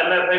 MFI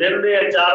ਦਿਨ ਦੇ 4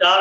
4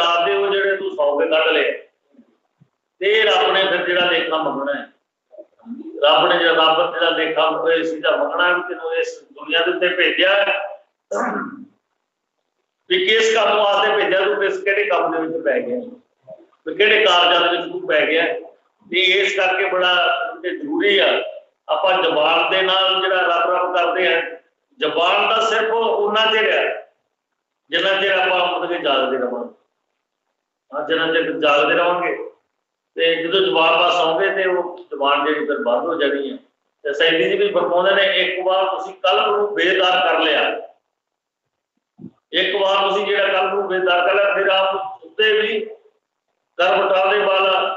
ਰਾਤ ਦੇ ਉਹ ਜਿਹੜੇ ਤੂੰ ਸੌ ਕੇ ਕੱਢ ਲਏ, ਤੇ ਰੱਬ ਨੇ ਫਿਰ ਜਿਹੜਾ ਲੇਖਾ ਮੰਗਣਾ ਹੈ। ਰੱਬ ਨੇ ਜਿਹੜਾ ਲੇਖਾ ਸਿੱਧਾ ਮੰਗਣਾ ਵੀ ਤੈਨੂੰ ਇਸ ਦੁਨੀਆ ਦੇ ਉੱਤੇ ਭੇਜਿਆ ਵੀ ਕਿਸ ਕੰਮ ਵਾਸਤੇ ਭੇਜਿਆ, ਤੂੰ ਕਿਸ ਕਿਹੜੇ ਕੰਮ ਦੇ ਵਿੱਚ ਪੈ ਗਿਆ, ਵੀ ਕਿਹੜੇ ਕਾਰਜਾਂ ਦੇ ਵਿੱਚ ਤੂੰ ਪੈ ਗਿਆ। ਤੇ ਇਸ ਕਰਕੇ ਬੜਾ ਜ਼ਰੂਰੀ ਆ ਆਪਾਂ ਜ਼ਬਾਨ ਦੇ ਨਾਲ ਜਿਹੜਾ ਰੱਬ ਕਰਦੇ ਆ। ਜ਼ਬਾਨ ਦਾ ਸਿਰਫ ਉਹਨਾਂ ਚਿਰ ਹੈ ਜਿੰਨਾ ਚਿਰ ਆਪਾਂ ਮਤਲਬ ਜਾਗਦੇ ਰਹਾਂਗੇ। ਜਿੰਨਾ ਚਿਰ ਜਾਗਦੇ ਰਹਾਂਗੇ ਤੇ ਜਦੋਂ ਜਵਾਬ ਪਾਸ ਆਉਂਦੇ ਤੇ ਉਹ ਜ਼ਬਾਨ ਜਿਹੜੀ ਫਿਰ ਬੰਦ ਹੋ ਜਾਣੀ ਹੈ। ਤੇ ਸੈਂਡੀ ਜੀ ਵੀ ਫਰਮਾਉਂਦੇ ਨੇ, ਇੱਕ ਵਾਰ ਤੁਸੀਂ ਕਲਬ ਨੂੰ ਬੇਦਾਰ ਕਰ ਲਿਆ, ਇੱਕ ਵਾਰ ਤੁਸੀਂ ਜਿਹੜਾ ਕਲਬ ਨੂੰ ਬੇਦਾਰ ਕਰ ਲਿਆ, ਫਿਰ ਆਪ ਉੱਤੇ ਵੀ ਕਰ ਬਟਾਲੇ ਵਾਲਾ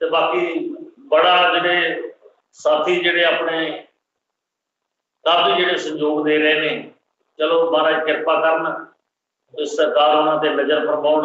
ਤੇ ਬਾਕੀ ਬੜਾ ਜਿਹੜੇ ਸਾਥੀ ਜਿਹੜੇ ਆਪਣੇ ਕਾਫੀ ਜਿਹੜੇ ਸਹਿਯੋਗ ਦੇ ਰਹੇ ਨੇ, ਚਲੋ ਮਹਾਰਾਜ ਕਿਰਪਾ ਕਰਨ, ਸਰਕਾਰ ਉਹਨਾਂ ਤੇ ਨਜ਼ਰ ਫਰਮਾਉਣ।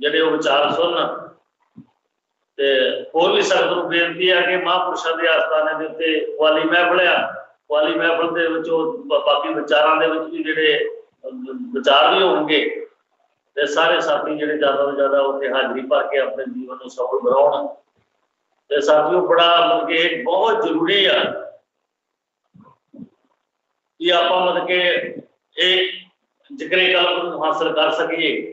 ਜਿਹੜੇ ਉਹ ਵਿਚਾਰ ਸੁਣਨ। ਤੇ ਹੋਰ ਵੀ ਸੰਗਤ ਨੂੰ ਬੇਨਤੀ ਹੈ ਕਿ ਮਹਾਂਪੁਰਸ਼ਾਂ ਦੇ ਆਸਥਾਨੇ ਦੇ ਉੱਤੇ ਵਾਲੀ ਮਹਿਫਲ ਆ, ਵਾਲੀ ਮਹਿਫਲ ਦੇ ਵਿੱਚ ਉਹ ਬਾਕੀ ਵਿਚਾਰਾਂ ਦੇ ਵਿੱਚ ਵੀ ਜਿਹੜੇ ਵਿਚਾਰ ਵੀ ਹੋਣਗੇ ਤੇ ਸਾਰੇ ਸਾਥੀ ਜਿਹੜੇ ਜ਼ਿਆਦਾ ਤੋਂ ਜ਼ਿਆਦਾ ਉੱਥੇ ਹਾਜ਼ਰੀ ਭਰ ਕੇ ਆਪਣੇ ਜੀਵਨ ਨੂੰ ਸਫਲ ਬਣਾਉਣ। ਤੇ ਸਾਥੀਓ ਬੜਾ ਮਤਲਬ ਕਿ ਬਹੁਤ ਜ਼ਰੂਰੀ ਆ ਕਿ ਆਪਾਂ ਮਤਲਬ ਕਿ ਇਹ ਜ਼ਿਕਰੇ ਕਲਬ ਨੂੰ ਹਾਸਲ ਕਰ ਸਕੀਏ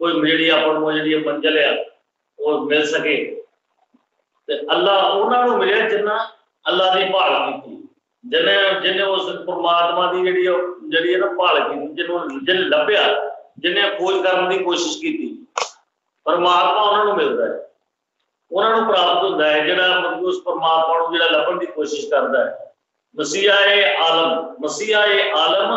ਕੋਈ ਜਿਹੜੀ ਆਪਾਂ ਨੂੰ ਜਿਹੜੀ ਮੰਜ਼ਿਲ ਆ ਉਹ ਮਿਲ ਸਕੇ। ਤੇ ਅੱਲਾ ਉਹਨਾਂ ਨੂੰ ਮਿਲਿਆ ਜਿਨ੍ਹਾਂ ਅੱਲਾ ਦੀ ਭਾਲ ਕੀਤੀ, ਜਿਹਨੇ ਉਸ ਪਰਮਾਤਮਾ ਦੀ ਜਿਹੜੀ ਹੈ ਨਾ ਭਾਲ ਕੀਤੀ, ਜਿਹਨੇ ਲੱਭਿਆ, ਜਿਹਨੇ ਖੋਜ ਕਰਨ ਦੀ ਕੋਸ਼ਿਸ਼ ਕੀਤੀ, ਪਰਮਾਤਮਾ ਉਹਨਾਂ ਨੂੰ ਮਿਲਦਾ ਹੈ, ਉਹਨਾਂ ਨੂੰ ਪ੍ਰਾਪਤ ਹੁੰਦਾ ਹੈ ਜਿਹੜਾ ਮਤਲਬ ਉਸ ਪਰਮਾਤਮਾ ਨੂੰ ਜਿਹੜਾ ਲੱਭਣ ਦੀ ਕੋਸ਼ਿਸ਼ ਕਰਦਾ ਹੈ। ਮਸੀਹਾ ਆਲਮ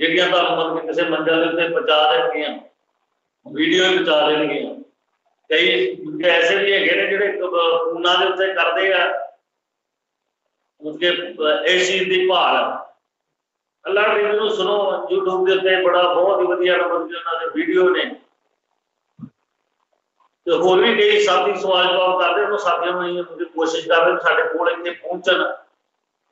ਜਿਹੜੀਆਂ ਤੁਹਾਨੂੰ ਮਤਲਬ ਕਿਸੇ ਮੰਜ਼ਿਲ ਦੇ ਉੱਤੇ ਪਹੁੰਚਾ ਦੇਣਗੀਆਂ ਵੀਡੀਓ ਹੀ ਪਹੁੰਚਾ ਦੇਣਗੀਆਂ ਕਈ ਐਸੇ ਵੀ ਹੈਗੇ ਨੇ ਜਿਹੜੇ ਫੋਨਾਂ ਦੇ ਉੱਤੇ ਕਰਦੇ ਆ ਮਤਲਬ ਇਸ ਚੀਜ਼ ਦੀ ਭਾਲ ਅੱਲਾ ਟੀਵੀ ਨੂੰ ਸੁਣੋ YouTube ਦੇ ਉੱਤੇ ਬੜਾ ਬਹੁਤ ਹੀ ਵਧੀਆ ਨੰਬਰ ਉਹਨਾਂ ਦੇ ਵੀਡੀਓ ਨੇ ਤੇ ਹੋਰ ਵੀ ਕਈ ਸਾਥੀ ਸਵਾਲ ਜਵਾਬ ਕਰਦੇ ਉਹਨਾਂ ਸਾਥੀਆਂ ਨੂੰ ਅਸੀਂ ਕੋਸ਼ਿਸ਼ ਕਰ ਰਹੇ ਸਾਡੇ ਕੋਲ ਇੱਥੇ ਪਹੁੰਚਣ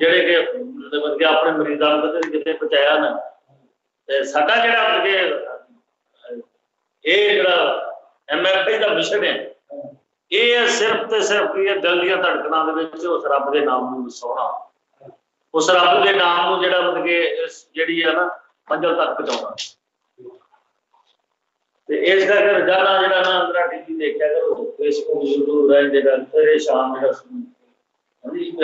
ਜਿਹੜੇ ਕਿ ਮਤਲਬ ਕਿ ਆਪਣੇ ਮਰੀਜ਼ਾਂ ਨੂੰ ਕਦੇ ਕਿਤੇ ਪਹੁੰਚਾਇਆ ਨਾ। ਤੇ ਸਾਡਾ ਜਿਹੜਾ ਮਤਲਬ ਇਹ ਜਿਹੜਾ MFI ਦਾ ਮਿਸ਼ਨ ਹੈ, ਇਹ ਸਿਰਫ ਤੇ ਸਿਰਫ ਇਹ ਦਿਲ ਦੀਆਂ ਧੜਕਣਾਂ ਦੇ ਵਿੱਚ ਉਸ ਰੱਬ ਦੇ ਨਾਮ ਨੂੰ ਵਸਾਉਣਾ, ਉਸ ਰੱਬ ਦੇ ਨਾਮ ਨੂੰ ਜਿਹੜਾ ਮਤਲਬ ਕਿ ਜਿਹੜੀ ਹੈ ਨਾ ਮੰਜ਼ਿਲ ਤੱਕ ਪਹੁੰਚਾਉਣਾ। ਤੇ ਇਸ ਕਰਕੇ ਰੋਜ਼ਾਨਾ ਜਿਹੜਾ ਨਾ ਅੰਦਰਾਂ ਟੀਵੀ ਦੇਖਿਆ ਕਰੋ, ਫੇਸਬੁੱਕ YouTube ਰਾਹੀਂ ਜਿਹੜਾ ਸਵੇਰੇ ਸ਼ਾਮ ਜਿਹੜਾ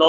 9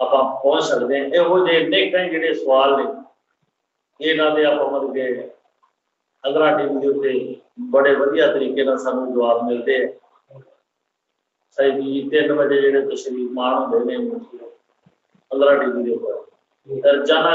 ਆਪਾਂ ਪਹੁੰਚ ਸਕਦੇ ਹਾਂ। ਇਹੋ ਜਿਹੇ ਅਨੇਕਾਂ ਜਿਹੜੇ ਸਵਾਲ ਨੇ ਇਹਨਾਂ ਦੇ ਆਪਾਂ ਮਤਲਬ ਕਿ ALRA TV ਦੇ ਉੱਤੇ ਬੜੇ ਵਧੀਆ ਤਰੀਕੇ ਨਾਲ ਸਾਨੂੰ ਜਵਾਬ ਮਿਲਦੇ ਆ। ਸਹੀ ਜੀ 3 ਵਜੇ ਜਿਹੜੇ ਤਸ਼ਰੀਫ ਮਾਣ ਹੁੰਦੇ ਨੇ ALRA TV ਦੇ ਉੱਪਰ ਰੋਜ਼ਾਨਾ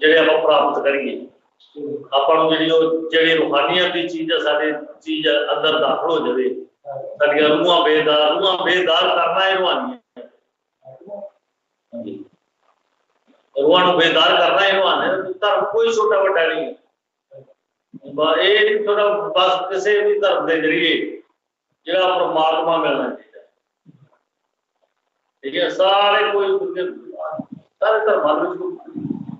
ਜਿਹੜੇ ਆਪਾਂ ਪ੍ਰਾਪਤ ਕਰੀਏ। ਆਪਾਂ ਨੂੰ ਜਿਹੜੀ ਰੂਹਾਨੀਅਤ ਦੀ ਚੀਜ਼ ਹੈ ਸਾਡੀ ਚੀਜ਼ ਅੰਦਰ ਦਾਖਲ ਹੋ ਜਾਵੇ, ਸਾਡੀਆਂ ਰੂਹਾਂ ਬੇਦਾਰ ਕਰਨਾ ਇਹ ਰੂਹਾਨੀਅਤ, ਰੂਹਾਂ ਨੂੰ ਬੇਦਾਰ ਕਰਨਾ ਇਹ ਰੂਹਾਨੀਅਤ। ਧਰਮ ਕੋਈ ਛੋਟਾ ਵੱਡਾ ਨਹੀਂ ਹੈ, ਇਹ ਥੋੜਾ ਬਸ ਕਿਸੇ ਵੀ ਧਰਮ ਦੇ ਜ਼ਰੀਏ ਜਿਹੜਾ ਪਰਮਾਤਮਾ ਮਿਲਣਾ ਚਾਹੀਦਾ। ਠੀਕ ਹੈ, ਸਾਰੇ ਧਰਮਾਂ ਵਿੱਚ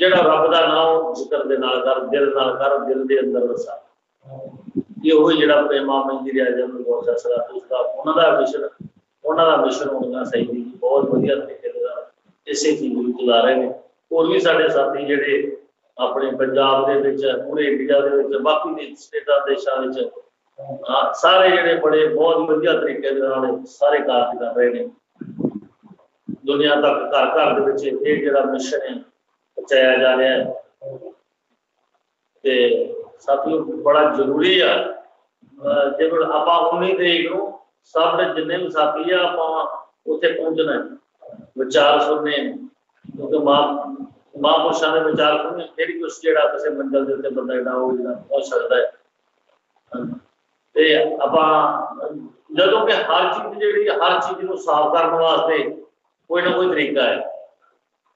ਜਿਹੜਾ ਰੱਬ ਦਾ ਨਾਮ ਜ਼ਿਕਰ ਦੇ ਨਾਲ ਕਰ, ਦਿਲ ਨਾਲ ਕਰ, ਦਿਲ ਦੇ ਅੰਦਰ ਵਸਾ। ਇਹੋ ਹੀ ਜਿਹੜਾ ਪ੍ਰੇਮਾ ਮੰਦੀ ਰਿਹਾ ਜਨ ਬਹੁਤ ਸਸਰਾ ਉਸਦਾ ਉਹਨਾਂ ਦਾ ਮਿਸ਼ਨ ਹੋਣਾ ਸਹੀ ਨਹੀਂ, ਬਹੁਤ ਵਧੀਆ ਤਰੀਕੇ ਨਾਲ ਇਸੇ ਚੀਜ਼ ਨੂੰ ਚਲਾ ਰਹੇ ਨੇ। ਹੋਰ ਵੀ ਸਾਡੇ ਸਾਥੀ ਜਿਹੜੇ ਆਪਣੇ ਪੰਜਾਬ ਦੇ ਵਿੱਚ, ਪੂਰੇ ਇੰਡੀਆ ਦੇ ਵਿੱਚ, ਬਾਕੀ ਦੇ ਸਟੇਟਾਂ ਦੇਸ਼ਾਂ ਵਿੱਚ ਸਾਰੇ ਜਿਹੜੇ ਬੜੇ ਬਹੁਤ ਵਧੀਆ ਤਰੀਕੇ ਦੇ ਨਾਲ ਸਾਰੇ ਕਾਰਜ ਕਰ ਰਹੇ ਨੇ। ਦੁਨੀਆ ਤੱਕ ਘਰ ਘਰ ਦੇ ਵਿੱਚ ਇਹ ਜਿਹੜਾ ਮਿਸ਼ਨ ਹੈ ਪਹੁੰਚਾਇਆ ਜਾ ਰਿਹਾ ਹੈ। ਤੇ ਸਾਥੀਓ ਬੜਾ ਜ਼ਰੂਰੀ ਆ, ਜੇ ਆਪਾਂ 19 ਤਰੀਕ ਨੂੰ ਸਭ ਜਿੰਨੇ ਵੀ ਸਾਥੀ ਆ ਆਪਾਂ ਉੱਥੇ ਪਹੁੰਚਣਾ ਹੈ, ਵਿਚਾਰ ਸੁਣਨੇ, ਕਿਉਂਕਿ ਮਹਾਂਪੁਰਸ਼ਾਂ ਦੇ ਵਿਚਾਰ ਸੁਣਨੇ ਫਿਰ ਹੀ ਉਸ ਜਿਹੜਾ ਕਿਸੇ ਮੰਜ਼ਿਲ ਦੇ ਉੱਤੇ ਬੰਦਾ ਜਿਹੜਾ ਉਹ ਜਿਹੜਾ ਪਹੁੰਚ ਸਕਦਾ ਹੈ। ਤੇ ਆਪਾਂ ਜਦੋਂ ਕਿ ਹਰ ਚੀਜ਼ ਨੂੰ ਸਾਫ਼ ਕਰਨ ਵਾਸਤੇ ਕੋਈ ਨਾ ਕੋਈ ਤਰੀਕਾ ਹੈ।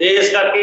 ਤੇ ਇਸ ਕਰਕੇ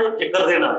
ਜੋ ਜ਼ਿਕਰ ਦੇ ਨਾਲ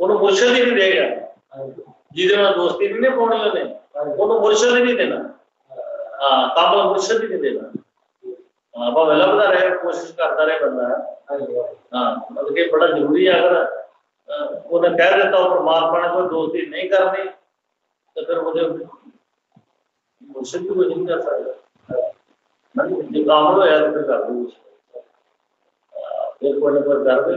ਉਹਨੂੰ ਮੁਰਸ਼ਦ ਹੀ ਨਹੀਂ ਦੇਗਾ, ਜਿਹਦੇ ਨਾਲ ਦੋਸਤੀ ਨਹੀਂ ਪਾਉਣੀ ਉਹਨੇ, ਉਹਨੂੰ ਮੁਰਸ਼ਦ ਹੀ ਨਹੀਂ ਦੇਣਾ। ਹਾਂ, ਕਾਬਲ ਮੁਰਸ਼ਦ ਹੀ ਨਹੀਂ ਦੇਣਾ। ਹਾਂ, ਭਾਵੇਂ ਲੱਭਦਾ ਰਹੇ, ਕੋਸ਼ਿਸ਼ ਕਰਦਾ ਰਹੇ ਬੰਦਾ। ਹਾਂ, ਮਤਲਬ ਕਿ ਬੜਾ ਜ਼ਰੂਰੀ ਹੈ। ਅਗਰ ਉਹਨੇ ਕਹਿ ਦਿੱਤਾ ਉਹ ਪਰਮਾਤਮਾ ਨੇ ਕੋਈ ਦੋਸਤੀ ਨਹੀਂ ਕਰਨੀ, ਤਾਂ ਫਿਰ ਉਹਦੇ ਮੁਰਸ਼ਦ ਵੀ ਕੁਝ ਨਹੀਂ ਕਰ ਸਕਦਾ। ਜੇ ਕਾਬਲ ਹੋਇਆ ਤਾਂ ਫਿਰ ਕਰ ਦੂ, ਫਿਰ ਕੋਈ ਨਾ ਕੋਈ ਕਰ ਦੇ।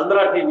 ALRA TV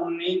19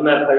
MFI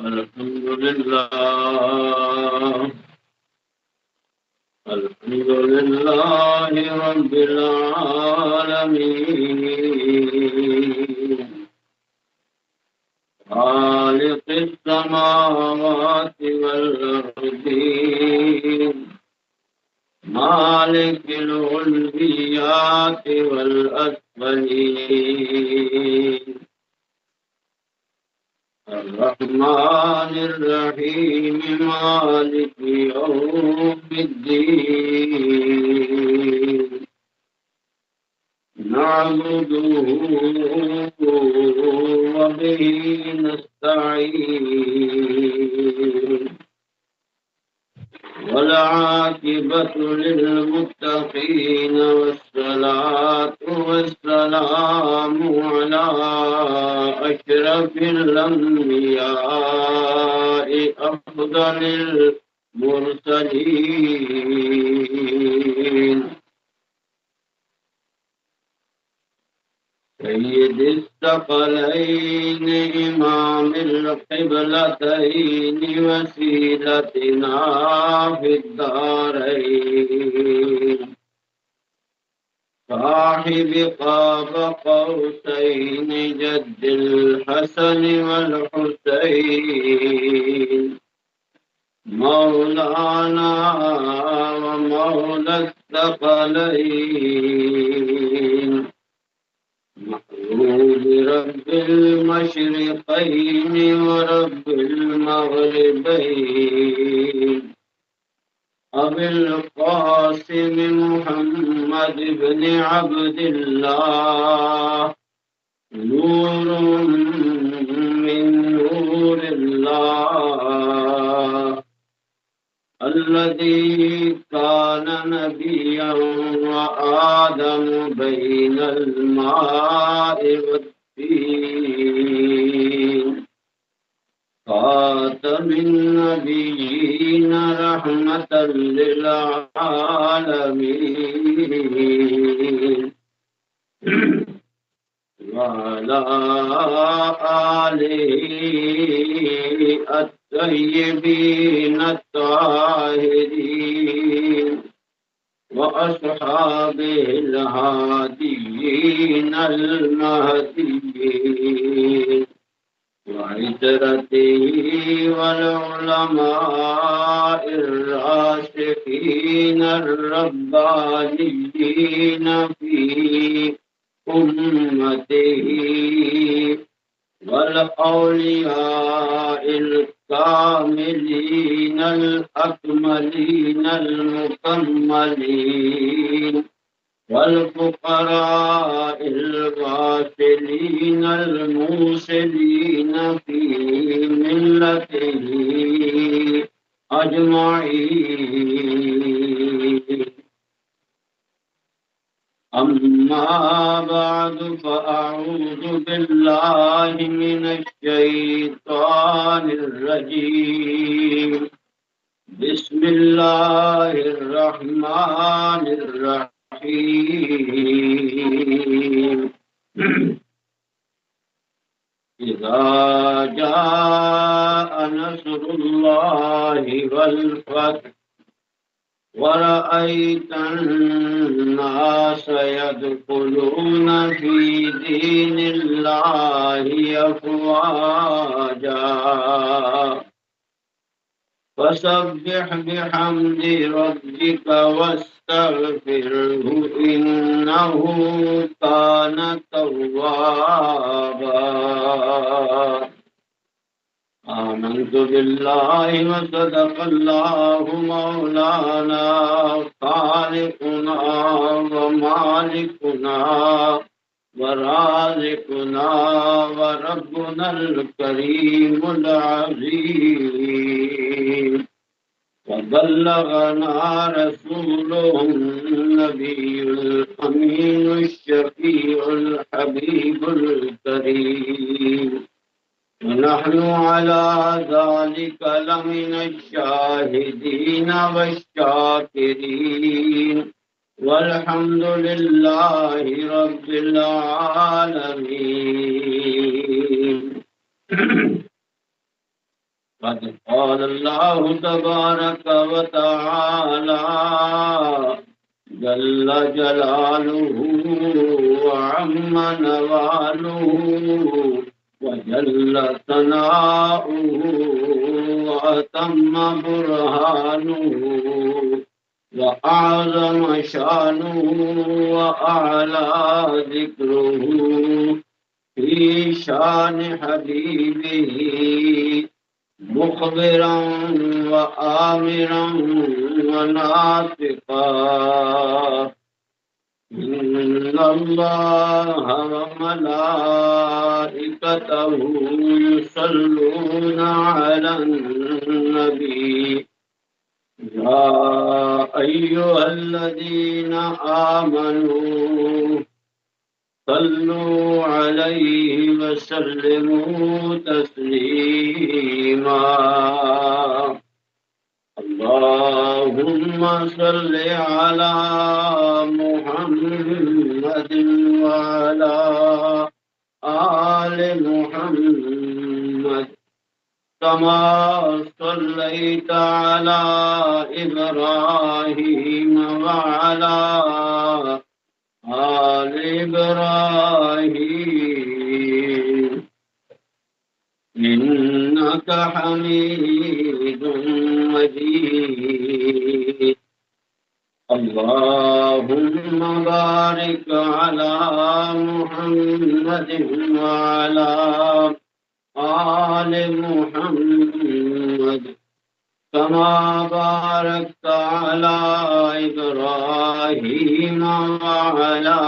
الحمد لله رب العالمين خالق السماوات والأرضين مالك العلويات والأسفلين الرحمن الرحيم مالك يوم الدين نعبده وبه نستعين والعاقبة للمتقين والصلاة والسلام على أشرف الأنبياء أفضل المرسلين سيد الثقلين إمام القبلتين وسيلتنا في الدارين صاحب قاب قوسين جد الحسن والحسين مولانا ومولى الثقلين محبوب رب المشرقين ورب المغربين أبي القاسم محمد بن عبد الله نور من نور الله الذي كان نبيا وآدم بين الماء والطين خاتم النبيين رحمة للعالمين وعلى آله الطيبين الطاهرين وأصحابه الهاديين المهديين وعترته والعلماء الراشدين الربانيين في أمته والأولياء الكاملين الأكملين المكملين والفقراء الغافلين الموصلين في ملته أجمعين أما بعد فأعوذ بالله من الشيطان الرجيم بسم الله الرحمن الرحيم إذا جاء نصر الله والفتح ورأيت الناس يدخلون في دين الله أفواجا فسبح بحمد ربك واستغفره إنه كان توابا آمنت بالله وصدق الله مولانا خالقنا ومالكنا ورازقنا وربنا الكريم العظيم وبلغنا رسوله النبي الأمين الشفيع الحبيب الكريم ونحن على ذلك لمن الشاهدين والشاكرين والحمد لله رب العالمين قد قال الله تبارك وتعالى جل جلاله وعم نواله وجل ثناؤه وأتم برهانه وأعظم شانه وأعلى ذكره في شان حبيبه مخبرا وآمرا وناطقا إن الله وملائكته يصلون على النبي يا أيها الذين آمنوا صلوا عليه وسلموا تسليما اللهم صل على محمد وعلى آل محمد كما صليت على إبراهيم وعلى آل إبراهيم إنك حميد مجيد اللهم بارك على محمد وعلى آل محمد كما باركت على إبراهيم وعلى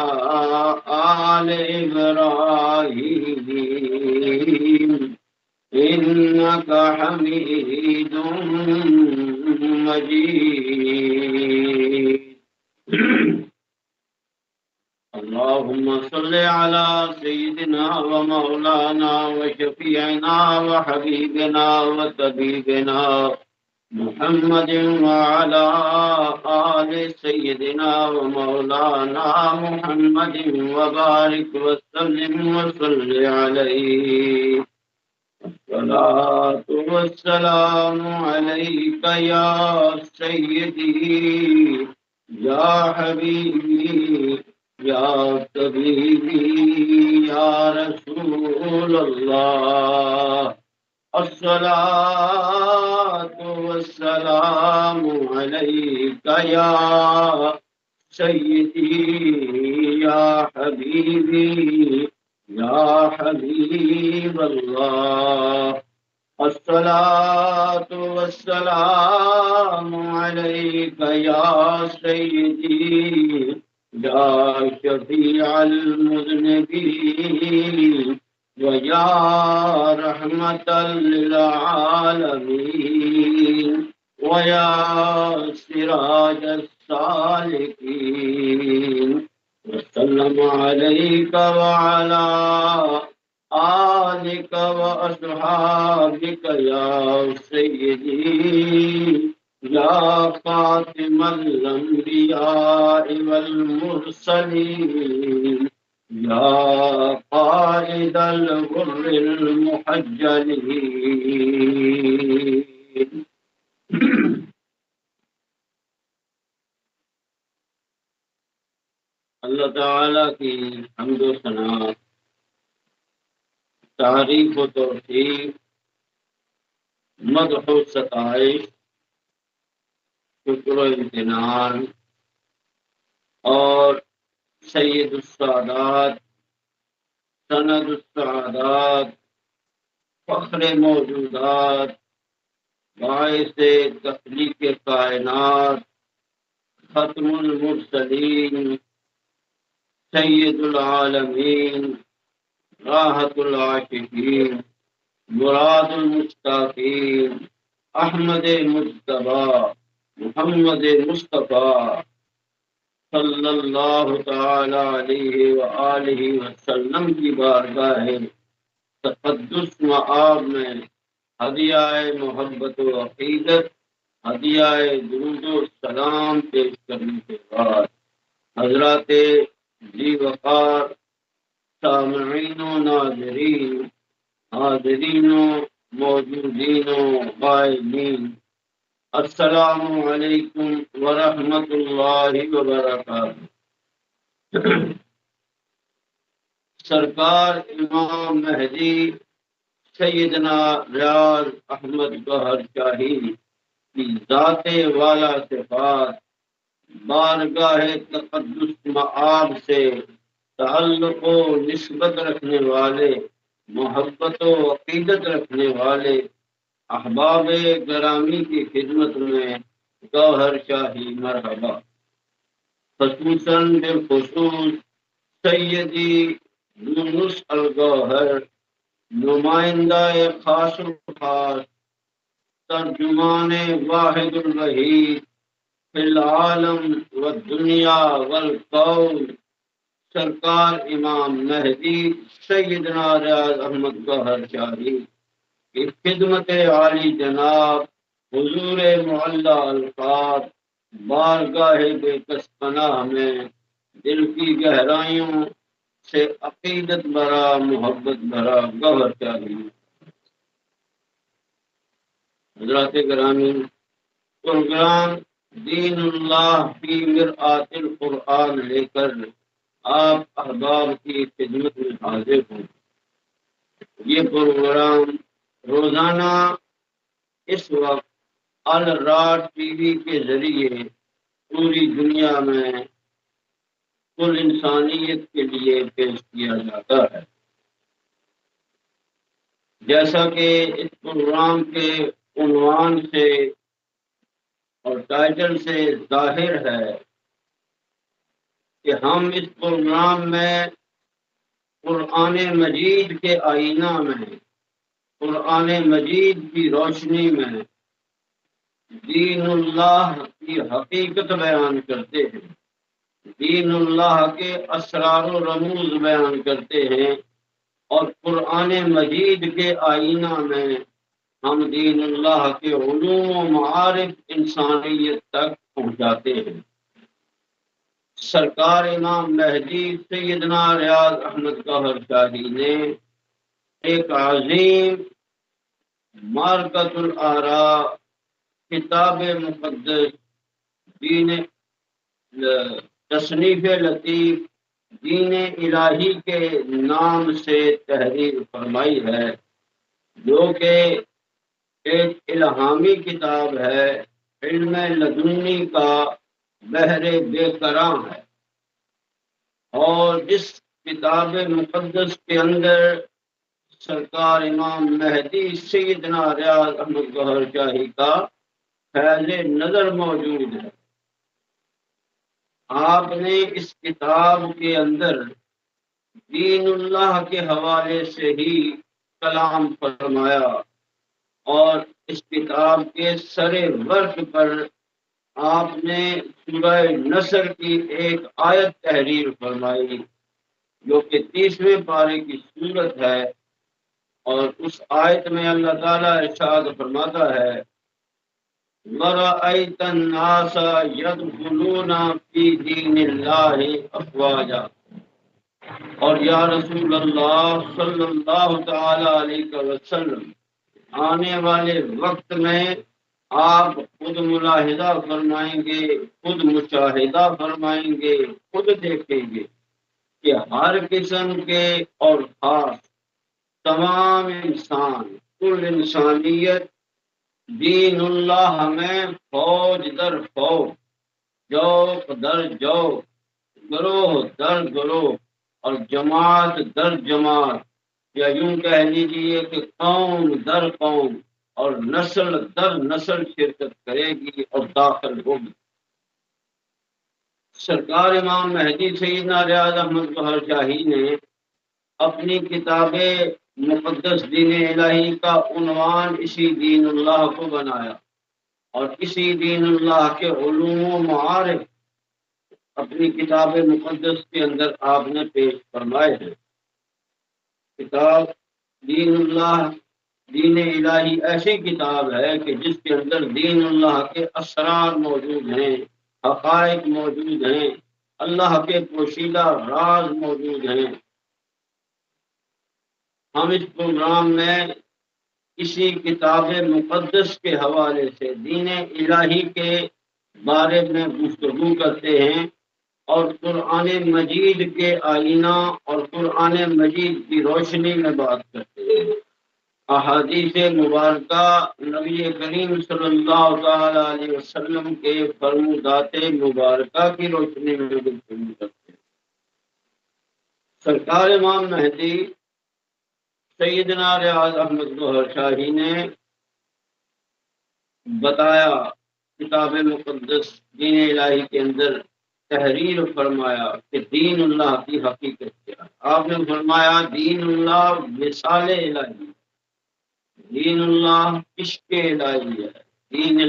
آل إبراهيم إنك حميد مجيد اللهم صل على سيدنا ومولانا وشفيعنا وحبيبنا وطبيبنا محمد وعلى آل سيدنا ومولانا محمد وبارك وسلم وصل عليه الصلاة والسلام عليك يا سيدي يا حبيبي يا طبيبي يا رسول الله الصلاة والسلام عليك يا سيدي يا حبيبي يا حبيب الله الصلاة والسلام عليك يا سيدي يا شفيع المذنبين ويا رحمة للعالمين ويا سراج السالكين وسلم عليك وعلى آلك وأصحابك يا سيدي يا خاتم الأنبياء والمرسلين يا قائد الغر المحجلين اللہ تعالیٰ کی حمد و ثنا، تعریف و توصیف، مدح و ستائش، شکر و امتنان اور سید السادات، سند السعادات، فخر موجودات، باعث تخلیق کائنات، ختم المرسلین، سید العالمین، راحت العاشقین، مراد المشتاقین، احمد مجتبی محمد مصطفیٰ صلی اللہ تعالی علیہ وآلہ وسلم کی بارگاہ تقدس مآب میں ہدیہ محبت و عقیدت، ہدیہ درود و سلام پیش کرنے کے بعد حضرات جی وقار سامعین و ناظرین، حاضرین و موجودین و غائبین، السلام علیکم ورحمۃ اللہ وبرکاتہ۔ سرکار امام مہدی سیدنا ریاض احمد گوہر شاہی کی ذات والا صفات، بارگاہ تقدس معاب سے تعلق و نسبت رکھنے والے، محبت و عقیدت رکھنے والے احباب گرامی کی خدمت میں گوہر شاہی مرحبا۔ خصوصاً بالخصوص سیدی یونس الگوہر، نمائندہ خاص الخاص، ترجمان واحد الوحید فی العالم والدنیا والقول، سرکار امام مہدی سیدنا ریاض احمد گوہر شاہی کی خدمت عالی جناب حضور معلی الفاظ، بارگاہ بے کس پناہ میں دل کی گہرائیوں سے عقیدت بھرا، محبت بھرا گوہر شاہی۔ حضرات گرامی، پروگرام دین اللہ فی مرآت القرآن لے کر آپ احباب کی خدمت میں حاضر ہوں۔ یہ پروگرام روزانہ اس وقت ALRA ٹی وی کے ذریعے پوری دنیا میں کل انسانیت کے لیے پیش کیا جاتا ہے۔ جیسا کہ اس پروگرام کے عنوان سے اور ٹائٹل سے ظاہر ہے کہ ہم اس پروگرام میں قرآن مجید کے آئینہ میں، قرآن مجید کی روشنی میں دین اللہ کی حقیقت بیان کرتے ہیں، دین اللہ کے اسرار و رموز بیان کرتے ہیں، اور قرآن مجید کے آئینہ میں ہم دین اللہ کے علوم و معارف انسانیت تک پہنچاتے ہیں۔ سرکار امام مہدی سیدنا ریاض احمد گوہر شاہی نے ایک عظیم مارکۃ الآراء کتاب مقدس، دین تصنیف لطیف دین الہی کے نام سے تحریر فرمائی ہے، جو کہ ایک الہامی کتاب ہے، علم لدنی کا بحر بے کراں ہے، اور جس کتاب مقدس کے اندر سرکار امام مہدی سیدنا ریاض احمد گوہر شاہی کا فیض نظر موجود ہے۔ آپ نے اس کتاب کے اندر دین اللہ کے حوالے سے ہی کلام فرمایا، اور اس کتاب کے سر ورق پر آپ نے سورہ نصر کی ایک آیت تحریر فرمائی، جو کہ 30ویں پارے کی سورت ہے، اور اس آیت میں اللہ تعالیٰ ارشاد فرماتا ہے وَرَأَيْتَ النَّاسَ يَدْخُلُونَ فِي دِينِ اللَّهِ أَفْوَاجًا، اور یا رسول اللہ صلی اللہ تعالی علیہ وسلم، آنے والے وقت میں آپ خود ملاحظہ فرمائیں گے، خود مشاہدہ فرمائیں گے، خود دیکھیں گے کہ ہر قسم کے اور خاص تمام انسان، کل انسانیت دین اللہ میں فوج در فوج، جوق در جوق، گروہ در گروہ اور جماعت در جماعت، یا یوں کہہ لیجیے کہ قوم در قوم اور نسل در نسل شرکت کرے گی اور داخل ہوگی۔ سرکار امام مہدی سیدنا ریاض احمد گوہر شاہی نے اپنی کتاب مقدس دین الہی کا عنوان اسی دین اللہ کو بنایا، اور اسی دین اللہ کے علوم و معارف اپنی کتاب مقدس کے اندر آپ نے پیش فرمائے ہیں۔ کتاب دین اللہ، دین الہی ایسی کتاب ہے کہ جس کے اندر دین اللہ کے اسرار موجود ہیں، حقائق موجود ہیں، اللہ کے پوشیدہ راز موجود ہیں۔ ہم اس پروگرام میں اسی کتاب مقدس کے حوالے سے دین الہی کے بارے میں گفتگو کرتے ہیں اور قرآن مجید کے آئینہ اور قرآن مجید کی روشنی میں بات کرتے ہیں۔ احادیث مبارکہ نبی کریم صلی اللہ تعالی علیہ وسلم کے فرمودات مبارکہ کی روشنی میں گفتگو کرتے ہیں۔ سرکار امام مہدی سیدنا ریاض احمد گوہر شاہی نے بتایا، کتاب مقدس دین الہی کے اندر تحریر فرمایا کہ دین اللہ کی حقیقت کیا ہے۔ آپ نے فرمایا دین اللہ مثال الہی، دین اللہ عشق الہی ہے، دین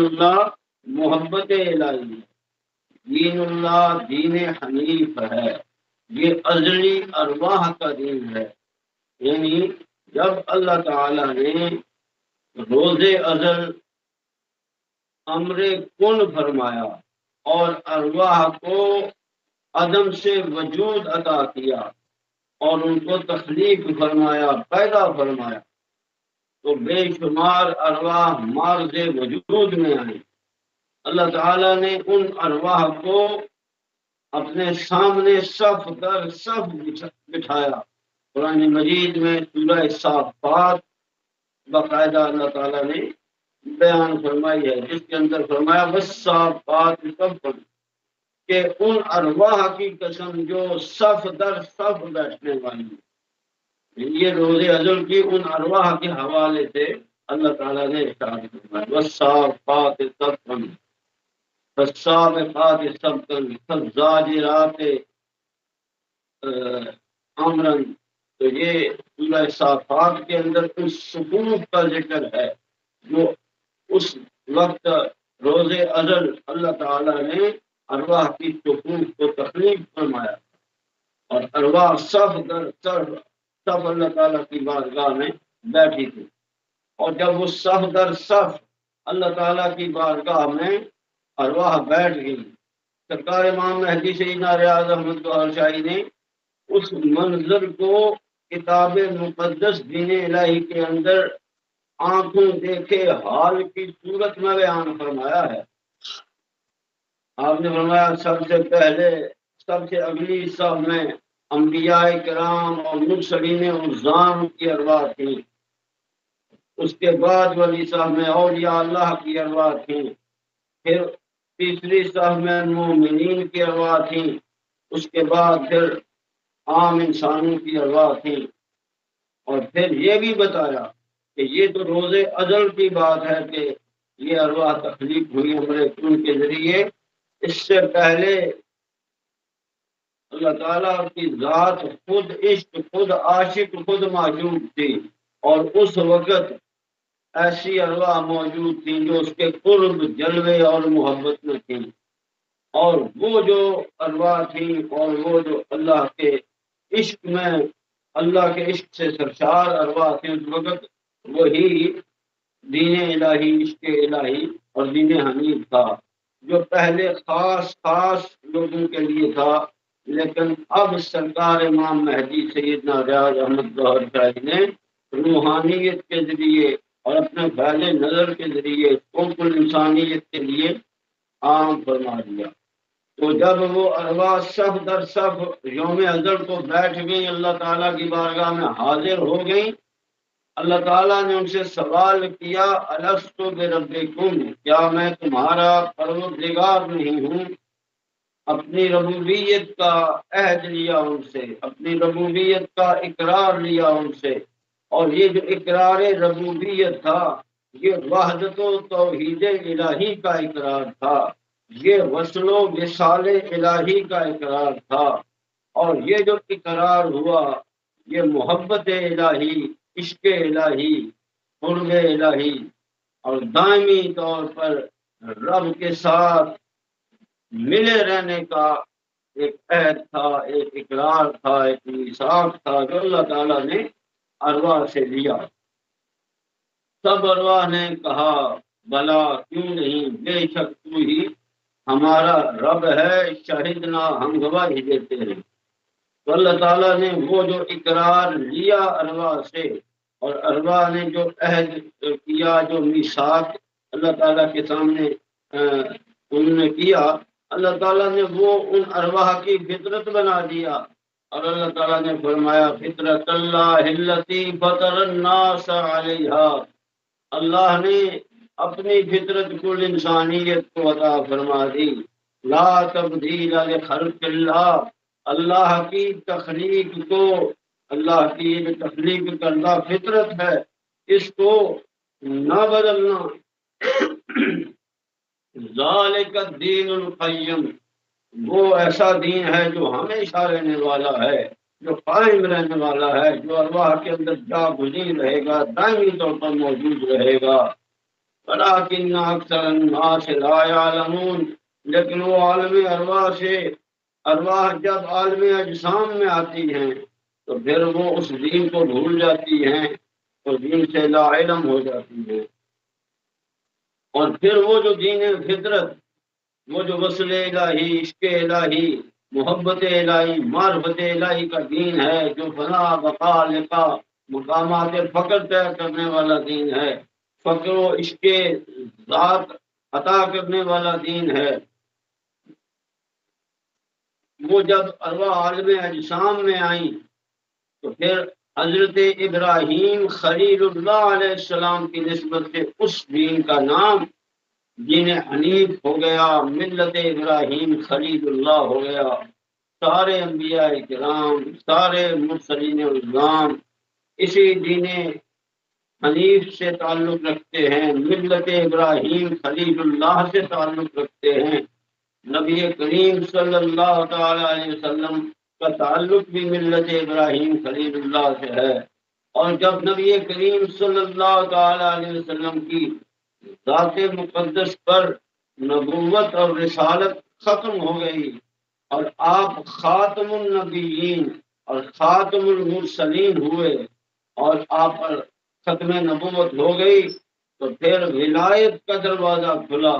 اللہ محبت الہی ہے، دین اللہ دین حنیف ہے، یہ ازلی ارواح کا دین ہے۔ یعنی جب اللہ تعالی نے روز ازل امر کن فرمایا اور ارواح کو عدم سے وجود عطا کیا اور ان کو تخلیق فرمایا، پیدا فرمایا، تو بے شمار ارواح مارز وجود میں آئیں۔ اللہ تعالیٰ نے ان ارواح کو اپنے سامنے صف در صف بٹھایا۔ قرآن مجید میں سورہ صافات باقاعدہ اللہ تعالیٰ نے بیان فرمائی ہے، جس کے اندر فرمایا والصافات صفا، کہ ان ارواح کی قسم جو صف در صف بیٹھنے والی ہیں۔ یہ روز ازل کی ان ارواح کے حوالے سے اللہ تعالیٰ نے ارشاد فرمایا والصافات صفا فالسابقات سبقا فالزاجرات امرا۔ تو یہ سورہ صافات کے اندر اس صفوف کا ذکر ہے جو اس وقت روز ازل اللہ تعالیٰ نے ارواح کی صفوف کو تخلیق فرمایا اور ارواح صف در صف اللہ تعالیٰ کی بارگاہ میں بیٹھی تھی، اور جب وہ صف در صف اللہ تعالیٰ کی بارگاہ میں ارواح بیٹھ گئی، سرکار امام مہدی سیدنا ریاض احمد گوہر شاہی نے اس منظر کو کتاب مقدس دین الہی کے اندر آنکھوں دیکھے حال کی صورت میں بیان فرمایا ہے۔ آپ نے فرمایا سب سے پہلے، سب سے اگلی صف میں انبیاء کرام اور مرسلین اعظام کی ارواح تھیں، اس کے بعد والی صف میں اولیاء اللہ کی ارواح تھیں، پھر تیسری صف میں مومنین کی ارواح تھیں، اس کے بعد پھر عام انسانوں کی ارواح تھیں، اور پھر یہ بھی بتایا کہ یہ تو روز ازل کی بات ہے کہ یہ ارواح تخلیق ہوئی امر کن کے ذریعے۔ اس سے پہلے اللہ تعالیٰ کی ذات خود عشق، خود عاشق، خود معشوق تھی، اور اس وقت ایسی ارواح موجود تھیں جو اس کے قرب، جلوے اور محبت میں تھیں، اور وہ جو ارواح تھیں اور وہ جو اللہ کے عشق میں، اللہ کے عشق سے سرشار ارواح تھیں اس وقت، وہی دین الہی، عشق الہی اور دین حنیف تھا جو پہلے خاص لوگوں کے لیے تھا، لیکن اب سرکار امام مہدی سیدنا ریاض احمد گوہر شاہی نے روحانیت کے ذریعے اور اپنے فیض نظر کے ذریعے کل انسانیت کے لیے عام فرما دیا۔ تو جب وہ ارواح صف در صف یوم ازل کو بیٹھ گئی، اللہ تعالیٰ کی بارگاہ میں حاضر ہو گئیں، اللہ تعالیٰ نے ان سے سوال کیا الست بربکم، کیا میں تمہارا پروردگار نہیں ہوں؟ اپنی ربوبیت کا عہد لیا ان سے، اپنی ربوبیت کا اقرار لیا ان سے، اور یہ جو اقرار ربوبیت تھا یہ وحدت و توحید الہی کا اقرار تھا، یہ وصل و وصال الہی کا اقرار تھا، اور یہ جو اقرار ہوا یہ محبت الہی، عشق الہی، قرب الہی اور دائمی طور پر رب کے ساتھ ملے رہنے کا ایک عہد تھا، ایک اقرار تھا، ایک میثاق تھا جو اللہ تعالیٰ نے ارواح سے لیا۔ سب ارواح نے کہا بلا، کیوں نہیں، بے شک تو ہی ہمارا رب ہے، شاہدنا، ہم گواہی دیتے ہیں۔ تو اللہ تعالیٰ نے وہ جو اقرار لیا ارواح سے اور ارواح نے جو عہد کیا، جو میثاق اللہ تعالیٰ کے سامنے انہوں نے کیا، اللہ تعالیٰ نے وہ ان ارواح کی فطرت بنا دیا، اور اللہ تعالیٰ نے فرمایا فطرت اللہ التی فطر الناس علیہا، اللہ نے اپنی فطرت کل انسانیت کو عطا فرما دی، لا تبدیل لخلق اللہ، اللہ کی تخلیق کو، اللہ کی جو تخلیق کردہ فطرت ہے اس کو نہ بدلنا، ذالک الدین القیم، وہ ایسا دین ہے جو ہمیشہ رہنے والا ہے، جو قائم رہنے والا ہے، جو ارواح کے اندر جاگزین رہے گا، دائمی طور پر موجود رہے گا۔ ولیکن اکثر الناس لا یعلمون، لیکن وہ عالم ارواح سے، ارواح جب عالم اجسام میں آتی ہیں تو پھر وہ اس دین کو بھول جاتی ہیں اور دین سے لا علم ہو جاتی ہیں، اور پھر وہ جو دین فطرت، وہ جو وصل الہی، عشق الہی، محبت الہی، معرفت الہی کا دین ہے، جو فنا بقا لقا مقامات فقر طے کرنے والا دین ہے، فقر و عشق ذات عطا کرنے والا دین ہے، وہ جب ارواح عالم اجسام میں آئیں تو پھر حضرت ابراہیم خلیل اللہ علیہ السلام کی نسبت سے اس دین کا نام دین حنیف ہو گیا، ملت ابراہیم خلیل اللہ ہو گیا۔ سارے انبیاء کرام، سارے مرسلین الزام اسی دین حنیف سے تعلق رکھتے ہیں، ملت ابراہیم خلیل اللہ سے تعلق رکھتے ہیں۔ نبی کریم صلی اللہ تعالی علیہ وسلم کا تعلق بھی ملت ابراہیم خلیل اللہ سے ہے، اور جب نبی کریم صلی اللہ تعالی علیہ وسلم کی ذات مقدس پر نبوت اور رسالت ختم ہو گئی اور آپ خاتم النبیین اور خاتم المرسلین ہوئے اور آپ پر ختم نبوت ہو گئی، تو پھر ولایت کا دروازہ کھلا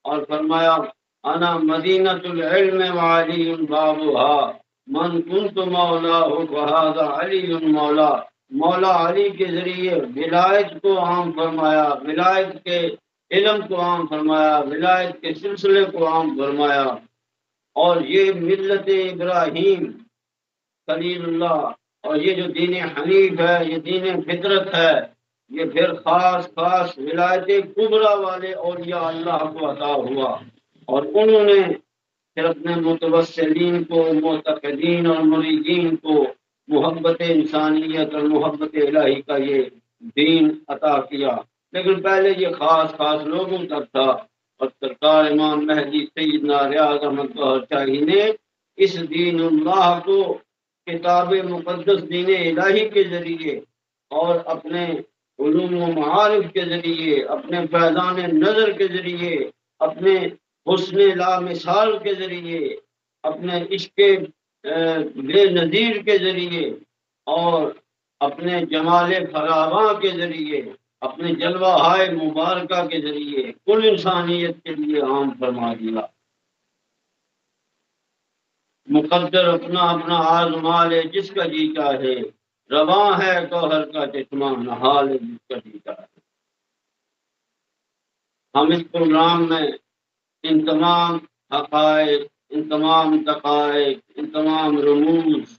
اور فرمایا انا مدینۃ العلم وعلی بابها من کنت مولاہ فہذا علی مولا، مولا علی کے ذریعے ولایت کو عام فرمایا، ولایت کے علم کو عام فرمایا، ولایت کے سلسلے کو عام فرمایا، اور یہ ملت ابراہیم خلیل اللہ اور یہ جو دین حنیف ہے، یہ دین فطرت ہے، یہ پھر خاص خاص ولایت کبریٰ والے اولیاء اللہ کو عطا ہوا، اور انہوں نے پھر اپنے متوسلین کو، معتقدین اور مریدین کو محبت انسانیت اور محبت الہی کا یہ دین عطا کیا، لیکن پہلے یہ خاص خاص لوگوں تک تھا، اور سرکار امام مہدی سیدنا ریاض احمد گوہر شاہی نے اس دین اللہ کو کتاب مقدس دین الہی کے ذریعے اور اپنے علوم و معارف کے ذریعے، اپنے فیضان نظر کے ذریعے، اپنے حسن لا مثال کے ذریعے، اپنے عشق بے نظیر کے ذریعے، اور اپنے جمال فراواں کے ذریعے، اپنے جلوہ ہائے مبارکہ کے ذریعے کل انسانیت کے لیے عام فرما دیا۔ مقدر اپنا اپنا آزما لے جس کا جی چاہے، رواں ہے گوہر کا چشمہ نہا لے جس کا جی چاہے۔ ہم اس پروگرام میں ان تمام حقائق، ان تمام دقائق، ان تمام رموز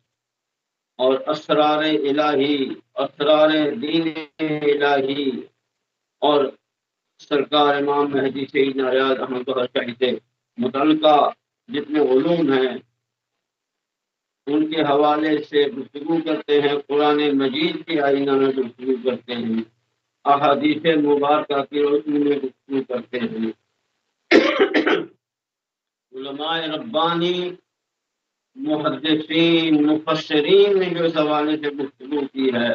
اور اسرار الہی، اسرار دین الہی اور سرکار امام مہدی سیدنا ریاض احمد گوہر شاہی سے متعلقہ جتنے علوم ہیں ان کے حوالے سے گفتگو کرتے ہیں، قرآن مجید کے آئینہ میں گفتگو کرتے ہیں، احادیث مبارکہ کی روشنی میں گفتگو کرتے ہیں۔ علماء ربانی، محدثین، مفسرین نے جو اس حوالے سے گفتگو کی ہے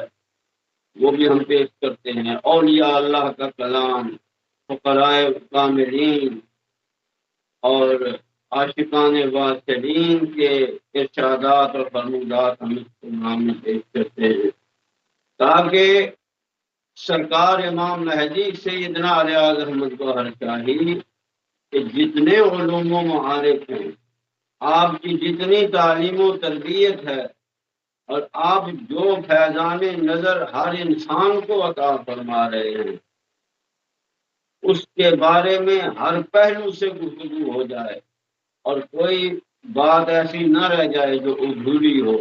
وہ بھی ہم پیش کرتے ہیں۔ اولیاء اللہ کا کلام، فقراء کاملین اور عاشقان واصلین کے ارشادات اور فرمودات ہم اس پروگرام میں پیش کرتے ہیں، تاکہ سرکار امام مہدی سیدنا ریاض احمد گوہر شاہی کہ جتنے علوم و معارف ہیں، آپ کی جتنی تعلیم و تربیت ہے، اور آپ جو فیضان نظر ہر انسان کو عطا فرما رہے ہیں اس کے بارے میں ہر پہلو سے گفتگو ہو جائے اور کوئی بات ایسی نہ رہ جائے جو ادھوری ہو،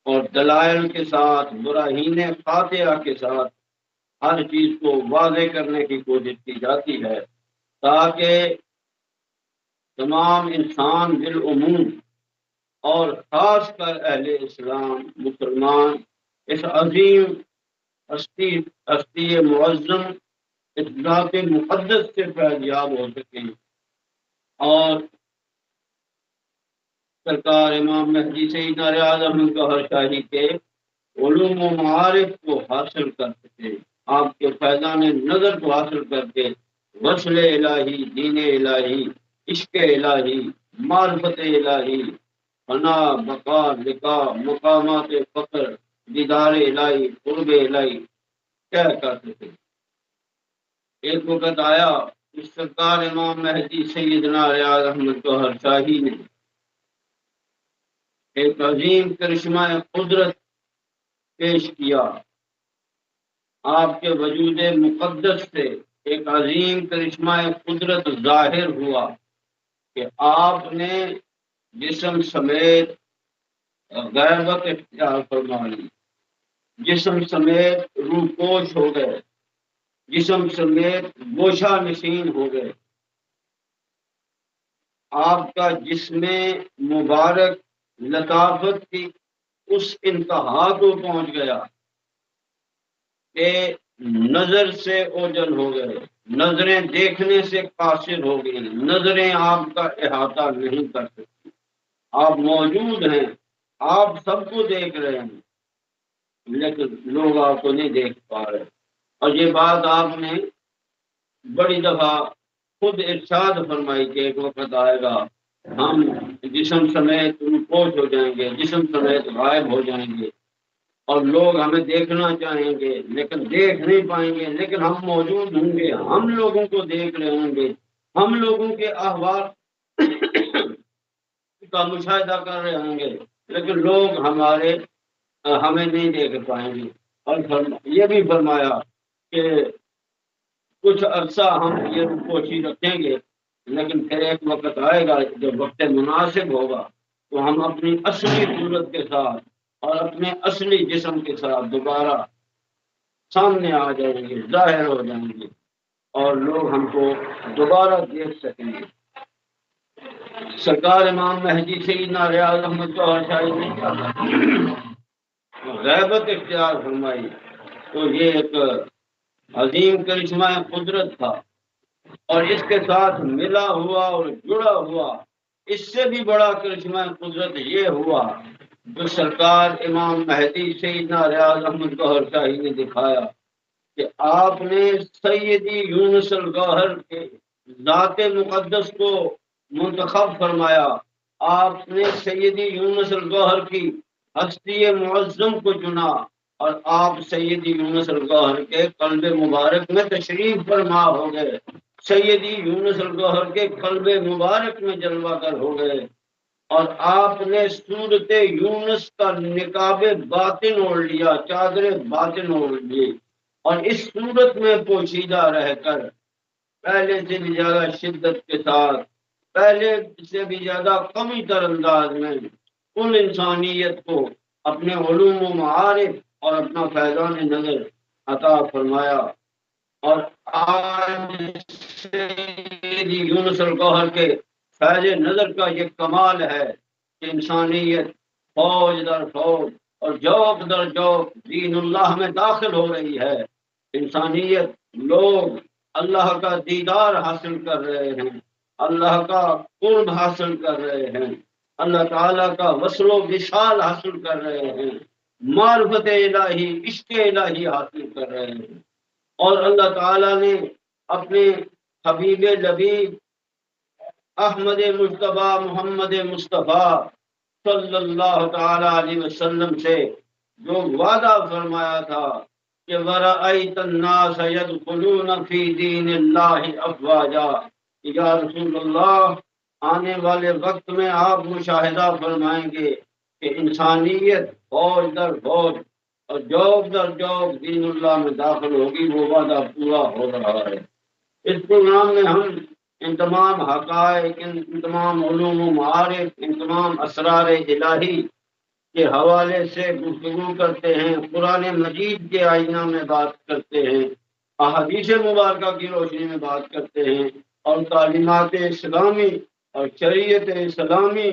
اور دلائل کے ساتھ براہین قاطعہ کے ساتھ ہر چیز کو واضح کرنے کی کوشش کی جاتی ہے، تاکہ تمام انسان بالعموم اور خاص کر اہل اسلام مسلمان اس عظیم ہستی معظم اس ذات مقدس سے فیضیاب ہو سکیں اور سرکار امام مہدی سیدنا ریاض احمد گوہر شاہی کے علوم و معارف کو حاصل کر سکے، آپ کے فیضان نظر کو حاصل کر کے وصل الہی، دین الہی، عشق الہی، معرفت الہی، فنا، بقا، لقاء، مقامات فقر، دیدار الہی، قرب الہی کیا کر سکے۔ ایک وقت آیا اس سرکار امام مہدی سیدنا ریاض احمد گوہر شاہی نے ایک عظیم کرشمہ قدرت پیش کیا، آپ کے وجود مقدس سے ایک عظیم کرشمہ قدرت ظاہر ہوا کہ آپ نے جسم سمیت غیبت اختیار فرما لی، جسم سمیت روح پوش ہو گئے، جسم سمیت گوشہ نشین ہو گئے، آپ کا جسم مبارک لطافت کی اس انتہا کو پہنچ گیا کہ نظر سے اوجل ہو گئے، نظریں دیکھنے سے قاصر ہو گئی، نظریں آپ کا احاطہ نہیں کر سکتی، آپ موجود ہیں، آپ سب کو دیکھ رہے ہیں لیکن لوگ آپ کو نہیں دیکھ پا رہے۔ اور یہ بات آپ نے بڑی دفعہ خود ارشاد فرمائی کہ ایک وقت آئے گا ہم جسم سمیت پوش ہو جائیں گے، جسم سمیت غائب ہو جائیں گے اور لوگ ہمیں دیکھنا چاہیں گے لیکن دیکھ نہیں پائیں گے، لیکن ہم موجود ہوں گے، ہم لوگوں کو دیکھ رہے ہوں گے، ہم لوگوں کے احوال کا مشاہدہ کر رہے ہوں گے، لیکن لوگ ہمیں نہیں دیکھ پائیں گے۔ اور یہ بھی فرمایا کہ کچھ عرصہ ہم یہ پوشی رکھیں گے لیکن پھر ایک وقت آئے گا جب وقت مناسب ہوگا تو ہم اپنی اصلی صورت کے ساتھ اور اپنے اصلی جسم کے ساتھ دوبارہ سامنے آ جائیں گے، ظاہر ہو جائیں گے اور لوگ ہم کو دوبارہ دیکھ سکیں گے۔ سرکار امام مہدی سیدنا ریاض احمد گوہر شاہی نے غیبت اختیار فرمائی تو یہ ایک عظیم کرشمہ قدرت تھا، اور اس کے ساتھ ملا ہوا اور جڑا ہوا اس سے بھی بڑا کرشمہ قدرت یہ ہوا جو سرکار امام مہدی سیدنا ریاض احمد گوہر شاہی نے دکھایا کہ آپ نے سیدی یونس الگوہر کے ذات مقدس کو منتخب فرمایا، آپ نے سیدی یونس الگوہر کی ہستی معظم کو چنا اور آپ سیدی یونس الگوہر کے قلب مبارک میں تشریف فرما ہو گئے، سیدی یونس الگوہر کے قلب مبارک میں جلوہ گر ہو گئے، اور آپ نے صورت یونس کا نقاب باطن اوڑھ لیا، چادر باطن اوڑھ لی، اور اس صورت میں پوشیدہ رہ کر پہلے سے بھی زیادہ شدت کے ساتھ، پہلے سے بھی زیادہ قوی تر انداز میں کل انسانیت کو اپنے علوم و معارف اور اپنا فیضان نظر عطا فرمایا۔ اور آج سیدی یونس الگوہر کے فیض نظر کا یہ کمال ہے کہ انسانیت فوج در فوج اور جوق در جوق دین اللہ میں داخل ہو رہی ہے، انسانیت لوگ اللہ کا دیدار حاصل کر رہے ہیں، اللہ کا قرب حاصل کر رہے ہیں، اللہ تعالیٰ کا وصل و وصال حاصل کر رہے ہیں، معرفت الہی، عشق الہی حاصل کر رہے ہیں، اور اللہ تعالیٰ نے اپنے حبیب لبیب احمد مجتبی محمد مصطفیٰ صلی اللہ تعالی علیہ وسلم سے جو وعدہ فرمایا تھا کہ وَرَأَيْتَ النَّاسَ يَدْخُلُونَ فِي دِينِ اللَّهِ أَفْوَاجًا، یا رسول اللہ آنے والے وقت میں آپ مشاہدہ فرمائیں گے کہ انسانیت فوج در فوج اور جوب در جوب دین اللہ میں داخل ہوگی، وہ وعدہ پورا ہو رہا ہے۔ اس پروگرام میں ہم ان تمام حقائق، ان تمام علوم و معارف، ان تمام اسرار الہی کے حوالے سے گفتگو کرتے ہیں، قرآن مجید کے آئینہ میں بات کرتے ہیں، احادیث مبارکہ کی روشنی میں بات کرتے ہیں، اور تعلیمات اسلامی اور شریعت اسلامی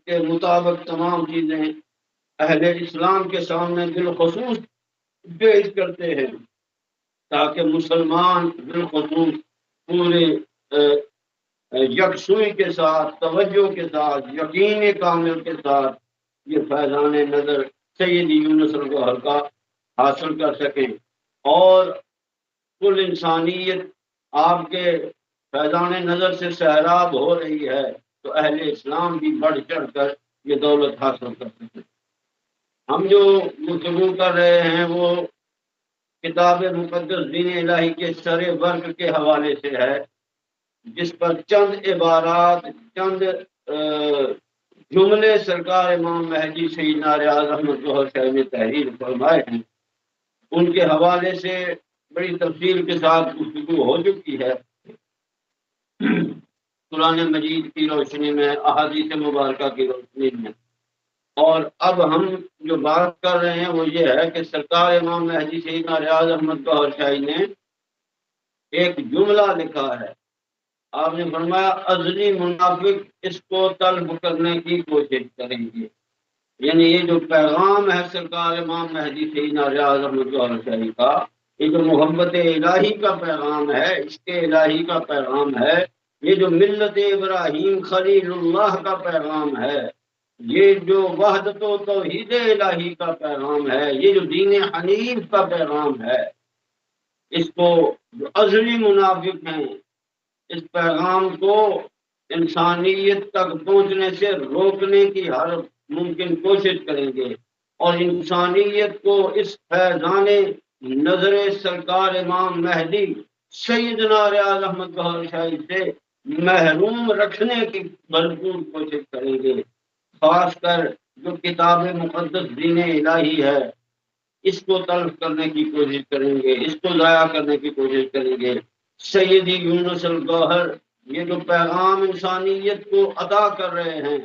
کے مطابق تمام چیزیں اہل اسلام کے سامنے بالخصوص پیش کرتے ہیں، تاکہ مسلمان بالخصوص پورے یکسوئی کے ساتھ، توجہ کے ساتھ، یقین کامل کے ساتھ یہ فیضان نظر سید یونس الگوہر کا حاصل کر سکیں، اور کل انسانیت آپ کے فیضان نظر سے سیراب ہو رہی ہے، تو اہل اسلام بھی بڑھ چڑھ کر یہ دولت حاصل کر سکیں۔ ہم جو گفتگو کر رہے ہیں وہ کتاب مقدس دین الہی کے سر ورق کے حوالے سے ہے، جس پر چند عبارات، چند جملے سرکار امام مہدی سیدنا ریاض احمد ظہر صاحب نے تحریر فرمائے ہیں۔ ان کے حوالے سے بڑی تفصیل کے ساتھ گفتگو ہو چکی ہے قرآن مجید کی روشنی میں، احادیث مبارکہ کی روشنی میں، اور اب ہم جو بات کر رہے ہیں وہ یہ ہے کہ سرکار امام مہدی سیدنا ریاض احمد ظہر شاہی نے ایک جملہ لکھا ہے۔ آپ نے فرمایا ازلی منافق اس کو طلب کرنے کی کوشش کریں گے، یعنی یہ جو پیغام ہے سرکار امام مہدی سیدنا ریاض احمد ظہر شاہی کا، یہ جو محبت الہی کا پیغام ہے، عشق الہی کا پیغام ہے، یہ جو ملت ابراہیم خلیل اللہ کا پیغام ہے، یہ جو وحدت و توحید الہی کا پیغام ہے، یہ جو دین حنیف کا پیغام ہے، اس کو جو ازلی منافق ہیں اس پیغام کو انسانیت تک پہنچنے سے روکنے کی ہر ممکن کوشش کریں گے، اور انسانیت کو اس فیضان نظر سرکار امام مہدی سیدنا ریاض احمد ظہر شاہی سے محروم رکھنے کی بھرپور کوشش کریں گے۔ خاص کر جو کتاب مقدس دین الہی ہے اس کو تلف کرنے کی کوشش کریں گے، اس کو ضائع کرنے کی کوشش کریں گے۔ سیدی یونس الگوہر یہ جو پیغام انسانیت کو عطا کر رہے ہیں،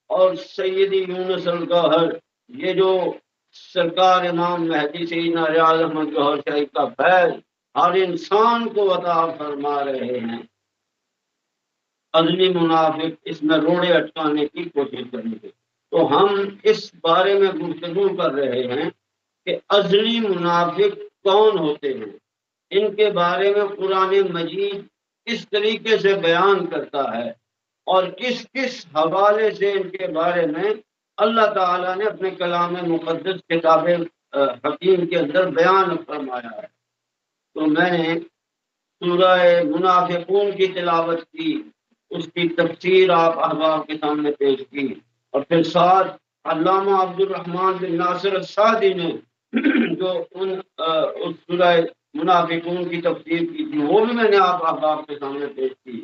اور سیدی یونس الگوہر یہ جو سرکار امام مہدی سیدنا ریاض احمد ظہر شاہی کا فیض ہر انسان کو عطا فرما رہے ہیں، ازلی منافق اس میں روڑے اٹکانے کی کوشش کریں گے۔ تو ہم اس بارے میں گفتگو کر رہے ہیں کہ ازلی منافق کون ہوتے ہیں، ان کے بارے میں قرآن مجید کس طریقے سے بیان کرتا ہے، اور کس کس حوالے سے ان کے بارے میں اللہ تعالیٰ نے اپنے کلام مقدس کتاب حکیم کے اندر بیان فرمایا ہے۔ تو میں نے سورہ منافقون کی تلاوت کی، اس کی تفسیر آپ احباب کے سامنے پیش کی، اور پھر ساتھ علامہ عبد الرحمن بن ناصر السعدی نے جو اس سورہ منافقون کی تفسیر کی تھی وہ بھی میں نے آپ احباب کے سامنے پیش کی۔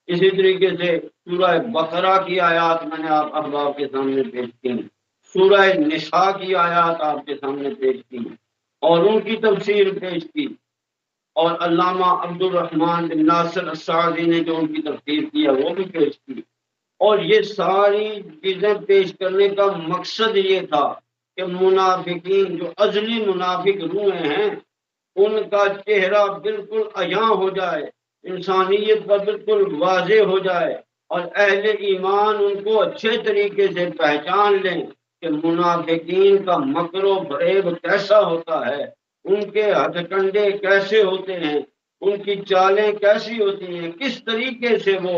اسی طریقے سے سورہ بقرہ کی آیات میں نے آپ احباب کے سامنے پیش کی، سورہ نساء کی آیات آپ کے سامنے پیش کی اور ان کی تفسیر پیش کی، اور علامہ عبد الرحمن بن ناصر السعدی نے جو ان کی تفسیر کی ہے وہ بھی پیش کی۔ اور یہ ساری چیزیں پیش کرنے کا مقصد یہ تھا کہ منافقین جو ازلی منافق روحیں ہیں ان کا چہرہ بالکل عیاں ہو جائے، انسانیت پر بالکل واضح ہو جائے، اور اہل ایمان ان کو اچھے طریقے سے پہچان لیں کہ منافقین کا مکر و فریب کیسا ہوتا ہے، ان کے ہتھ کنڈے کیسے ہوتے ہیں، ان کی چالیں کیسی ہوتی ہیں، کس طریقے سے وہ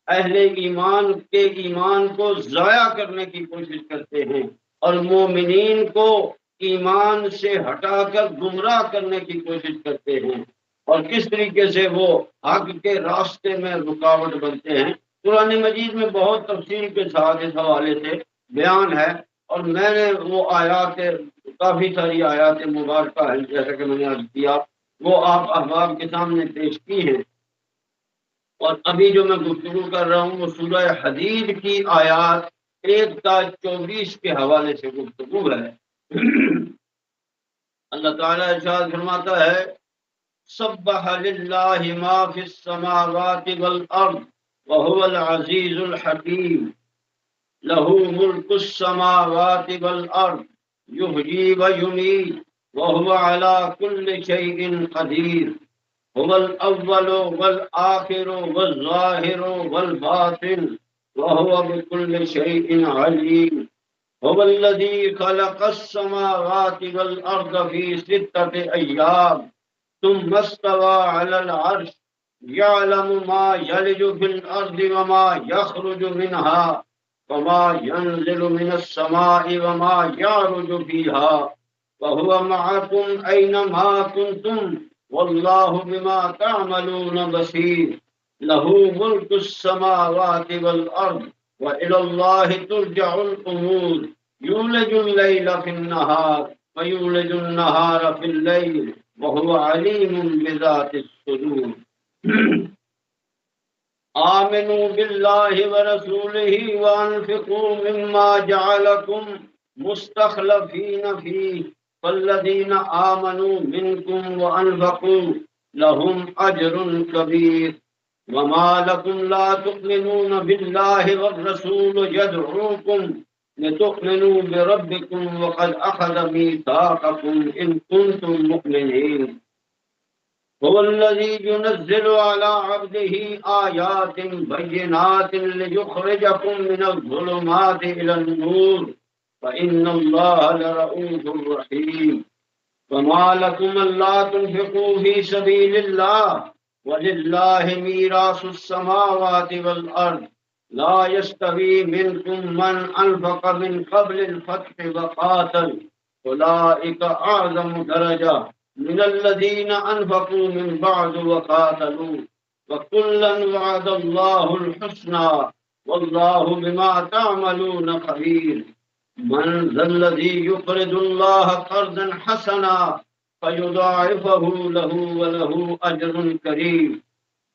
اہل ایمان کے ایمان کو ضائع کرنے کی کوشش کرتے ہیں اور مومنین کو ایمان سے ہٹا کر گمراہ کرنے کی کوشش کرتے ہیں، اور کس طریقے سے وہ حق کے راستے میں رکاوٹ بنتے ہیں۔ قرآن مجید میں بہت تفصیل کے ساتھ اس حوالے سے بیان ہے، اور میں نے وہ آیات، کافی ساری آیات مبارکہ ہیں جیسا کہ میں نے عرض کیا، وہ آپ احباب کے سامنے پیش کی ہیں۔ اور ابھی جو میں گفتگو کر رہا ہوں وہ سورہ حدید کی آیات 1 تا 24 کے حوالے سے گفتگو ہے۔ اللہ تعالیٰ ارشاد فرماتا ہے سبح للہ ما فی السماوات والارض وهو العزیز الحکیم له ملک السماوات والارض یحیی ویمیت وهو على كل شيء قدیر هو الاول والآخر والظاہر والباطن وهو بكل شيء علیم هو الذي خلق السماوات والأرض في 6 أيام ثم استوى على العرش يعلم ما يلج في الأرض وما يخرج منها وما ينزل من السماء وما يعرج فيها وهو معكم أينما كنتم والله بما تعملون بصير له ملك السماوات والأرض وإلى الله ترجع الأمور يولج الليل في النهار ويولج النهار في الليل وهو عليم بذات الصدور آمنوا بالله ورسوله وأنفقوا مما جعلكم مستخلفين فيه فالذين آمنوا منكم وأنفقوا لهم أجر كبير وما لكم لا تؤمنون بالله والرسول يدعوكم لتؤمنوا بربكم وقد أخذ ميثاقكم إن كنتم مؤمنين هو الذي ينزل على عبده آيات بينات ليخرجكم من الظلمات إلى النور فإن الله لرؤوف رحيم وما لكم ألا تنفقوا في سبيل الله ولله ميراث السماوات والأرض لا يستوي منكم من أنفق من قبل الفتح وقاتل أولئك أعظم درجة من الذين أنفقوا من بعد وقاتلوا وكلا وعد الله الحسنى والله بما تعملون خبير من ذا الذي يقرض الله قرضا حسنا فيضاعفه له وله أجر كريم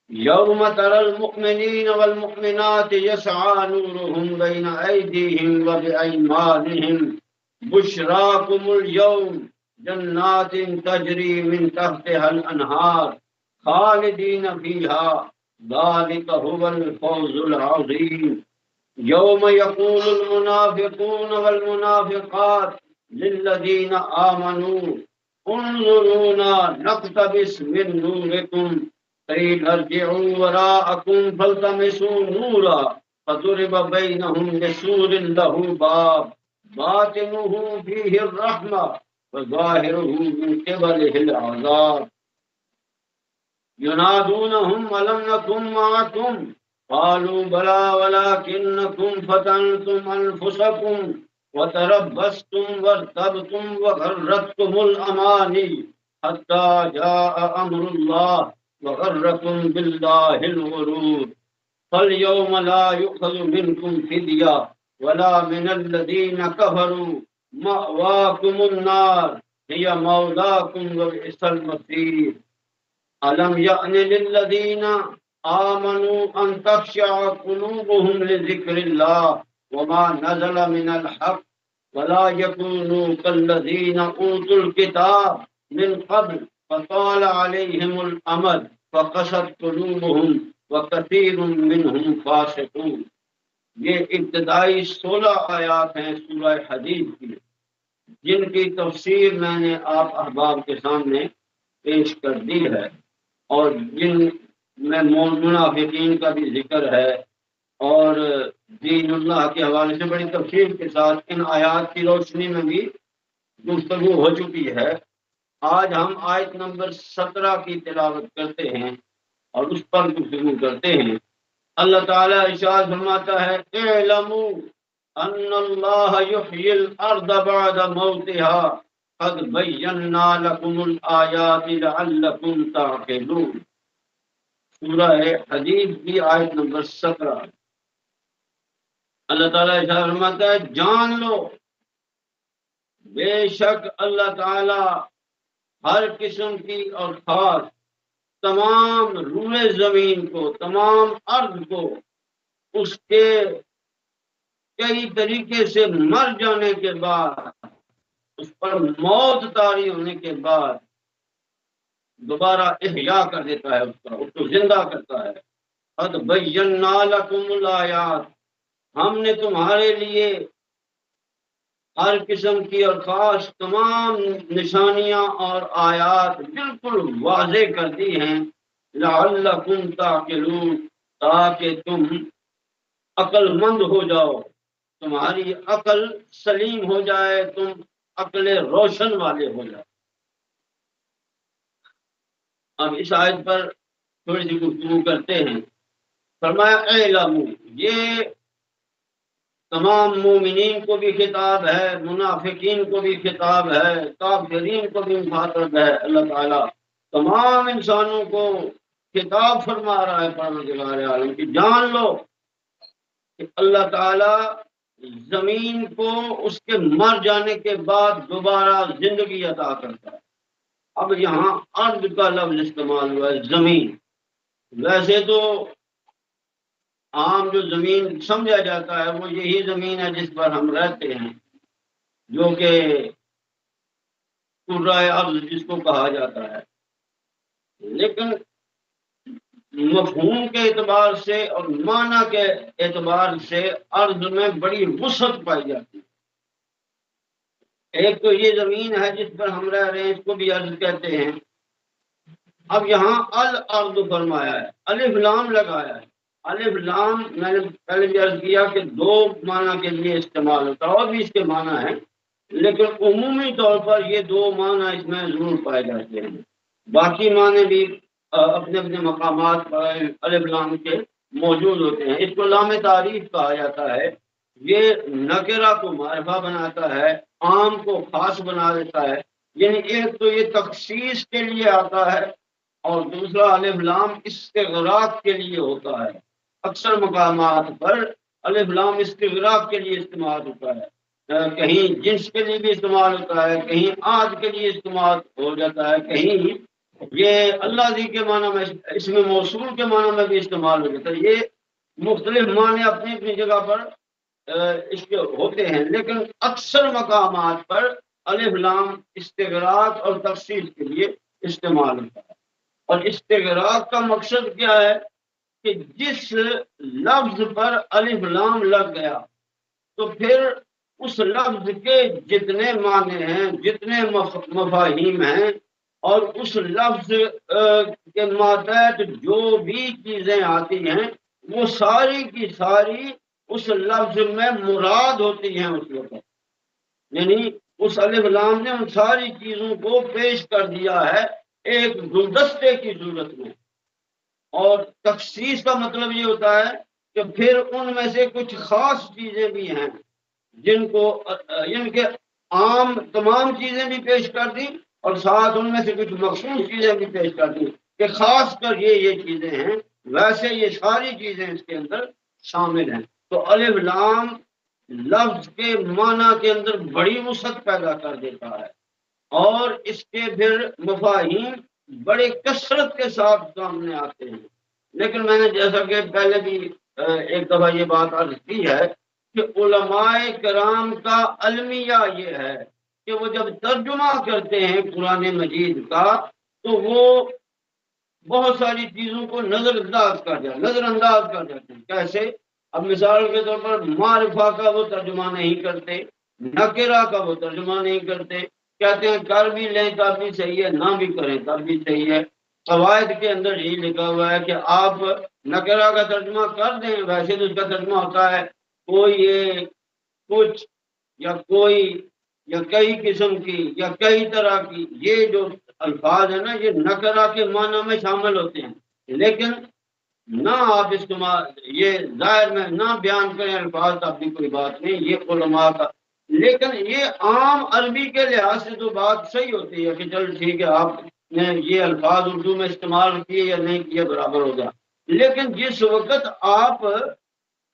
يوم ترى المؤمنين والمؤمنات يسعى نورهم بين أيديهم وبأيمانهم بشراكم اليوم جنات تجري من تحتها الأنهار خالدين فيها ذلك هو الفوز العظيم يوم يقول المنافقون والمنافقات للذين آمنوا انظرونا نقتبس من نوركم قيل ارجعوا وراءكم فالتمسوا نورا فضرب بينهم بسور له باب باطنه فيه الرحمة وظاهره من قبله العذاب ينادونهم ألم نكن معكم قالوا بلى ولكنكم فتنتم أنفسكم وتربصتم وارتبتم وغرتكم الأماني حتى جاء أمر الله وغركم بالله الغرور فاليوم لا يؤخذ منكم فدية ولا من الذين كفروا مأواكم النار هي مولاكم وبئس المصير ألم يأن للذين آمنوا أن تخشع قلوبهم لذكر الله وما نزل من الحق ولا يكونوا كالذين أوتوا الكتاب من قبل فطال عليهم الأمد فقست قلوبهم وكثير منهم فاسقون۔ یہ ابتدائی 16 آیات ہیں سورہ حدید کی، جن کی تفسیر میں نے آپ احباب کے سامنے پیش کر دی ہے، اور جن میں منافقین کا بھی ذکر ہے، اور دین اللہ کے حوالے سے بڑی تفصیل کے ساتھ ان آیات کی روشنی میں بھی گفتگو ہو چکی ہے۔ آج ہم آیت نمبر 17 کی تلاوت کرتے ہیں اور اس پر گفتگو کرتے ہیں۔ اللہ تعالیٰ ارشاد فرماتا ہے اعلموا ان اللہ یحیی الارض بعد موتها قد بینا لکم الآیات لعلکم تعقلون۔ سورہ حدید کی آیت نمبر 17۔ اللہ تعالیٰ ارشاد فرماتا ہے جان لو بے شک اللہ تعالیٰ ہر قسم کی اور خاص تمام روئے زمین کو، تمام ارض کو اس کے کئی طریقے سے مر جانے کے بعد، اس پر موت طاری ہونے کے بعد دوبارہ احیا کر دیتا ہے، اس کو زندہ کرتا ہے۔ قد بینا لکم الآیات، ہم نے تمہارے لیے ہر قسم کی اور خاص تمام نشانیاں اور آیات بالکل واضح کر دی ہیں، لعلکم تعقلون، تاکہ تم عقل مند ہو جاؤ، تمہاری عقل سلیم ہو جائے، تم عقل روشن والے ہو جاؤ۔ اب اس آیت پر تھوڑی سی گفتگو کرتے ہیں۔ فرمایا اعلموا، یہ تمام مومنین کو بھی خطاب ہے، منافقین کو بھی خطاب ہے، کافرین کو بھی مخاطب ہے۔ اللہ تعالیٰ تمام انسانوں کو خطاب فرما رہا ہے، پروردگار عالم کی جان لو کہ اللہ تعالیٰ زمین کو اس کے مر جانے کے بعد دوبارہ زندگی عطا کرتا ہے۔ اب یہاں ارض کا لفظ استعمال ہوا ہے، زمین۔ ویسے تو عام جو زمین سمجھا جاتا ہے وہ یہی زمین ہے جس پر ہم رہتے ہیں، جو کہ کرۂ ارض جس کو کہا جاتا ہے، لیکن مفہوم کے اعتبار سے اور معنی کے اعتبار سے ارض میں بڑی وسعت پائی جاتی ہے۔ ایک تو یہ زمین ہے جس پر ہم رہ رہے ہیں، اس کو بھی ارض کہتے ہیں۔ اب یہاں الارض فرمایا ہے، الف لام لگایا ہے۔ الف لام میں نے پہلے بھی عرض کیا کہ دو معنی کے لیے استعمال ہوتا ہے، اور بھی اس کے معنی ہیں، لیکن عمومی طور پر یہ دو معنی اس میں ضرور پائے جاتے ہیں۔ باقی معنی بھی اپنے اپنے مقامات پر الف لام کے موجود ہوتے ہیں۔ اس کو لام تعریف کہا جاتا ہے، یہ نکرہ کو معرفہ بناتا ہے، عام کو خاص بنا دیتا ہے۔ یعنی ایک تو یہ تخصیص کے لیے آتا ہے، اور دوسرا الف لام استغراق کے لیے ہوتا ہے۔ اکثر مقامات پر الف لام استغراق کے لیے استعمال ہوتا ہے، کہیں جنس کے لیے بھی استعمال ہوتا ہے، کہیں آج کے لیے استعمال ہو جاتا ہے، کہیں یہ اللہ دی کے معنی میں، اس میں موصول کے معنی میں بھی استعمال ہو جاتا ہے۔ یہ مختلف معنی اپنی اپنی جگہ پر اس کے ہوتے ہیں، لیکن اکثر مقامات پر الف لام استغراق اور تخصیص کے لیے استعمال ہوتا ہے۔ اور استغراق کا مقصد کیا ہے کہ جس لفظ پر الف لام لگ گیا تو پھر اس لفظ کے جتنے معنی ہیں، جتنے مفاہیم ہیں، اور اس لفظ کے ماتحت جو بھی چیزیں آتی ہیں وہ ساری کی ساری اس لفظ میں مراد ہوتی ہیں اس وقت۔ یعنی اس الف لام نے ان ساری چیزوں کو پیش کر دیا ہے ایک گلدستے کی صورت میں۔ اور تخصیص کا مطلب یہ ہوتا ہے کہ پھر ان میں سے کچھ خاص چیزیں بھی ہیں جن کو کے عام تمام چیزیں بھی پیش کر دی، اور ساتھ ان میں سے کچھ مخصوص چیزیں بھی پیش کر دی کہ خاص کر یہ چیزیں ہیں، ویسے یہ ساری چیزیں اس کے اندر شامل ہیں۔ تو الف لام لفظ کے معنی کے اندر بڑی وسعت پیدا کر دیتا ہے، اور اس کے پھر مفاہیم بڑے کثرت کے ساتھ سامنے آتے ہیں۔ لیکن میں نے جیسا کہ پہلے بھی ایک دفعہ یہ بات عرض کی ہے کہ علماء کرام کا المیہ یہ ہے کہ وہ جب ترجمہ کرتے ہیں قرآن مجید کا تو وہ بہت ساری چیزوں کو نظر انداز کر جاتے ہیں۔ کیسے؟ اب مثال کے طور پر معرفہ کا وہ ترجمہ نہیں کرتے، نکرہ کا وہ ترجمہ نہیں کرتے، کہتے ہیں کر بھی لیں تب بھی صحیح ہے، نہ بھی کریں تب بھی صحیح ہے۔ قواعد کے اندر یہی لکھا ہوا ہے کہ آپ نکرہ کا ترجمہ کر دیں، ویسے تو اس کا ترجمہ ہوتا ہے کوئی کچھ یا کوئی یا کئی قسم کی یا کئی طرح کی۔ یہ جو الفاظ ہیں نا یہ نکرہ کے معنی میں شامل ہوتے ہیں، لیکن نہ آپ استعمال یہ ظاہر میں نہ بیان کریں الفاظ تب بھی کوئی بات نہیں، یہ علماء کا۔ لیکن یہ عام عربی کے لحاظ سے تو بات صحیح ہوتی ہے کہ چل ٹھیک ہے آپ نے یہ الفاظ اردو میں استعمال کیے یا نہیں کیے برابر ہوگا۔ لیکن جس وقت آپ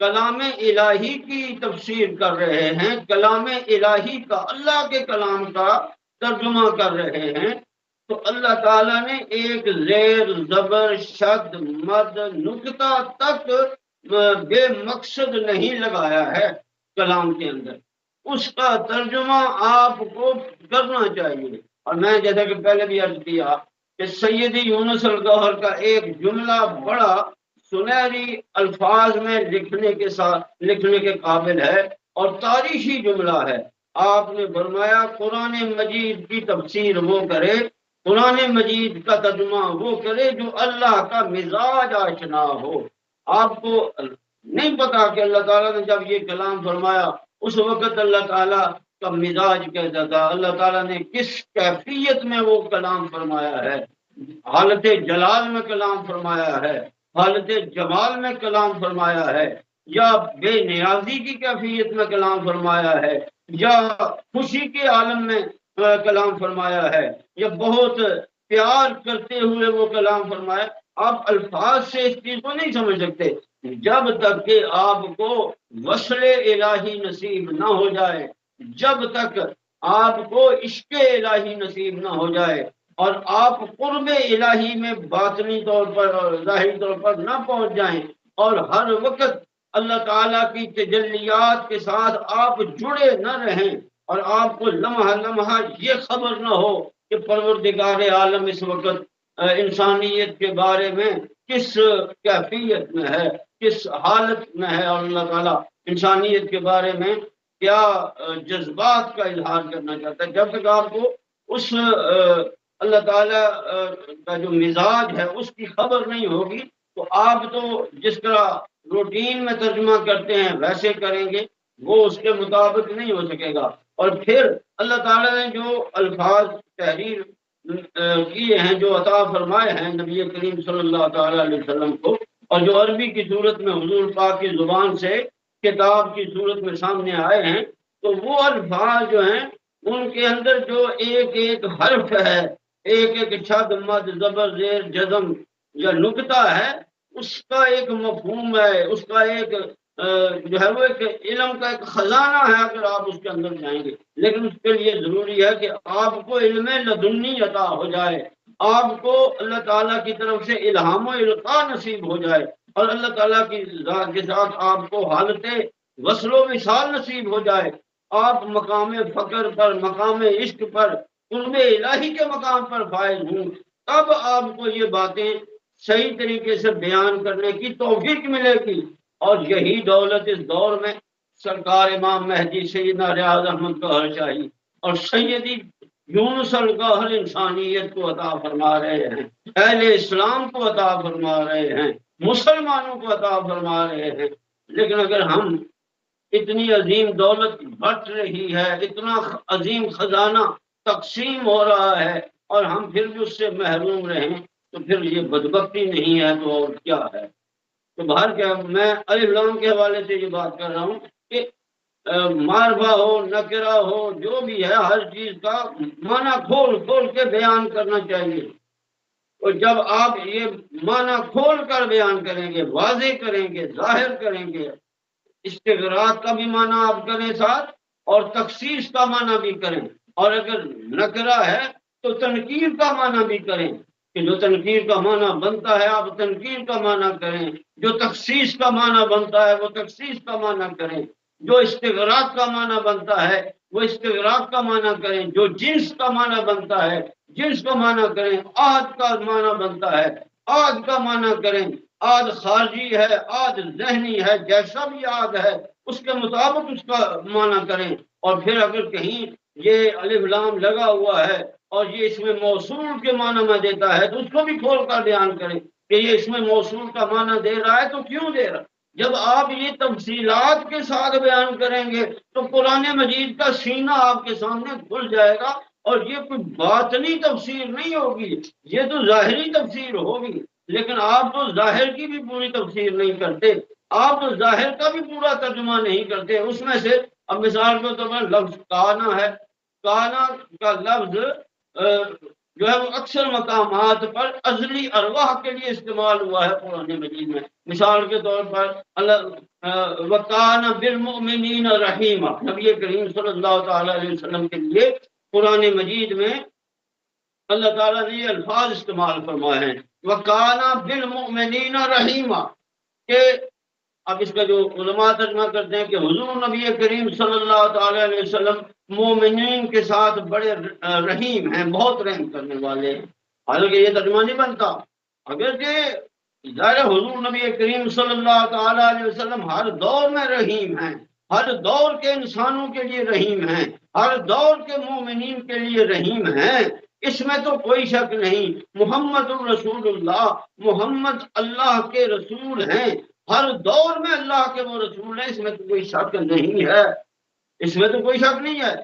کلام الہی کی تفسیر کر رہے ہیں، کلام الہی کا، اللہ کے کلام کا ترجمہ کر رہے ہیں، تو اللہ تعالیٰ نے ایک زیر زبر شد مد نقطہ تک بے مقصد نہیں لگایا ہے۔ کلام کے اندر، اس کا ترجمہ آپ کو کرنا چاہیے۔ اور میں جیسا کہ پہلے بھی عرض کیا کہ سیدی یونس الگوہر کا ایک جملہ بڑا سنہری الفاظ میں لکھنے کے قابل ہے اور تاریخی جملہ ہے۔ آپ نے فرمایا قرآن مجید کی تفسیر وہ کرے، قرآن مجید کا ترجمہ وہ کرے جو اللہ کا مزاج آشنا ہو۔ آپ کو نہیں پتا کہ اللہ تعالیٰ نے جب یہ کلام فرمایا اس وقت اللہ تعالیٰ کا مزاج کیسا تھا، اللہ تعالیٰ نے کس کیفیت میں وہ کلام فرمایا ہے، حالت جلال میں کلام فرمایا ہے، حالت جمال میں کلام فرمایا ہے، یا بے نیازی کی کیفیت میں کلام فرمایا ہے، یا خوشی کے عالم میں کلام فرمایا ہے، یا بہت پیار کرتے ہوئے وہ کلام فرمایا۔ آپ الفاظ سے اس چیز کو نہیں سمجھ سکتے جب تک کہ آپ کو وصل الہی نصیب نہ ہو جائے، جب تک آپ کو عشق الہی نصیب نہ ہو جائے اور آپ قرب الہی میں باطنی طور پر اور ظاہری طور پر نہ پہنچ جائیں اور ہر وقت اللہ تعالیٰ کی تجلیات کے ساتھ آپ جڑے نہ رہیں اور آپ کو لمحہ لمحہ یہ خبر نہ ہو کہ پروردگار عالم اس وقت انسانیت کے بارے میں کس کیفیت میں ہے، کس حالت میں ہے، اور اللہ تعالیٰ انسانیت کے بارے میں کیا جذبات کا اظہار کرنا چاہتا ہے، جب تک آپ کو اس اللہ تعالیٰ کا جو مزاج ہے اس کی خبر نہیں ہوگی تو آپ تو جس طرح روٹین میں ترجمہ کرتے ہیں ویسے کریں گے، وہ اس کے مطابق نہیں ہو سکے گا۔ اور پھر اللہ تعالیٰ نے جو الفاظ تحریر کیے ہیں، جو عطا فرمائے ہیں نبی کریم صلی اللہ تعالیٰ علیہ وسلم کو، اور جو عربی کی صورت میں حضور پاک کی زبان سے کتاب کی صورت میں سامنے آئے ہیں، تو وہ الفاظ جو ہیں ان کے اندر جو ایک ایک حرف ہے، ایک ایک شد مد زبر زیر جزم یا نکتہ ہے، اس کا ایک مفہوم ہے، اس کا ایک جو ہے وہ ایک علم کا ایک خزانہ ہے اگر آپ اس کے اندر جائیں گے۔ لیکن اس کے لیے ضروری ہے کہ آپ کو علم لدنی عطا ہو جائے، آپ کو اللہ تعالیٰ کی طرف سے الہام و القاء نصیب ہو جائے اور اللہ تعالیٰ کی ذات کے ساتھ آپ کو حالت وصل و وصال نصیب ہو جائے، آپ مقام فقر پر، مقام عشق پر، قرب الہی کے مقام پر فائز ہوں، تب آپ کو یہ باتیں صحیح طریقے سے بیان کرنے کی توفیق ملے گی۔ اور یہی دولت اس دور میں سرکار امام مہدی سیدنا ریاض احمد گوہر شاہی اور سیدی یونس الگوہر انسانیت کو عطا فرما رہے ہیں، اہل اسلام کو عطا فرما رہے ہیں، مسلمانوں کو عطا فرما رہے ہیں۔ لیکن اگر ہم اتنی عظیم دولت بٹ رہی ہے، اتنا عظیم خزانہ تقسیم ہو رہا ہے اور ہم پھر بھی اس سے محروم رہیں تو پھر یہ بدبختی نہیں ہے تو اور کیا ہے؟ تو باہر کیا، میں الف لام کے حوالے سے یہ بات کر رہا ہوں کہ معرفہ ہو، نکرہ ہو، جو بھی ہے ہر چیز کا معنی کھول کھول کے بیان کرنا چاہیے۔ اور جب آپ یہ معنی کھول کر بیان کریں گے، واضح کریں گے، ظاہر کریں گے، استغراق کا بھی معنی آپ کریں ساتھ اور تخصیص کا معنی بھی کریں، اور اگر نکرہ ہے تو تنکیر کا معنی بھی کریں کہ جو تنکیر کا معنی بنتا ہے آپ تنکیر کا معنی کریں، جو تخصیص کا معنی بنتا ہے وہ تخصیص کا معنی کریں، جو استغراق کا معنی بنتا ہے وہ استغراق کا معنی کریں، جو جنس کا معنی بنتا ہے جنس کا معنی کریں، عہد کا معنی بنتا ہے عہد کا معنی کریں، عہد خارجی ہے، عہد ذہنی ہے، جیسا بھی عہد ہے اس کے مطابق اس کا معنی کریں۔ اور پھر اگر کہیں یہ الف لام لگا ہوا ہے اور یہ اس میں موصول کے معنی میں دیتا ہے تو اس کو بھی کھول کر بیان کریں کہ یہ اس میں موصول کا معنی دے رہا ہے تو کیوں دے رہا ہے۔ جب آپ یہ تفصیلات کے ساتھ بیان کریں گے تو قرآن مجید کا سینہ آپ کے سامنے کھل جائے گا، اور یہ کوئی باطنی تفسیر نہیں ہوگی، یہ تو ظاہری تفسیر ہوگی۔ لیکن آپ تو ظاہر کی بھی پوری تفسیر نہیں کرتے، آپ تو ظاہر کا بھی پورا ترجمہ نہیں کرتے۔ اس میں سے اب مثال کے طور پر لفظ کانا ہے، کانا کا لفظ جو ہے وہ اکثر مقامات پر ازلی ارواح کے لیے استعمال ہوا ہے قرآن مجید میں۔ مثال کے طور پر اللہ وَكَانَ بِالْمُؤْمِنِينَ رَحِيمًا، نبی کریم صلی اللہ تعالیٰ علیہ وسلم کے لیے قرآن مجید میں اللہ تعالیٰ نے یہ الفاظ استعمال فرمائے ہیں، وَكَانَ بِالْمُؤْمِنِينَ رَحِيمًا، کہ اب اس کا جو علماء ترجمہ کرتے ہیں کہ حضور نبی کریم صلی اللہ تعالی علیہ وسلم مومنین کے ساتھ بڑے رحیم ہیں، بہت رحم کرنے والے ہیں، حالانکہ یہ ترجمہ نہیں بنتا۔ اگرچہ ظاہر حضور نبی کریم صلی اللہ تعالی علیہ وسلم ہر دور میں رحیم ہیں، ہر دور کے انسانوں کے لیے رحیم ہیں، ہر دور کے مومنین کے لیے رحیم ہیں، اس میں تو کوئی شک نہیں۔ محمد الرسول اللہ، محمد اللہ کے رسول ہیں، ہر دور میں اللہ کے وہ رسول ہیں، اس میں تو کوئی شک نہیں ہے، اس میں تو کوئی شک نہیں ہے۔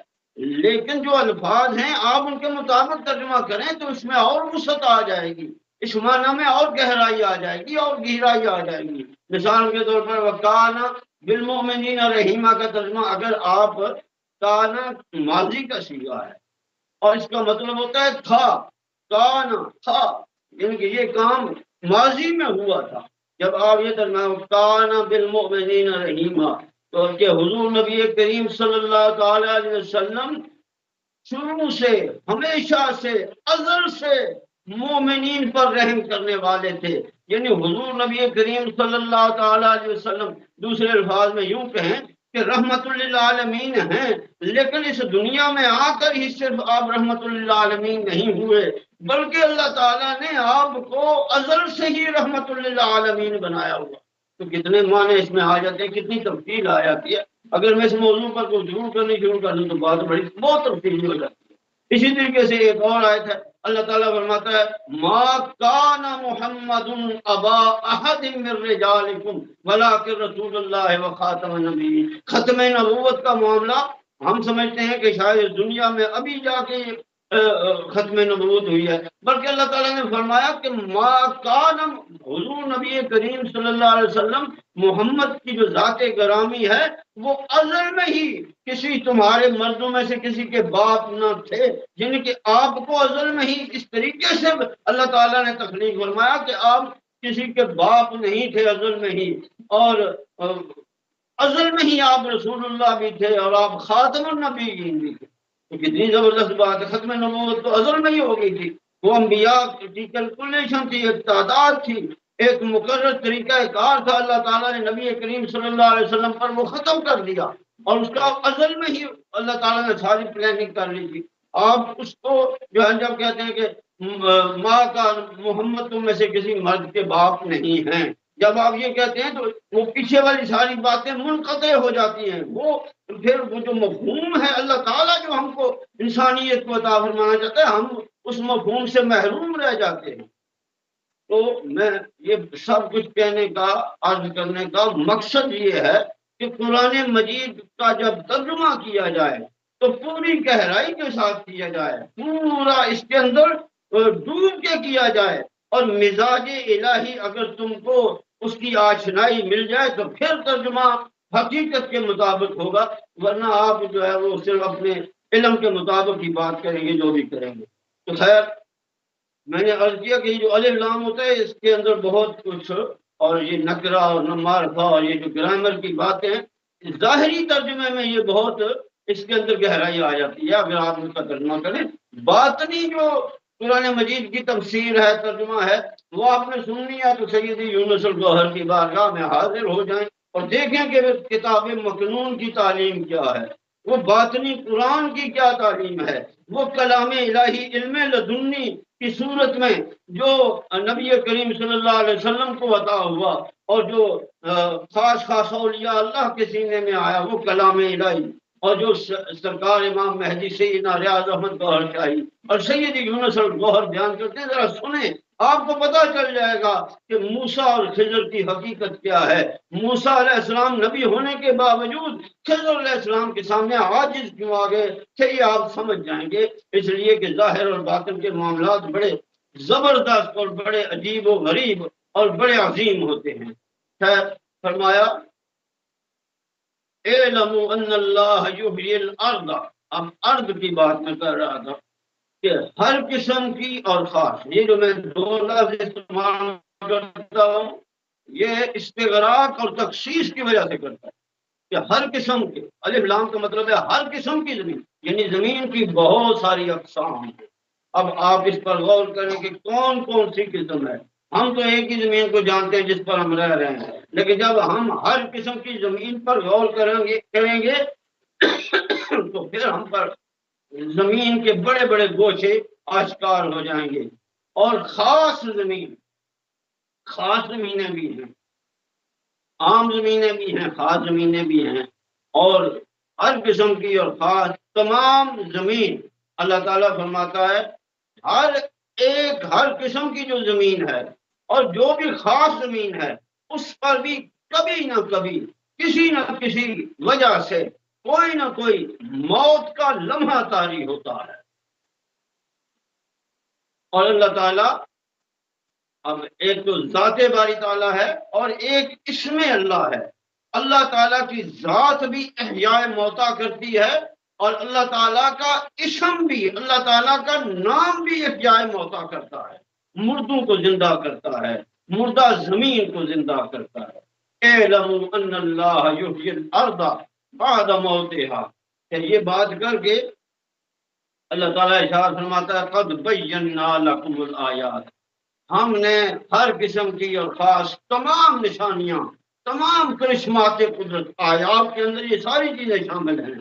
لیکن جو الفاظ ہیں آپ ان کے مطابق ترجمہ کریں تو اس میں اور وسعت آ جائے گی، اس معنی میں اور گہرائی آ جائے گی اور گہرائی آ جائے گی۔ مثال کے طور پر وکانا بالمؤمنین رحیمہ کا ترجمہ اگر آپ کانا ماضی کا صیغہ ہے اور اس کا مطلب ہوتا ہے تھا، کانا تھا، یعنی کہ یہ کام ماضی میں ہوا تھا، جب آپ یہ ترجمہ کانا بالمؤمنین رحیمہ تو کہ حضور نبی کریم صلی اللہ تعالی علیہ وسلم شروع سے، ہمیشہ سے، ازل سے مومنین پر رحم کرنے والے تھے، یعنی حضور نبی کریم صلی اللہ تعالی علیہ وسلم دوسرے الفاظ میں یوں کہیں کہ رحمت للعالمین ہیں، لیکن اس دنیا میں آ کر ہی صرف آپ رحمت للعالمین نہیں ہوئے بلکہ اللہ تعالیٰ نے آپ کو ازل سے ہی رحمت للعالمین بنایا ہوا۔ تو کتنے معنی اس میں آ جاتے ہیں، کتنی تفصیل آ جاتی ہے۔ اگر میں اس موضوع پر کوئی ضرور کرنی شروع کر دوں تو بات بہت تفصیلی ہو جاتی ہے۔ اسی طریقے سے ایک اور آیت ہے، اللہ تعالیٰ فرماتا ہے ما کان محمد ابا احد من رجالکم ولکن رسول اللہ وخاتم النبیین۔ ختم نبوت کا معاملہ ہم سمجھتے ہیں کہ شاید اس دنیا میں ابھی جا کے ختم نبوت ہوئی ہے، بلکہ اللہ تعالیٰ نے فرمایا کہ ما کان، حضور نبی کریم صلی اللہ علیہ وسلم محمد کی جو ذات گرامی ہے وہ ازل میں ہی کسی تمہارے مردوں میں سے کسی کے باپ نہ تھے، یعنی کہ آپ کو ازل میں ہی اس طریقے سے اللہ تعالیٰ نے تخلیق فرمایا کہ آپ کسی کے باپ نہیں تھے ازل میں ہی، اور ازل میں ہی آپ رسول اللہ بھی تھے اور آپ خاتم النبیین بھی تھے۔ تو کتنی زبردست بات ہے، ختم نبوت تو ازل میں ہی ہو گئی تھی، وہ انبیاء کی کیلکولیشن تھی، ایک تعداد تھی، ایک مقرر طریقہ کار تھا، اللہ تعالیٰ نے نبی کریم صلی اللہ علیہ وسلم پر وہ ختم کر دیا اور اس کا ازل میں ہی اللہ تعالیٰ نے ساری پلاننگ کر لی تھی۔ آپ اس کو جو ہے جب کہتے ہیں کہ ماں کا محمد تم میں سے کسی مرد کے باپ نہیں ہیں، جب آپ یہ کہتے ہیں تو وہ پیچھے والی ساری باتیں منقطع ہو جاتی ہیں، وہ پھر وہ جو مفہوم ہے اللہ تعالیٰ جو ہم کو انسانیت کو عطا فرمانا چاہتا ہے، ہم اس مفہوم سے محروم رہ جاتے ہیں۔ تو میں یہ سب کچھ کہنے کا، عرض کرنے کا مقصد یہ ہے کہ قرآن مجید کا جب ترجمہ کیا جائے تو پوری گہرائی کے ساتھ کیا جائے، پورا اس کے اندر ڈوب کے کیا جائے، اور مزاج الہی اگر تم کو اس کی آشنائی مل جائے تو پھر ترجمہ حقیقت کے مطابق ہوگا، ورنہ آپ جو ہے وہ صرف اپنے علم کے مطابق ہی بات کریں گے جو بھی کریں گے۔ تو خیر، میں نے عرض کیا کہ یہ جو الف لام ہوتا ہے اس کے اندر بہت کچھ، اور یہ نکرہ اور معرفہ اور یہ جو گرامر کی باتیں ہیں، ظاہری ترجمے میں یہ بہت اس کے اندر گہرائی آ جاتی ہے اگر آپ اس کا ترجمہ کریں۔ باطنی جو قرآن مجید کی تفسیر ہے، ترجمہ ہے، وہ آپ نے سن لیا تو سیدی یونس الگوہر کی بارگاہ میں حاضر ہو جائیں اور دیکھیں کہ کتاب مکنون کی تعلیم کیا ہے، وہ باطنی قرآن کی کیا تعلیم ہے، وہ کلام الہی علم لدنی کی صورت میں جو نبی کریم صلی اللہ علیہ وسلم کو عطا ہوا اور جو خاص خاص اولیاء اللہ کے سینے میں آیا وہ کلام الہی، اور جو سرکار امام مہدی سیدنا ریاض احمد گوہر شاہی اور سیدی یونس الگوہر بیان کرتے ہیں، ذرا سنیں، آپ کو پتہ چل جائے گا کہ موسیٰ اور خضر کی حقیقت کیا ہے۔ موسیٰ علیہ السلام نبی ہونے کے باوجود خضر علیہ السلام کے سامنے عاجز کیوں آ گئے تھے، یہ آپ سمجھ جائیں گے، اس لیے کہ ظاہر اور باطن کے معاملات بڑے زبردست اور بڑے عجیب و غریب اور بڑے عظیم ہوتے ہیں۔ خیر، فرمایا اعلموا ان اللہ یحیی الارض، اب ارض کی بات میں کر رہا تھا کہ ہر قسم کی اور خاص، یہ جو میں دو لفظ استعمال کرتا ہوں یہ استغراق اور تخصیص کی وجہ سے کرتا ہے کہ ہر قسم کے، الف لام کا مطلب ہے ہر قسم کی زمین، یعنی زمین کی بہت ساری اقسام ہیں۔ اب آپ اس پر غور کریں کہ کون کون سی قسم ہے۔ ہم تو ایک ہی زمین کو جانتے ہیں جس پر ہم رہ رہے ہیں، لیکن جب ہم ہر قسم کی زمین پر غور کریں گے تو پھر ہم پر زمین کے بڑے بڑے گوشے آشکار ہو جائیں گے، اور خاص زمینیں بھی ہیں، عام زمینیں بھی ہیں، خاص زمینیں بھی ہیں، اور ہر قسم کی اور خاص تمام زمین اللہ تعالیٰ فرماتا ہے ہر قسم کی جو زمین ہے اور جو بھی خاص زمین ہے اس پر بھی کبھی نہ کبھی کسی نہ کسی وجہ سے کوئی نہ کوئی موت کا لمحہ طاری ہوتا ہے۔ اور اللہ تعالیٰ اب ایک تو ذات باری تعالیٰ ہے اور ایک اسم اللہ ہے۔ اللہ تعالیٰ کی ذات بھی احیاء موتا کرتی ہے، اور اللہ تعالیٰ کا اسم بھی، اللہ تعالیٰ کا نام بھی احیاء موتا کرتا ہے، مردوں کو زندہ کرتا ہے، مردہ زمین کو زندہ کرتا ہے۔ اعلموا ان اللہ یحیی الارض بعد موتہا، یہ بات کر کے اللہ تعالیٰ ارشاد فرماتا ہے قد بینا لکم الآیات، ہم نے ہر قسم کی اور خاص تمام نشانیاں، تمام کرشمات قدرت، آیات کے اندر یہ ساری چیزیں شامل ہیں،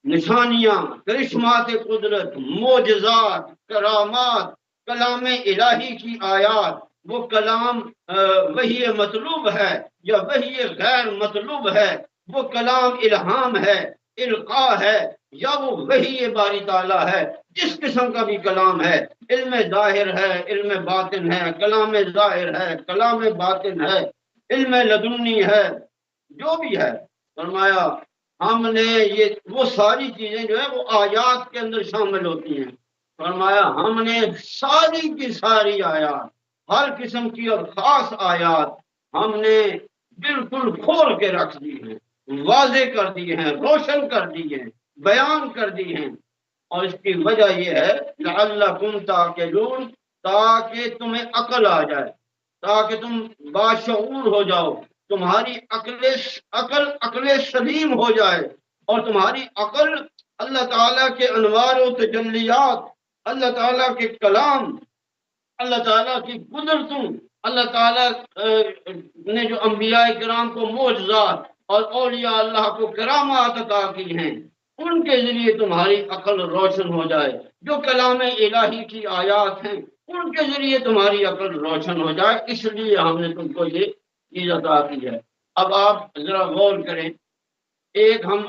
نشانیاں، کرشمات قدرت، معجزات، کرامات، کلام الہی کی آیات، وہ کلام وحی مطلوب ہے یا وحی غیر مطلوب ہے، وہ کلام الہام ہے، القاء ہے، یا وہ وحی باری تعالیٰ ہے، جس قسم کا بھی کلام ہے، علم ظاہر ہے، علم باطن ہے، کلام ظاہر ہے، کلام باطن ہے، علم لدنی ہے، جو بھی ہے، فرمایا ہم نے وہ ساری چیزیں جو ہے وہ آیات کے اندر شامل ہوتی ہیں۔ فرمایا ہم نے ساری کی ساری آیات، ہر قسم کی اور خاص آیات ہم نے بالکل کھول کے رکھ دی ہیں، واضح کر دی ہیں، روشن کر دی ہیں، بیان کر دی ہیں، اور اس کی وجہ یہ ہے لعلکم تعقلون، تاکہ تمہیں عقل آ جائے، تاکہ تم باشعور ہو جاؤ، تمہاری عقل سلیم ہو جائے، اور تمہاری عقل اللہ تعالیٰ کے انوار و تجلیات، اللہ تعالیٰ کے کلام، اللہ تعالیٰ کی قدرتوں، اللہ تعالیٰ نے جو انبیاء کرام کو معجزات اور اولیاء اللہ کو کرامات عطا کی ہیں، ان کے ذریعے تمہاری عقل روشن ہو جائے، جو کلام الہی کی آیات ہیں ان کے ذریعے تمہاری عقل روشن ہو جائے، اس لیے ہم نے تم کو یہ چیز عطا کی ہے۔ اب آپ ذرا غور کریں، ایک ہم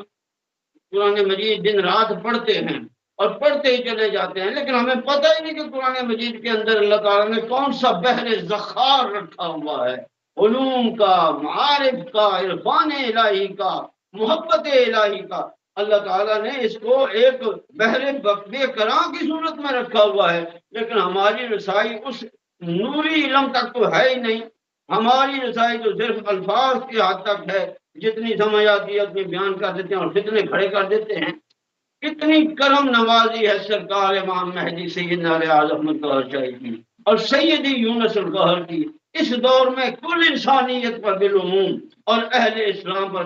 قرآن مجید دن رات پڑھتے ہیں اور پڑھتے ہی چلے جاتے ہیں، لیکن ہمیں پتہ ہی نہیں کہ قرآن مجید کے اندر اللہ تعالیٰ نے کون سا بحر ذخار رکھا ہوا ہے، علوم کا، معارف کا، عرفان الہی کا، محبت الہی کا۔ اللہ تعالیٰ نے اس کو ایک بحر بے کراں کی صورت میں رکھا ہوا ہے، لیکن ہماری رسائی اس نوری علم تک تو ہے ہی نہیں، ہماری رسائی تو صرف الفاظ کی حد تک ہے، جتنی سمجھ آتی ہے اتنی بیان کر دیتے ہیں اور فتنے کھڑے کر دیتے ہیں۔ کتنی کرم نوازی ہے سرکار امام مہدی سیدنا ریاض احمد گوہر شاہی کی اور سیدی یونس الگوہر کی، اس دور میں کل انسانیت پر بالعموم اور اہل اسلام پر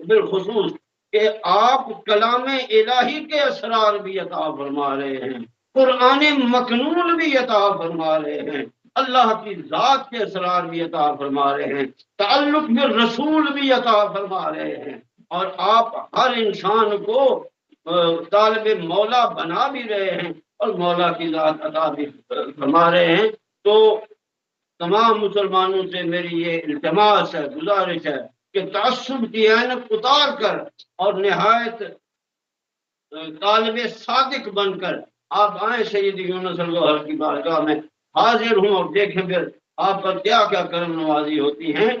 بالخصوص، کہ آپ کلام الہی کے اسرار بھی عطا فرما رہے ہیں، قرآن مکنون بھی عطا فرما رہے ہیں، اللہ کی ذات کے اسرار بھی عطا فرما رہے ہیں، تعلق بالرسول بھی عطا فرما رہے ہیں، اور آپ ہر انسان کو طالب مولا بنا بھی رہے ہیں اور مولا کی ذات عطا بھی فرما رہے ہیں۔ تو تمام مسلمانوں سے میری یہ التماس ہے، گزارش ہے کہ تعصب کی عینک اتار کر اور نہایت طالب صادق بن کر آپ آئیں سید یونس الگوہر کی بارگاہ میں حاضر ہوں اور دیکھیں پھر آپ پر کیا کیا کرم نوازی ہوتی ہیں۔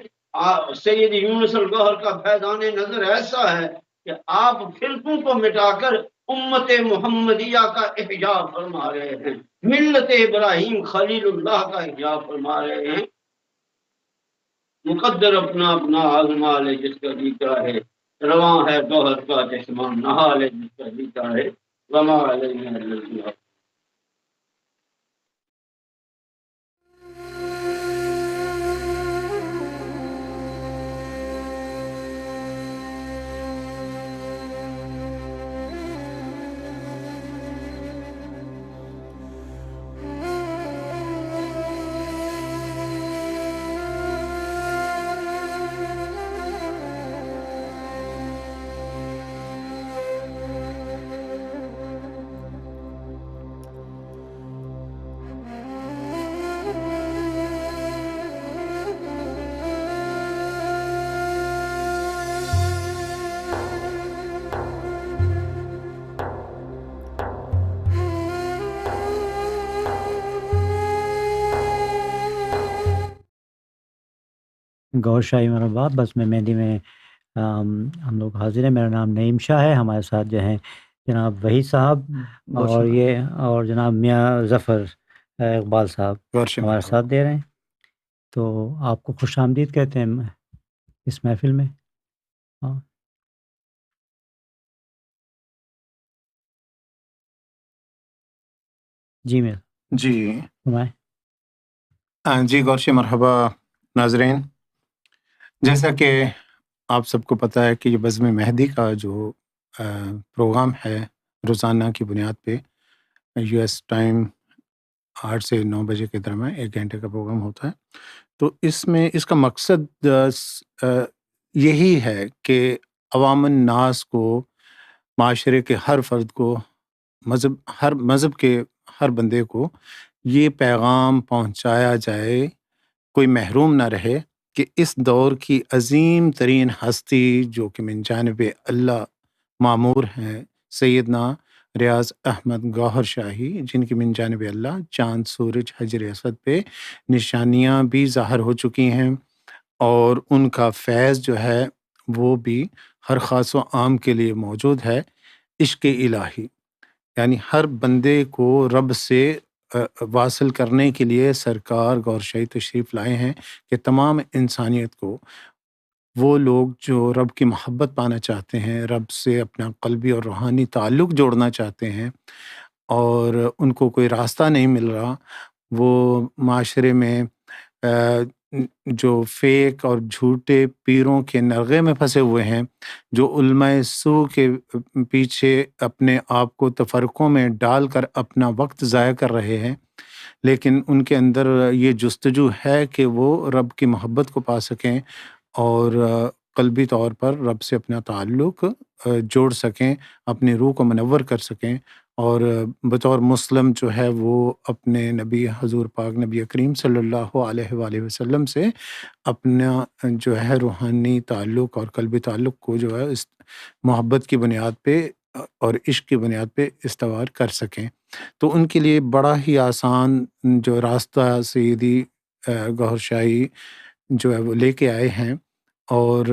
سید یونس الگوہر کا فیضان نظر ایسا ہے کہ آپ فرقوں کو مٹا کر امت محمدیہ کا احیاء فرما رہے ہیں، ملت ابراہیم خلیل اللہ کا احیاء فرما رہے ہیں۔ مقدر اپنا اپنا آزما لے جس کا جیتا ہے، رواں ہے گوہر کا چشمہ نہا لے جس کا جیتا ہے، وما علینا الا البلاغ۔ گور شاہی مرحبا. بس میں مہندی میں ہم لوگ حاضر ہیں. میرا نام نعیم شاہ ہے. ہمارے ساتھ جو ہیں جناب وحید صاحب اور جناب میاں ظفر اقبال صاحب ہمارے ساتھ دے رہے ہیں. تو آپ کو خوش آمدید کہتے ہیں اس محفل میں. ہاں جی جی ہمائیں. جی گورش مرحبا ناظرین. جیسا کہ آپ سب کو پتہ ہے کہ یہ بزم مہدی کا جو پروگرام ہے روزانہ کی بنیاد پہ یو ایس ٹائم 8 سے 9 بجے کے درمیان 1 گھنٹے کا پروگرام ہوتا ہے. تو اس کا مقصد یہی ہے کہ عوام الناس کو، معاشرے کے ہر فرد کو، مذہب کے ہر بندے کو یہ پیغام پہنچایا جائے، کوئی محروم نہ رہے کہ اس دور کی عظیم ترین ہستی جو کہ من جانب اللہ معمور ہیں، سیدنا ریاض احمد گوہر شاہی، جن کی من جانب اللہ چاند، سورج، حجر اسود پہ نشانیاں بھی ظاہر ہو چکی ہیں، اور ان کا فیض جو ہے وہ بھی ہر خاص و عام کے لیے موجود ہے. عشق الہی یعنی ہر بندے کو رب سے واصل کرنے کے لیے سرکار گور شاہی تشریف لائے ہیں کہ تمام انسانیت کو، وہ لوگ جو رب کی محبت پانا چاہتے ہیں، رب سے اپنا قلبی اور روحانی تعلق جوڑنا چاہتے ہیں، اور ان کو کوئی راستہ نہیں مل رہا، وہ معاشرے میں جو فیک اور جھوٹے پیروں کے نرغے میں پھنسے ہوئے ہیں، جو علماء سو کے پیچھے اپنے آپ کو تفرقوں میں ڈال کر اپنا وقت ضائع کر رہے ہیں، لیکن ان کے اندر یہ جستجو ہے کہ وہ رب کی محبت کو پا سکیں اور قلبی طور پر رب سے اپنا تعلق جوڑ سکیں، اپنی روح کو منور کر سکیں، اور بطور مسلم جو ہے وہ اپنے نبی حضور پاک نبی کریم صلی اللہ علیہ وآلہ وسلم سے اپنا جو ہے روحانی تعلق اور قلبی تعلق کو جو ہے اس محبت کی بنیاد پہ اور عشق کی بنیاد پہ استوار کر سکیں. تو ان کے لیے بڑا ہی آسان جو راستہ سیدی گوہر شاہی جو ہے وہ لے کے آئے ہیں، اور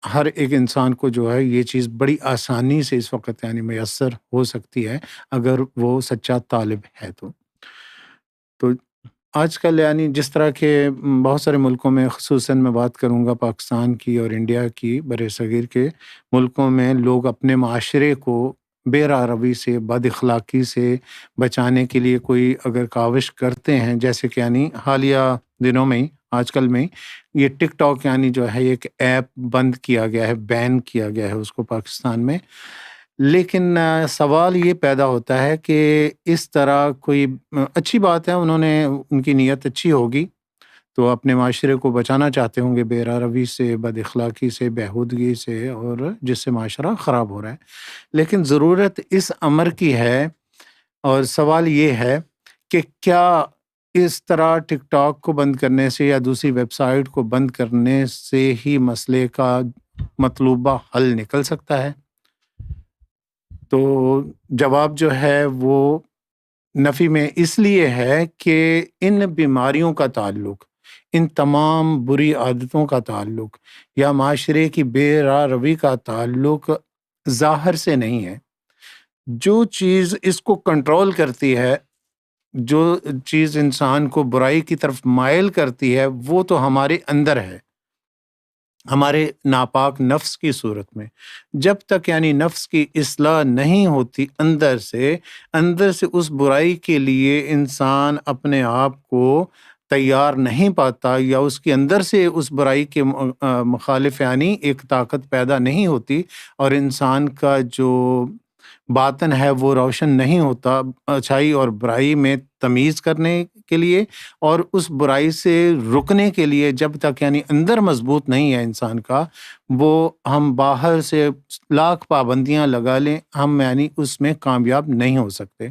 ہر ایک انسان کو جو ہے یہ چیز بڑی آسانی سے اس وقت یعنی میسر ہو سکتی ہے اگر وہ سچا طالب ہے. تو آج کل یعنی جس طرح کے بہت سارے ملکوں میں، خصوصاً میں بات کروں گا پاکستان کی اور انڈیا کی، بر صغیر کے ملکوں میں لوگ اپنے معاشرے کو بے راہ روی سے، بد اخلاقی سے بچانے کے لیے کوئی اگر کاوش کرتے ہیں، جیسے کہ یعنی حالیہ دنوں میں آج کل میں یہ ٹک ٹاک یعنی جو ہے ایک ایپ بند کیا گیا ہے، بین کیا گیا ہے اس کو پاکستان میں. لیکن سوال یہ پیدا ہوتا ہے کہ اس طرح کوئی اچھی بات ہے، انہوں نے ان کی نیت اچھی ہوگی تو اپنے معاشرے کو بچانا چاہتے ہوں گے بے راہ روی سے، بد اخلاقی سے، بےہودگی سے، اور جس سے معاشرہ خراب ہو رہا ہے. لیکن ضرورت اس امر کی ہے، اور سوال یہ ہے کہ کیا اس طرح ٹک ٹاک کو بند کرنے سے یا دوسری ویب سائٹ کو بند کرنے سے ہی مسئلے کا مطلوبہ حل نکل سکتا ہے؟ تو جواب جو ہے وہ نفی میں اس لیے ہے کہ ان بیماریوں کا تعلق، ان تمام بری عادتوں کا تعلق یا معاشرے کی بے راہ روی کا تعلق ظاہر سے نہیں ہے. جو چیز اس کو کنٹرول کرتی ہے، جو چیز انسان کو برائی کی طرف مائل کرتی ہے، وہ تو ہمارے اندر ہے، ہمارے ناپاک نفس کی صورت میں. جب تک یعنی نفس کی اصلاح نہیں ہوتی اندر سے اس برائی کے لیے انسان اپنے آپ کو تیار نہیں پاتا، یا اس کے اندر سے اس برائی کے مخالف یعنی ایک طاقت پیدا نہیں ہوتی، اور انسان کا جو باطن ہے وہ روشن نہیں ہوتا اچھائی اور برائی میں تمیز کرنے کے لیے، اور اس برائی سے رکنے کے لیے جب تک یعنی اندر مضبوط نہیں ہے انسان کا، وہ ہم باہر سے لاکھ پابندیاں لگا لیں، ہم یعنی اس میں کامیاب نہیں ہو سکتے.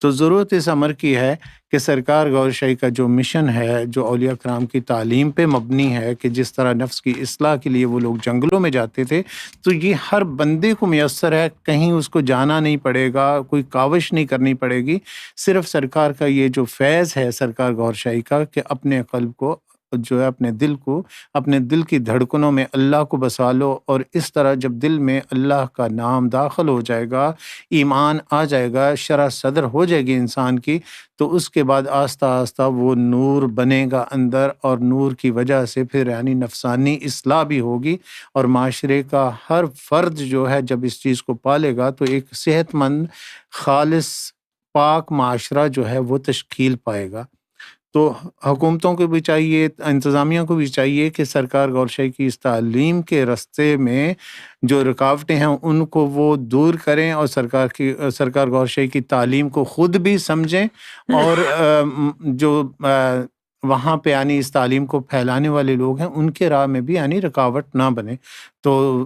تو ضرورت اس امر کی ہے کہ سرکار گور شاہی کا جو مشن ہے، جو اولیاء کرام کی تعلیم پہ مبنی ہے کہ جس طرح نفس کی اصلاح کے لیے وہ لوگ جنگلوں میں جاتے تھے، تو یہ ہر بندے کو میسر ہے، کہیں اس کو جانا نہیں پڑے گا، کوئی کاوش نہیں کرنی پڑے گی. صرف سرکار کا یہ جو فیض ہے سرکار گور شاہی کا کہ اپنے قلب کو جو ہے اپنے دل کی دھڑکنوں میں اللہ کو بسا لو، اور اس طرح جب دل میں اللہ کا نام داخل ہو جائے گا، ایمان آ جائے گا، شرح صدر ہو جائے گی انسان کی، تو اس کے بعد آہستہ آہستہ وہ نور بنے گا اندر، اور نور کی وجہ سے پھر یعنی نفسانی اصلاح بھی ہوگی، اور معاشرے کا ہر فرد جو ہے جب اس چیز کو پالے گا تو ایک صحت مند، خالص، پاک معاشرہ جو ہے وہ تشکیل پائے گا۔ تو حکومتوں کو بھی چاہیے، انتظامیہ کو بھی چاہیے کہ سرکار گور شاہی کی اس تعلیم کے راستے میں جو رکاوٹیں ہیں ان کو وہ دور کریں، اور سرکار گور شاہی کی تعلیم کو خود بھی سمجھیں، اور جو وہاں پہ یعنی اس تعلیم کو پھیلانے والے لوگ ہیں ان کے راہ میں بھی یعنی رکاوٹ نہ بنے۔ تو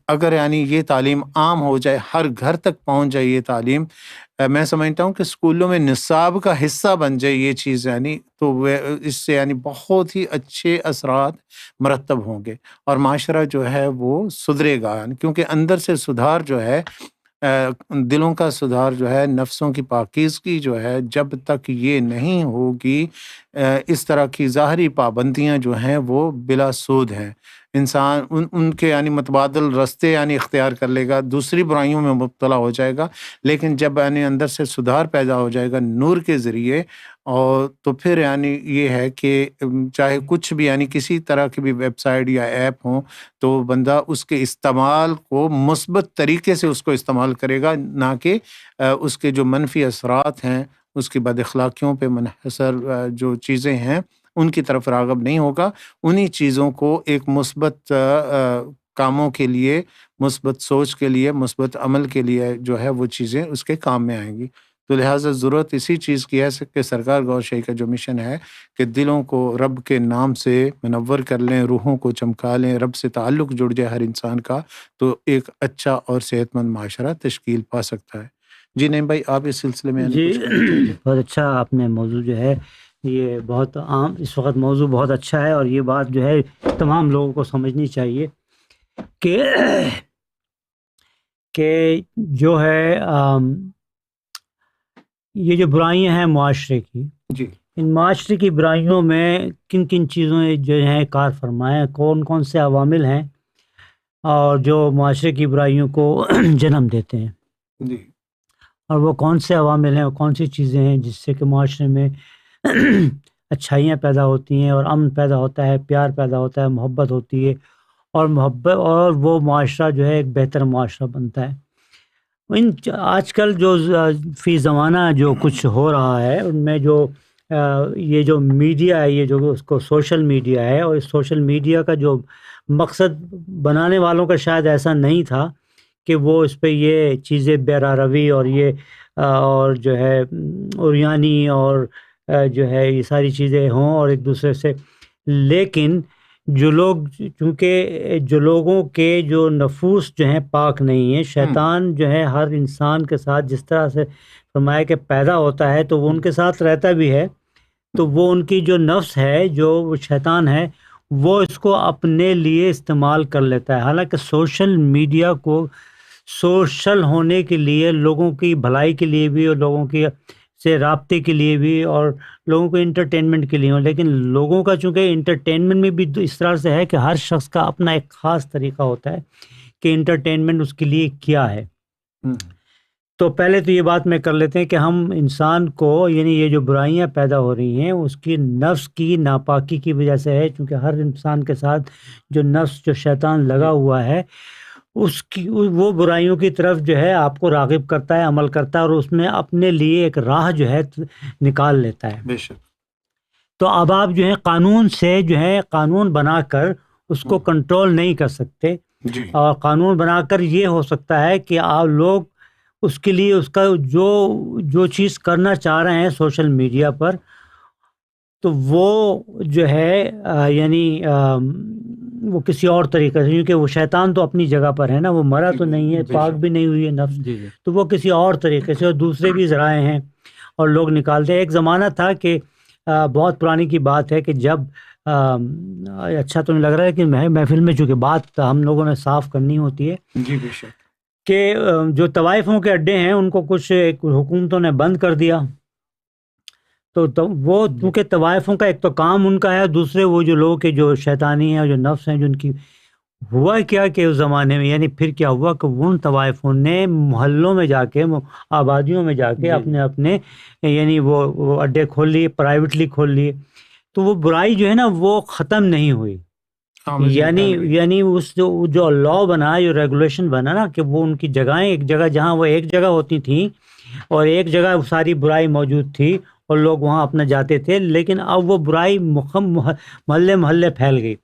اگر یعنی یہ تعلیم عام ہو جائے، ہر گھر تک پہنچ جائے یہ تعلیم، میں سمجھتا ہوں کہ اسکولوں میں نصاب کا حصہ بن جائے یہ چیز، یعنی تو اس سے یعنی بہت ہی اچھے اثرات مرتب ہوں گے، اور معاشرہ جو ہے وہ سدھرے گا، کیونکہ اندر سے سدھار جو ہے، دلوں کا سدھار جو ہے، نفسوں کی پاکیزگی جو ہے، جب تک یہ نہیں ہوگی، اس طرح کی ظاہری پابندیاں جو ہیں وہ بلا سود ہیں۔ انسان ان کے یعنی متبادل راستے یعنی اختیار کر لے گا، دوسری برائیوں میں مبتلا ہو جائے گا، لیکن جب یعنی اندر سے سدھار پیدا ہو جائے گا نور کے ذریعے، اور تو پھر یعنی یہ ہے کہ چاہے کچھ بھی یعنی کسی طرح کی بھی ویب سائٹ یا ایپ ہوں، تو بندہ اس کے استعمال کو مثبت طریقے سے اس کو استعمال کرے گا، نہ کہ اس کے جو منفی اثرات ہیں، اس کی بد اخلاقیوں پہ منحصر جو چیزیں ہیں ان کی طرف راغب نہیں ہوگا، انہی چیزوں کو ایک مثبت کاموں کے لیے، مثبت سوچ کے لیے، مثبت عمل کے لیے جو ہے وہ چیزیں اس کے کام میں آئیں گی۔ تو لہٰذا ضرورت اسی چیز کی ہے کہ سرکار گور شاہی کا جو مشن ہے کہ دلوں کو رب کے نام سے منور کر لیں، روحوں کو چمکا لیں، رب سے تعلق جڑ جائے ہر انسان کا، تو ایک اچھا اور صحت مند معاشرہ تشکیل پا سکتا ہے۔ جی نعیم بھائی، آپ اس سلسلے میں جی کچھ کہنا چاہیں گے؟ بہت اچھا آپ نے موضوع جو ہے یہ بہت عام اس وقت موضوع بہت اچھا ہے، اور یہ بات جو ہے تمام لوگوں کو سمجھنی چاہیے کہ جو ہے یہ جو برائیاں ہیں معاشرے کی، جی، ان معاشرے کی برائیوں میں کن کن چیزوں جو ہیں کار فرمائیں، کون کون سے عوامل ہیں اور جو معاشرے کی برائیوں کو جنم دیتے ہیں، جی، اور وہ کون سے عوامل ہیں اور کون سی چیزیں ہیں جس سے کہ معاشرے میں اچھائیاں پیدا ہوتی ہیں، اور امن پیدا ہوتا ہے، پیار پیدا ہوتا ہے، محبت ہوتی ہے، اور وہ معاشرہ جو ہے ایک بہتر معاشرہ بنتا ہے۔ آج کل جو فی زمانہ جو کچھ ہو رہا ہے ان میں جو یہ جو میڈیا ہے، یہ جو اس کو سوشل میڈیا ہے، اور اس سوشل میڈیا کا جو مقصد بنانے والوں کا شاید ایسا نہیں تھا کہ وہ اس پہ یہ چیزیں بیرا روی اور یہ اور جو ہے اوریانی اور جو ہے یہ ساری چیزیں ہوں اور ایک دوسرے سے، لیکن جو لوگ، چونکہ جو لوگوں کے جو نفوس جو ہیں پاک نہیں ہیں، شیطان جو ہے ہر انسان کے ساتھ جس طرح سے فرمایا کہ پیدا ہوتا ہے تو وہ ان کے ساتھ رہتا بھی ہے، تو وہ ان کی جو نفس ہے، جو وہ شیطان ہے، وہ اس کو اپنے لیے استعمال کر لیتا ہے۔ حالانکہ سوشل میڈیا کو سوشل ہونے کے لیے، لوگوں کی بھلائی کے لیے بھی اور لوگوں کی سے رابطے کے لیے بھی اور لوگوں کو انٹرٹینمنٹ کے لیے ہو، لیکن لوگوں کا چونکہ انٹرٹینمنٹ میں بھی اس طرح سے ہے کہ ہر شخص کا اپنا ایک خاص طریقہ ہوتا ہے کہ انٹرٹینمنٹ اس کے لیے کیا ہے۔ تو پہلے تو یہ بات میں کر لیتے ہیں کہ ہم انسان کو یعنی یہ جو برائیاں پیدا ہو رہی ہیں اس کی نفس کی ناپاکی کی وجہ سے ہے، چونکہ ہر انسان کے ساتھ جو نفس جو شیطان لگا ہوا ہے اس کی وہ برائیوں کی طرف جو ہے آپ کو راغب کرتا ہے، عمل کرتا ہے، اور اس میں اپنے لیے ایک راہ جو ہے نکال لیتا ہے۔ بے شک۔ تو اب آپ جو ہے قانون سے جو ہے قانون بنا کر اس کو کنٹرول نہیں کر سکتے، جی، اور قانون بنا کر یہ ہو سکتا ہے کہ آپ لوگ اس کے لیے اس کا جو چیز کرنا چاہ رہے ہیں سوشل میڈیا پر، تو وہ جو ہے یعنی وہ کسی اور طریقے سے، کیونکہ وہ شیطان تو اپنی جگہ پر ہے نا، وہ مرا تو نہیں ہے، پاک بھی نہیں ہوئی ہے نفس، تو وہ کسی اور طریقے سے، اور دوسرے بھی ذرائع ہیں اور لوگ نکالتے ہیں۔ ایک زمانہ تھا کہ بہت پرانی کی بات ہے کہ جب اچھا تو نہیں لگ رہا ہے کہ محفل میں چونکہ بات ہم لوگوں نے صاف کرنی ہوتی ہے، جی، بے شک، کہ جو طوائفوں کے اڈے ہیں ان کو کچھ حکومتوں نے بند کر دیا، تو وہ کیونکہ طوائفوں کا ایک تو کام ان کا ہے، دوسرے وہ جو لوگ کے جو شیطانی ہیں جو نفس ہیں، جو ان کی ہوا کیا کہ اس زمانے میں یعنی پھر کیا ہوا کہ ان طوائفوں نے محلوں میں جا کے آبادیوں میں جا کے اپنے یعنی وہ اڈے کھول لیے، پرائیویٹلی کھول لیے، تو وہ برائی جو ہے نا وہ ختم نہیں ہوئی. یعنی اس جو لا بنا، جو ریگولیشن بنا نا کہ وہ ان کی جگہیں ایک جگہ جہاں وہ ایک جگہ ہوتی تھیں اور ایک جگہ ساری برائی موجود تھی اور لوگ وہاں اپنا جاتے تھے، لیکن اب وہ برائی محلے محلے پھیل گئی.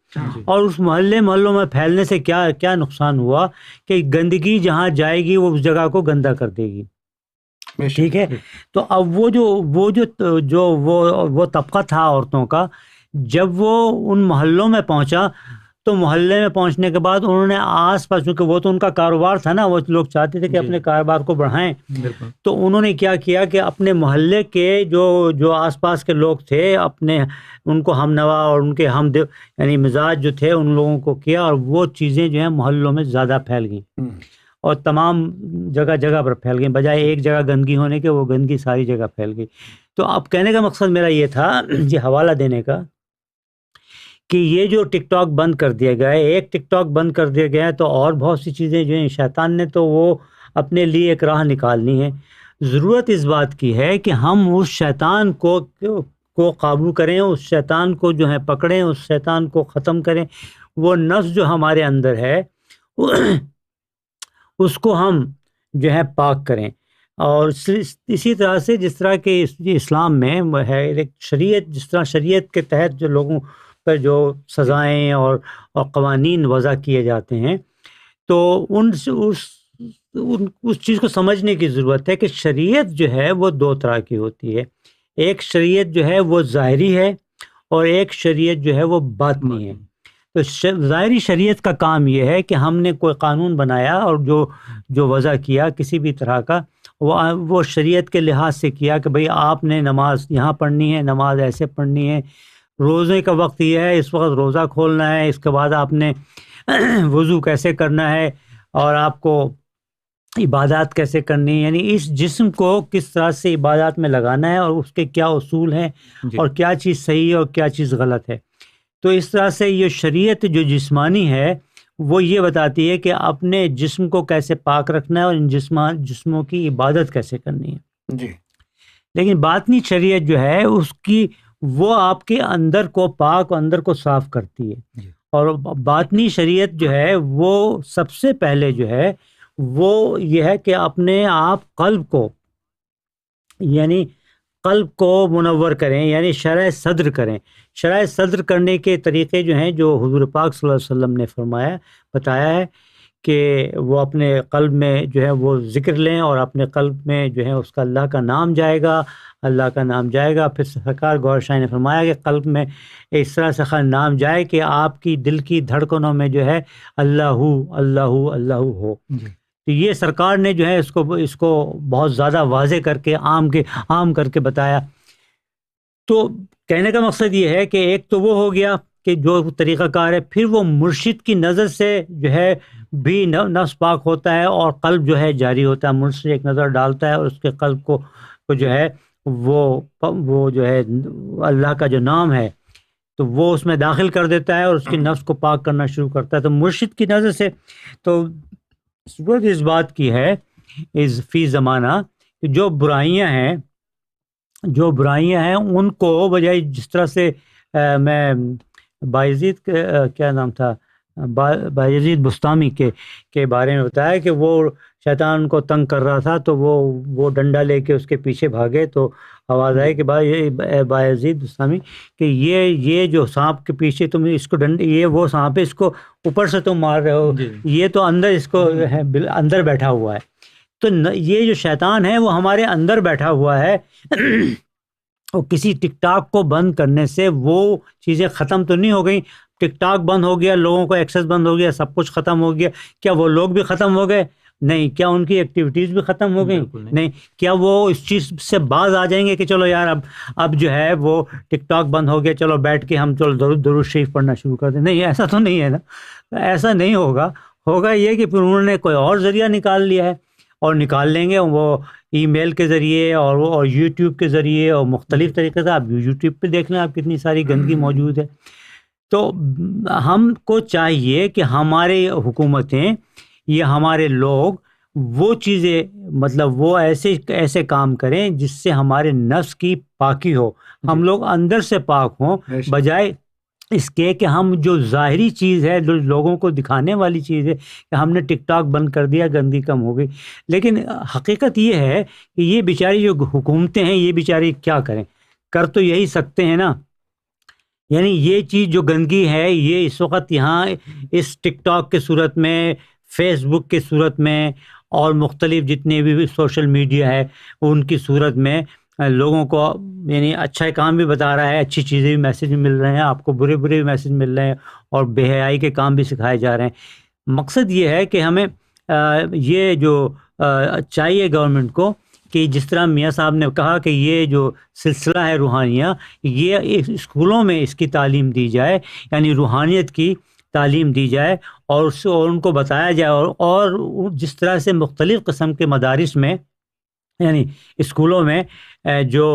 اور اس محلوں میں پھیلنے سے کیا نقصان ہوا کہ گندگی جہاں جائے گی وہ اس جگہ کو گندا کر دے گی. ٹھیک ہے. تو اب وہ طبقہ تھا عورتوں کا، جب وہ ان محلوں میں پہنچا تو محلے میں پہنچنے کے بعد انہوں نے آس پاس، کیونکہ وہ تو ان کا کاروبار تھا نا، وہ لوگ چاہتے تھے کہ اپنے کاروبار کو بڑھائیں، تو انہوں نے کیا کیا کہ اپنے محلے کے جو آس پاس کے لوگ تھے، اپنے ان کو ہم نوا اور ان کے یعنی مزاج جو تھے ان لوگوں کو کیا، اور وہ چیزیں جو ہیں محلوں میں زیادہ پھیل گئیں اور تمام جگہ جگہ پر پھیل گئی، بجائے ایک جگہ گندگی ہونے کے وہ گندگی ساری جگہ پھیل گئی. تو اب کہنے کا مقصد میرا یہ تھا، یہ حوالہ دینے کا، کہ یہ جو ٹک ٹاک بند کر دیا گیا ہے، ایک ٹک ٹاک بند کر دیا گیا ہے تو اور بہت سی چیزیں جو ہیں شیطان نے تو وہ اپنے لیے ایک راہ نکالنی ہے. ضرورت اس بات کی ہے کہ ہم اس شیطان کو قابو کریں، اس شیطان کو جو ہے پکڑیں، اس شیطان کو ختم کریں. وہ نفس جو ہمارے اندر ہے اس کو ہم جو ہے پاک کریں. اور اسی طرح سے جس طرح کہ اسلام میں ہے ایک شریعت، جس طرح شریعت کے تحت جو لوگوں پر جو سزائیں اور قوانین وضع کیے جاتے ہیں، تو اس چیز کو سمجھنے کی ضرورت ہے کہ شریعت جو ہے وہ دو طرح کی ہوتی ہے. ایک شریعت جو ہے وہ ظاہری ہے اور ایک شریعت جو ہے وہ باطنی ہے. تو ظاہری شریعت کا کام یہ ہے کہ ہم نے کوئی قانون بنایا اور جو وضع کیا کسی بھی طرح کا، وہ شریعت کے لحاظ سے کیا کہ بھئی آپ نے نماز یہاں پڑھنی ہے، نماز ایسے پڑھنی ہے، روزے کا وقت یہ ہے، اس وقت روزہ کھولنا ہے، اس کے بعد آپ نے وضو کیسے کرنا ہے اور آپ کو عبادات کیسے کرنی ہے، یعنی اس جسم کو کس طرح سے عبادات میں لگانا ہے اور اس کے کیا اصول ہیں اور کیا چیز صحیح ہے اور کیا چیز غلط ہے. تو اس طرح سے یہ شریعت جو جسمانی ہے وہ یہ بتاتی ہے کہ اپنے جسم کو کیسے پاک رکھنا ہے اور ان جسموں کی عبادت کیسے کرنی ہے. جی. لیکن باطنی شریعت جو ہے اس کی وہ آپ کے اندر کو پاک، اندر کو صاف کرتی ہے. اور باطنی شریعت جو ہے وہ سب سے پہلے جو ہے وہ یہ ہے کہ اپنے آپ قلب کو منور کریں، یعنی شرح صدر کریں. شرح صدر کرنے کے طریقے جو ہیں جو حضور پاک صلی اللہ علیہ وسلم نے بتایا ہے کہ وہ اپنے قلب میں جو ہے وہ ذکر لیں، اور اپنے قلب میں جو ہے اس کا اللہ کا نام جائے گا. پھر سرکار گوھر شاہی نے فرمایا کہ قلب میں اس طرح سے نام جائے کہ آپ کی دل کی دھڑکنوں میں جو ہے اللہ اللہ اللہ ہو. تو یہ سرکار نے جو ہے اس کو بہت زیادہ واضح کر کے عام کر کے بتایا. تو کہنے کا مقصد یہ ہے کہ ایک تو وہ ہو گیا کہ جو طریقہ کار ہے، پھر وہ مرشد کی نظر سے جو ہے بھی نفس پاک ہوتا ہے اور قلب جو ہے جاری ہوتا ہے. مرشد ایک نظر ڈالتا ہے اور اس کے قلب کو جو ہے وہ جو ہے اللہ کا جو نام ہے تو وہ اس میں داخل کر دیتا ہے اور اس کی نفس کو پاک کرنا شروع کرتا ہے. تو مرشد کی نظر سے تو ضرورت اس بات کی ہے فی زمانہ جو برائیاں ہیں ان کو بجائے جس طرح سے میں بایزید کیا نام تھا بایزید بستامی کے بارے میں بتایا کہ وہ شیطان کو تنگ کر رہا تھا تو وہ ڈنڈا لے کے اس کے پیچھے بھاگے تو آواز آئی کہ بایزید بستامی کہ یہ جو سانپ کے پیچھے تم اس کو یہ وہ سانپ ہے، اس کو اوپر سے تم مار رہے ہو، یہ تو اندر اس کو اندر بیٹھا ہوا ہے. تو یہ جو شیطان ہے وہ ہمارے اندر بیٹھا ہوا ہے اور کسی ٹک ٹاک کو بند کرنے سے وہ چیزیں ختم تو نہیں ہو گئیں. ٹک ٹاک بند ہو گیا، لوگوں کو ایکسیس بند ہو گیا، سب کچھ ختم ہو گیا، کیا وہ لوگ بھی ختم ہو گئے؟ نہیں. کیا ان کی ایکٹیویٹیز بھی ختم ہو گئیں؟ نہیں. کیا وہ اس چیز سے باز آ جائیں گے کہ چلو یار اب جو ہے وہ ٹک ٹاک بند ہو گیا، چلو بیٹھ کے ہم چلو درود شریف پڑھنا شروع کر دیں؟ نہیں، ایسا تو نہیں ہے نا. ایسا نہیں ہوگا یہ کہ پھر انہوں نے کوئی اور ذریعہ نکال لیا ہے. اور نکال لیں گے وہ ای میل کے ذریعے اور یوٹیوب کے ذریعے اور مختلف طریقے سے. آپ یوٹیوب پہ دیکھ لیں آپ کتنی ساری گندگی موجود ہے. تو ہم کو چاہیے کہ ہمارے حکومتیں یا ہمارے لوگ وہ چیزیں مطلب وہ ایسے کام کریں جس سے ہمارے نفس کی پاکی ہو, ہم لوگ اندر سے پاک ہوں, بجائے اس کے کہ ہم جو ظاہری چیز ہے جو لوگوں کو دکھانے والی چیز ہے کہ ہم نے ٹک ٹاک بند کر دیا گندگی کم ہو گئی. لیکن حقیقت یہ ہے کہ یہ بیچاری جو حکومتیں ہیں یہ بیچاری کیا کریں, کر تو یہی سکتے ہیں نا. یعنی یہ چیز جو گندگی ہے یہ اس وقت یہاں اس ٹک ٹاک کے صورت میں, فیس بک کے صورت میں اور مختلف جتنے بھی سوشل میڈیا ہے ان کی صورت میں لوگوں کو یعنی اچھا کام بھی بتا رہا ہے, اچھی چیزیں بھی میسج مل رہے ہیں, آپ کو برے بھی میسج مل رہے ہیں اور بے حیائی کے کام بھی سکھائے جا رہے ہیں. مقصد یہ ہے کہ ہمیں یہ جو چاہیے گورنمنٹ کو کہ جس طرح میاں صاحب نے کہا کہ یہ جو سلسلہ ہے روحانیہ یہ اسکولوں میں اس کی تعلیم دی جائے, یعنی روحانیت کی تعلیم دی جائے اور ان کو بتایا جائے, اور جس طرح سے مختلف قسم کے مدارس میں یعنی اسکولوں میں جو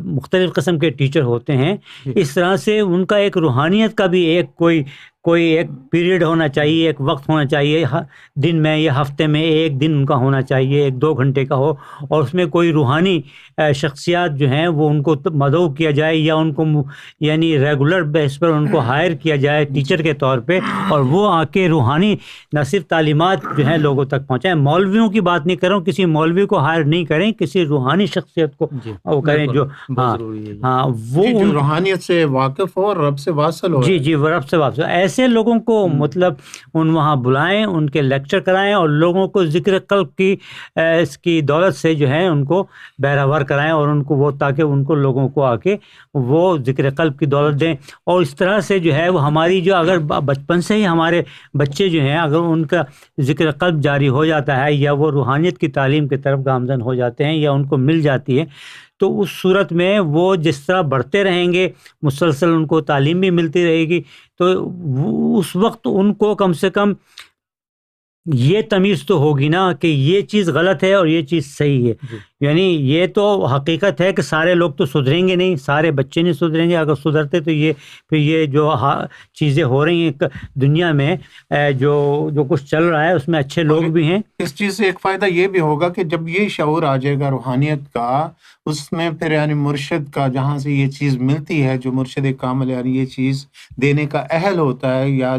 مختلف قسم کے ٹیچر ہوتے ہیں اس طرح سے ان کا ایک روحانیت کا بھی کوئی ایک پیریڈ ہونا چاہیے, ایک وقت ہونا چاہیے دن میں یا ہفتے میں ایک دن ان کا ہونا چاہیے, 1-2 گھنٹے کا ہو, اور اس میں کوئی روحانی شخصیات جو ہیں وہ ان کو مدعو کیا جائے یا ان کو یعنی ریگولر بیس پر ان کو ہائر کیا جائے ٹیچر کے طور پہ, اور وہ آ کے روحانی نہ صرف تعلیمات جو ہیں لوگوں تک پہنچائیں. مولویوں کی بات نہیں کر رہا ہوں, کسی مولوی کو ہائر نہیں کریں, کسی روحانی شخصیت کو وہ کریں جو وہ روحانیت سے واقف ہو اور رب سے واصل ہو. جی وہ رب سے واپس ایسے لوگوں کو مطلب وہاں بلائیں, ان کے لیکچر کرائیں اور لوگوں کو ذکر قلب کی اس کی دولت سے جو ہے ان کو بہرور کرائیں, اور ان کو وہ تاکہ ان کو لوگوں کو آ کے وہ ذکر قلب کی دولت دیں. اور اس طرح سے جو ہے وہ ہماری جو اگر بچپن سے ہی ہمارے بچے جو ہیں اگر ان کا ذکر قلب جاری ہو جاتا ہے یا وہ روحانیت کی تعلیم کی طرف گامزن ہو جاتے ہیں یا ان کو مل جاتی ہے, تو اس صورت میں وہ جس طرح بڑھتے رہیں گے مسلسل ان کو تعلیم بھی ملتی رہے گی, تو اس وقت ان کو کم سے کم یہ تمیز تو ہوگی نا کہ یہ چیز غلط ہے اور یہ چیز صحیح ہے. یعنی یہ تو حقیقت ہے کہ سارے لوگ تو سدھریں گے نہیں, سارے بچے نہیں سدھریں گے. اگر سدھرتے تو پھر یہ جو چیزیں ہو رہی ہیں دنیا میں جو کچھ چل رہا ہے اس میں اچھے لوگ بھی ہیں. اس چیز سے ایک فائدہ یہ بھی ہوگا کہ جب یہ شعور آ جائے گا روحانیت کا, اس میں پھر یعنی مرشد کا جہاں سے یہ چیز ملتی ہے, جو مرشد کامل یعنی یہ چیز دینے کا اہل ہوتا ہے یا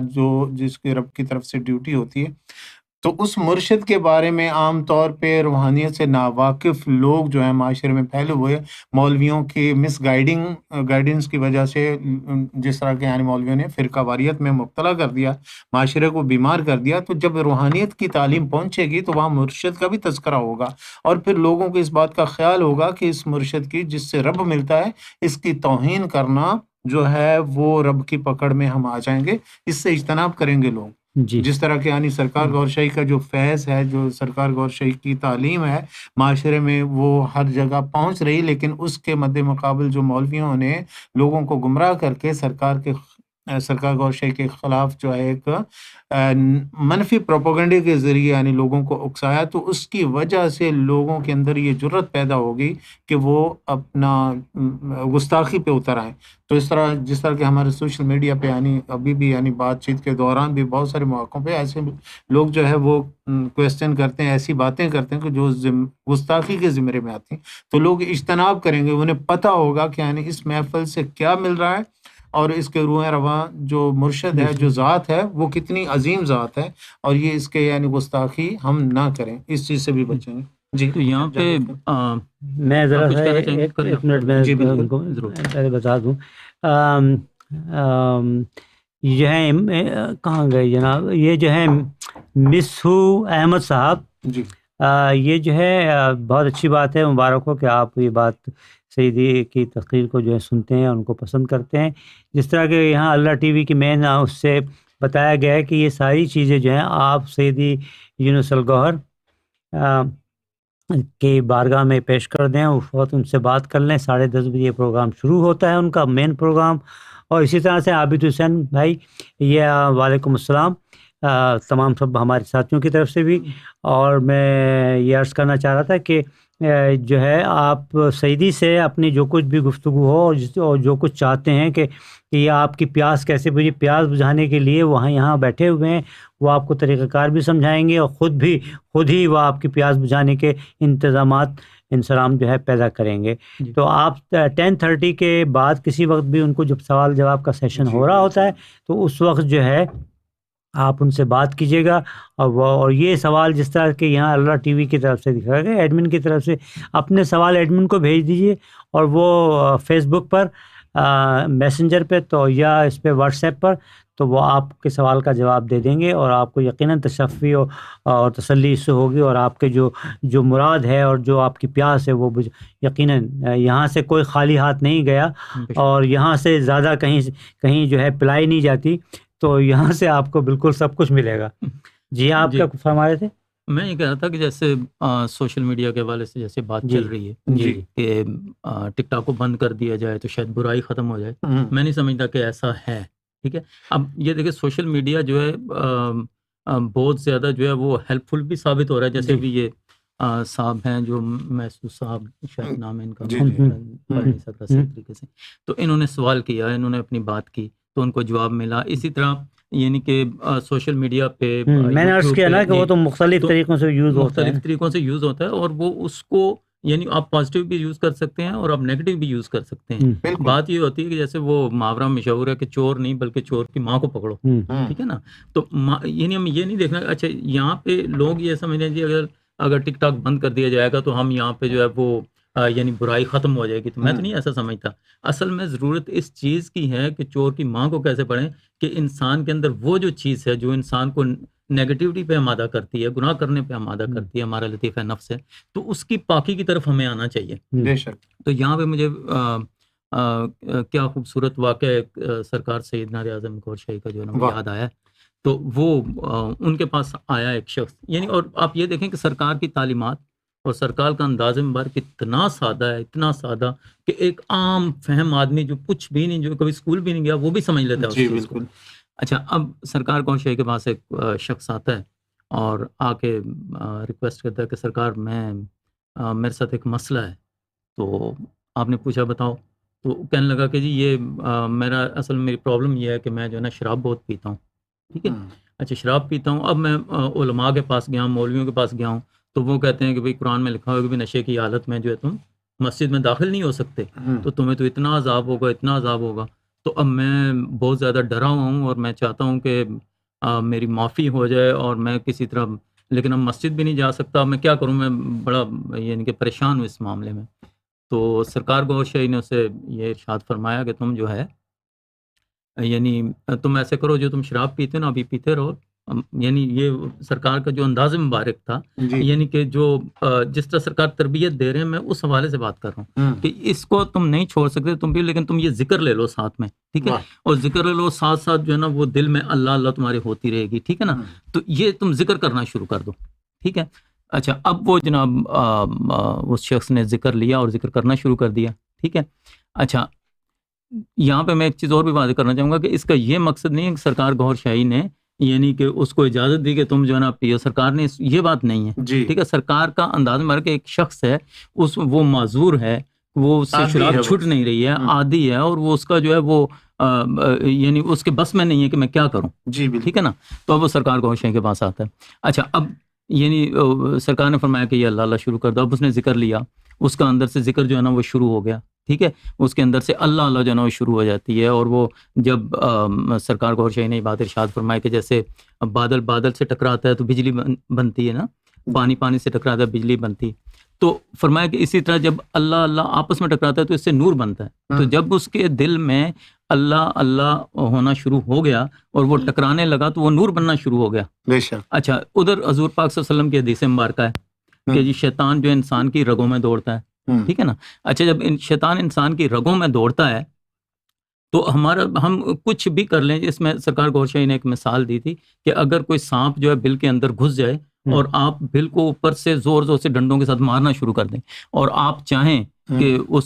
جس کے رب کی طرف سے ڈیوٹی ہوتی ہے, تو اس مرشد کے بارے میں عام طور پہ روحانیت سے ناواقف لوگ جو ہیں معاشرے میں پھیلے ہوئے, مولویوں کی مس گائیڈنس کی وجہ سے, جس طرح کے یعنی مولویوں نے فرقہ واریت میں مبتلا کر دیا, معاشرے کو بیمار کر دیا, تو جب روحانیت کی تعلیم پہنچے گی تو وہاں مرشد کا بھی تذکرہ ہوگا, اور پھر لوگوں کو اس بات کا خیال ہوگا کہ اس مرشد کی جس سے رب ملتا ہے اس کی توہین کرنا جو ہے وہ رب کی پکڑ میں ہم آ جائیں گے, اس سے اجتناب کریں گے لوگ. جس طرح کہ یعنی سرکار گور شاہی کا جو فیض ہے, جو سرکار گور شاہی کی تعلیم ہے معاشرے میں وہ ہر جگہ پہنچ رہی, لیکن اس کے مد مقابل جو مولویوں نے لوگوں کو گمراہ کر کے سرکار گور شاہی کے خلاف جو ہے ایک منفی پروپیگنڈے کے ذریعے یعنی لوگوں کو اکسایا, تو اس کی وجہ سے لوگوں کے اندر یہ جرت پیدا ہوگی کہ وہ اپنا گستاخی پہ اتر آئیں. تو اس طرح جس طرح کہ ہمارے سوشل میڈیا پہ یعنی ابھی بھی یعنی بات چیت کے دوران بھی بہت سارے مواقعوں پہ ایسے لوگ جو ہے وہ کویسچن کرتے ہیں, ایسی باتیں کرتے ہیں کہ جو گستاخی کے زمرے میں آتی ہیں, تو لوگ اجتناب کریں گے. انہیں پتہ ہوگا کہ یعنی اس محفل سے کیا مل رہا ہے, اور اس کے روح رواں جو مرشد ہے, جو ذات ہے, وہ کتنی عظیم ذات ہے, اور یہ اس کے یعنی گستاخی ہم نہ کریں, اس چیز سے بھی بچیں گے. جی تو یہاں پہ میں ذرا سا ایک منٹ میں پہلے بتا دوں, یہ جو ہے کہاں گئے جناب, یہ جو ہے مسہو احمد صاحب, جی یہ جو ہے بہت اچھی بات ہے, مبارک ہو کہ آپ یہ بات سیدی کی تقریر کو جو ہے سنتے ہیں, ان کو پسند کرتے ہیں. جس طرح کہ یہاں اللہ ٹی وی کی مین اس سے بتایا گیا ہے کہ یہ ساری چیزیں جو ہیں آپ سیدی یونس الگوہر کی بارگاہ میں پیش کر دیں, اس وقت ان سے بات کر لیں. 10:30 بجے یہ پروگرام شروع ہوتا ہے ان کا مین پروگرام. اور اسی طرح سے عابد حسین بھائی, یہ وعلیکم السلام, تمام سب ہمارے ساتھیوں کی طرف سے بھی. اور میں یہ عرض کرنا چاہ رہا تھا کہ جو ہے آپ سعیدی سے اپنی جو کچھ بھی گفتگو ہو اور جو کچھ چاہتے ہیں کہ یہ آپ کی پیاس کیسے بجھے، پیاس بجھانے کے لیے وہاں یہاں بیٹھے ہوئے ہیں، وہ آپ کو طریقہ کار بھی سمجھائیں گے اور خود ہی وہ آپ کی پیاس بجھانے کے انتظامات انسلام جو ہے پیدا کریں گے. تو آپ 10:30 کے بعد کسی وقت بھی ان کو جب سوال جواب کا سیشن ہو رہا ہوتا ہے تو اس وقت جو ہے آپ ان سے بات کیجیے گا. اور یہ سوال جس طرح کہ یہاں الرا ٹی وی کی طرف سے دکھا گیا، ایڈمن کی طرف سے اپنے سوال ایڈمن کو بھیج دیجیے، اور وہ فیس بک پر میسنجر پہ تو یا اس پہ واٹس ایپ پر تو وہ آپ کے سوال کا جواب دے دیں گے، اور آپ کو یقیناً تشفی اور تسلی اس سے ہوگی، اور آپ کے جو مراد ہے اور جو آپ کی پیاس ہے وہ یقیناً یہاں سے کوئی خالی ہاتھ نہیں گیا، اور یہاں سے زیادہ کہیں جو ہے پلائی نہیں جاتی، تو یہاں سے آپ کو بالکل سب کچھ ملے گا. جی آپ کیا فرما رہے تھے؟ میں یہ کہہ رہا تھا کہ جیسے سوشل میڈیا کے حوالے سے جیسے بات چل رہی ہے کہ ٹک ٹاک کو بند کر دیا جائے تو شاید برائی ختم ہو جائے، میں نہیں سمجھتا کہ ایسا ہے. ٹھیک ہے، اب یہ دیکھیں سوشل میڈیا جو ہے بہت زیادہ جو ہے وہ ہیلپ فل بھی ثابت ہو رہا ہے. جیسے بھی یہ صاحب ہیں جو محسوس صاحب شاید نام ہے ان کا، پڑھ نہیں سکتا صحیح طریقے سے، تو انہوں نے سوال کیا، انہوں نے اپنی بات کی تو ان کو جواب ملا. اسی طرح یعنی کہ سوشل میڈیا پہ میں نے عرض کیا نا کہ وہ تو مختلف طریقوں سے یوز ہوتا ہے، مختلف طریقوں سے یوز ہوتا ہے، اور وہ اس کو یعنی آپ پازیٹیو بھی یوز کر سکتے ہیں اور آپ نیگیٹو بھی یوز کر سکتے ہیں. بات یہ ہوتی ہے کہ جیسے وہ محاورہ مشہور ہے کہ چور نہیں بلکہ چور کی ماں کو پکڑو، ٹھیک ہے نا. تو یعنی ہم یہ نہیں دیکھنا اچھا یہاں پہ لوگ یہ سمجھ رہے ہیں جی اگر ٹک ٹاک بند کر دیا جائے گا تو ہم یہاں پہ جو ہے وہ یعنی برائی ختم ہو جائے گی. تو میں تو نہیں ایسا سمجھتا. اصل میں ضرورت اس چیز کی ہے کہ چور کی ماں کو کیسے پڑھیں کہ انسان کے اندر وہ جو چیز ہے جو انسان کو نیگیٹیوٹی پہ آمادہ کرتی ہے، گناہ کرنے پہ آمادہ کرتی ہے، ہمارا لطیفہ نفس ہے، تو اس کی پاکی کی طرف ہمیں آنا چاہیے. بے شک. تو یہاں پہ مجھے کیا خوبصورت واقعہ سرکار سیدنا ریاض الغوہر شاہی کا جو ہے نا یاد آیا. تو وہ ان کے پاس آیا ایک شخص، یعنی اور آپ یہ دیکھیں کہ سرکار کی تعلیمات اور سرکار کا انداز مبارک اتنا سادہ ہے، اتنا سادہ کہ ایک عام فہم آدمی جو کچھ بھی نہیں، جو کبھی اسکول بھی نہیں گیا، وہ بھی سمجھ لیتا ہے اس چیز کو. اچھا اب سرکار غوہر شاہی کے پاس ایک شخص آتا ہے اور آ کے ریکویسٹ کرتا ہے کہ سرکار میرے ساتھ ایک مسئلہ ہے. تو آپ نے پوچھا بتاؤ. تو کہنے لگا کہ جی یہ میری پرابلم یہ ہے کہ میں جو ہے نا شراب بہت پیتا ہوں. ٹھیک ہے، اچھا شراب پیتا ہوں. اب میں علماء کے پاس گیا ہوں، مولویوں کے پاس گیا ہوں، تو وہ کہتے ہیں کہ بھئی قرآن میں لکھا ہوا ہے کہ نشے کی حالت میں جو ہے تم مسجد میں داخل نہیں ہو سکتے، تو تمہیں تو اتنا عذاب ہوگا، اتنا عذاب ہوگا. تو اب میں بہت زیادہ ڈرا ہوا ہوں اور میں چاہتا ہوں کہ میری معافی ہو جائے اور میں کسی طرح، لیکن اب مسجد بھی نہیں جا سکتا. میں کیا کروں، میں بڑا یعنی کہ پریشان ہوں اس معاملے میں. تو سرکار غوہر شاہی نے اسے یہ ارشاد فرمایا کہ تم جو ہے یعنی تم ایسے کرو جو تم شراب پیتے نا ابھی پیتے رہو. یعنی یہ سرکار کا جو انداز مبارک تھا، یعنی کہ جو جس طرح سرکار تربیت دے رہے ہیں، میں اس حوالے سے بات کر رہا ہوں کہ اس کو تم نہیں چھوڑ سکتے تم بھی، لیکن تم یہ ذکر لے لو ساتھ میں، ٹھیک ہے، اور ذکر لے لو ساتھ ساتھ جو ہے نا وہ دل میں اللہ اللہ تمہاری ہوتی رہے گی، ٹھیک ہے نا. تو یہ تم ذکر کرنا شروع کر دو، ٹھیک ہے. اچھا اب وہ جناب اس شخص نے ذکر لیا اور ذکر کرنا شروع کر دیا، ٹھیک ہے. اچھا یہاں پہ میں ایک چیز اور بھی واضح کرنا چاہوں گا کہ اس کا یہ مقصد نہیں ہے کہ سرکار غوہر شاہی نے یعنی کہ اس کو اجازت دی کہ تم جو ہے نا پیو، سرکار نے یہ بات نہیں ہے، ٹھیک ہے. سرکار کا انداز میں کہ ایک شخص ہے، وہ معذور ہے، وہ اس سے شراب چھٹ نہیں رہی ہے، عادی ہے، اور وہ اس کا جو ہے وہ یعنی اس کے بس میں نہیں ہے کہ میں کیا کروں، ٹھیک ہے نا. تو اب وہ سرکار غوہر شاہی کے پاس آتا ہے. اچھا اب یعنی سرکار نے فرمایا کہ یہ اللہ اللہ شروع کر دو. اب اس نے ذکر لیا، اس کا اندر سے ذکر جو ہے نا وہ شروع ہو گیا، ٹھیک ہے. اس کے اندر سے اللہ اللہ جو ہے نا وہ شروع ہو جاتی ہے. اور وہ جب سرکار غوہر شاہی نے بات ارشاد فرمایا کہ جیسے بادل سے ٹکراتا ہے تو بجلی بنتی ہے نا، پانی سے ٹکراتا ہے بجلی بنتی. تو فرمایا کہ اسی طرح جب اللہ اللہ آپس میں ٹکراتا ہے تو اس سے نور بنتا ہے. تو جب اس کے دل میں اللہ اللہ ہونا شروع ہو گیا اور وہ ٹکرانے لگا تو وہ نور بننا شروع ہو گیا. اچھا ادھر حضور پاک صلی اللہ علیہ وسلم کی حدیث مبارکہ ہے کہ جی شیطان جو انسان کی رگوں میں دوڑتا ہے، ٹھیک ہے نا. اچھا جب شیطان انسان کی رگوں میں دوڑتا ہے تو ہم کچھ بھی کر لیں. اس میں سرکار غوہر شاہی نے ایک مثال دی تھی کہ اگر کوئی سانپ جو ہے بل کے اندر گھس جائے اور آپ بل کو اوپر سے زور سے ڈنڈوں کے ساتھ مارنا شروع کر دیں اور آپ چاہیں کہ اس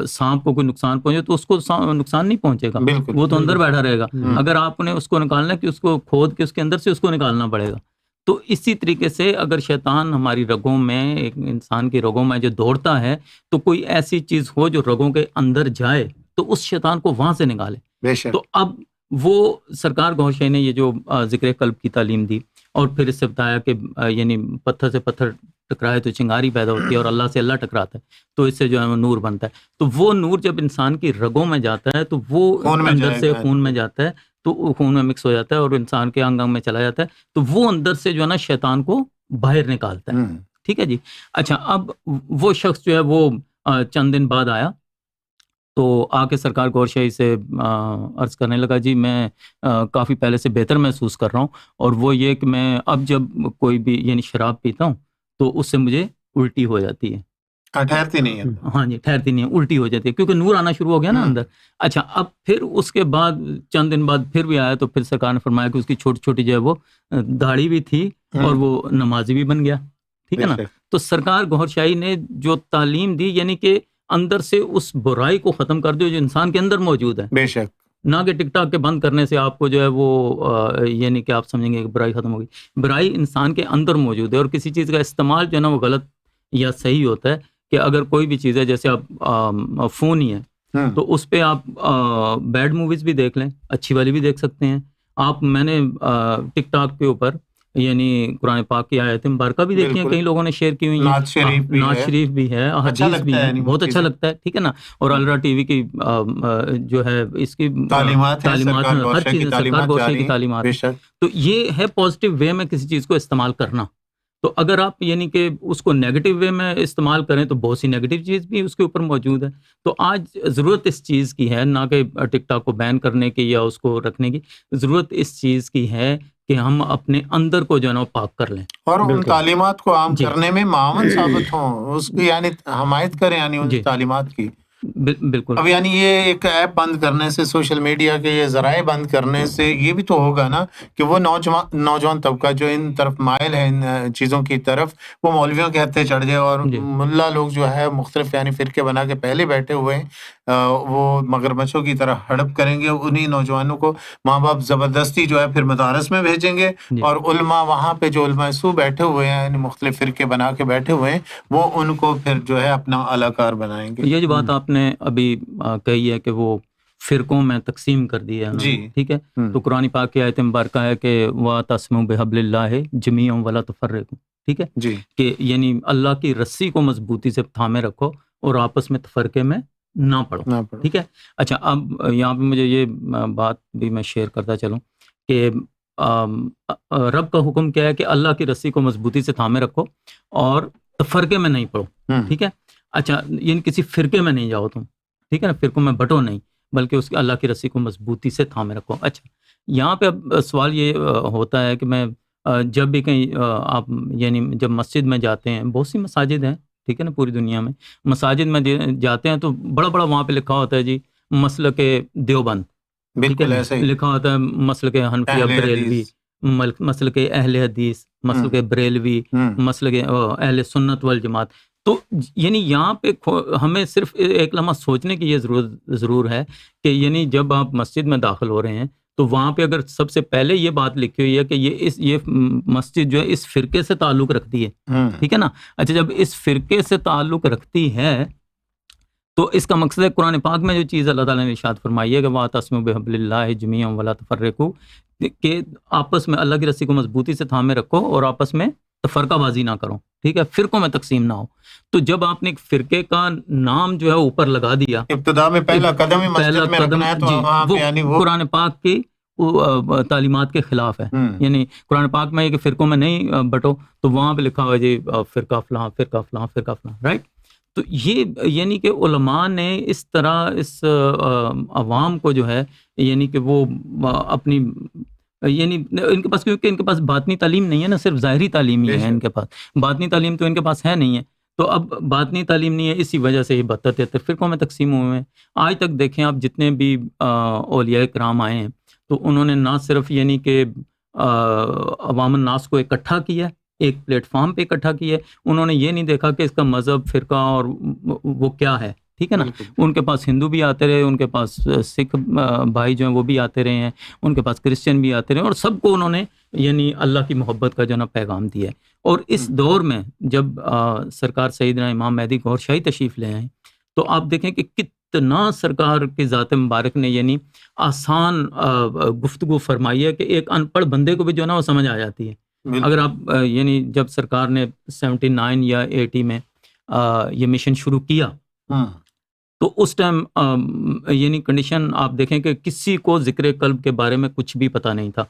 سانپ کو کوئی نقصان پہنچے تو اس کو نقصان نہیں پہنچے گا، وہ تو اندر بیٹھا رہے گا. اگر آپ نے اس کو نکالنا ہے کہ اس کو کھود کے اس کے اندر سے اس کو نکالنا پڑے گا. تو اسی طریقے سے اگر شیطان ہماری رگوں میں، ایک انسان کی رگوں میں جو دوڑتا ہے، تو کوئی ایسی چیز ہو جو رگوں کے اندر جائے تو اس شیطان کو وہاں سے نکالے. تو اب وہ سرکار گوھر شاہی نے یہ جو ذکر قلب کی تعلیم دی، اور پھر اس سے بتایا کہ یعنی پتھر سے پتھر ٹکرائے تو چنگاری پیدا ہوتی ہے، اور اللہ سے اللہ ٹکراتا ہے تو اس سے جو ہے وہ نور بنتا ہے. تو وہ نور جب انسان کی رگوں میں جاتا ہے تو وہ اندر سے خون میں جاتا ہے، تو خون میں مکس ہو جاتا ہے اور انسان کے انگ میں چلا جاتا ہے، تو وہ اندر سے جو ہے نا شیطان کو باہر نکالتا ہے. ٹھیک ہے جی. اچھا، اب وہ شخص جو ہے وہ چند دن بعد آیا تو آ کے سرکار گوھر شاہی سے عرض کرنے لگا، جی میں کافی پہلے سے بہتر محسوس کر رہا ہوں، اور وہ یہ کہ میں اب جب کوئی بھی یعنی شراب پیتا ہوں تو اس سے مجھے الٹی ہو جاتی ہے. ٹھہرتی نہیں ہے. ہاں جی، ٹھہرتی نہیں ہے، الٹی ہو جاتی ہے کیونکہ نور آنا شروع ہو گیا نا اندر. اچھا، اب پھر اس کے بعد چند دن بعد پھر بھی آیا تو پھر سرکار نے فرمایا کہ اس کی چھوٹی چھوٹی جو ہے وہ داڑھی بھی تھی اور وہ نمازی بھی بن گیا. ٹھیک ہے نا. تو سرکار گوھر شاہی نے جو تعلیم دی، یعنی کہ اندر سے اس برائی کو ختم کر دو جو انسان کے اندر موجود ہے. بے شک. نہ کہ ٹک ٹاک کے بند کرنے سے آپ کو جو ہے وہ یعنی کہ آپ سمجھیں گے کہ برائی ختم ہوگی. برائی انسان کے اندر موجود ہے، اور کسی چیز کا استعمال جو ہے نا وہ غلط یا صحیح ہوتا ہے. کہ اگر کوئی بھی چیز ہے، جیسے آپ فون ہی ہے تو اس پہ آپ بیڈ موویز بھی دیکھ لیں، اچھی والی بھی دیکھ سکتے ہیں آپ. میں نے ٹک ٹاک کے اوپر یعنی قرآن پاک کی آیت مبارکہ بھی دیکھی ہیں، کئی لوگوں نے شیئر کی ہوئی ہیں، نعت شریف بھی ہے، حدیث بھی ہے، بہت اچھا لگتا ہے. ٹھیک ہے نا. اور الرا ٹی وی کی جو ہے اس کی تعلیمات ہر چیز سرکار گوھر شاہی کی تعلیمات. تو یہ ہے پازیٹیو وے میں کسی چیز کو استعمال کرنا. تو اگر آپ یعنی کہ اس کو نیگیٹو وے میں استعمال کریں تو بہت سی نیگیٹو چیز بھی اس کے اوپر موجود ہے. تو آج ضرورت اس چیز کی ہے، نہ کہ ٹک ٹاک کو بین کرنے کی یا اس کو رکھنے کی، ضرورت اس چیز کی ہے کہ ہم اپنے اندر کو جو ہے نا پاک کر لیں اور ان تعلیمات کو عام کرنے میں معاون ثابت ہوں، اس کی یعنی حمایت کریں، یعنی ان تعلیمات کی. بالکل. اب یعنی یہ ایک ایپ بند کرنے سے، سوشل میڈیا کے یہ ذرائع بند کرنے سے یہ بھی تو ہوگا نا کہ وہ نوجوان طبقہ جو ان طرف مائل ہے، ان چیزوں کی طرف، وہ مولویوں کے ہتھے چڑھ جائے، اور ملا لوگ جو ہے مختلف یعنی فرقے بنا کے پہلے بیٹھے ہوئے ہیں، وہ مگرمچھوں کی طرح ہڑپ کریں گے. انہی نوجوانوں کو ماں باپ زبردستی جو ہے پھر مدارس میں بھیجیں گے، اور علماء وہاں پہ جو علماء سو بیٹھے ہوئے ہیں، یعنی مختلف فرقے بنا کے بیٹھے ہوئے ہیں، وہ ان کو پھر جو ہے اپنا اعلی کار بنائیں گے. یہ جو بات آپ نے ابھی کہی ہے کہ وہ فرقوں میں تقسیم کر دیا ہے. ٹھیک ہے. تو قرآن پاک کی آیت مبارکہ ہے کہ وَاعْتَصِمُوا بِحَبْلِ اللَّهِ جَمِيعًا وَلَا تَفَرَّقُوا. ٹھیک ہے کہ یعنی اللہ کی رسی کو مضبوطی سے تھامے رکھو اور آپس میں تفرقے میں نہ پڑو. ٹھیک ہے. اچھا، اب یہاں پہ مجھے یہ بات بھی میں شیئر کرتا چلوں کہ رب کا حکم کیا ہے کہ اللہ کی رسی کو مضبوطی سے تھامے رکھو اور تفرقے میں نہیں پڑو. ٹھیک ہے. اچھا، یعنی کسی فرقے میں نہیں جاؤ تم. ٹھیک ہے نا. فرقوں میں بٹو نہیں، بلکہ اس کی اللہ کی رسی کو مضبوطی سے تھامے رکھو. اچھا، یہاں پہ اب سوال یہ ہوتا ہے کہ میں جب بھی کہیں آپ یعنی جب مسجد میں جاتے ہیں، بہت سی مساجد ہیں، ٹھیک ہے نا، پوری دنیا میں مساجد میں جاتے ہیں تو بڑا بڑا وہاں پہ لکھا ہوتا ہے جی مسلک دیوبند. بالکل ایسا ہی لکھا ہوتا ہے مسلک حنفیہ بریلوی، مسلک اہل حدیث، مسلک بریلوی، مسلک اہل سنت والجماعت. تو یعنی یہاں پہ ہمیں صرف ایک لمحہ سوچنے کی یہ ضرور ہے کہ یعنی جب آپ مسجد میں داخل ہو رہے ہیں تو وہاں پہ اگر سب سے پہلے یہ بات لکھی ہوئی ہے کہ یہ مسجد جو ہے اس فرقے سے تعلق رکھتی ہے. ٹھیک ہے نا. اچھا، جب اس فرقے سے تعلق رکھتی ہے تو اس کا مقصد ہے قرآن پاک میں جو چیز اللہ تعالیٰ نے ارشاد فرمائی ہے کہ وَاعْتَصِمُوا بِحَبْلِ اللَّهِ جَمِيعًا وَلَا تَفَرَّقُوا، کہ آپس میں اللہ کی رسی کو مضبوطی سے تھامے رکھو اور آپس میں تفرقہ بازی نہ کرو. ٹھیک ہے. فرقوں میں تقسیم نہ ہو. تو جب آپ نے ایک فرقے کا نام جو ہے اوپر لگا دیا، ابتدا میں پہلا قدم ہی مسجد میں رکھنا ہے، تو وہ قرآن پاک کی تعلیمات کے خلاف ہے. یعنی قرآن پاک میں کہ فرقوں میں نہیں بٹو، تو وہاں پہ لکھا ہوا ہے جی فرقہ فلاں فرقہ فلاں فرقہ فلاں. رائٹ. تو یہ یعنی کہ علماء نے اس طرح اس عوام کو جو ہے یعنی کہ وہ اپنی یعنی ان کے پاس، کیونکہ ان کے پاس باطنی تعلیم نہیں ہے نا، صرف ظاہری تعلیم ہی ہے ان کے پاس، باطنی تعلیم تو ان کے پاس ہے نہیں ہے. تو اب باطنی تعلیم نہیں ہے، اسی وجہ سے یہ 72 فرقوں میں تقسیم ہوئے ہیں. آج تک دیکھیں آپ جتنے بھی اولیاء کرام آئے ہیں تو انہوں نے نہ صرف یعنی کہ عوام الناس کو اکٹھا کیا ایک پلیٹ فارم پہ اکٹھا کی ہے. انہوں نے یہ نہیں دیکھا کہ اس کا مذہب، فرقہ اور وہ کیا ہے. ٹھیک ہے نا. ان کے پاس ہندو بھی آتے رہے، ان کے پاس سکھ بھائی جو ہیں وہ بھی آتے رہے ہیں، ان کے پاس کرسچن بھی آتے رہے، اور سب کو انہوں نے یعنی اللہ کی محبت کا جو نا پیغام دیا ہے. اور اس دور میں جب سرکار سیدنا امام مہدی گوھر شاہی تشریف لے آئے تو آپ دیکھیں کہ کتنا سرکار کی ذات مبارک نے یعنی آسان گفتگو فرمائی ہے کہ ایک ان پڑھ بندے کو بھی جو ہے نا وہ سمجھ آ جاتی ہے. اگر آپ یعنی جب سرکار نے 79 یا 80 میں یہ مشن شروع کیا تو اس ٹائم یعنی کنڈیشن آپ دیکھیں کہ کسی کو ذکر قلب کے بارے میں کچھ بھی پتہ نہیں تھا،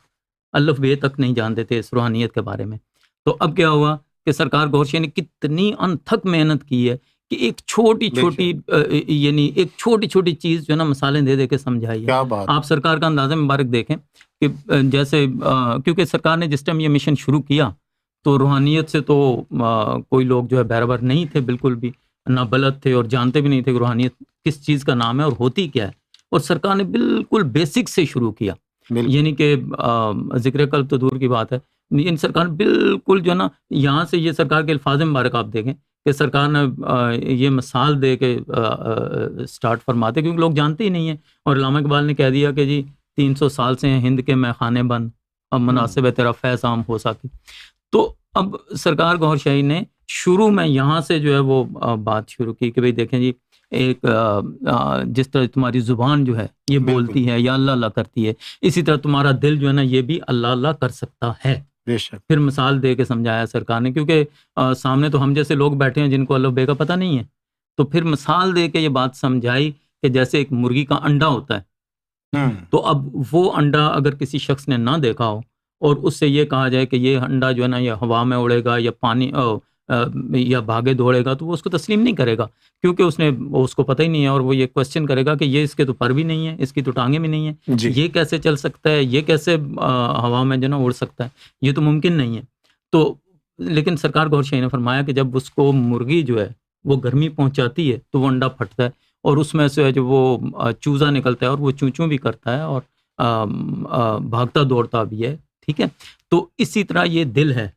الف بے تک نہیں جانتے تھے اس روحانیت کے بارے میں. تو اب کیا ہوا کہ سرکار گوھر شاہی نے کتنی انتھک محنت کی ہے کہ ایک چھوٹی چھوٹی یعنی ایک چھوٹی چھوٹی چیز جو ہے نا مثالیں دے دے کے سمجھائی ہے. آپ سرکار کا انداز مبارک دیکھیں کہ جیسے کیونکہ سرکار نے جس ٹائم یہ مشن شروع کیا تو روحانیت سے تو کوئی لوگ جو ہے بیرابر نہیں تھے، بالکل بھی نہ بلد تھے اور جانتے بھی نہیں تھے کہ روحانیت کس چیز کا نام ہے اور ہوتی کیا ہے. اور سرکار نے بالکل بیسک سے شروع کیا، یعنی کہ ذکر قلب تو دور کی بات ہے، ان سرکار بالکل جو ہے نا یہاں سے یہ سرکار کے الفاظ مبارک آپ دیکھیں کہ سرکار نے یہ مثال دے کے سٹارٹ فرماتے کیونکہ لوگ جانتے ہی نہیں ہیں. اور علامہ اقبال نے کہہ دیا کہ جی 300 سال سے ہیں ہند کے میں خانے بند، اب مناسب ہے تیرا فیض عام ہو سکے. تو اب سرکار گوھر شاہی نے شروع میں یہاں سے جو ہے وہ بات شروع کی کہ بھئی دیکھیں جی ایک جس طرح تمہاری زبان جو ہے یہ بولتی ہے یا اللہ اللہ کرتی ہے، اسی طرح تمہارا دل جو ہے نا یہ بھی اللہ اللہ کر سکتا ہے. پھر مثال دے کے سمجھایا سرکار نے، کیونکہ سامنے تو ہم جیسے لوگ بیٹھے ہیں جن کو اللہ بے کا پتہ نہیں ہے، تو پھر مثال دے کے یہ بات سمجھائی کہ جیسے ایک مرغی کا انڈا ہوتا ہے، تو اب وہ انڈا اگر کسی شخص نے نہ دیکھا ہو اور اس سے یہ کہا جائے کہ یہ انڈا جو ہے نا یہ ہوا میں اڑے گا یا پانی یا بھاگے دوڑے گا، تو وہ اس کو تسلیم نہیں کرے گا کیونکہ اس کو پتہ ہی نہیں ہے، اور وہ یہ کوشچن کرے گا کہ یہ اس کے تو پر بھی نہیں ہے، اس کی تو ٹانگیں بھی نہیں ہیں، یہ کیسے چل سکتا ہے، یہ کیسے ہوا میں جو نا اڑ سکتا ہے، یہ تو ممکن نہیں ہے. تو لیکن سرکار گوھر شاہی نے فرمایا کہ جب اس کو مرغی جو ہے وہ گرمی پہنچاتی ہے تو وہ انڈا پھٹتا ہے اور اس میں سے جو وہ چوزا نکلتا ہے اور وہ چوں چوں بھی کرتا ہے اور بھاگتا دوڑتا بھی ہے. ٹھیک ہے. تو اسی طرح یہ دل ہے،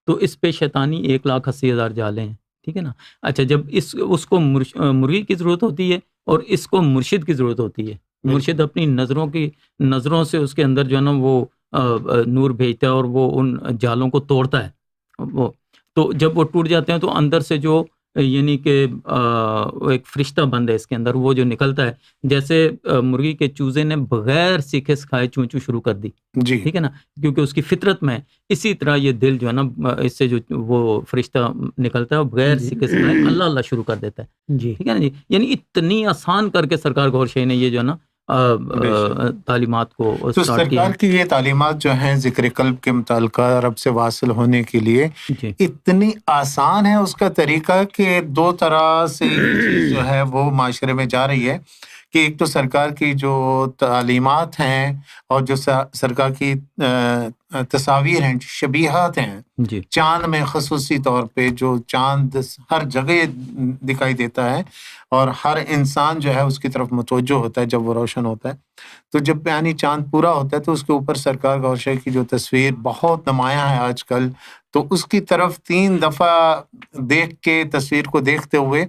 تو اس پہ شیطانی 1,80,000 جالے ہیں. ٹھیک ہے نا. اچھا جب اس کو مرغی کی ضرورت ہوتی ہے اور اس کو مرشد کی ضرورت ہوتی ہے. مرشد اپنی نظروں سے اس کے اندر جو ہے نا وہ نور بھیجتا ہے اور وہ ان جالوں کو توڑتا ہے. وہ تو جب وہ ٹوٹ جاتے ہیں تو اندر سے جو یعنی کہ ایک فرشتہ بند ہے اس کے اندر، وہ جو نکلتا ہے جیسے مرغی کے چوزے نے بغیر سیکھے سکھائے چوں چوں شروع کر دی. ٹھیک ہے نا، کیونکہ اس کی فطرت میں. اسی طرح یہ دل جو ہے نا اس سے جو وہ فرشتہ نکلتا ہے بغیر سیکھے سکھائے اللہ اللہ شروع کر دیتا ہے. ٹھیک ہے نا جی. یعنی اتنی آسان کر کے سرکار گوھر شاہی نے یہ جو ہے نا تعلیمات کو تو سرکار کی یہ تعلیمات جو ہیں ذکر قلب کے متعلقہ رب سے واصل ہونے کے لیے اتنی آسان ہے اس کا طریقہ کہ دو طرح سے یہ چیز جو ہے وہ معاشرے میں جا رہی ہے کہ ایک تو سرکار کی جو تعلیمات ہیں اور جو سرکار کی تصاویر ہیں، شبیہات ہیں، چاند میں خصوصی طور پہ جو چاند ہر جگہ دکھائی دیتا ہے اور ہر انسان جو ہے اس کی طرف متوجہ ہوتا ہے جب وہ روشن ہوتا ہے. تو جب یعنی چاند پورا ہوتا ہے تو اس کے اوپر سرکار گوھر شاہی کی جو تصویر بہت نمایاں ہے آج کل، تو اس کی طرف 3 دفعہ دیکھ کے تصویر کو دیکھتے ہوئے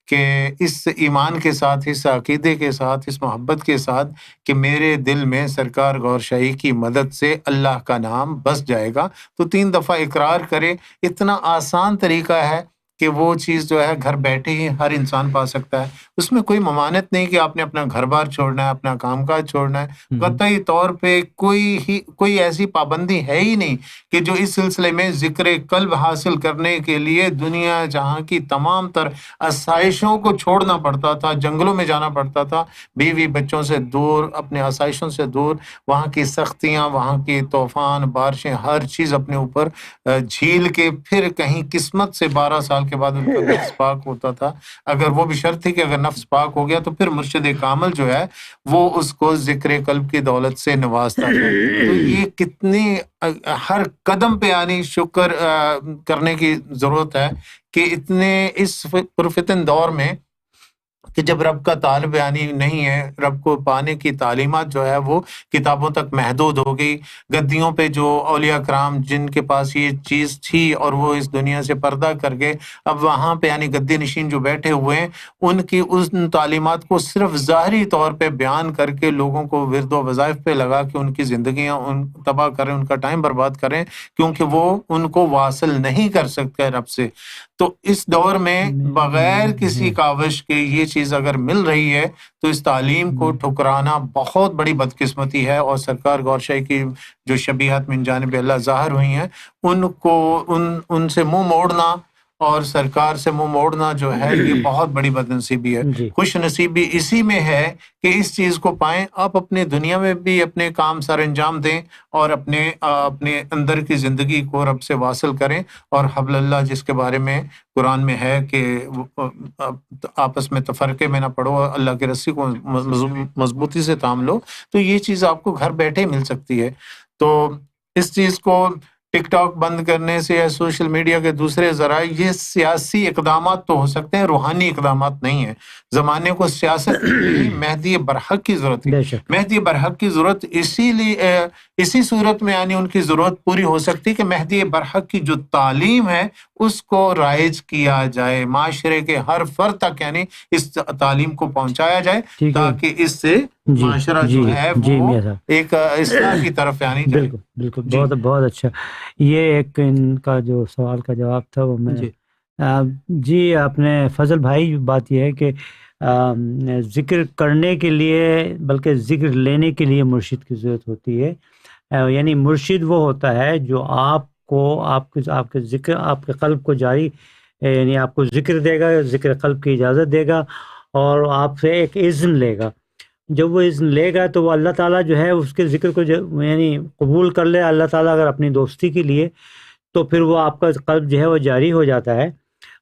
کہ اس ایمان کے ساتھ، اس عقیدے کے ساتھ، اس محبت کے ساتھ کہ میرے دل میں سرکار گوھر شاہی کی مدد سے اللہ کا نام بس جائے گا، تو 3 دفعہ اقرار کرے. اتنا آسان طریقہ ہے کہ وہ چیز جو ہے گھر بیٹھے ہی ہر انسان پا سکتا ہے. اس میں کوئی ممانعت نہیں کہ آپ نے اپنا گھر بار چھوڑنا ہے، اپنا کام کاج چھوڑنا ہے. قطعی طور پہ کوئی ایسی پابندی ہے ہی نہیں کہ جو اس سلسلے میں ذکر قلب حاصل کرنے کے لیے دنیا جہاں کی تمام تر آسائشوں کو چھوڑنا پڑتا تھا، جنگلوں میں جانا پڑتا تھا، بیوی بچوں سے دور، اپنے آسائشوں سے دور، وہاں کی سختیاں، وہاں کی طوفان، بارشیں، ہر چیز اپنے اوپر جھیل کے پھر کہیں قسمت سے 12 سال کے بعد ان کا نفس پاک ہوتا تھا. اگر وہ بھی شرط تھی کہ اگر نفس پاک ہو گیا تو پھر مرشد کامل جو ہے وہ اس کو ذکر قلب کی دولت سے نوازتا تھا. تو یہ کتنی ہر قدم پہ یعنی شکر کرنے کی ضرورت ہے کہ اتنے اس پرفتن دور میں کہ جب رب کا طالب یعنی نہیں ہے، رب کو پانے کی تعلیمات جو ہے وہ کتابوں تک محدود ہو گئی. گدیوں پہ جو اولیاء کرام جن کے پاس یہ چیز تھی اور وہ اس دنیا سے پردہ کر گئے، اب وہاں پہ یعنی گدی نشین جو بیٹھے ہوئے ہیں، ان کی ان تعلیمات کو صرف ظاہری طور پہ بیان کر کے لوگوں کو ورد و وظائف پہ لگا کے ان کی زندگیاں تباہ کریں، ان کا ٹائم برباد کریں، کیونکہ وہ ان کو واصل نہیں کر سکتے رب سے. تو اس دور میں بغیر کسی کاوش کے یہ چیز اگر مل رہی ہے تو اس تعلیم کو ٹھکرانا بہت بڑی بدقسمتی ہے. اور سرکار گور شاہی کی جو شبیہات من جانب اللہ ظاہر ہوئی ہیں، ان کو ان سے منہ موڑنا اور سرکار سے منہ موڑنا جو ہے یہ بہت بڑی بدنصیبی ہے. خوش نصیبی اسی میں ہے کہ اس چیز کو پائیں. آپ اپنے دنیا میں بھی اپنے کام سر انجام دیں اور اپنے اندر کی زندگی کو رب سے واصل کریں. اور حبل اللہ جس کے بارے میں قرآن میں ہے کہ آپس میں تفرقے میں نہ پڑو، اللہ کی رسی کو مضبوطی سے تھام لو، تو یہ چیز آپ کو گھر بیٹھے مل سکتی ہے. تو اس چیز کو ٹک ٹاک بند کرنے سے یا سوشل میڈیا کے دوسرے ذرائع، یہ سیاسی اقدامات تو ہو سکتے ہیں، روحانی اقدامات نہیں ہیں. زمانے کو سیاست مہدی برحق کی ضرورت ہے. مہدی برحق کی ضرورت اسی صورت میں یعنی ان کی ضرورت پوری ہو سکتی ہے کہ مہدی برحق کی جو تعلیم ہے اس کو رائج کیا جائے، معاشرے کے ہر فرد تک یعنی اس تعلیم کو پہنچایا جائے، تاکہ اس سے معاشرہ جو ہے وہ ایک اصلاح کی طرف یعنی جائے. بالکل بہت بہت اچھا. یہ ایک ان کا جو سوال کا جواب تھا وہ میں جی آپ نے فضل بھائی، بات یہ ہے کہ ذکر کرنے کے لیے بلکہ ذکر لینے کے لیے مرشد کی ضرورت ہوتی ہے. یعنی مرشد وہ ہوتا ہے جو آپ کو آپ کے ذکر، آپ کے قلب کو جاری، یعنی آپ کو ذکر دے گا، ذکر قلب کی اجازت دے گا اور آپ سے ایک اذن لے گا. جب وہ اذن لے گا تو وہ اللہ تعالیٰ جو ہے اس کے ذکر کو یعنی قبول کر لے اللہ تعالیٰ اگر اپنی دوستی کے لیے، تو پھر وہ آپ کا قلب جو ہے وہ جاری ہو جاتا ہے.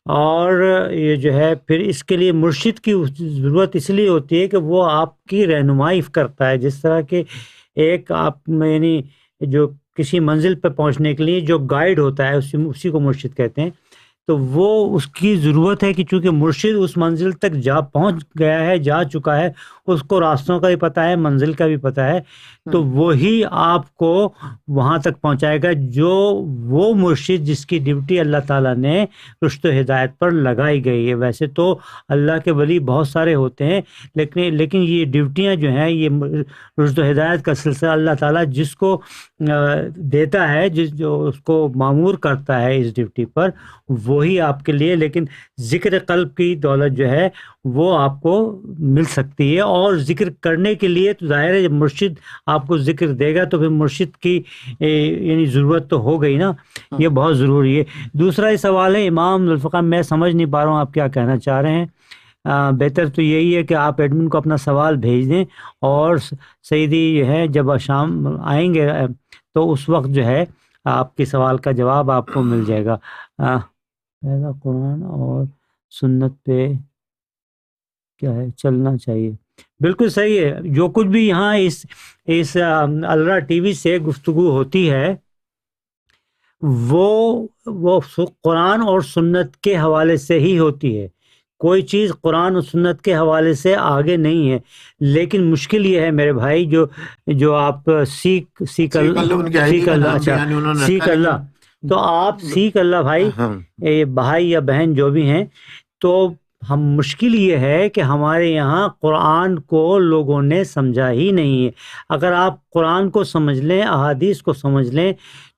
اور یہ جو ہے پھر اس کے لیے مرشد کی ضرورت اس لیے ہوتی ہے کہ وہ آپ کی رہنمائی کرتا ہے. جس طرح کہ ایک آپ یعنی جو کسی منزل پہ پہنچنے کے لیے جو گائیڈ ہوتا ہے اسی کو مرشد کہتے ہیں. تو وہ اس کی ضرورت ہے کہ چونکہ مرشد اس منزل تک پہنچ گیا ہے، جا چکا ہے، اس کو راستوں کا بھی پتہ ہے، منزل کا بھی پتہ ہے، تو وہی آپ کو وہاں تک پہنچائے گا. جو وہ مرشد جس کی ڈیوٹی اللہ تعالیٰ نے رشد و ہدایت پر لگائی گئی ہے. ویسے تو اللہ کے ولی بہت سارے ہوتے ہیں، لیکن یہ ڈیوٹیاں جو ہیں، یہ رشد و ہدایت کا سلسلہ اللہ تعالیٰ جس کو دیتا ہے، جو اس کو مامور کرتا ہے اس ڈیوٹی پر، وہی آپ کے لیے. لیکن ذکر قلب کی دولت جو ہے وہ آپ کو مل سکتی ہے. اور ذکر کرنے کے لیے تو ظاہر ہے جب مرشد آپ کو ذکر دے گا تو پھر مرشد کی یعنی ضرورت تو ہو گئی نا. یہ بہت ضروری ہے. دوسرا یہ سوال ہے امام ذوالفقار، میں سمجھ نہیں پا رہا ہوں آپ کیا کہنا چاہ رہے ہیں. بہتر تو یہی ہے کہ آپ ایڈمن کو اپنا سوال بھیج دیں اور سیدی جو ہے جب شام آئیں گے تو اس وقت جو ہے آپ کے سوال کا جواب آپ کو مل جائے گا. پہلا قرآن اور سنت پہ کیا ہے چلنا چاہیے. بالکل صحیح ہے. جو کچھ بھی یہاں اس الرا ٹی وی سے گفتگو ہوتی ہے وہ قرآن اور سنت کے حوالے سے ہی ہوتی ہے. کوئی چیز قرآن اور سنت کے حوالے سے آگے نہیں ہے. لیکن مشکل یہ ہے میرے بھائی جو آپ سیکھ اللہ تو آپ سیکھ اللہ بھائی بھائی یا بہن جو بھی ہیں، تو ہم مشکل یہ ہے کہ ہمارے یہاں قرآن کو لوگوں نے سمجھا ہی نہیں ہے. اگر آپ قرآن کو سمجھ لیں، احادیث کو سمجھ لیں،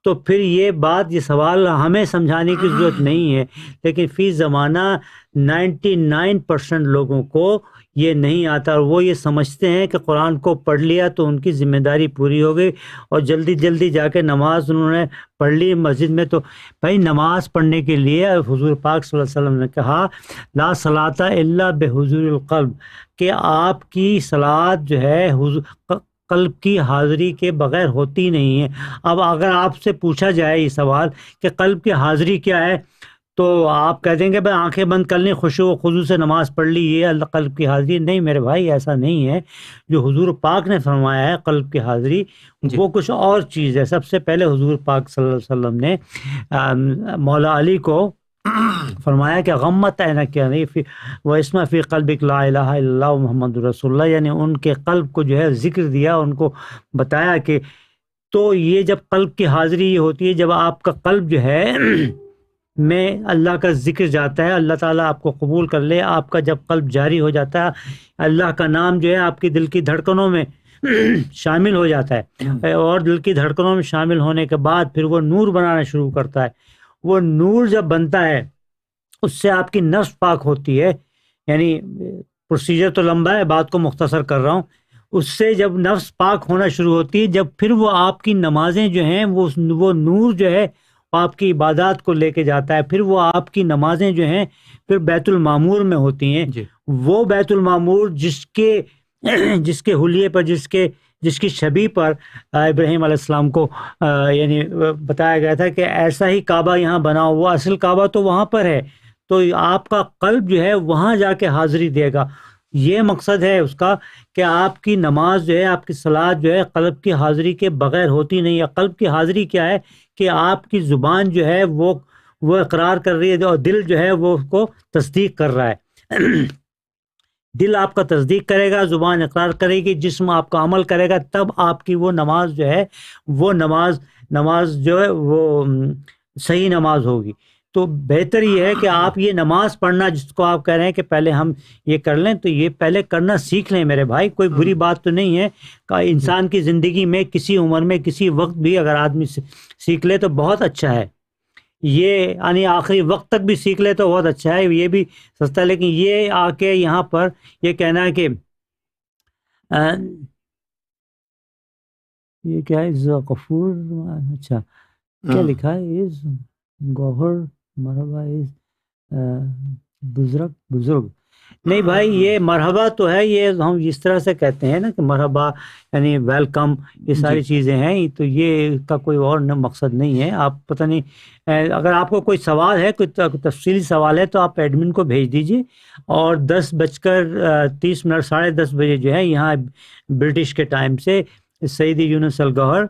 تو پھر یہ سوال ہمیں سمجھانے کی ضرورت نہیں ہے. لیکن فی زمانہ 99% لوگوں کو یہ نہیں آتا، اور وہ یہ سمجھتے ہیں کہ قرآن کو پڑھ لیا تو ان کی ذمہ داری پوری ہو گئی، اور جلدی جا کے نماز انہوں نے پڑھ لی مسجد میں. تو بھائی نماز پڑھنے کے لیے حضور پاک صلی اللہ علیہ وسلم نے کہا لا صلاۃ الا بحضور القلب، کہ آپ کی صلاۃ جو ہے قلب کی حاضری کے بغیر ہوتی نہیں ہے. اب اگر آپ سے پوچھا جائے یہ سوال کہ قلب کی حاضری کیا ہے، تو آپ کہہ دیں گے بھائی آنکھیں بند کر لیں، خشوع و خضوع سے نماز پڑھ لی، یہ اللہ قلب کی حاضری نہیں. میرے بھائی ایسا نہیں ہے. جو حضور پاک نے فرمایا ہے قلب کی حاضری وہ کچھ اور چیز ہے. سب سے پہلے حضور پاک صلی اللہ علیہ وسلم نے مولا علی کو فرمایا کہ غمت عینک یعنی وہ اسما فی قلبک لا الہ الا اللہ محمد رسول اللہ، یعنی ان کے قلب کو جو ہے ذکر دیا، ان کو بتایا کہ تو یہ جب قلب کی حاضری یہ ہوتی ہے، جب آپ کا قلب جو ہے میں اللہ کا ذکر جاتا ہے، اللہ تعالیٰ آپ کو قبول کر لے، آپ کا جب قلب جاری ہو جاتا ہے، اللہ کا نام جو ہے آپ کی دل کی دھڑکنوں میں شامل ہو جاتا ہے، اور دل کی دھڑکنوں میں شامل ہونے کے بعد پھر وہ نور بنانا شروع کرتا ہے۔ وہ نور جب بنتا ہے اس سے آپ کی نفس پاک ہوتی ہے، یعنی پروسیجر تو لمبا ہے، بات کو مختصر کر رہا ہوں۔ اس سے جب نفس پاک ہونا شروع ہوتی ہے، جب پھر وہ آپ کی نمازیں جو ہیں وہ نور جو ہے آپ کی عبادات کو لے کے جاتا ہے، پھر وہ آپ کی نمازیں جو ہیں پھر بیت المعمور میں ہوتی ہیں۔ وہ بیت المعمور جس کے حلیے پر، جس کی شبیہ پر ابراہیم علیہ السلام کو یعنی بتایا گیا تھا کہ ایسا ہی کعبہ یہاں بنا ہوا، اصل کعبہ تو وہاں پر ہے، تو آپ کا قلب جو ہے وہاں جا کے حاضری دے گا۔ یہ مقصد ہے اس کا کہ آپ کی نماز جو ہے، آپ کی صلاۃ جو ہے قلب کی حاضری کے بغیر ہوتی نہیں ہے۔ قلب کی حاضری کیا ہے کہ آپ کی زبان جو ہے وہ اقرار کر رہی ہے، اور دل جو ہے وہ اس کو تصدیق کر رہا ہے۔ دل آپ کا تصدیق کرے گا، زبان اقرار کرے گی، جسم آپ کا عمل کرے گا، تب آپ کی وہ نماز جو ہے وہ نماز جو ہے وہ صحیح نماز ہوگی۔ تو بہتر یہ ہے کہ آپ یہ نماز پڑھنا جس کو آپ کہہ رہے ہیں کہ پہلے ہم یہ کر لیں، تو یہ پہلے کرنا سیکھ لیں میرے بھائی، کوئی بری بات تو نہیں ہے کہ انسان کی زندگی میں کسی عمر میں کسی وقت بھی اگر آدمی سیکھ لے تو بہت اچھا ہے، یہ یعنی آخری وقت تک بھی سیکھ لے تو بہت اچھا ہے، یہ بھی سستا ہے۔ لیکن یہ آ کے یہاں پر یہ کہنا ہے کہ یہ کیا ہے غفور، اچھا کیا لکھا ہے از گوہر مرحبا از بزرگ نہیں بھائی، یہ مرحبا تو ہے، یہ ہم اس طرح سے کہتے ہیں نا کہ مرحبا یعنی ویلکم، یہ ساری چیزیں ہیں، تو یہ کا کوئی اور مقصد نہیں ہے۔ آپ پتہ نہیں، اگر آپ کو کوئی سوال ہے، کوئی تفصیلی سوال ہے تو آپ ایڈمن کو بھیج دیجیے، اور 10:30 10:30 بجے جو ہے یہاں برٹش کے ٹائم سے سیدی یونس الگوہر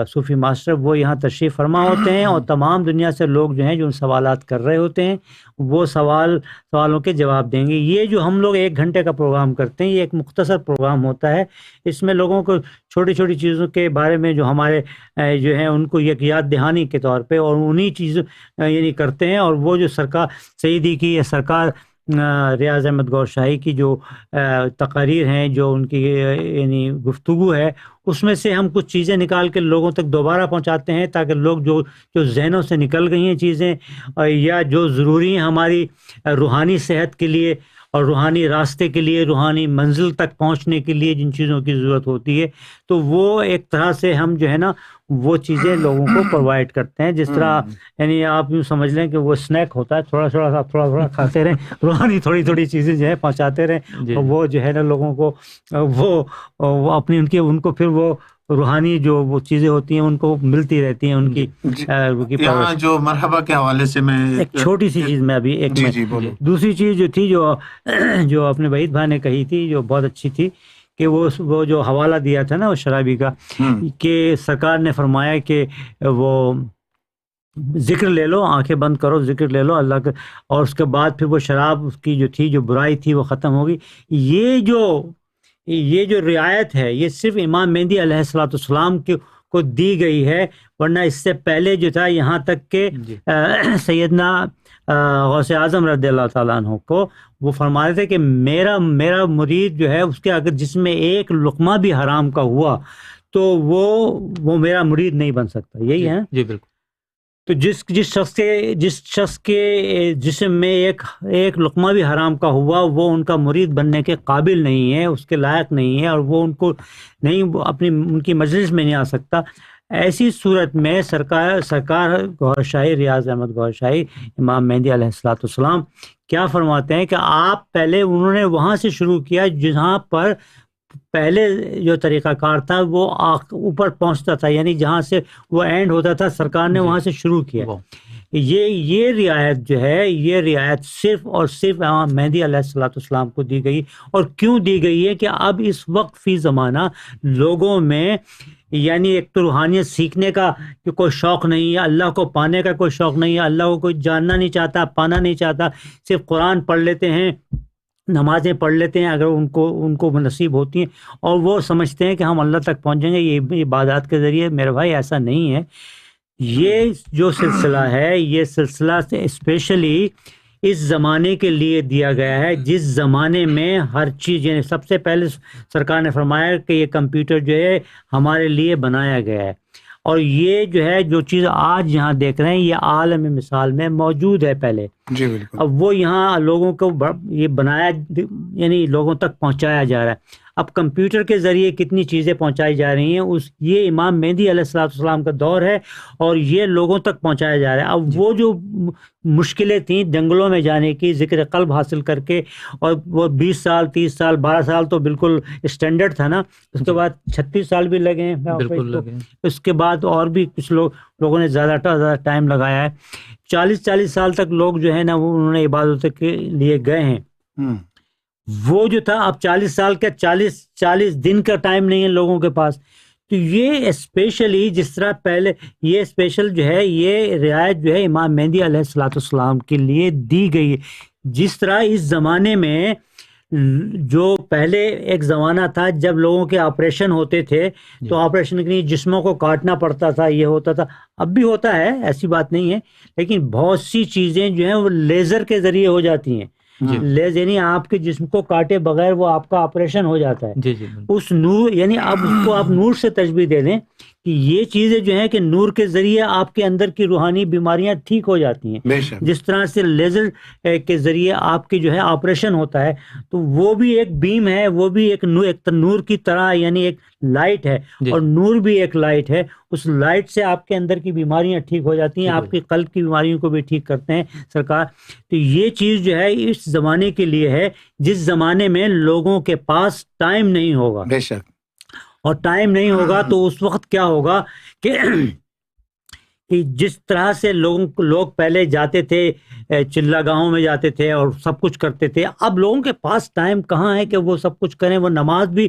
صوفی ماسٹر وہ یہاں تشریف فرما ہوتے ہیں، اور تمام دنیا سے لوگ جو ہیں جو سوالات کر رہے ہوتے ہیں وہ سوالوں کے جواب دیں گے۔ یہ جو ہم لوگ 1 گھنٹے کا پروگرام کرتے ہیں، یہ ایک مختصر پروگرام ہوتا ہے، اس میں لوگوں کو چھوٹی چھوٹی چیزوں کے بارے میں جو ہمارے جو ہیں ان کو ایک یاد دہانی کے طور پہ، اور انہی چیزوں یعنی کرتے ہیں، اور وہ جو سرکار سیدی کی سرکار ریاض احمد گوہر شاہی کی جو تقاریر ہیں، جو ان کی یعنی گفتگو ہے، اس میں سے ہم کچھ چیزیں نکال کے لوگوں تک دوبارہ پہنچاتے ہیں، تاکہ لوگ جو ذہنوں سے نکل گئی ہیں چیزیں، یا جو ضروری ہیں ہماری روحانی صحت کے لیے اور روحانی راستے کے لیے، روحانی منزل تک پہنچنے کے لیے جن چیزوں کی ضرورت ہوتی ہے، تو وہ ایک طرح سے ہم جو ہے نا وہ چیزیں لوگوں کو پرووائڈ کرتے ہیں۔ جس طرح یعنی آپ یوں سمجھ لیں کہ وہ اسنیک ہوتا ہے، تھوڑا تھوڑا کھاتے رہیں، روحانی تھوڑی چیزیں جو ہے پہنچاتے رہیں، اور وہ جو ہے نا لوگوں کو وہ اپنی ان کو پھر وہ روحانی جو وہ چیزیں ہوتی ہیں ان کو ملتی رہتی ہیں ان کی۔ یہاں جو مرحبا کے حوالے سے میں ایک چھوٹی سی چیز میں ابھی ایک دوسری چیز جو تھی جو اپنے وحید بھائی نے کہی تھی جو بہت اچھی تھی، کہ وہ جو حوالہ دیا تھا نا وہ شرابی کا، کہ سرکار نے فرمایا کہ وہ ذکر لے لو، آنکھیں بند کرو، ذکر لے لو اللہ کا، اور اس کے بعد پھر وہ شراب اس کی جو تھی، جو برائی تھی، وہ ختم ہوگی۔ یہ جو رعایت ہے یہ صرف امام مہدی علیہ السلام کو دی گئی ہے، ورنہ اس سے پہلے جو تھا یہاں تک کہ سیدنا غوث اعظم رضی اللہ تعالیٰ عنہ کو وہ فرما رہے تھے کہ میرا مرید جو ہے اس کے اگر جس میں ایک لقمہ بھی حرام کا ہوا تو وہ میرا مرید نہیں بن سکتا۔ یہی ہے جی بالکل۔ تو جس شخص کے جسم میں ایک لقمہ بھی حرام کا ہوا، وہ ان کا مرید بننے کے قابل نہیں ہے، اس کے لائق نہیں ہے، اور وہ ان کو نہیں ان کی مجلس میں نہیں آ سکتا۔ ایسی صورت میں سرکار گوہر شاہی، ریاض احمد گوہر شاہی، امام مہدی علیہ السلام کیا فرماتے ہیں کہ آپ پہلے انہوں نے وہاں سے شروع کیا جہاں پر پہلے جو طریقہ کار تھا وہ اوپر پہنچتا تھا، یعنی جہاں سے وہ اینڈ ہوتا تھا سرکار نے وہاں سے شروع کیا، یہ رعایت جو ہے، یہ رعایت صرف اور صرف امام مہدی علیہ الصلوۃ والسلام کو دی گئی. اور کیوں دی گئی ہے کہ اب اس وقت فی زمانہ لوگوں میں یعنی ایک تو روحانیت سیکھنے کا کہ کوئی شوق نہیں ہے، اللہ کو پانے کا کوئی شوق نہیں ہے، اللہ کو کوئی جاننا نہیں چاہتا، پانا نہیں چاہتا، صرف قرآن پڑھ لیتے ہیں، نمازیں پڑھ لیتے ہیں اگر ان کو نصیب ہوتی ہیں، اور وہ سمجھتے ہیں کہ ہم اللہ تک پہنچیں گے یہ عبادات کے ذریعے. میرے بھائی ایسا نہیں ہے. یہ جو سلسلہ ہے، یہ سلسلہ اسپیشلی اس زمانے کے لیے دیا گیا ہے جس زمانے میں ہر چیز، یعنی سب سے پہلے سرکار نے فرمایا کہ یہ کمپیوٹر جو ہے ہمارے لیے بنایا گیا ہے، اور یہ جو ہے جو چیز آج یہاں دیکھ رہے ہیں یہ عالم مثال میں موجود ہے پہلے. جی بالکل. اب وہ یہاں لوگوں کو یہ بنایا، یعنی لوگوں تک پہنچایا جا رہا ہے. اب کمپیوٹر کے ذریعے کتنی چیزیں پہنچائی جا رہی ہیں، یہ امام مہدی علیہ السلام کا دور ہے اور یہ لوگوں تک پہنچایا جا رہا ہے. اب وہ جو مشکلیں تھیں جنگلوں میں جانے کی، ذکر قلب حاصل کر کے، اور وہ 20 سال 30 سال 12 سال تو بالکل اسٹینڈرڈ تھا نا، اس کے بعد 36 سال بھی لگے ہیں، اس کے بعد اور بھی کچھ لوگوں نے زیادہ ٹائم لگایا ہے. 40 سال تک لوگ جو ہے نا وہ انہوں نے عبادت کے لیے گئے ہیں. وہ جو تھا اب 40 سال کا 40 دن کا ٹائم نہیں ہے لوگوں کے پاس. تو یہ اسپیشلی جس طرح پہلے یہ اسپیشل جو ہے یہ رعایت جو ہے امام مہدی علیہ الصلوۃ والسلام کے لیے دی گئی ہے. جس طرح اس زمانے میں جو پہلے ایک زمانہ تھا جب لوگوں کے آپریشن ہوتے تھے تو آپریشن کے لیے جسموں کو کاٹنا پڑتا تھا، یہ ہوتا تھا، اب بھی ہوتا ہے، ایسی بات نہیں ہے، لیکن بہت سی چیزیں جو ہیں وہ لیزر کے ذریعے ہو جاتی ہیں. یعنی آپ کے جسم کو کاٹے بغیر وہ آپ کا آپریشن ہو جاتا ہے. اس نور، یعنی اب اس کو آپ نور سے تشبیہ دے دیں کہ یہ چیزیں جو ہیں کہ نور کے ذریعے آپ کے اندر کی روحانی بیماریاں ٹھیک ہو جاتی ہیں. جس طرح سے لیزر کے ذریعے آپ کی جو ہے آپریشن ہوتا ہے، تو وہ بھی ایک بیم ہے، وہ بھی ایک نور کی طرح، یعنی ایک لائٹ ہے، اور نور بھی ایک لائٹ ہے. اس لائٹ سے آپ کے اندر کی بیماریاں ٹھیک ہو جاتی ہیں، آپ کی قلب کی بیماریوں کو بھی ٹھیک کرتے ہیں سرکار. تو یہ چیز جو ہے اس زمانے کے لیے ہے جس زمانے میں لوگوں کے پاس ٹائم نہیں ہوگا. بے شک. اور ٹائم نہیں ہوگا تو اس وقت کیا ہوگا کہ جس طرح سے لوگ پہلے جاتے تھے، چلہ گاہوں میں جاتے تھے اور سب کچھ کرتے تھے، اب لوگوں کے پاس ٹائم کہاں ہے کہ وہ سب کچھ کریں. وہ نماز بھی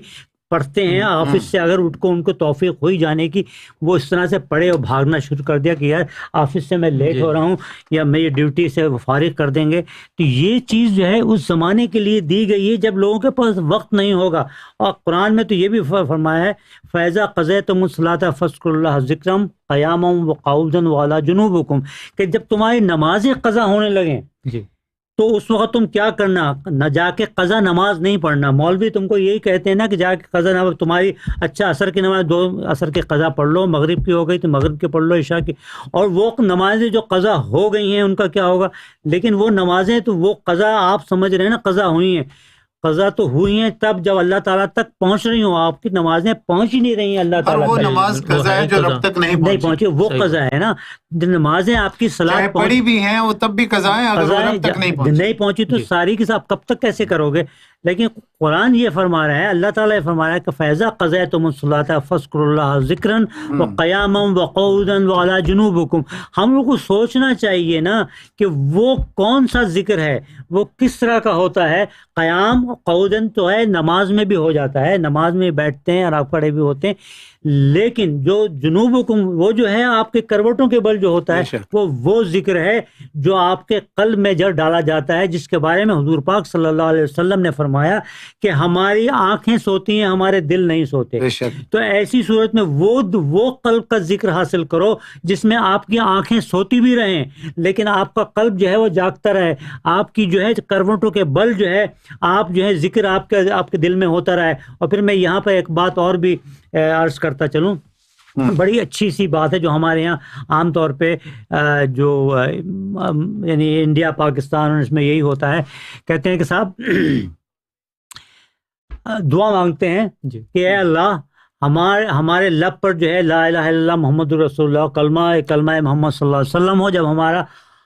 پڑھتے ہیں آفس سے، اگر ان کو توفیق ہوئی جانے کی، وہ اس طرح سے پڑھے اور بھاگنا شروع کر دیا کہ یار آفس سے میں لیٹ ہو رہا ہوں یا میری ڈیوٹی سے فارغ کر دیں گے. تو یہ چیز جو ہے اس زمانے کے لیے دی گئی ہے جب لوگوں کے پاس وقت نہیں ہوگا. اور قرآن میں تو یہ بھی فرمایا ہے فَإِذَا قَضَيْتُمُ الصَّلَاةَ فَاذْكُرُوا اللَّهَ ذِكْرًا قِيَامًا وَقُعُودًا وَعَلَىٰ جُنُوبِكُمْ، کہ جب تمہاری نمازیں قضا ہونے لگیں تو اس وقت تم کیا کرنا، نہ جا کے قضا نماز نہیں پڑھنا. مولوی تم کو یہی کہتے ہیں نا کہ جا کے قضا نماز، تمہاری اچھا عصر کی نماز 2 عصر کی قضا پڑھ لو، مغرب کی ہو گئی تو مغرب کی پڑھ لو، عشاء کی، اور وہ نمازیں جو قضا ہو گئی ہیں ان کا کیا ہوگا. لیکن وہ نمازیں تو وہ قضا آپ سمجھ رہے ہیں نا قضا ہوئی ہیں، قضا تو ہوئی ہیں تب جب اللہ تعالیٰ تک پہنچ رہی ہوں. آپ کی نمازیں پہنچ ہی نہیں رہی ہیں اللہ تعالیٰ وہ نماز قضا ہے جو رب تک نہیں پہنچی، وہ قضا ہے نا. نمازیں آپ کی صلاۃ پڑھی بھی ہیں وہ تب بھی قضا ہے، اگر رب تک نہیں پہنچی تو ساری کی سب کب تک کیسے کرو گے. لیکن قرآن یہ فرما رہا ہے، اللہ تعالیٰ یہ فرما رہا ہے کہ فَإِذَا قَضَيْتُمُ الصَّلَاةَ فَاذْكُرُوا اللَّهَ ذِكْرًا وَقِيَامًا وَقُعُودًا وَعَلَىٰ جُنُوبِكُمْ. ہم لوگوں کو سوچنا چاہیے نا کہ وہ کون سا ذکر ہے، وہ کس طرح کا ہوتا ہے. قیام قعودن تو ہے، نماز میں بھی ہو جاتا ہے، نماز میں بیٹھتے ہیں اور آپ کھڑے بھی ہوتے ہیں. لیکن جو جنوبکم، وہ جو ہے آپ کے کروٹوں کے بل جو ہوتا ہے، وہ ذکر ہے جو آپ کے قلب میں جڑ ڈالا جاتا ہے، جس کے بارے میں حضور پاک صلی اللہ علیہ وسلم نے فرمایا کہ ہماری آنکھیں سوتی ہیں، ہمارے دل نہیں سوتے. تو ایسی صورت میں وہ قلب کا ذکر حاصل کرو جس میں آپ کی آنکھیں سوتی بھی رہیں لیکن آپ کا قلب جو ہے وہ جاگتا رہے، آپ کی جو ہے کروٹوں کے بل جو ہے آپ جو ہے ذکر آپ کے دل میں ہوتا رہے. اور پھر میں یہاں پہ ایک بات اور بھی عرض کرتا چلوں، بڑی اچھی سی بات ہے جو ہمارے یہاں عام طور پہ جو یعنی انڈیا پاکستان اور اس میں یہی ہوتا ہے، کہتے ہیں کہ صاحب دعا مانگتے ہیں کہ اے اللہ ہمارے لب پر جو ہے لا الہ الا اللہ محمد رسول اللہ کلمہ محمد صلی اللہ علیہ وسلم ہو جب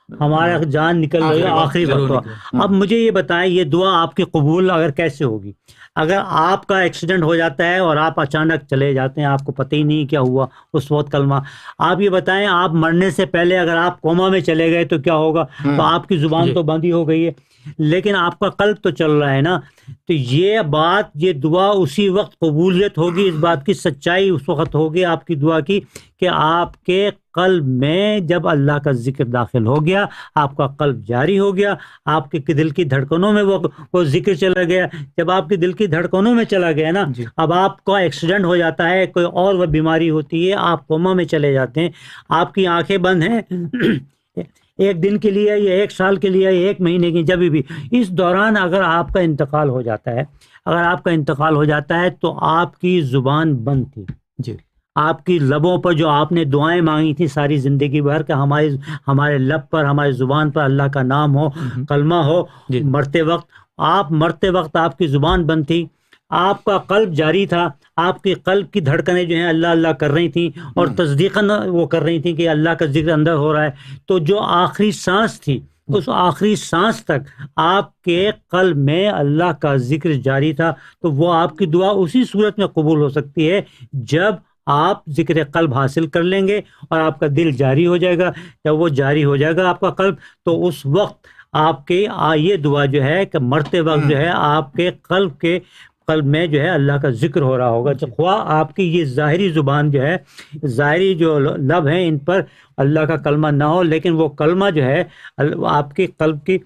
ہمارا جان نکل رہی ہے آخری وقت. اب مجھے یہ بتائیں یہ دعا آپ کی قبول اگر کیسے ہوگی؟ اگر آپ کا ایکسیڈنٹ ہو جاتا ہے اور آپ اچانک چلے جاتے ہیں، آپ کو پتہ ہی نہیں کیا ہوا اس وقت کلمہ، آپ یہ بتائیں آپ مرنے سے پہلے اگر آپ کوما میں چلے گئے تو کیا ہوگا؟ تو آپ کی زبان تو بند ہی ہو گئی ہے، لیکن آپ کا قلب تو چل رہا ہے نا. تو یہ بات، یہ دعا اسی وقت قبولیت ہوگی، اس بات کی سچائی اس وقت ہوگی آپ کی دعا کی کہ آپ کے قلب میں جب اللہ کا ذکر داخل ہو گیا، آپ کا قلب جاری ہو گیا، آپ کے دل کی دھڑکنوں میں وہ ذکر چلا گیا. جب آپ کے دل کی دھڑکنوں میں چلا گیا نا، اب آپ کا ایکسیڈنٹ ہو جاتا ہے، کوئی اور وہ بیماری ہوتی ہے، آپ کوما میں چلے جاتے ہیں، آپ کی آنکھیں بند ہیں ایک دن کے لیے یا ایک سال کے لیے یا ایک مہینے کی، جب بھی اس دوران اگر آپ کا انتقال ہو جاتا ہے، اگر آپ کا انتقال ہو جاتا ہے تو آپ کی زبان بند تھی، جی، آپ کی لبوں پر جو آپ نے دعائیں مانگی تھی ساری زندگی بھر کہ ہمارے لب پر، ہماری زبان پر اللہ کا نام ہو، کلمہ ہو، مرتے وقت آپ کی زبان بند تھی، آپ کا قلب جاری تھا، آپ کے قلب کی دھڑکنیں جو ہیں اللہ اللہ کر رہی تھیں اور تصدیقاً وہ کر رہی تھیں کہ اللہ کا ذکر اندر ہو رہا ہے. تو جو آخری سانس تھی، اس آخری سانس تک آپ کے قلب میں اللہ کا ذکر جاری تھا. تو وہ آپ کی دعا اسی صورت میں قبول ہو سکتی ہے جب آپ ذکر قلب حاصل کر لیں گے اور آپ کا دل جاری ہو جائے گا. جب وہ جاری ہو جائے گا آپ کا قلب، تو اس وقت آپ کے یہ دعا جو ہے کہ مرتے وقت جو ہے آپ کے قلب میں جو ہے اللہ کا ذکر ہو رہا ہوگا. خواہ آپ کی یہ ظاہری زبان جو ہے، ظاہری جو لب ہیں، ان پر اللہ کا کلمہ نہ ہو، لیکن وہ کلمہ جو ہے آپ کے قلب کی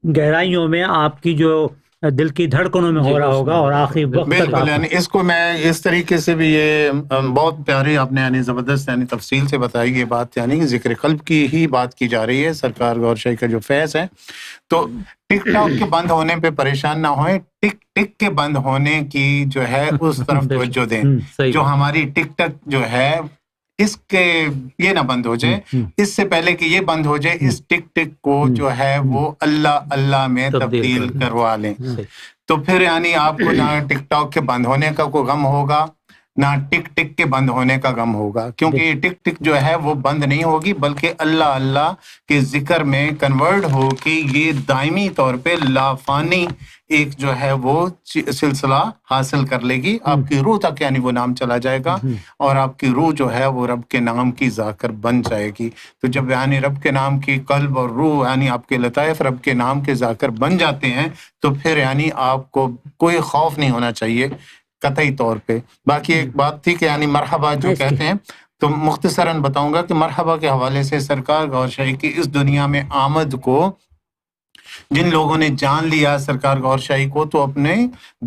گہرائیوں میں، آپ کی جو دل کی دھڑکنوں میں ہو رہا ہوگا اور آخری وقت تک. بالکل، یعنی اس کو میں اس طریقے سے بھی، یہ بہت پیاری آپ نے یعنی زبردست یعنی تفصیل سے بتائی یہ بات، یعنی ذکر قلب کی ہی بات کی جا رہی ہے. سرکار گوھر شاہی کا جو فیض ہے، تو ٹک ٹاک کے بند ہونے پہ پریشان نہ ہوئیں، ٹک ٹک کے بند ہونے کی جو ہے اس طرف توجہ دیں. جو ہماری ٹک ٹک جو ہے اس کے یہ نہ بند ہو جائے، اس سے پہلے کہ یہ بند ہو جائے، اس ٹک ٹک کو جو ہے وہ اللہ اللہ میں تبدیل کروا لیں. تو پھر یعنی آپ کو نہ ٹک ٹاک کے بند ہونے کا کوئی غم ہوگا، نہ ٹک ٹک کے بند ہونے کا غم ہوگا، کیونکہ یہ ٹک ٹک جو ہے وہ بند نہیں ہوگی، بلکہ اللہ اللہ کے ذکر میں کنورٹ ہو کے یہ دائمی طور پہ لافانی ایک جو ہے وہ سلسلہ حاصل کر لے گی. آپ کی روح تک یعنی وہ نام چلا جائے گا اور آپ کی روح جو ہے وہ رب کے نام کی ذاکر بن جائے گی. تو جب یعنی رب کے نام کی قلب اور روح یعنی آپ کے لطائف رب کے نام کے ذاکر بن جاتے ہیں، تو پھر یعنی آپ کو کوئی خوف نہیں ہونا چاہیے قطعی طور پہ. باقی ایک بات تھی کہ یعنی مرحبا جو کہتے ہیں، تو مختصراً بتاؤں گا کہ مرحبا کے حوالے سے سرکار گوھر شاہی کی اس دنیا میں آمد کو جن لوگوں نے جان لیا سرکار گوھر شاہی کو، تو اپنے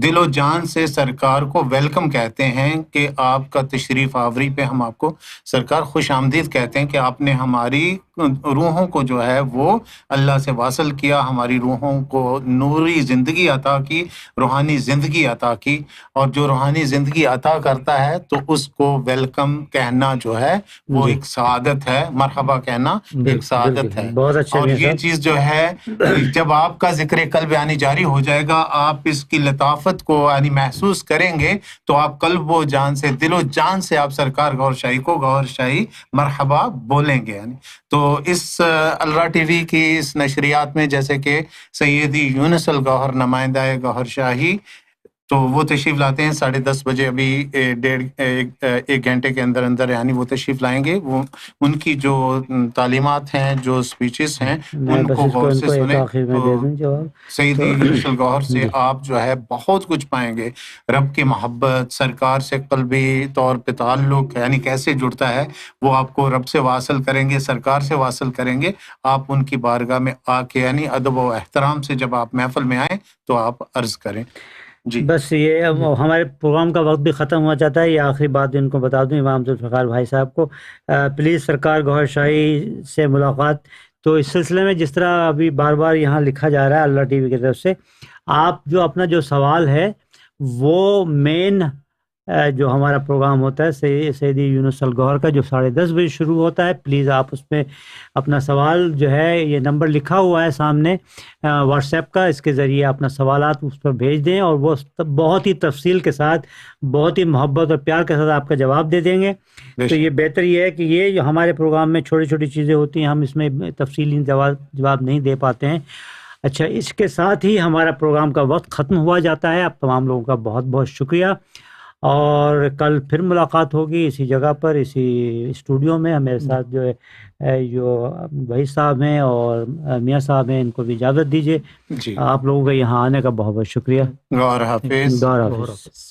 دل و جان سے سرکار کو ویلکم کہتے ہیں کہ آپ کا تشریف آوری پہ ہم آپ کو سرکار خوش آمدید کہتے ہیں کہ آپ نے ہماری روحوں کو جو ہے وہ اللہ سے واصل کیا، ہماری روحوں کو نوری زندگی عطا کی، روحانی زندگی عطا کی. اور جو روحانی زندگی عطا کرتا ہے تو اس کو ویلکم کہنا جو ہے وہ ایک سعادت ہے، مرحبا کہنا ایک سعادت ہے. اور یہ چیز جو ہے جب آپ کا ذکر قلب یعنی جاری ہو جائے گا، آپ اس کی لطافت کو یعنی محسوس کریں گے، تو آپ قلب و جان سے، دل و جان سے آپ سرکار گوھر شاہی کو گوھر شاہی مرحبا بولیں گے. یعنی تو اس الرا ٹی وی کی اس نشریات میں جیسے کہ سیدی یونس الگوہر نمائندہ گوھر شاہی، تو وہ تشریف لاتے ہیں 10:30 بجے، ابھی ایک گھنٹے کے اندر اندر یعنی وہ تشریف لائیں گے. وہ ان کی جو تعلیمات ہیں، جو اسپیچز ہیں، ان کو غور سے سنیں. تو سیدی یونس الگوہر سے آپ جو ہے بہت کچھ پائیں گے. رب کی محبت، سرکار سے قلبی طور پہ تعلق یعنی کیسے جڑتا ہے، وہ آپ کو رب سے واصل کریں گے، سرکار سے واصل کریں گے. آپ ان کی بارگاہ میں آ کے یعنی ادب و احترام سے جب آپ محفل میں آئیں تو آپ عرض کریں. جی بس یہ ہمارے پروگرام کا وقت بھی ختم ہوا چاہتا ہے. یہ آخری بات ان کو بتا دوں امام ذوالفقار بھائی صاحب کو، پلیز سرکار گوھر شاہی سے ملاقات. تو اس سلسلے میں جس طرح ابھی بار بار یہاں لکھا جا رہا ہے اللہ ٹی وی کی طرف سے، آپ جو اپنا جو سوال ہے وہ مین جو ہمارا پروگرام ہوتا ہے سیدی یونس الگوہر کا جو 10:30 بجے شروع ہوتا ہے، پلیز آپ اس میں اپنا سوال جو ہے، یہ نمبر لکھا ہوا ہے سامنے واٹس ایپ کا، اس کے ذریعے اپنا سوالات اس پر بھیج دیں اور وہ بہت ہی تفصیل کے ساتھ، بہت ہی محبت اور پیار کے ساتھ آپ کا جواب دے دیں گے. تو یہ بہتر یہ ہے کہ یہ جو ہمارے پروگرام میں چھوٹی چھوٹی چیزیں ہوتی ہیں، ہم اس میں تفصیلی جواب نہیں دے پاتے ہیں. اچھا، اس کے ساتھ ہی ہمارا پروگرام کا وقت ختم ہوا جاتا ہے. آپ تمام لوگوں کا بہت بہت شکریہ، اور کل پھر ملاقات ہوگی اسی جگہ پر، اسی اسٹوڈیو میں. ہمارے ساتھ جو ہے جو وحید صاحب ہیں اور میاں صاحب ہیں، ان کو بھی اجازت دیجیے. جی، آپ لوگوں کا یہاں آنے کا بہت بہت شکریہ. گور حافظ. گور بہت حافظ. حافظ.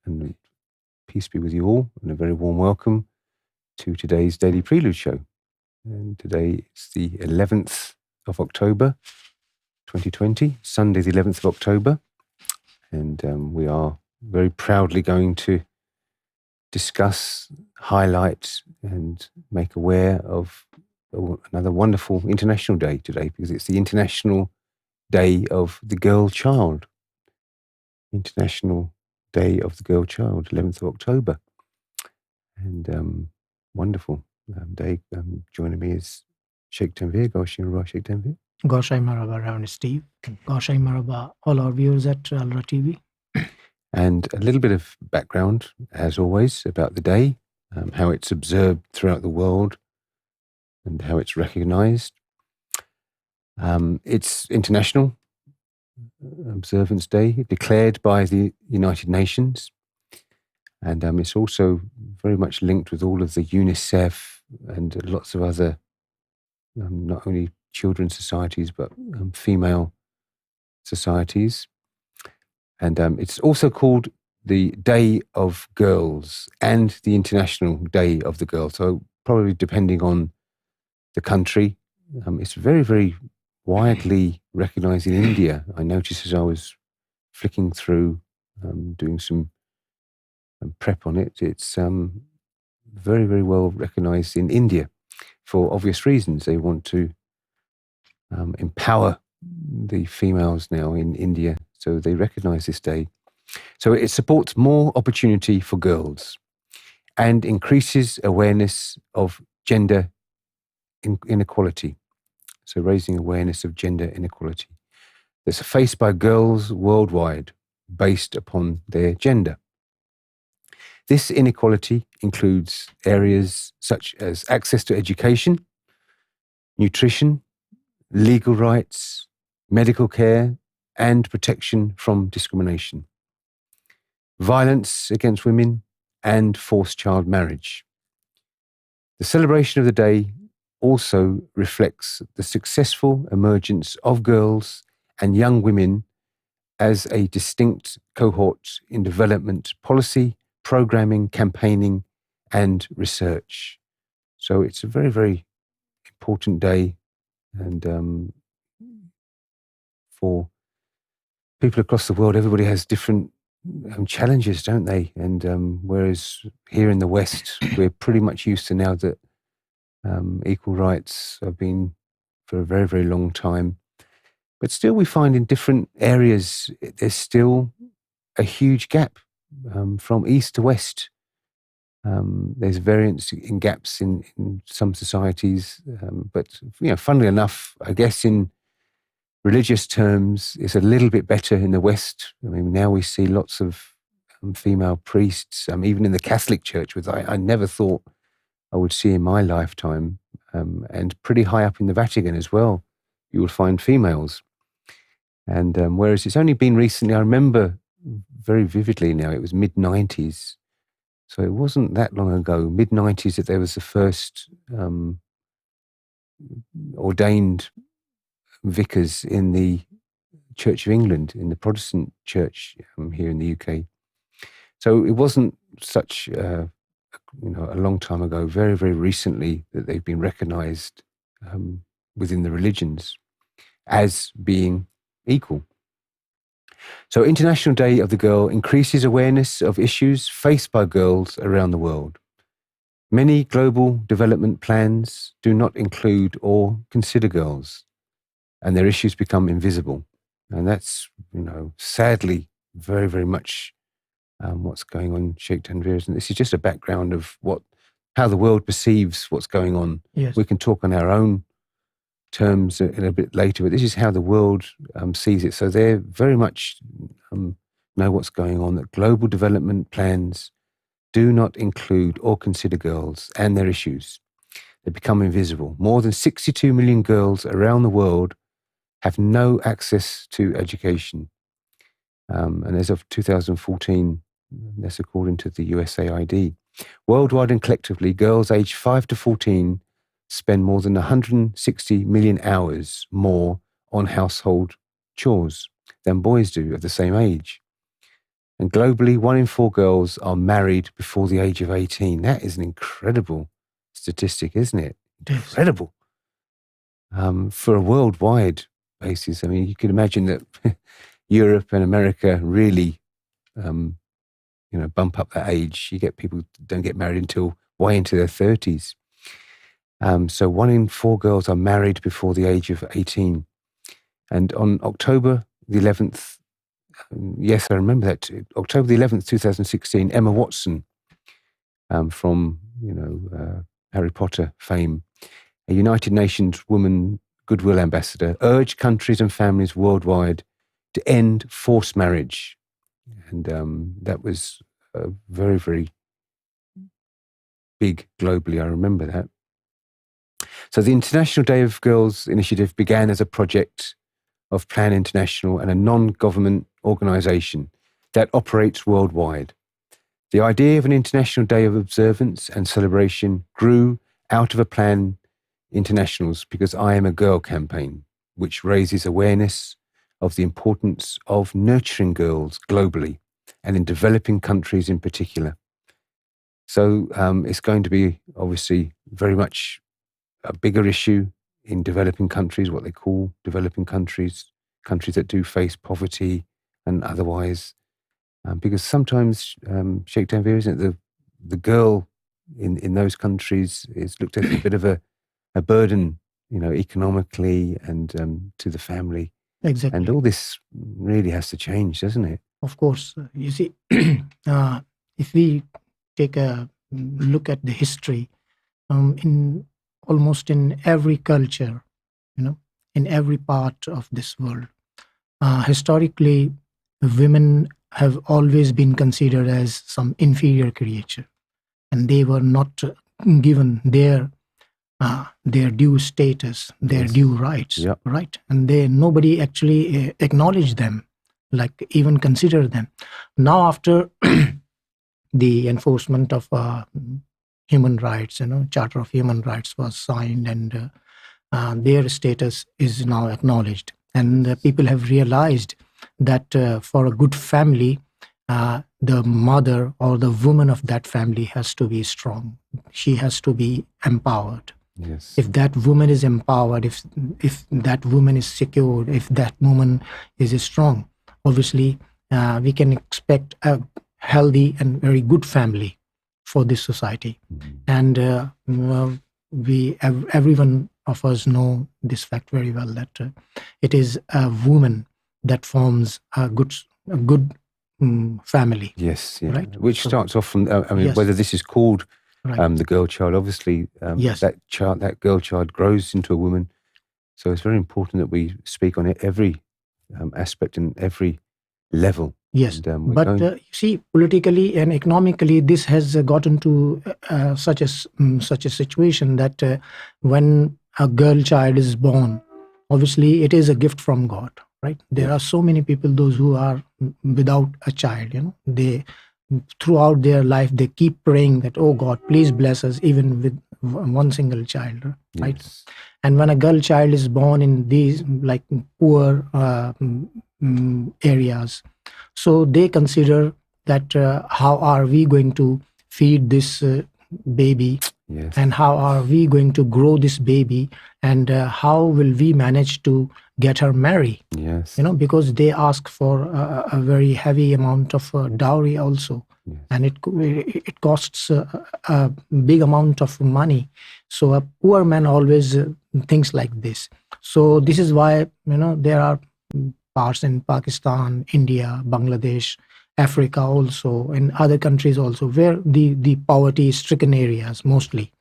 And peace be with you all, and a very warm welcome to today's Daily Prelude Show. And today it's the 11th of October, 2020, Sunday the 11th of October. And we are very proudly going to discuss, highlight, and make aware of another wonderful international day today, because it's the International Day of the Girl Child. International Day of the Girl Child, 11th of October. And wonderful day. Joining me is Sheikh Tanvir, Goshai Maraba, Sheikh Tanvir. Goshai Maraba, Reverend Steve. Goshai Maraba, all our viewers at ALRA TV. And a little bit of background, as always, about the day, how it's observed throughout the world and how it's recognized. It's International Observance Day, declared by the United Nations. And it's also very much linked with all of the UNICEF and lots of other, not only children's societies, but female societies. And it's also called the Day of Girls and the International Day of the Girl. So probably depending on the country. It's very, very widely recognized in India. I noticed as I was flicking through, doing some prep on it, it's very, very well recognized in India for obvious reasons. They want to empower the females now in India, so they recognize this day. So it supports more opportunity for girls and increases awareness of gender inequality. So raising awareness of gender inequality that's faced by girls worldwide based upon their gender. This inequality includes areas such as access to education, nutrition, legal rights, medical care, and protection from discrimination, violence against women, and forced child marriage. The celebration of the day also reflects the successful emergence of girls and young women as a distinct cohort in development policy, programming, campaigning, and research. So it's a very, very important day, and for people across the world, everybody has different challenges, don't they? And whereas here in the West, we're pretty much used to now that equal rights have been for a very, very long time. But still we find in different areas, there's still a huge gap from east to west. There's variance in gaps in some societies. But, funnily enough, I guess in religious terms, it's a little bit better in the West. I mean, now we see lots of female priests, even in the Catholic Church, which I never thought I would see in my lifetime, and pretty high up in the Vatican as well, you will find females. And whereas it's only been recently, I remember very vividly now, it was mid-90s, so it wasn't that long ago, mid-90s, that there was the first ordained vicars in the Church of England, in the Protestant church here in the UK. So it wasn't such a long time ago, very, very recently, that they've been recognised within the religions as being equal. So International Day of the Girl increases awareness of issues faced by girls around the world. Many global development plans do not include or consider girls, and their issues become invisible. And that's, sadly, very, very much what's going on, Sheikh Tanveer. And this is just a background of how the world perceives what's going on. Yes. We can talk on our own terms in a bit later, but this is how the world sees it. So they very much know what's going on, that global development plans do not include or consider girls and their issues. They become invisible. More than 62 million girls around the world have no access to education. And as of 2014, that's according to the USAID. Worldwide and collectively, girls aged 5 to 14 spend more than 160 million hours more on household chores than boys do of the same age. And globally, 1 in 4 girls are married before the age of 18. That is an incredible statistic, isn't it? Incredible. For a worldwide basis, I mean, you can imagine that Europe and America really, bump up that age. You get people who don't get married until way into their 30s. So 1 in 4 girls are married before the age of 18. And on October the 11th, yes, I remember that too. October the 11th, 2016, Emma Watson, from, Harry Potter fame, a United Nations Women Goodwill Ambassador, urged countries and families worldwide to end forced marriage. And that was very, very big globally. I remember that. So the International Day of Girls initiative began as a project of Plan International and a non-government organisation that operates worldwide. The idea of an International Day of Observance and Celebration grew out of a Plan International's Because I Am a Girl campaign, which raises awareness of the importance of nurturing girls globally and in developing countries in particular. So it's going to be obviously very much a bigger issue in developing countries, what they call developing countries, countries that do face poverty and otherwise. Because sometimes, Sheikh Tanvir, isn't it, the girl in those countries is looked at as a bit of a burden, economically and to the family. Exactly. And all this really has to change, doesn't it? Of course. You see, if we take a look at the history, in almost in every culture, in every part of this world, historically, women have always been considered as some inferior creature, and they were not given their due status, their Yes. due rights, Yep. right? And nobody actually acknowledged them, like even consider them. Now, after the enforcement of human rights, Charter of Human Rights was signed, and their status is now acknowledged, and people have realized that for a good family, the mother or the woman of that family has to be strong. She has to be empowered. Yes. If that woman is empowered, if that woman is secured, if that woman is strong, obviously we can expect a healthy and very good family for this society. And everyone of us know this fact very well, that it is a woman that forms a good family. Yes, yeah. Right. Which starts off from, Yes. whether this is called Right. the girl child, obviously, Yes. that girl child grows into a woman. So it's very important that we speak on it every aspect and every level. Yes, And, we're but going- you see, politically and economically, this has gotten to such a situation that when a girl child is born, obviously it is a gift from God, right? There are so many people, those who are without a child, they throughout their life they keep praying that, oh God, please bless us even with one single child, right? Yes. And when a girl child is born in these like poor areas, so they consider that how are we going to feed this baby, Yes. and how are we going to grow this baby, and how will we manage to get her married? Yes. Because they ask for a very heavy amount of dowry also. Yes. And it costs a big amount of money. So a poor man always thinks like this. So this is why there are parts in Pakistan, India, Bangladesh, Africa also, in other countries also, where the poverty stricken areas mostly.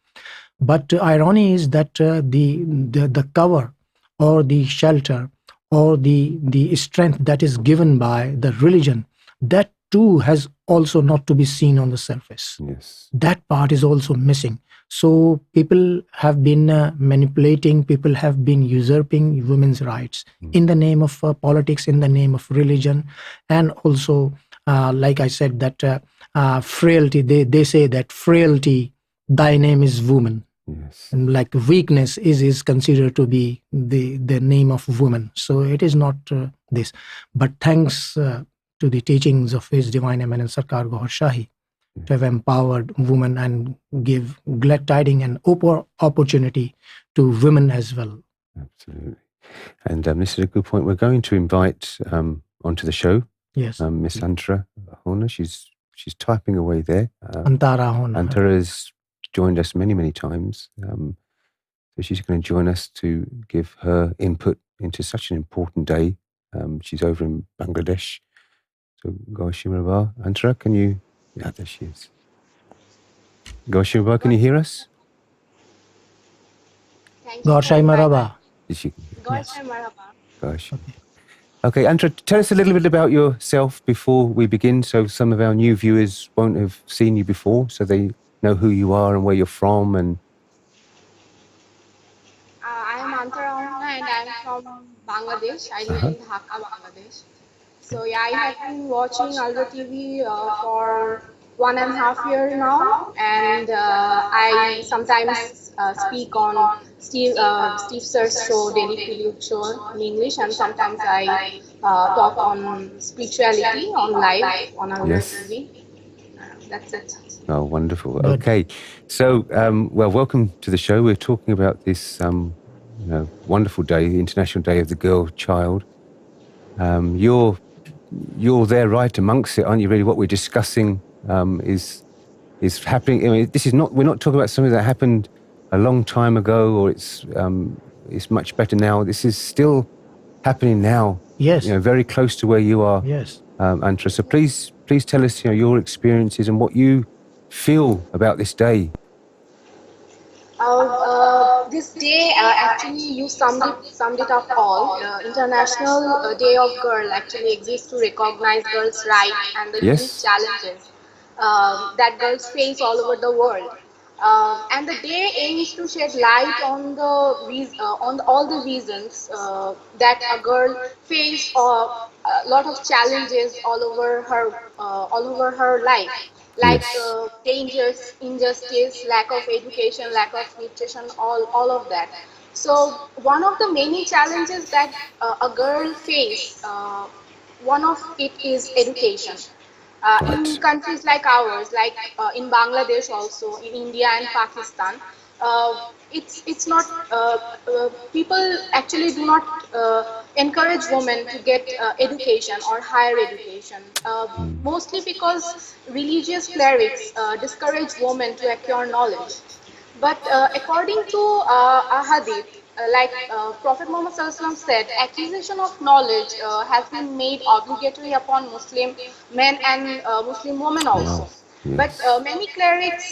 But irony is that the cover or the shelter or the strength that is given by the religion, that too has also not to be seen on the surface. Yes. That part is also missing. So people have been manipulating, people have been usurping women's rights in the name of politics, in the name of religion, and also, like I said, that frailty, they say that frailty, thy name is woman. Yes. And like weakness is considered to be the name of woman. So it is not this. But thanks to the teachings of His Divine Eminence Sarkar Gohar Shahi, to have empowered women and give glad tidings and opportunity to women as well. Absolutely. And this is a good point. We're going to invite onto the show Yes. Miss Antara Hona. She's typing away there. Antara Hona. Antara has joined us many times. So she's going to join us to give her input into such an important day. She's over in Bangladesh. So Goshimaba, Antara, can you... Yeah, there she is. Goshimaba, can you hear us? Gorshai Maraba. Yes. Gosh. Okay. Okay, Antara, tell us a little bit about yourself before we begin, so some of our new viewers won't have seen you before, so they know who you are and where you're from. And I'm Antara and I'm from Bangladesh. I live in Dhaka, Bangladesh. So yeah, I have been watching ALRA TV for 1.5 years now, and I sometimes speak on Steve Sir's show, Daily Prelude show in English, and sometimes I talk on spirituality on live on ALRA Yes. TV. That's it. Oh, wonderful. Good. Okay. So, well, welcome to the show. We're talking about this, wonderful day, the International Day of the Girl Child. You're there right amongst it, aren't you? Really, what we're discussing is happening. I mean, we're not talking about something that happened a long time ago, or it's much better now. This is still happening now. Yes. Very close to where you are, Yes. Antra. So please tell us, your experiences and what you feel about this day. This day actually you summed it up all. International Day of Girl actually exists to recognize girls' rights and the unique Yes. challenges that girls face all over the world. And the day aims to shed light on all the reasons that a girl face a lot of challenges all over her life, like Yes. dangers, injustice, lack of education, lack of nutrition, all of that. So one of the many challenges that a girl face, one of it is education. In Right. countries like ours, like in Bangladesh also, in India and Pakistan, it's not people actually do not encourage women to get education or higher education, mostly because religious clerics discourage women to acquire knowledge. But according to a hadith, Prophet Muhammad SAW said, acquisition of knowledge has been made obligatory upon Muslim men and Muslim women also. Wow. But Yes. many clerics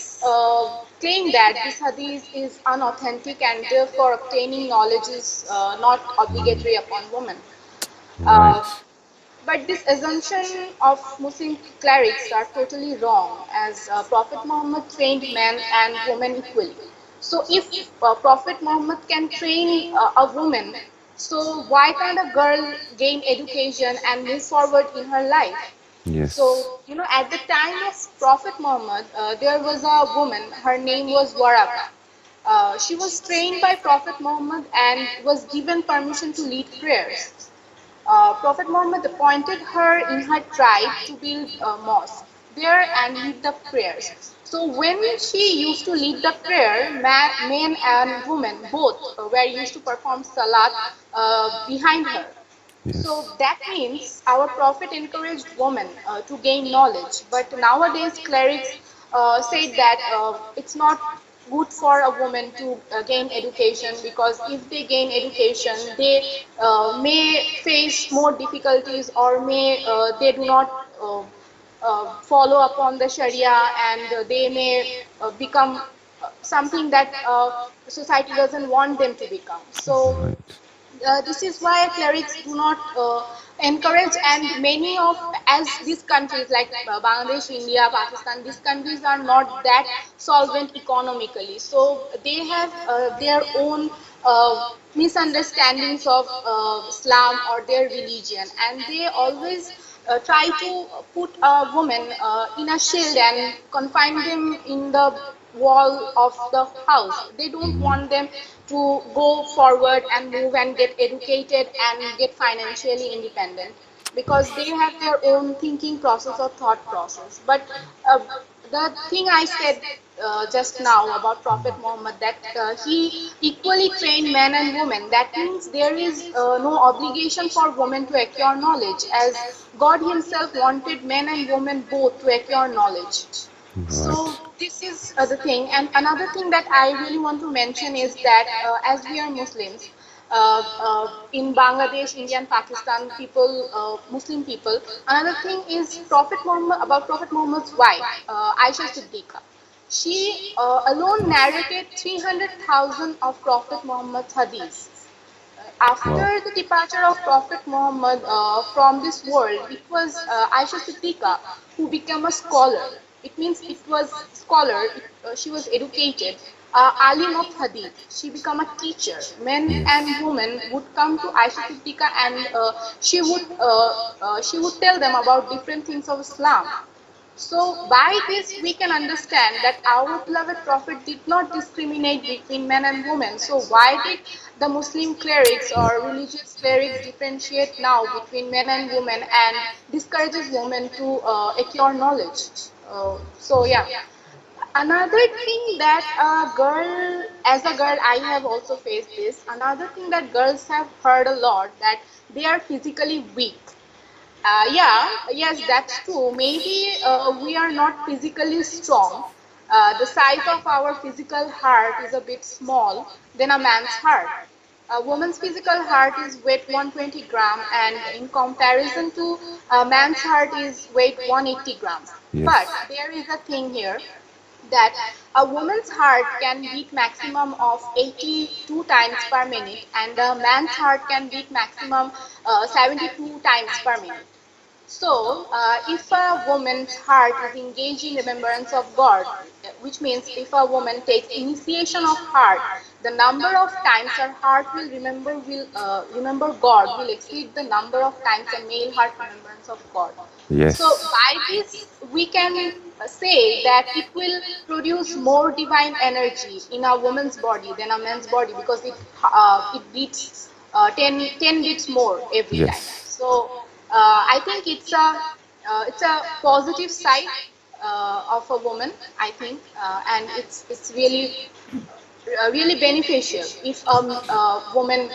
claim that this hadith is unauthentic and therefore obtaining knowledge is not obligatory upon women. Uh, Right. but this assumption of Muslim clerics are totally wrong, as Prophet Muhammad trained men and women equally. So if Prophet Muhammad can train a woman, so why can't a girl gain education and move forward in her life? So, Yes. at the time of Prophet Muhammad, there was a woman, her name was Waraka. She was trained by Prophet Muhammad and was given permission to lead prayers. Prophet Muhammad appointed her in her tribe to build a mosque there and lead the prayers. So when she used to lead the prayer, men and women both were used to perform salat behind her. So Yes. that means our Prophet encouraged women to gain knowledge. But nowadays, clerics say that it's not good for a woman to gain education, because if they gain education, they may face more difficulties, or they do not follow upon the Sharia, and they may become something that society doesn't want them to become. So Right. this is why clerics do not encourage, and many of, as these countries like Bangladesh, India, Pakistan, these countries are not that solvent economically, so they have their own misunderstandings of Islam or their religion, and they always try to put a woman in a shield and confine them in the wall of the house. They don't want them to go forward and move and get educated and get financially independent, because they have their own thinking process or thought process. But uh, the thing I said just now about Prophet Muhammad, that he equally trained men and women, that means there is no obligation for women to acquire knowledge, as God himself wanted men and women both to acquire knowledge. So Right. this is the thing. And another thing that I really want to mention is that as we are Muslims, in Bangladesh, India and Pakistan, Muslim people, another thing is Prophet Muhammad's wife, Aisha Siddiqa. She alone narrated 300,000 of Prophet Muhammad's hadiths. Wow. After the departure of Prophet Muhammad from this world, it was Aisha Siddiqa who became a scholar. It means it was scholar. She was educated. Alim of Hadith. She became a teacher. Men Yes. and women would come to Aisha Siddiqa, and she would tell them about different things of Islam. So by this we can understand that our beloved Prophet did not discriminate between men and women. So why did the Muslim clerics or religious clerics differentiate now between men and women and discourages women to acquire knowledge? So yeah. Another thing that a girl, as a girl, I have also faced this. Another thing that girls have heard a lot, that they are physically weak. Yeah, yes, that's true. Maybe we are not physically strong. The size of our physical heart is a bit small than a man's heart. A woman's physical heart is weight 120 gram, and in comparison to a man's heart is weight 180 grams. But Yes. there is a thing here, that a woman's heart can beat maximum of 82 times per minute, and a man's heart can beat maximum 72 times per minute. So, if a woman's heart is engaged in remembrance of God, which means if a woman takes initiation of heart, the number of times her heart will remember God will exceed the number of times a male heart remembrance of God. So, Yes. by this we can say that it will produce more divine energy in a woman's body than a man's body, because it beats 10 beats more every time. Yes. So I think it's a positive side of a woman, I think, and it's really beneficial if a woman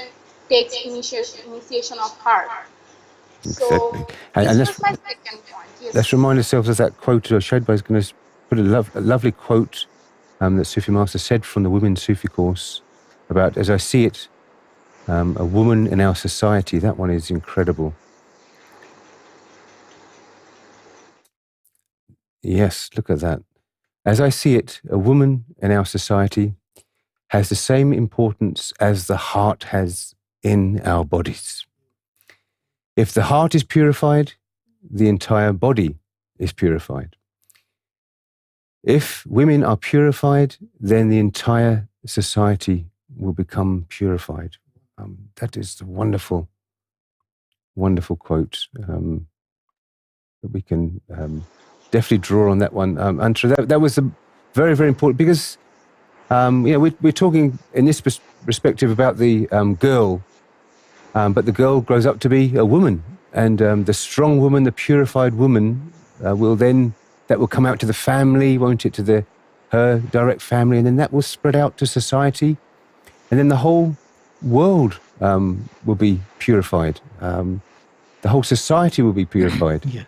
takes initiation of heart. Exactly. So And this was my second point. let's Yes. remind ourselves of that quote Shadba is going to put a lovely quote that Sufi Master said from the Women's Sufi course about, as I see it, a woman in our society. That one is incredible. Yes, look at that. As I see it, a woman in our society has the same importance as the heart has in our bodies. If the heart is purified, the entire body is purified. If women are purified, then the entire society will become purified. That is a wonderful, wonderful quote that we can definitely draw on that one. Antra, that was very, very important, because we're talking in this perspective about the girl, but the girl grows up to be a woman, and the strong woman, the purified woman, that will come out to the family, won't it, to her direct family, and then that will spread out to society, and then the whole world will be purified. The whole society will be purified. Yes.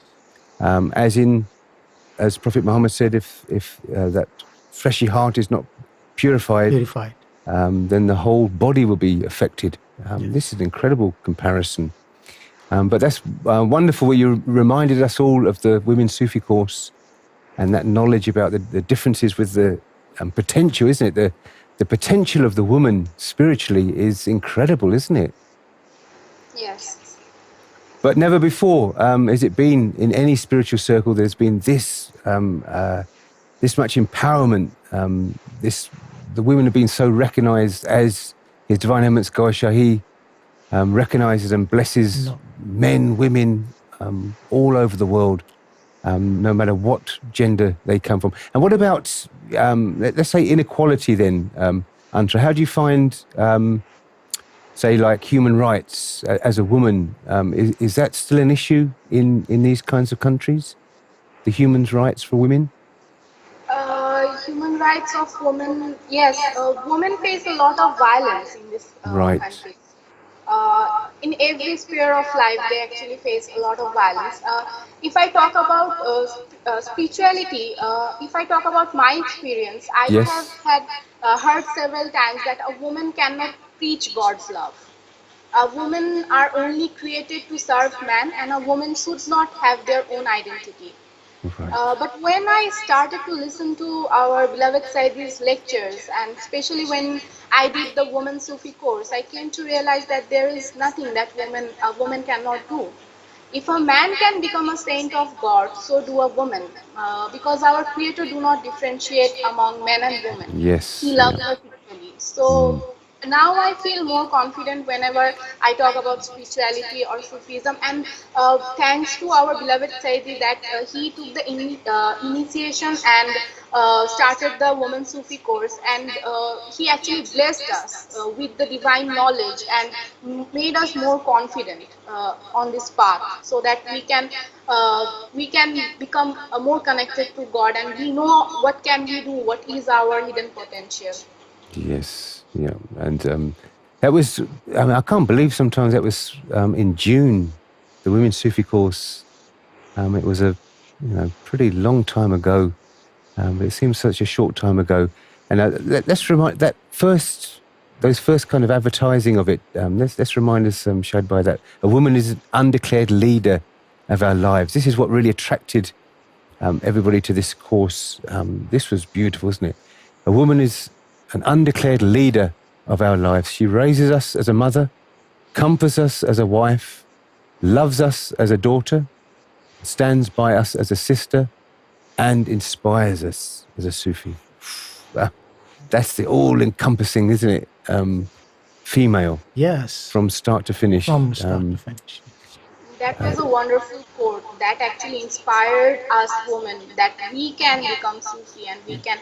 As Prophet Muhammad said, if that fleshy heart is not purified, then the whole body will be affected. This is an incredible comparison. But that's wonderful. You reminded us all of the Women's Sufi course and that knowledge about the differences with the potential, isn't it? The potential of the woman spiritually is incredible, isn't it? Yes. But never before has it been in any spiritual circle. There's been this much empowerment. The women have been so recognized, as His Divine Eminence Goa Shahi recognizes and blesses men, women all over the world, no matter what gender they come from. And what about, let's say, inequality then, Antra? How do you find, say, like human rights as a woman? Is that still an issue in these kinds of countries? The human rights for women? Human rights of women, yes, women face a lot of violence in this country. In every sphere of life, they actually face a lot of violence. If I talk about spirituality, if I talk about my experience, I have heard several times that a woman cannot preach God's love. Women are only created to serve man, and a woman should not have their own identity. But when I started to listen to our beloved Sayyid's lectures, and especially when I did the Woman Sufi course, I came to realize that there is nothing that a woman cannot do. If a man can become a saint of God, so do a woman, because our Creator do not differentiate among men and women. He loves us equally. So now I feel more confident whenever I talk about spirituality or Sufism, and thanks to our beloved Sayyidi that he took the initiation and started the Woman Sufi course, and he actually blessed us with the divine knowledge and made us more confident on this path, so that we can we can become more connected to God, and we know what can we do, what is our hidden potential. Yes, yeah, and that was. I mean, I can't believe sometimes that was in June, the women's Sufi course. It was a pretty long time ago, but it seems such a short time ago. And let's remind those first kind of advertising of it. Let's remind us, Shadbai, that a woman is an undeclared leader of our lives. This is what really attracted everybody to this course. This was beautiful, isn't it? A woman is an undeclared leader of our lives. She raises us as a mother, comforts us as a wife, loves us as a daughter, stands by us as a sister, and inspires us as a Sufi. That's the all-encompassing, isn't it? Female. Yes. From start to finish. From start to finish. That was a wonderful quote that actually inspired us women, that we can become Sufi, and we can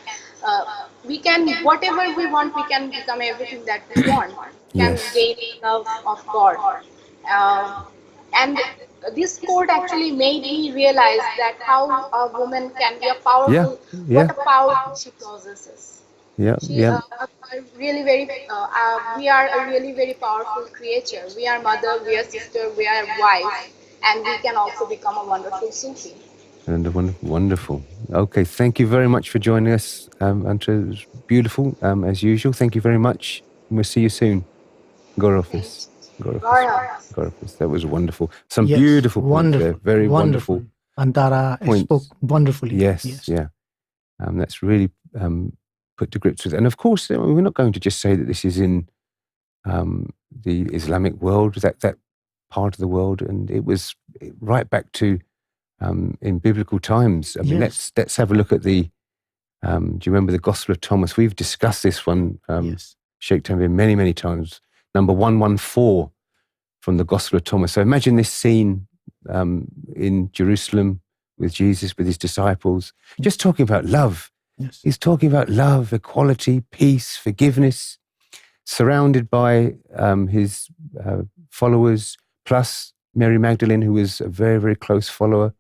whatever we want, we can become everything that we want. We can gain love of God. And this quote actually made me realize that how a woman can be a powerful, what a power she possesses. We are a really very powerful creature. We are mother, we are sister, we are wife, and we can also become a wonderful Sufi. And wonderful. Okay, thank you very much for joining us, Anta. It was beautiful, as usual. Thank you very much. And we'll see you soon. Gorofis. That was wonderful. Some beautiful points there. Very wonderful. Antara spoke wonderfully. Yes. Yeah. That's really put to grips with it. And of course, we're not going to just say that this is in the Islamic world, that part of the world, and it was right back to in biblical times. I mean, let's have a look at the. Do you remember the Gospel of Thomas? We've discussed this one, Sheikh Tanvir, many, many times. Number 114 from the Gospel of Thomas. So imagine this scene in Jerusalem with Jesus, with his disciples, just talking about love. Yes. He's talking about love, equality, peace, forgiveness, surrounded by his followers, plus Mary Magdalene, who was a very, very close follower.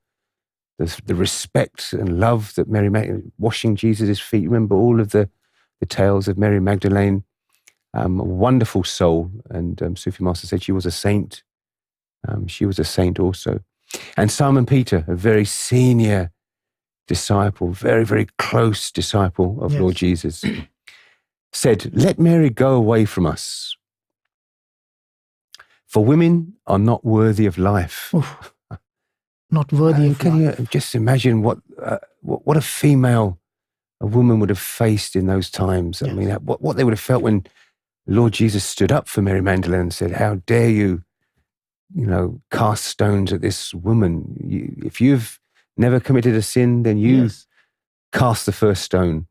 The respect and love that Mary Magdalene, washing Jesus' feet. Remember all of the tales of Mary Magdalene. A wonderful soul. And Sufi Master said she was a saint. She was a saint also. And Simon Peter, a very senior disciple, very, very close disciple of Lord Jesus, said, "Let Mary go away from us, for women are not worthy of life." Oof. Not worthy of Can life. you just imagine what a woman would have faced in those times? I mean, what they would have felt when Lord Jesus stood up for Mary Magdalene and said, "How dare you, cast stones at this woman? If you've never committed a sin, then you cast the first stone."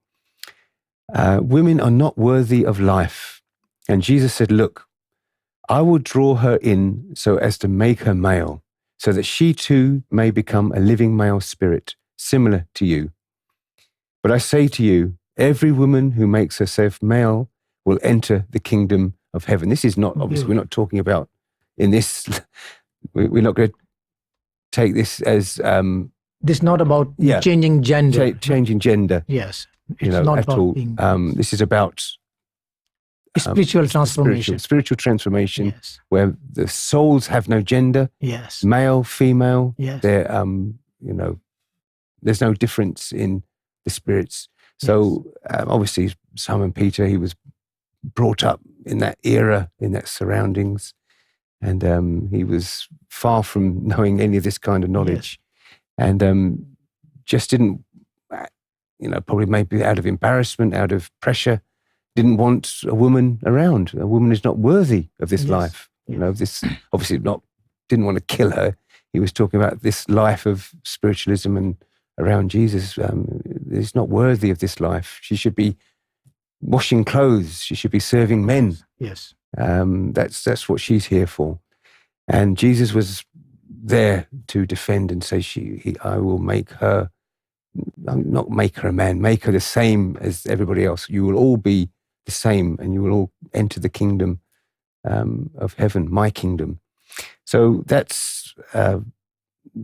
Women are not worthy of life. And Jesus said, "Look, I will draw her in so as to make her male, so that she too may become a living male spirit, similar to you. But I say to you, every woman who makes herself male will enter the kingdom of heaven." This is not, obviously, we're not talking about in this, we're not going to take this as... this is not about changing gender. Changing gender. Yes. It's not at about all. Being... this is about... spiritual transformation. Spiritual transformation, where the souls have no gender. Yes. Male, female. Yes. They're, there's no difference in the spirits. So obviously Simon Peter, he was brought up in that era, in that surroundings, and he was far from knowing any of this kind of knowledge, and just didn't, probably maybe out of embarrassment, out of pressure, didn't want a woman around. A woman is not worthy of this life. This obviously didn't want to kill her. He was talking about this life of spiritualism and around Jesus. Is not worthy of this life. She should be washing clothes. She should be serving men. Yes. That's what she's here for. And Jesus was there to defend and say, I will make her, not make her a man, make her the same as everybody else. You will all be the same, and you will all enter the kingdom of heaven, my kingdom. So that's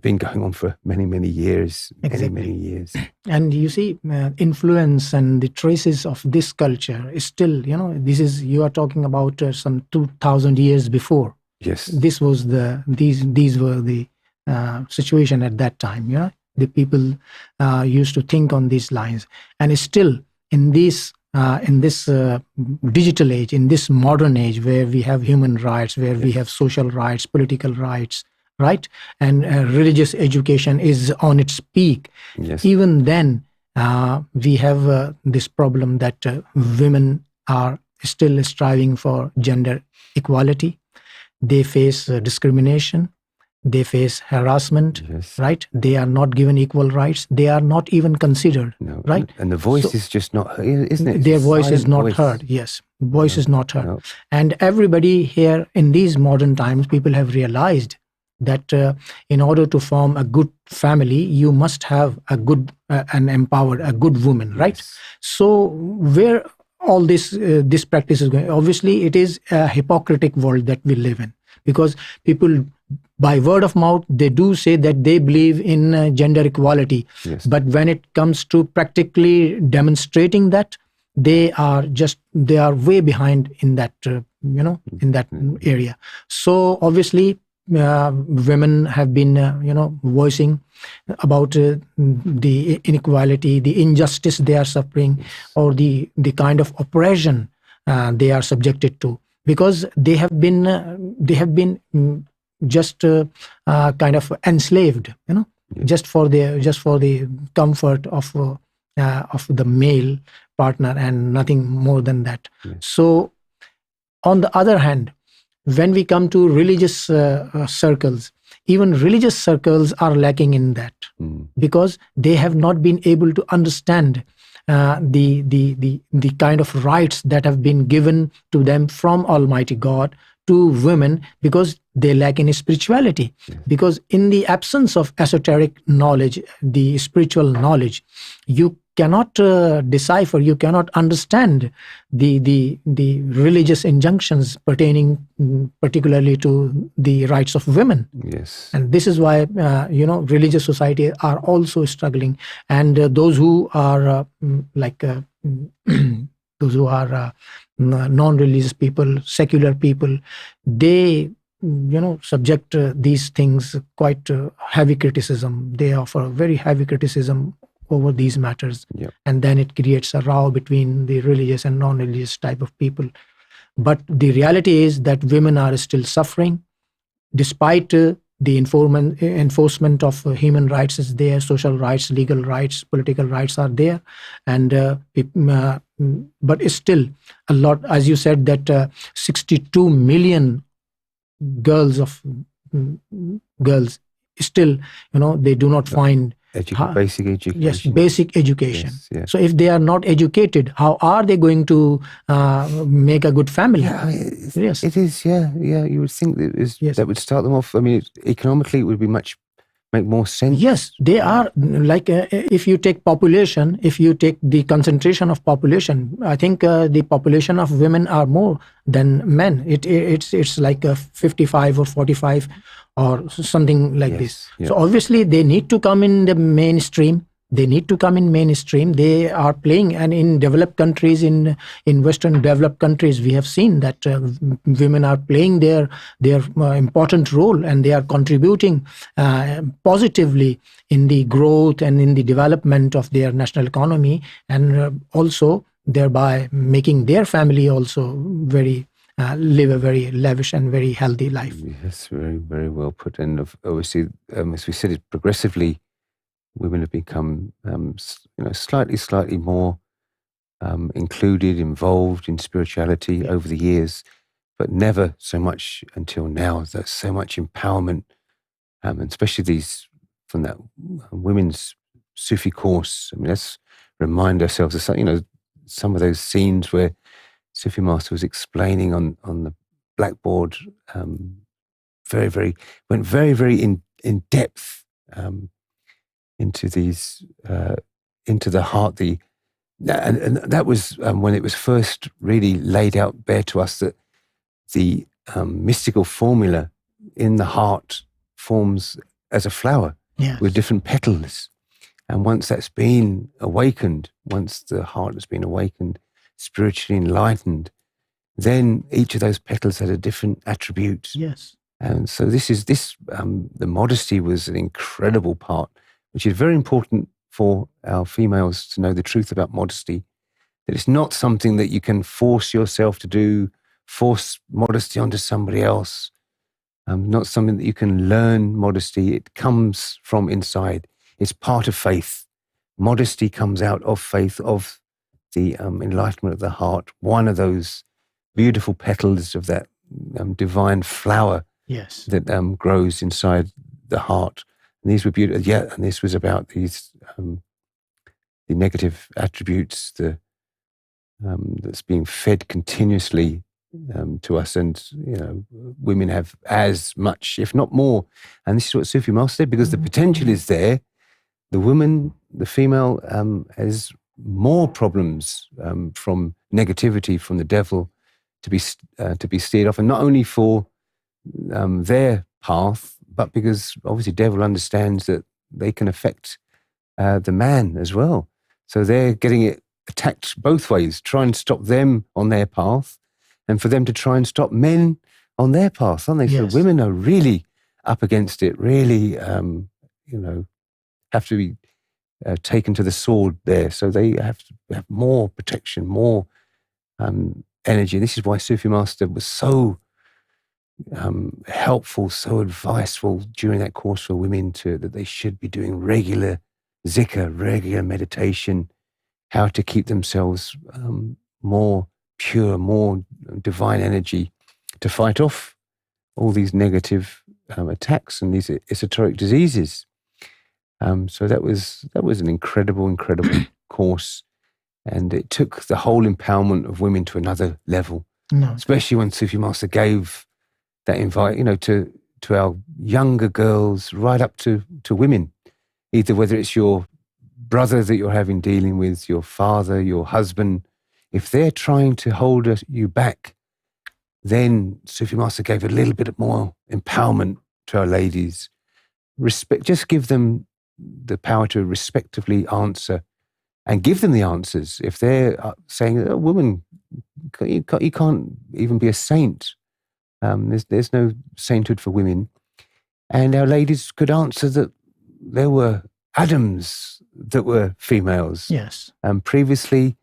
been going on for many, many years, Exactly. many years. And you see, influence and the traces of this culture is still, you are talking about some 2,000 years before. Yes. These were the situation at that time. The people used to think on these lines, and it's still in this digital age, in this modern age, where we have human rights, where we have social rights, political rights, right, and religious education is on its peak. Yes. Even then, we have this problem that women are still striving for gender equality. They face discrimination. They face harassment, Yes. right? They are not given equal rights. They are not even considered, No. right? And the voice So- is just not, isn't it? It's Their a voice is silent not voice. heard. Yes, voice is not heard. No. And everybody here in these modern times, people have realized that in order to form a good family, you must have a good and empowered, a good woman, right? Yes. So where all this practice is going, obviously it is a hypocritic world that we live in, because people, by word of mouth, they do say that they believe in gender equality. Yes. But when it comes to practically demonstrating that, they are way behind in that, in that area. So obviously, women have been, voicing about the inequality, the injustice they are suffering, or the kind of oppression they are subjected to, because they have been just kind of enslaved, just for the comfort of the male partner and nothing more than that. Yes. So, on the other hand, when we come to religious circles, even religious circles are lacking in that, because they have not been able to understand the kind of rights that have been given to them from Almighty God to women, because they lack in spirituality. Because in the absence of esoteric knowledge, the spiritual knowledge, you cannot decipher, you cannot understand the religious injunctions pertaining particularly to the rights of women. Yes. And this is why religious society are also struggling, and those who are those who are non-religious people, secular people, they subject these things quite heavy criticism. They offer very heavy criticism over these matters. Yep. And then it creates a row between the religious and non-religious type of people. But the reality is that women are still suffering, despite the enforcement of human rights is there, social rights, legal rights, political rights are there, and but it's still a lot. As you said, that 62 million girls still, they do not find Basic education. Yes, basic education. Yes, yeah. So if they are not educated, how are they going to make a good family? Yeah, I mean, Yes. it is. Yeah. You would think Yes. that would start them off. I mean, economically, it would make more sense. Yes, they are like if you take population, if you take the concentration of population, I think the population of women are more than men. It's like 55 or 45 or something like Yes, this. yeah. So obviously they need to come in the mainstream. They are playing, and in developed countries, in Western developed countries, we have seen that women are playing their important role, and they are contributing positively in the growth and in the development of their national economy, and also thereby making their family also live a very lavish and very healthy life. Yes, very, very well put. And obviously, as we said, progressively, women have become, slightly more included, involved in spirituality over the years, but never so much until now. There's so much empowerment, and especially from that women's Sufi course. I mean, let's remind ourselves of some of those scenes where Sufi Master was explaining on the blackboard, went very, very in depth into these, into the heart, and that was when it was first really laid out bare to us that the mystical formula in the heart forms as a flower with different petals. And once that's been awakened, once the heart has been awakened, spiritually enlightened, then each of those petals had a different attribute. Yes. And so the modesty was an incredible part, which is very important for our females to know the truth about modesty, that it's not something that you can force yourself to do, force modesty onto somebody else, not something that you can learn modesty. It comes from inside. It's part of faith. Modesty comes out of faith, of the enlightenment of the heart, one of those beautiful petals of that divine flower that grows inside the heart. And these were beautiful. Yeah, and this was about these the negative attributes, that's being fed continuously to us. And women have as much, if not more. And this is what Sufi Master said, because the potential is there. The woman, the female, has more problems from negativity, from the devil, to be steered off, and not only for their path, but because obviously devil understands that they can affect the man as well. So they're getting it attacked both ways, try and stop them on their path, and for them to try and stop men on their path, aren't they? Yes. So women are really up against it, really, have to be taken to the sword there. So they have to have more protection, more energy. This is why Sufi Master was so helpful, so adviseful during that course for women, that they should be doing regular zikr, regular meditation, how to keep themselves more pure, more divine energy to fight off all these negative attacks and these esoteric diseases. So that was an incredible course, and it took the whole empowerment of women to another level. Especially when Sufi Master gave that invite, to our younger girls, right up to women, either whether it's your brother that you're having dealing with, your father, your husband, if they're trying to hold you back, then Sufi Master gave a little bit more empowerment to our ladies. Respect, just give them the power to respectively answer and give them the answers. If they're saying, a woman, you can't even be a saint. There's no sainthood for women. And our ladies could answer that there were Adams that were females. Yes. Previously,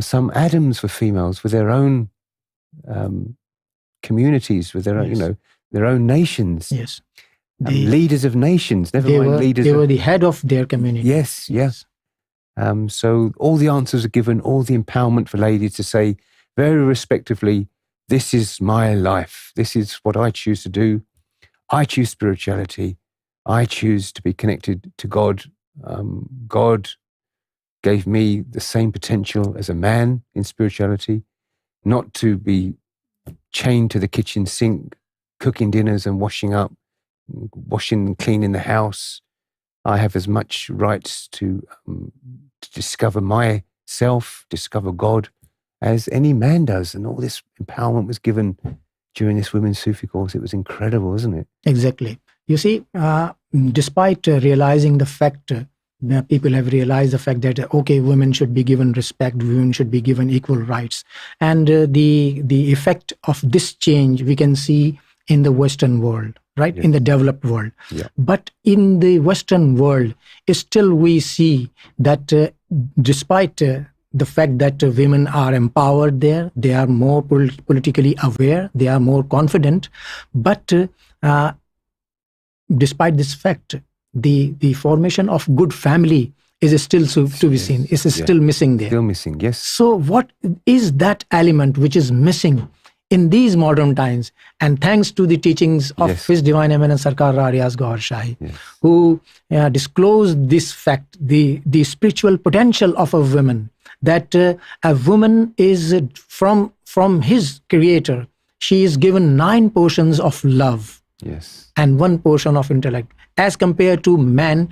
some Adams were females with their own communities, with their own, their own nations. Yes. Leaders of nations, They were the head of their community. Yes. So all the answers are given, all the empowerment for ladies to say very respectively, this is my life. This is what I choose to do. I choose spirituality. I choose to be connected to God. God gave me the same potential as a man in spirituality, not to be chained to the kitchen sink, cooking dinners and washing and cleaning the house. I have as much rights to discover myself, discover God, as any man does. And all this empowerment was given during this Women's Sufi course. It was incredible, isn't it? Exactly. You see, despite realizing the fact, people have realized the fact that, okay, women should be given respect, women should be given equal rights. And the effect of this change we can see in the Western world, right? Yes. In the developed world. Yeah. But in the Western world, still we see that despite the fact that women are empowered there, they are more politically aware, they are more confident, but despite this fact, the formation of good family is still to be seen. It's still missing there. Still missing, yes. So what is that element which is missing in these modern times? And thanks to the teachings of His Divine Eminence Sarkar Younus AlGohar Shahi, who disclosed this fact, the spiritual potential of a woman, that a woman is from his creator, she is given 9 portions of love and 1 portion of intellect. As compared to man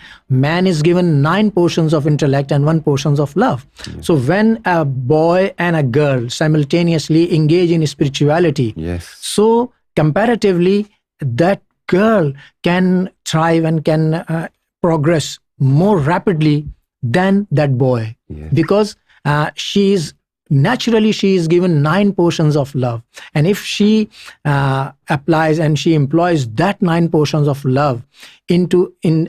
is given 9 portions of intellect and 1 portion of love. So when a boy and a girl simultaneously engage in spirituality, so comparatively that girl can thrive and can progress more rapidly than that boy. Yes. Because she is given 9 portions of love, and if she applies and she employs that 9 portions of love in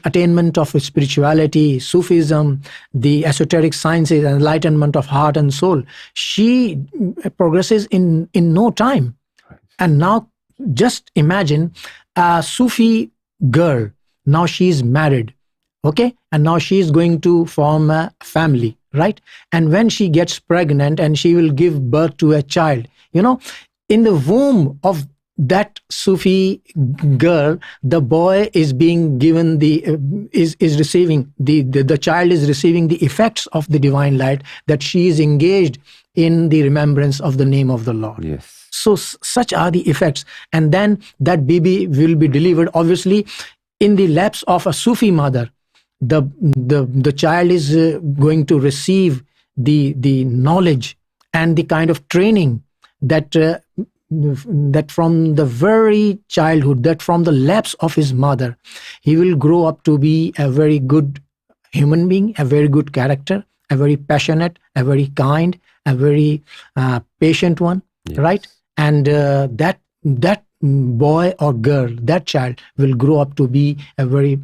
attainment of spirituality, Sufism, the esoteric sciences, enlightenment of heart and soul, she progresses in no time. Right. And now just imagine a Sufi girl, now she is married, okay, and now she is going to form a family, right? And when she gets pregnant and she will give birth to a child, in the womb of that Sufi girl, the boy is being given is receiving the child is receiving the effects of the divine light, that she is engaged in the remembrance of the name of the Lord. Yes. So such are the effects. And then that baby will be delivered. Obviously, in the lapse of a Sufi mother, the child is going to receive the knowledge and the kind of training that from the very childhood, that from the lapse of his mother, he will grow up to be a very good human being, a very good character, a very passionate, a very kind, a very patient one. Yes. Right? And that boy or girl, that child will grow up to be a very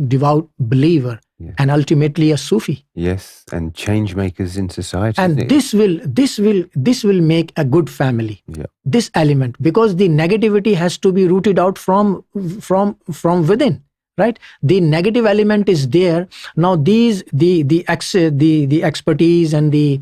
devout believer. Yes. And ultimately a Sufi. Yes, and change makers in society. And this will make a good family. Yeah. This element, because the negativity has to be rooted out from within, right? The negative element is there. Now the expertise and the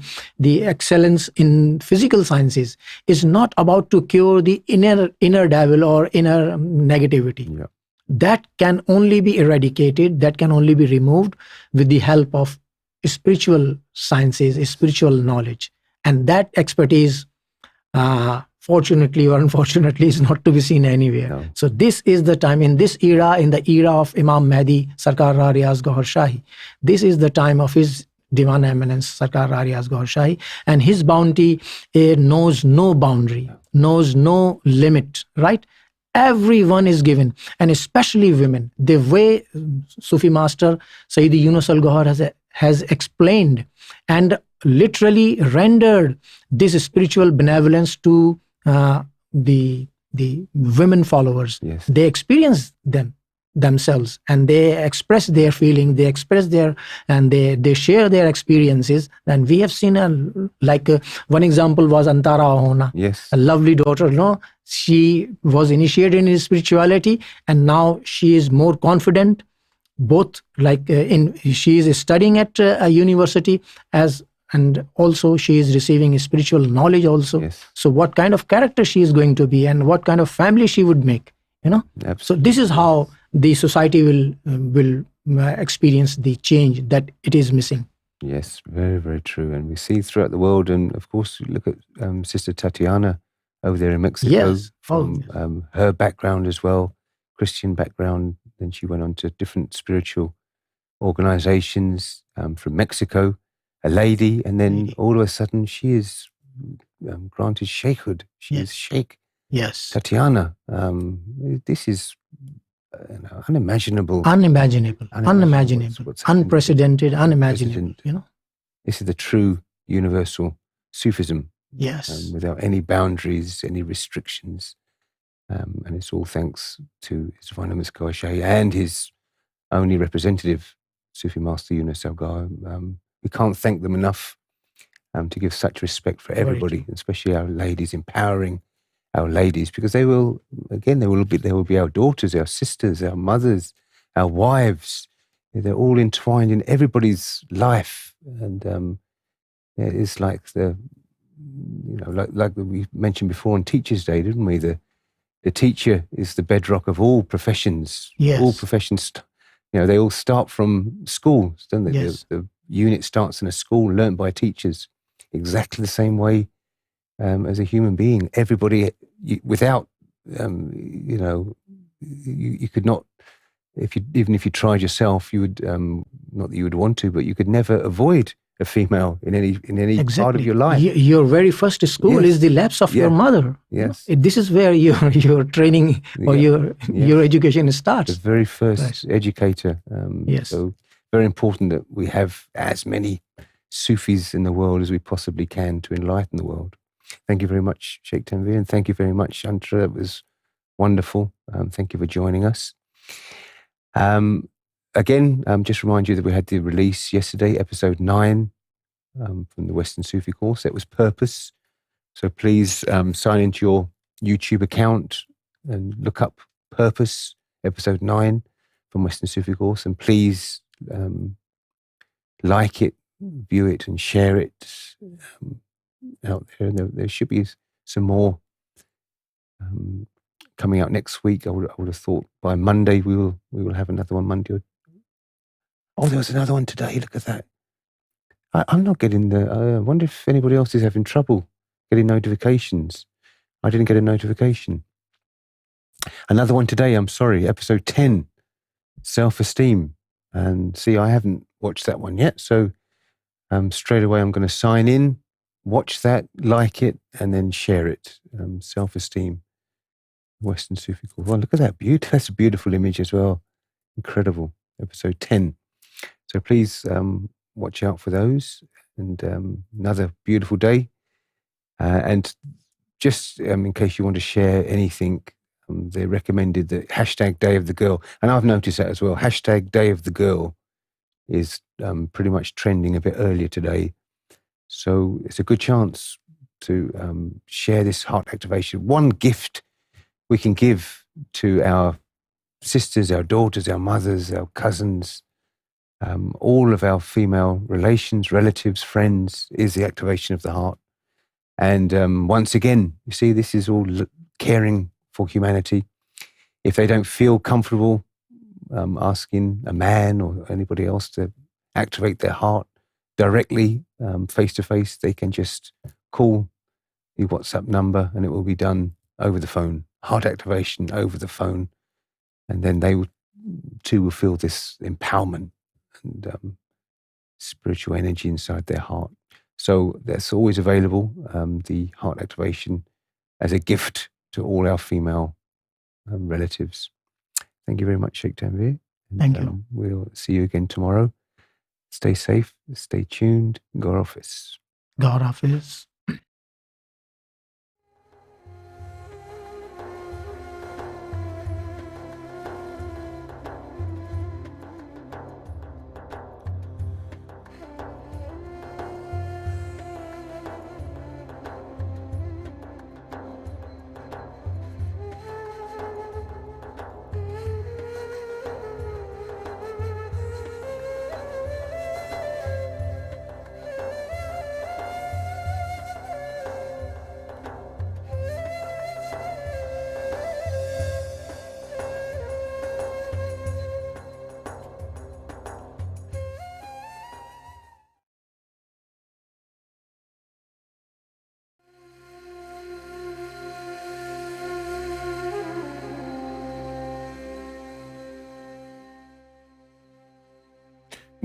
excellence in physical sciences is not about to cure the inner devil or inner negativity. Yeah. That can only be eradicated, that can only be removed with the help of spiritual sciences, spiritual knowledge. And that expertise, fortunately or unfortunately, is not to be seen anywhere. No. So this is the time, in this era, in the era of Imam Mahdi, Sarkar Riaz Gohar Shahi, this is the time of His Divine Eminence, Sarkar Riaz Gohar Shahi, and His bounty knows no boundary, knows no limit, right? Everyone is given, and especially women. The way Sufi master Sayyidi Younus AlGohar has explained and literally rendered this spiritual benevolence to the women followers. Yes. They experience themselves, and they express their feeling, they express they share their experiences. And we have seen one example was Antara Hona. Yes. A lovely daughter, she was initiated in spirituality, and now she is more confident, both she is studying at a university and also she is receiving spiritual knowledge also. Yes. So what kind of character she is going to be and what kind of family she would make, Absolutely. So this is how the society will experience the change that it is missing. Yes, very, very true. And we see throughout the world, and of course, you look at Sister Tatiana over there in Mexico, Yes. from her background as well, Christian background. Then she went on to different spiritual organizations from Mexico, a lady, and then all of a sudden she is granted sheikhood. She is Sheikh Yes. Tatiana. This is unimaginable. Unimaginable, what's happening. unprecedented, unimaginable. This is the true universal Sufism. Yes. Without any boundaries, any restrictions. And it's all thanks to His Divine Eminence Shahi and his only representative, Sufi Master Younus AlGohar. We can't thank them enough to give such respect for everybody, especially our ladies, empowering our ladies, because they will be our daughters, our sisters, our mothers, our wives. They're all entwined in everybody's life. And it's like like we mentioned before on Teachers' Day, didn't we? The teacher is the bedrock of all professions. Yes. All professions, they all start from school, don't they? Yes. The unit starts in a school, learned by teachers, exactly the same way as a human being. Everybody, without, you could not, even if you tried yourself, you would, not that you would want to, but you could never avoid a female in any part of Exactly. your life. Your very first school Yes. is the laps of your Yeah. mother. Yes. This is where your training or Yeah. your education The starts. very first Right. educator. Yes. So very important that we have as many Sufis in the world as we possibly can to enlighten the world. Thank you very much, Sheikh Tanveer, and thank you very much, Antra. That was wonderful. Thank you for joining us. Again, just remind you that we had the release yesterday, episode 9 from the Western Sufi course. That was Purpose. So please sign into your YouTube account and look up Purpose, episode 9 from Western Sufi course, and please like it, view it, and share it out there. There should be some more coming out next week. I would have thought by Monday we will have another one. Monday. Oh, there was another one today. Look at that. I'm not getting I wonder if anybody else is having trouble getting notifications. I didn't get a notification. Another one today. I'm sorry. Episode 10, self-esteem. And see, I haven't watched that one yet. So straight away, I'm going to sign in, watch that, like it, and then share it. Self-esteem, Western Sufi course. Well, look at that beauty. That's a beautiful image as well. Incredible. Episode 10. So please watch out for those. And another beautiful day. And just in case you want to share anything, they recommended the hashtag Day of the Girl. And I've noticed that as well. Hashtag Day of the Girl is pretty much trending a bit earlier today. So it's a good chance to share this heart activation. One gift we can give to our sisters, our daughters, our mothers, our cousins, all of our female relations, relatives, friends, is the activation of the heart. And once again, you see, this is all caring for humanity. If they don't feel comfortable asking a man or anybody else to activate their heart directly, face to face, they can just call the WhatsApp number and it will be done over the phone. Heart activation over the phone. And then they too will feel this empowerment and spiritual energy inside their heart. So that's always available, the heart activation, as a gift to all our female relatives. Thank you very much, Sheikh Tanveer. Thank you. We'll see you again tomorrow. Stay safe, stay tuned. God Hafiz. God Hafiz.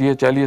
30-40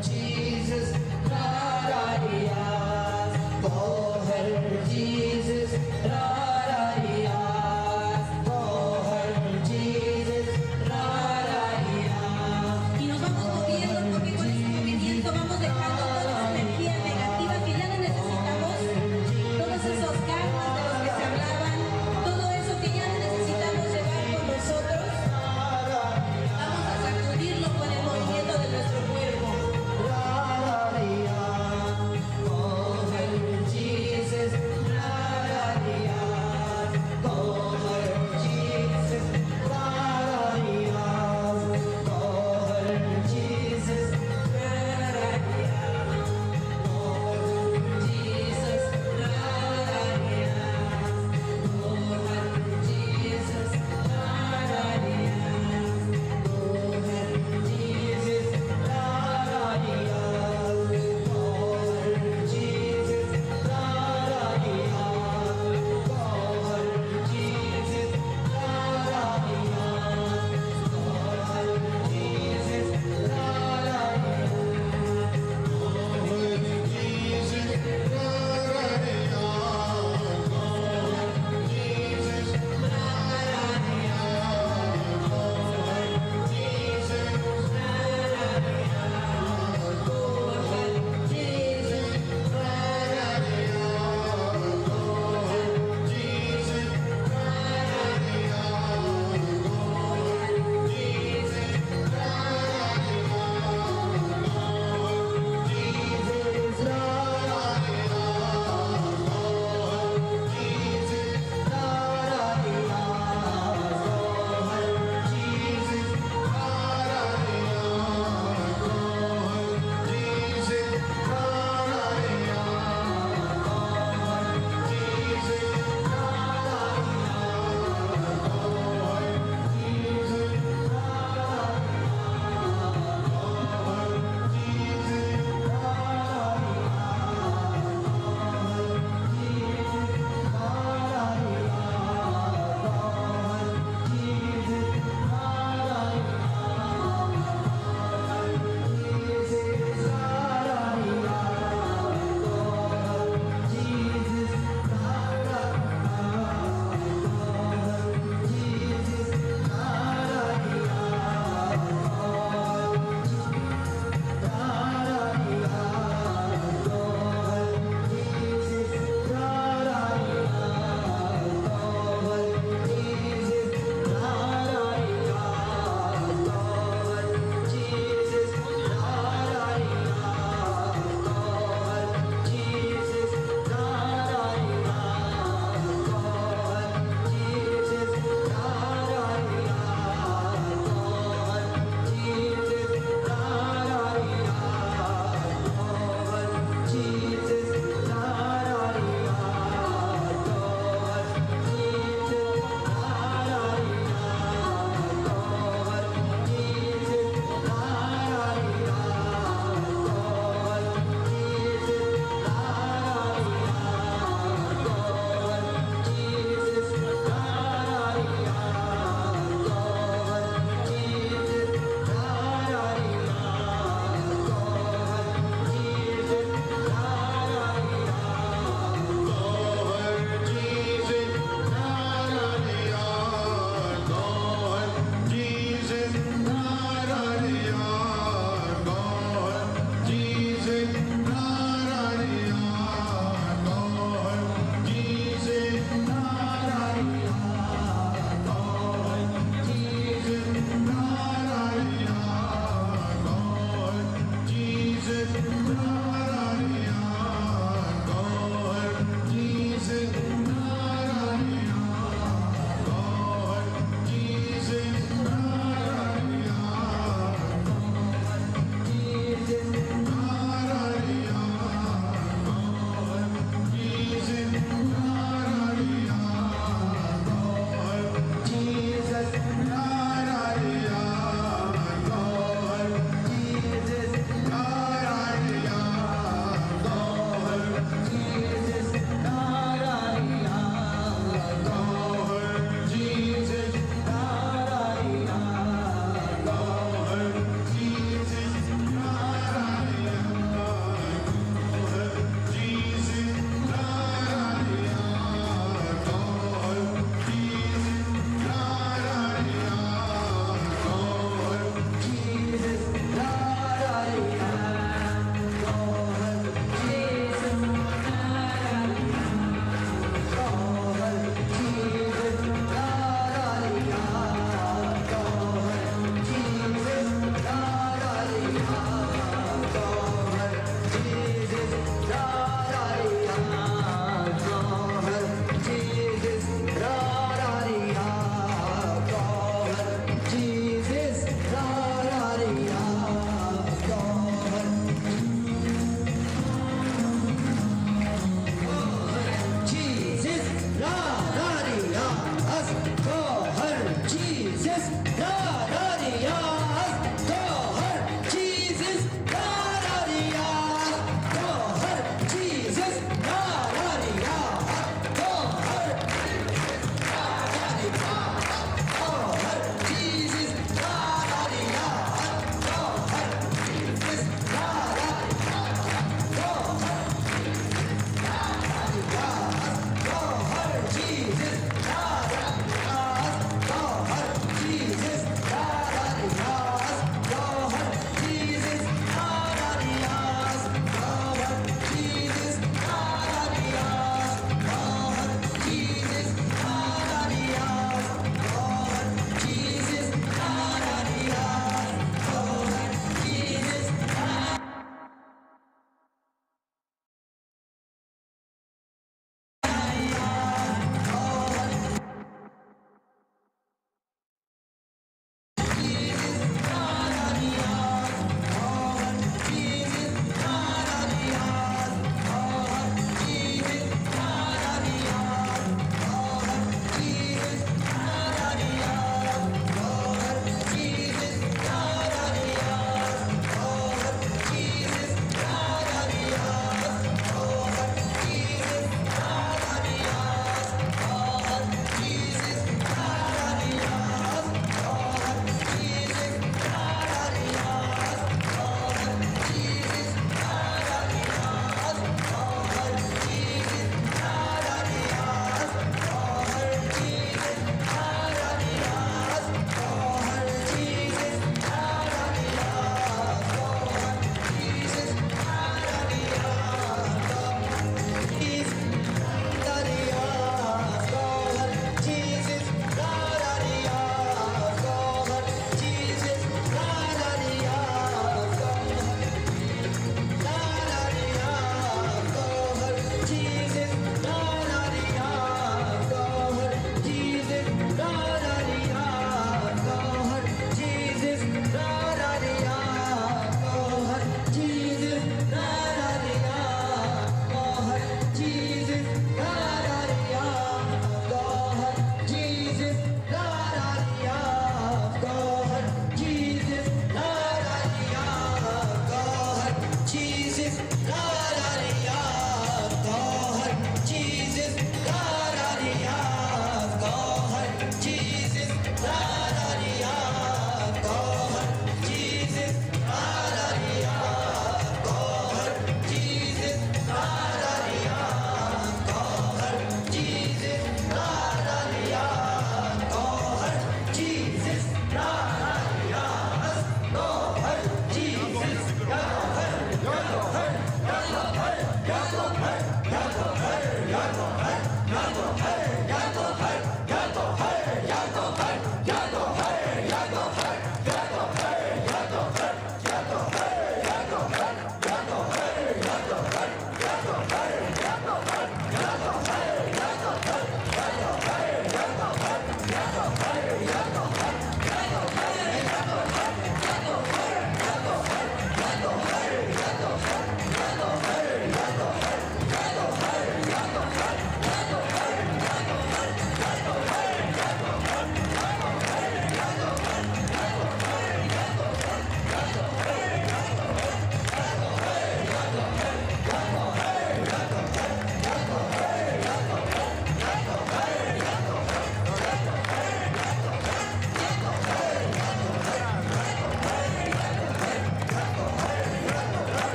Jesus,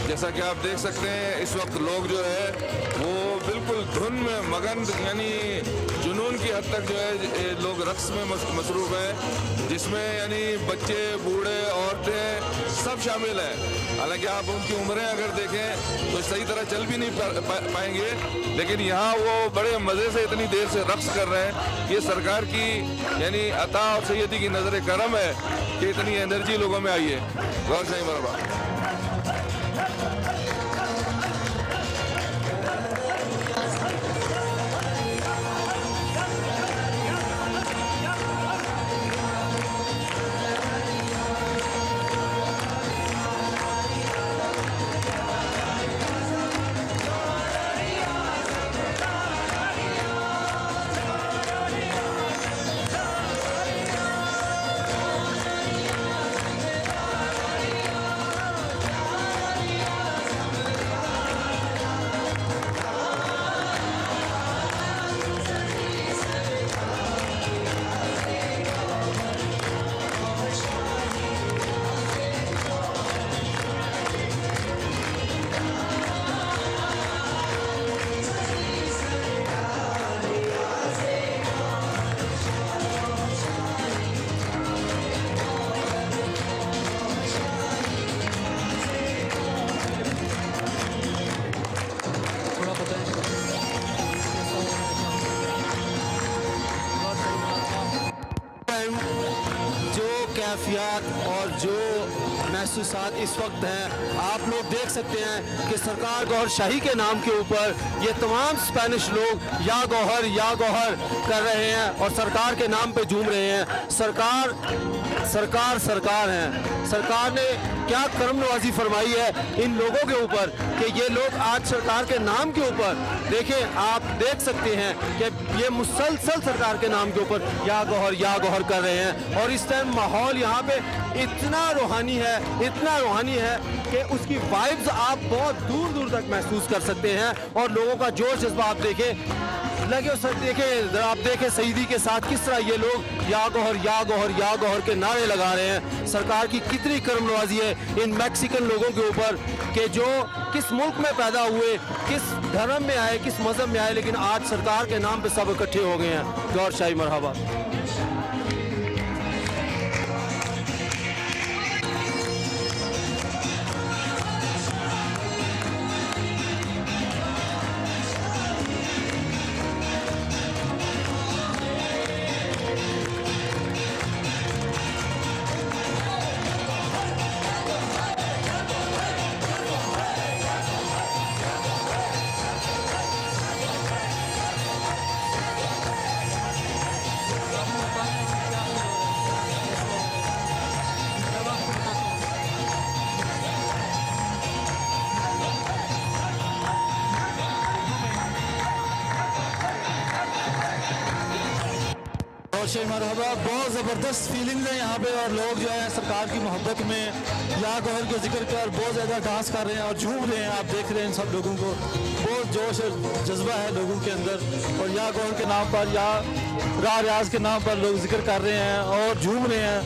جیسا کہ آپ دیکھ سکتے ہیں اس وقت لوگ جو ہے وہ بالکل دھن میں مگن، یعنی جنون کی حد تک جو ہے لوگ رقص میں مصروف ہیں، جس میں یعنی بچے، بوڑھے، عورتیں سب شامل ہیں۔ حالانکہ آپ ان کی عمریں اگر دیکھیں تو صحیح طرح چل بھی نہیں پائیں گے، لیکن یہاں وہ بڑے مزے سے اتنی دیر سے رقص کر رہے ہیں۔ یہ سرکار کی یعنی عطا اور سیدی کی نظر کرم ہے کہ اتنی انرجی لوگوں میں آئی ہے۔ غور سے مرحبا۔ جذبات اور جو محسوسات اس وقت ہیں آپ لوگ دیکھ سکتے ہیں کہ سرکار گوہر شاہی کے نام کے اوپر یہ تمام اسپینش لوگ یا گوہر کر رہے ہیں اور سرکار کے نام پہ جھوم رہے ہیں. سرکار ہیں. سرکار نے کیا کرم نوازی فرمائی ہے ان لوگوں کے اوپر کہ یہ لوگ آج سرکار کے نام کے اوپر دیکھیں آپ دیکھ سکتے ہیں کہ یہ مسلسل سرکار کے نام کے اوپر یا گوہر کر رہے ہیں. اور اس ٹائم ماحول یہاں پہ اتنا روحانی ہے کہ اس کی وائبز آپ بہت دور دور تک محسوس کر سکتے ہیں. اور لوگوں کا جوش جذبہ آپ دیکھیں آپ دیکھیں سعیدی کے ساتھ کس طرح یہ لوگ یا گوہر کے نعرے لگا رہے ہیں. سرکار کی کتنی کرم نوازی ہے ان میکسیکن لوگوں کے اوپر کہ جو کس ملک میں پیدا ہوئے, کس دھرم میں آئے, کس مذہب میں آئے, لیکن آج سرکار کے نام پہ سب اکٹھے ہو گئے ہیں. گوہر شاہی مرحبا. مرحبا. بہت زبردست فیلنگز ہیں یہاں پہ اور لوگ جو ہیں سرکار کی محبت میں یا گوہر کے ذکر کر بہت زیادہ ڈانس کر رہے ہیں اور جھوم رہے ہیں. آپ دیکھ رہے ہیں ان سب لوگوں کو بہت جوش اور جذبہ ہے لوگوں کے اندر. اور یا گوہر کے نام پر یا راہ ریاض کے نام پر لوگ ذکر کر رہے ہیں اور جھوم رہے ہیں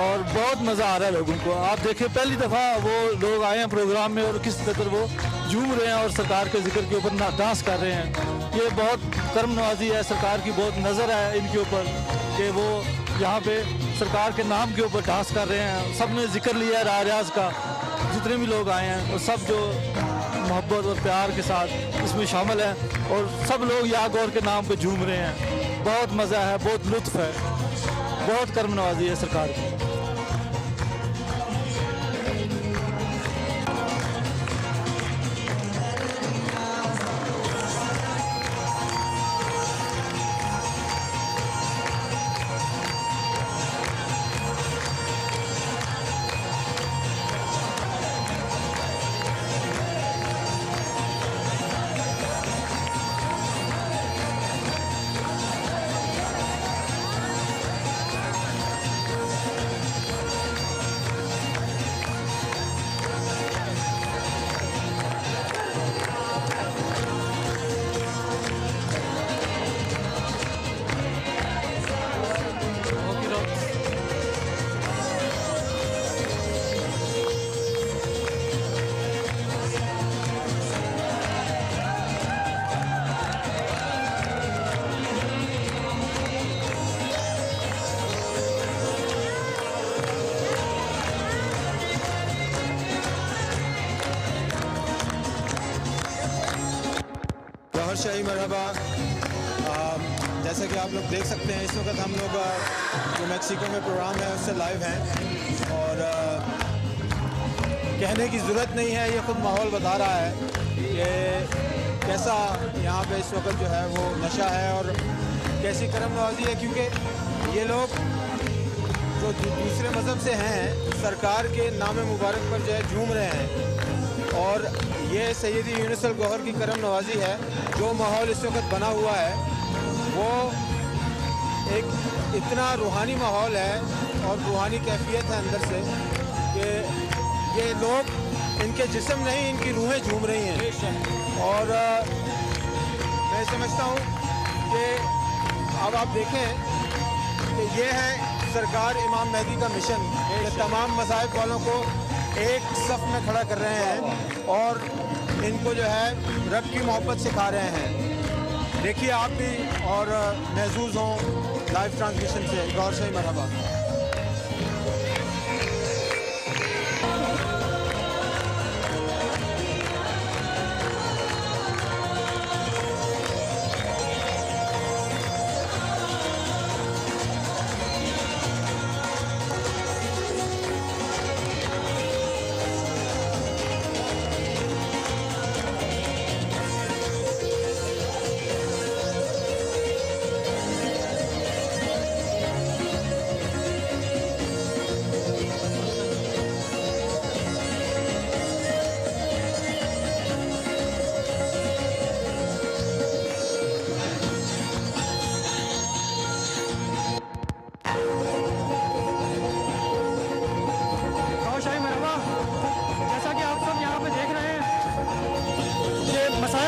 اور بہت مزہ آ رہا ہے لوگوں کو. آپ دیکھیں پہلی دفعہ وہ لوگ آئے ہیں پروگرام میں اور کس قدر وہ جھوم رہے ہیں اور سرکار کے ذکر کے اوپر ڈانس کر رہے ہیں. یہ بہت کرم نوازی ہے, سرکار کی بہت نظر ہے ان کے اوپر کہ وہ یہاں پہ سرکار کے نام کے اوپر ڈانس کر رہے ہیں. سب نے ذکر لیا ہے راہ ریاض کا, جتنے بھی لوگ آئے ہیں اور سب جو محبت اور پیار کے ساتھ اس میں شامل ہیں اور سب لوگ یا گوہر کے نام پہ جھوم رہے ہیں. بہت مزہ ہے, بہت لطف ہے, بہت کرم نوازی ہے سرکار کی. شاہی مرحبا. جیسا کہ آپ لوگ دیکھ سکتے ہیں اس وقت ہم لوگ جو میکسیکو میں پروگرام ہے اس سے لائیو ہیں اور کہنے کی ضرورت نہیں ہے, یہ خود ماحول بتا رہا ہے کہ کیسا یہاں پہ اس وقت جو ہے وہ نشہ ہے اور کیسی کرم نوازی ہے. کیونکہ یہ لوگ جو دوسرے مذہب سے ہیں سرکار کے نام مبارک پر جو ہے جھوم رہے ہیں اور یہ سیدی یونس الگوہر کی کرم نوازی ہے. جو ماحول اس وقت بنا ہوا ہے وہ ایک اتنا روحانی ماحول ہے اور روحانی کیفیت ہے اندر سے کہ یہ لوگ ان کے جسم نہیں ان کی روحیں جھوم رہی ہیں. اور میں سمجھتا ہوں کہ اب آپ دیکھیں کہ یہ ہے سرکار امام مہدی کا مشن کہ تمام مذاہب والوں کو ایک صف میں کھڑا کر رہے ہیں اور ان کو جو ہے رب کی محبت سکھا رہے ہیں. دیکھیے آپ بھی اور محظوظ ہوں لائیو ٹرانسمیشن سے. گوہر شاہی مرحبا.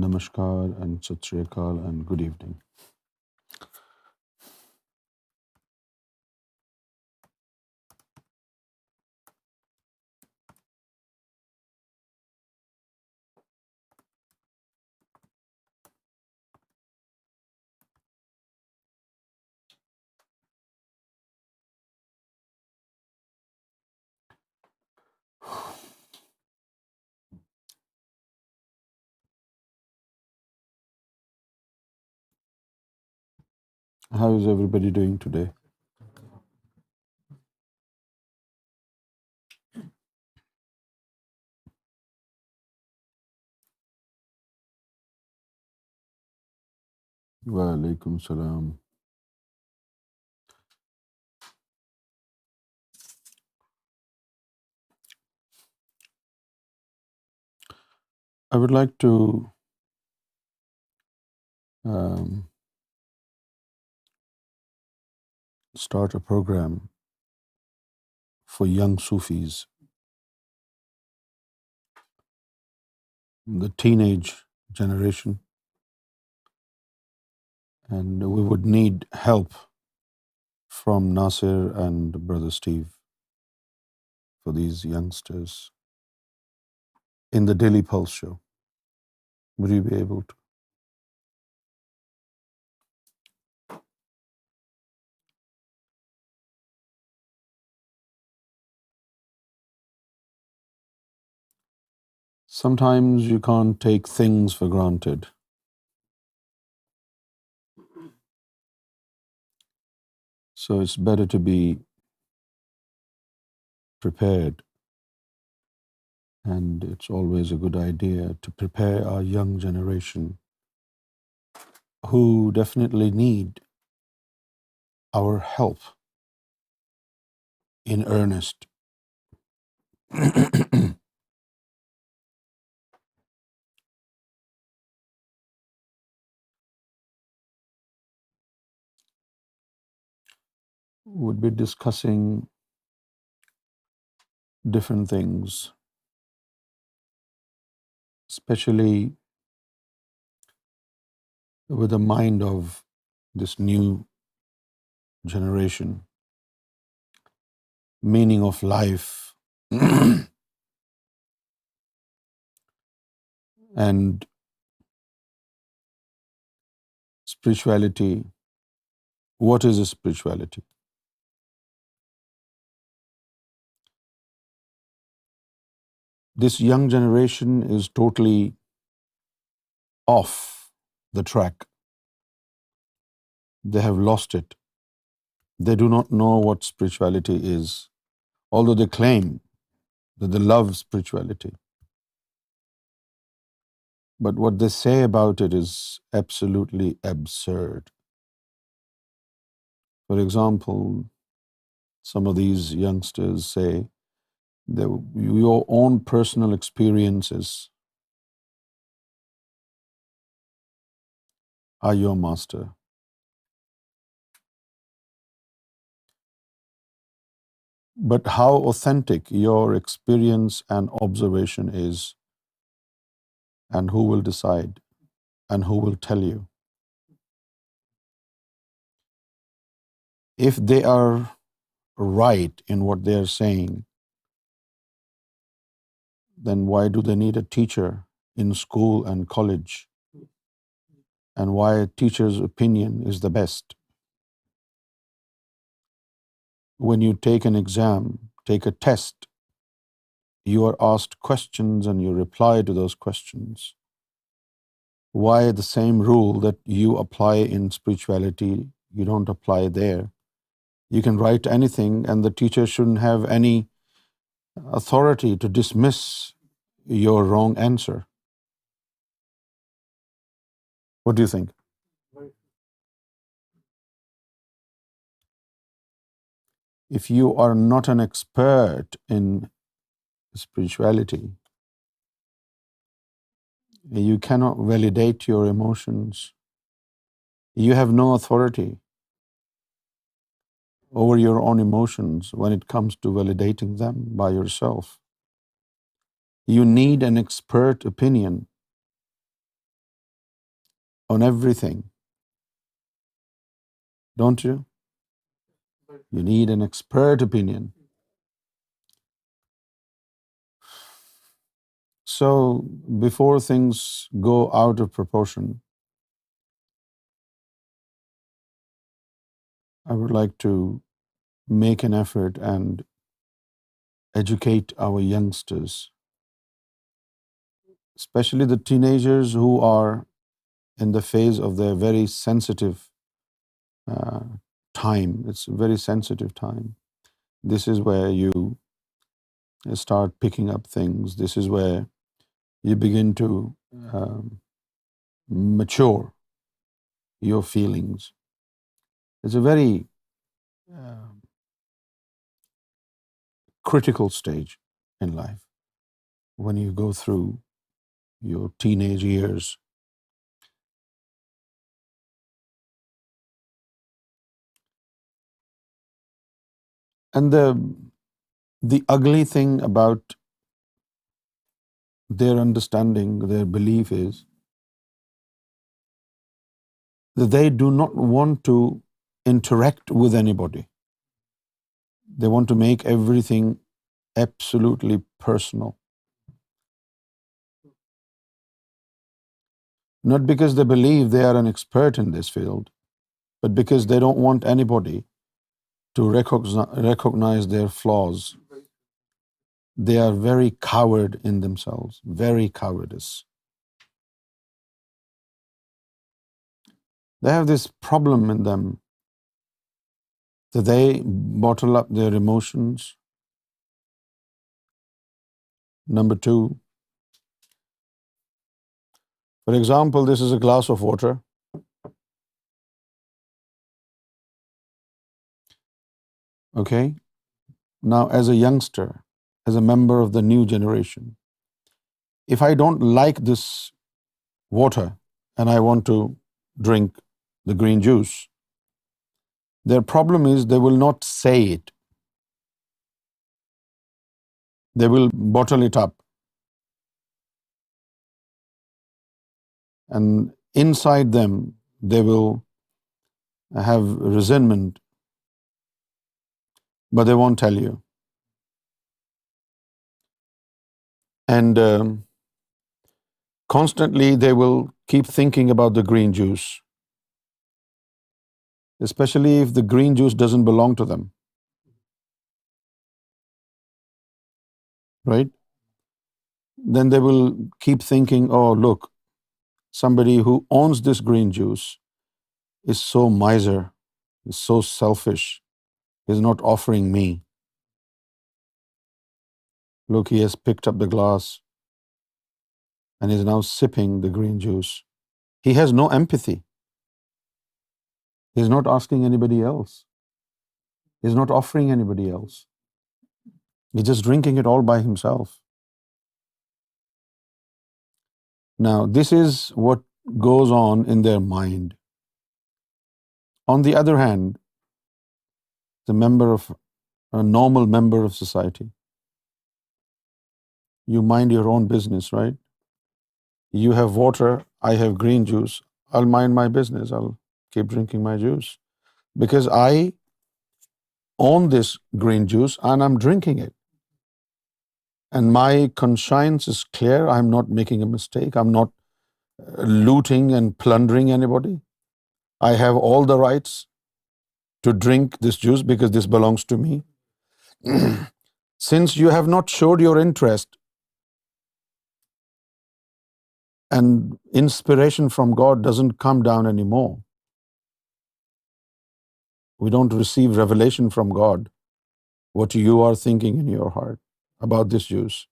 Namaskar and Sat Sri Akal and good evening. How is everybody doing today? Wa alaikum salam. I would like to start a program for young Sufis, the teenage generation, and we would need help from Nasir and Brother Steve for these youngsters in the Daily Pulse show. Would you be able to? Sometimes you can't take things for granted. So it's better to be prepared, and it's always a good idea to prepare our young generation who definitely need our help in earnest. Would be discussing different things, especially with the mind of this new generation, meaning of life, and spirituality. What is a spirituality? This young generation is totally off the track. They have lost it. They do not know what spirituality is, although they claim that they love spirituality. But what they say about it is absolutely absurd. For example, some of these youngsters say that your own personal experiences are your master. But how authentic your experience and observation is, and who will decide, and who will tell you? If they are right in what they are saying, then why do they need a teacher in school and college? And why a teacher's opinion is the best? When you take an exam, take a test, you are asked questions and you reply to those questions. Why the same rule that you apply in spirituality, you don't apply there. You can write anything, and the teacher shouldn't have any authority to dismiss your wrong answer. What do you think? If you are not an expert in spirituality, you cannot validate your emotions. You have no authority over your own emotions when it comes to validating them by yourself. You need an expert opinion on everything, don't you? You need an expert opinion. So before things go out of proportion, I would like to make an effort and educate our youngsters, especially the teenagers who are in the phase of their very sensitive uh, time. It's a very sensitive time. This is where you start picking up things. This is where you begin to um, mature your feelings. It's a very uh, critical stage in life when you go through your teenage years. And the ugly thing about their understanding, their belief is that they do not want to interact with anybody. They want to make everything absolutely personal. Not because they believe they are an expert in this field, but because they don't want anybody to recognize their flaws. They are very coward in themselves, very cowardice. They have this problem in them that they bottle up their emotions. Number two, for example, this is a glass of water. Okay? Now, as a youngster, as a member of the new generation, if I don't like this water and I want to drink the green juice, their problem is they will not say it. They will bottle it up. And inside them, they will have resentment, but they won't tell you. And constantly they will keep thinking about the green juice, especially if the green juice doesn't belong to them, right? Then they will keep thinking, oh, look, somebody who owns this green juice is so miser, is so selfish, is not offering me. Look, he has picked up the glass and is now sipping the green juice. He has no empathy. He's not asking anybody else. He's not offering anybody else. He's just drinking it all by himself. Now, this is what goes on in their mind. On the other hand, a normal member of society, you mind your own business, right? You have water, I have green juice. I'll mind my business. I'll keep drinking my juice because I own this green juice and I'm drinking it. And my conscience is clear. I'm not making a mistake. I'm not looting and plundering anybody. I have all the rights to drink this juice because this belongs to me. Since you have not showed your interest, and inspiration from God doesn't come down anymore, We don't receive revelation from God, what you are thinking in your heart about this juice.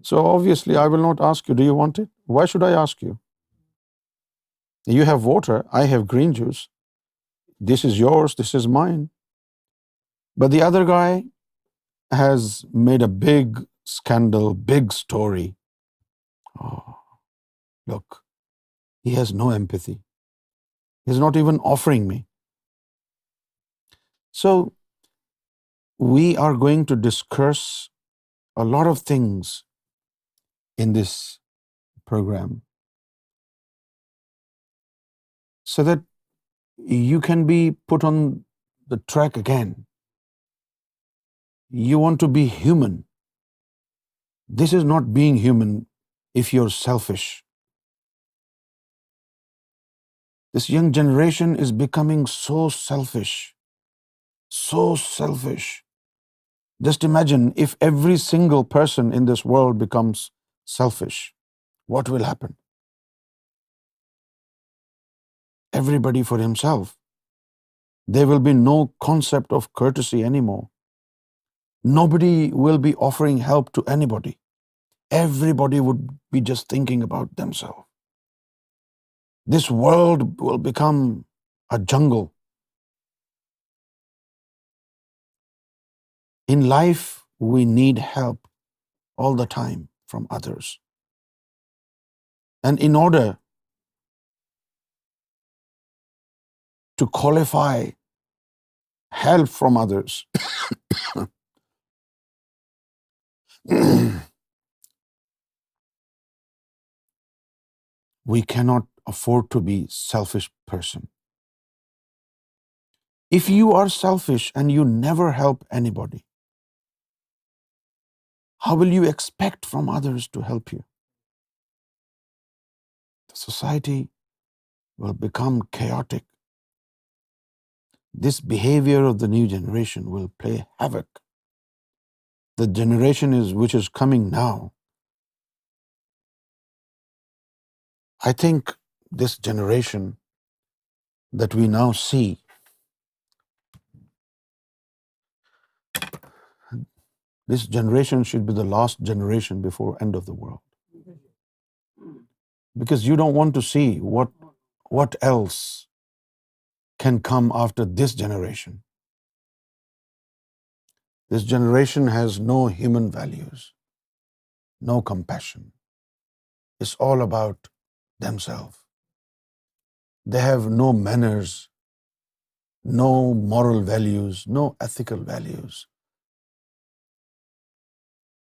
So obviously I will not ask you, do you want it? Why should I ask you? You have water, I have green juice. This is yours, this is mine. But the other guy has made a big scandal, big story. Oh, look, he has no empathy. He's not even offering me. So we are going to discuss a lot of things in this program so that you can be put on the track again. You want to be human. This is not being human if you're selfish. This young generation is becoming so selfish. So selfish. Just imagine if every single person in this world becomes selfish. What will happen? Everybody for himself. There will be no concept of courtesy anymore. Nobody will be offering help to anybody. Everybody would be just thinking about themselves. This world will become a jungle. In life, we need help all the time from others. And in order to qualify help from others, we cannot afford to be selfish person. If you are selfish and you never help anybody, how will you expect from others to help you? The society will become chaotic. This behavior of the new generation will play havoc. The generation which is coming now, I think this generation that we now see, this generation should be the last generation before end of the world. Because you don't want to see what else can come after this generation. This generation has no human values, no compassion. It's all about themselves. They have no manners, no moral values, no ethical values.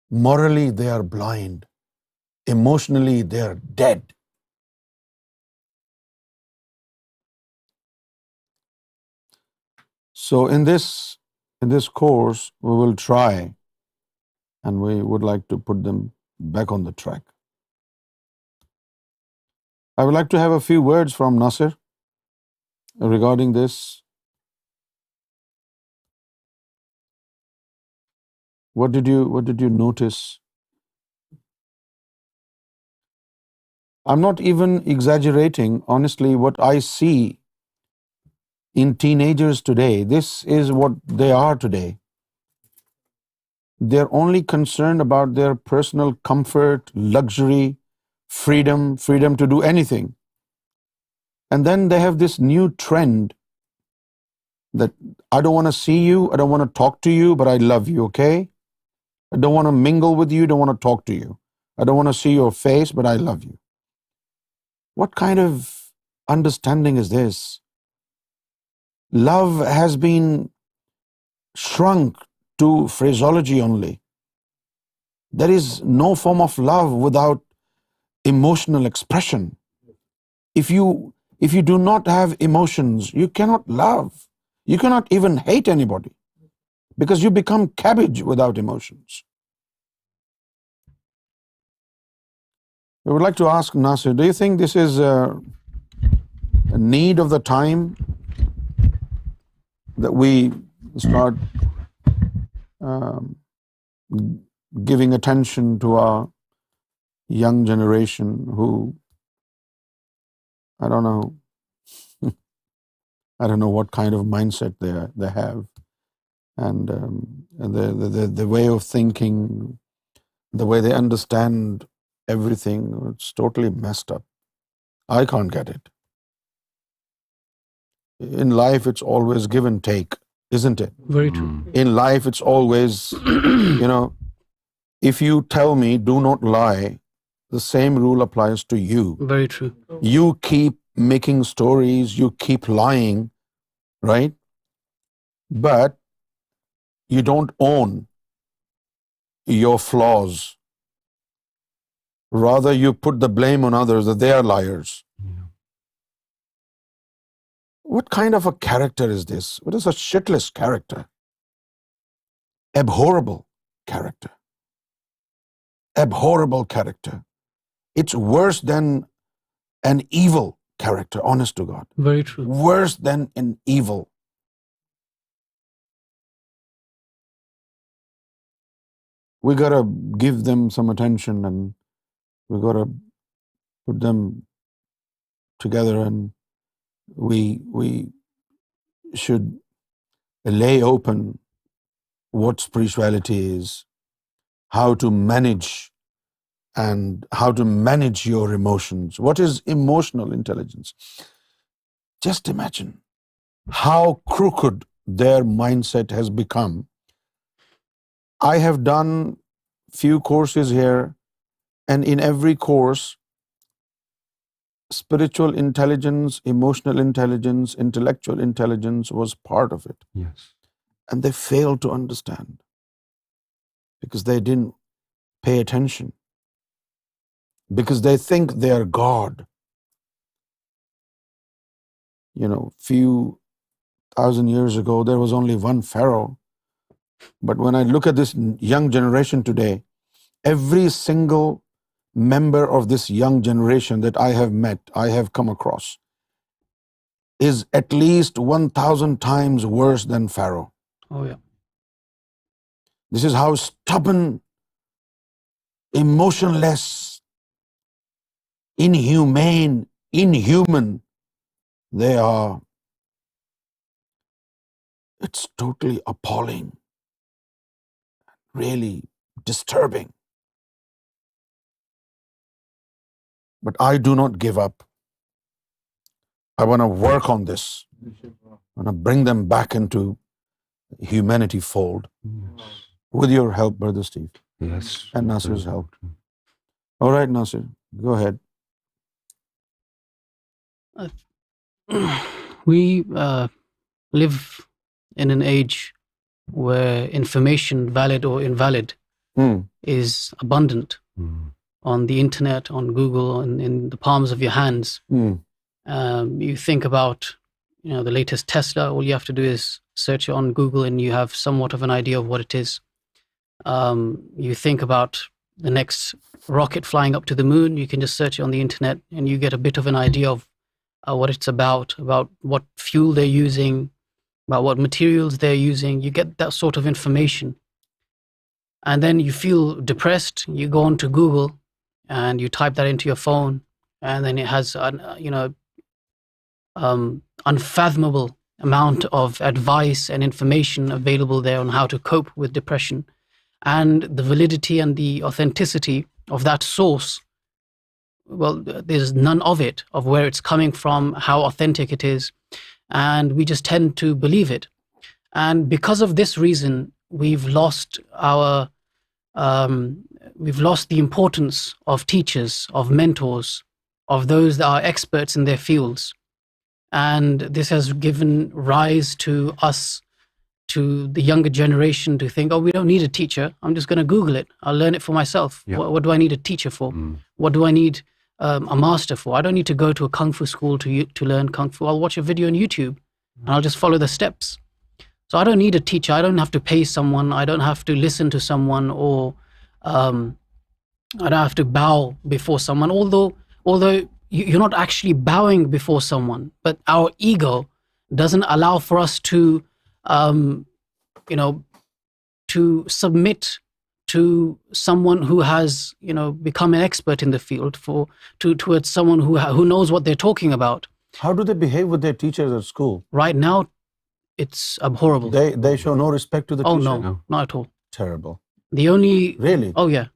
Morally, they are blind. Emotionally, they are dead. So in this course, we will try, and we would like to put them back on the track. I would like to have a few words from Nasir regarding this. What did you notice? I'm not even exaggerating. Honestly, what I see in teenagers today, this is what they are today. They're only concerned about their personal comfort, luxury, freedom to do anything. And then they have this new trend that I don't want to see you, I don't want to talk to you, but I love you, okay? I don't want to mingle with you, don't want to talk to you. I don't want to see your face, but I love you. What kind of understanding is this? Love has been shrunk to phraseology only. There is no form of love without emotional expression. If you do not have emotions, you cannot love. You cannot even hate anybody because you become cabbage without emotions. We would like to ask Nasir, do you think this is a need of the time that we start giving attention to our young generation who, I don't know, I don't know what kind of mindset they have, and the way of thinking, the way they understand everything, it's totally messed up. I can't get it. In life, it's always give and take, isn't it? Very true. In life, it's always, if you tell me do not lie, the same rule applies to you. Very true. You keep making stories, you keep lying, right? But you don't own your flaws. Rather, you put the blame on others that they are liars. What kind of a character is this? What is a shitless character? Abhorrible character. Abhorrible character. It's worse than an evil character, honest to God. Very true. Worse than an evil. We gotta give them some attention, and we gotta put them together, and we should lay open what spirituality is, how to manage and how to manage your emotions. What is emotional intelligence? Just imagine how crooked their mindset has become. I have done few courses here, and in every course, spiritual intelligence, emotional intelligence, intellectual intelligence was part of it. Yes. And they failed to understand because they didn't pay attention, because they think they are God. Few thousand years ago, there was only one Pharaoh. But when I look at this young generation today, every single member of this young generation that I have met, I have come across, is at least 1,000 times worse than Pharaoh. Oh, yeah. This is how stubborn, emotionless, inhuman they are. It's totally appalling, really disturbing. But I do not give up. I want to work on this. I want to bring them back into humanity fold. Yes. With your help, Brother Steve. Yes. And Nasir's help. All right, Nasir, go ahead. We live in an age where information, valid or invalid, is abundant on the internet, on Google, and in the palms of your hands. You think about, the latest Tesla. All you have to do is search it on Google, and you have somewhat of an idea of what it is. You think about the next rocket flying up to the moon. You can just search it on the internet, and you get a bit of an idea of what it's about what fuel they're using, about what materials they're using. You get that sort of information. And then you feel depressed. You go onto Google and you type that into your phone, and then it has unfathomable amount of advice and information available there on how to cope with depression. And the validity and the authenticity of that source, well, there's none of it, of where it's coming from, how authentic it is, and we just tend to believe it. And because of this reason, we've lost the importance of teachers, of mentors, of those that are experts in their fields. And this has given rise to us, to the younger generation, to think, we don't need a teacher. I'm just going to Google it. I'll learn it for myself. Yeah. What do I need a teacher for? What do I need a master for? I don't need to go to a kung fu school to learn kung fu. I'll watch a video on YouTube and I'll just follow the steps. So I don't need a teacher. I don't have to pay someone. I don't have to listen to someone, or I don't have to bow before someone. Although you're not actually bowing before someone, but our ego doesn't allow for us to to submit to someone who has, become an expert in the field, towards someone who knows what they're talking about. How do they behave with their teachers at school? Right now, it's abhorrible. They show no respect to the Oh teacher? no, not at all. Terrible. The only Really? Oh yeah.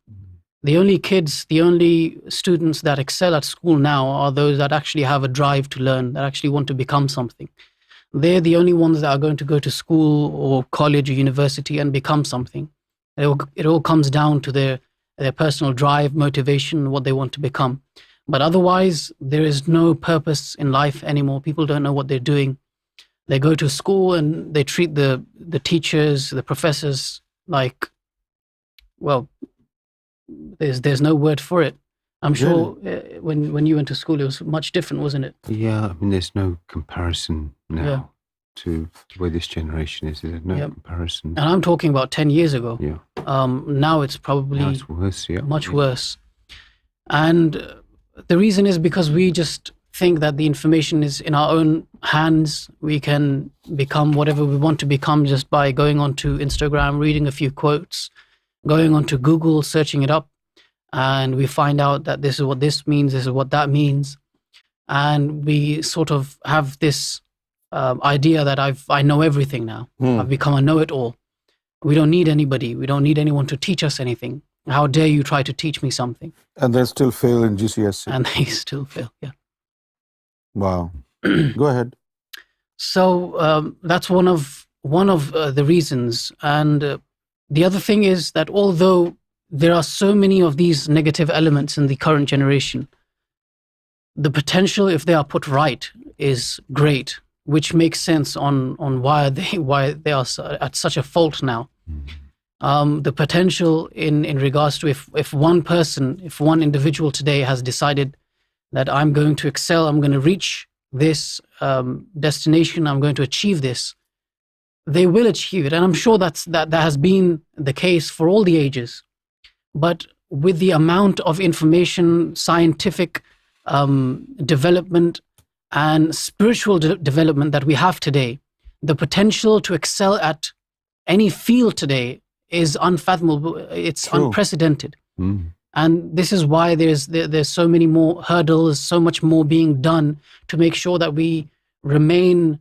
The only kids, the only students that excel at school now are those that actually have a drive to learn, that actually want to become something. They're the only ones that are going to go to school or college or university and become something. It all comes down to their personal drive, motivation, what they want to become. But otherwise, there is no purpose in life anymore. People don't know what they're doing. They go to school and they treat the teachers, the professors like, well, there's no word for it. I'm sure when you went to school, it was much different, wasn't it? Yeah, I mean, there's no comparison now Yeah. to where this generation is. There's no comparison. And I'm talking about 10 years ago. Yeah. Now it's probably Now it's worse, yeah. much worse. And the reason is because we just think that the information is in our own hands. We can become whatever we want to become just by going onto Instagram, reading a few quotes, going onto Google, searching it up, and we find out that this is what this means, this is what that means. And we sort of have this idea that I know everything now. I've become a know-it-all. We don't need anybody. We don't need anyone to teach us anything. How dare you try to teach me something? And they still fail in GCSE. And they still fail, yeah. Wow. Go ahead. So that's one of the reasons. And the other thing is that although there are so many of these negative elements in the current generation, the potential, if they are put right, is great, which makes sense on why they are at such a fault now. The potential in regards to if one person, if one individual today has decided that I'm going to excel, I'm going to reach this destination, I'm going to achieve this, they will achieve it. And I'm sure that has been the case for all the ages. But with the amount of information, scientific development, and spiritual development that we have today, the potential to excel at any field today is unfathomable. It's unprecedented. And this is why there's so many more hurdles, so much more being done to make sure that we remain,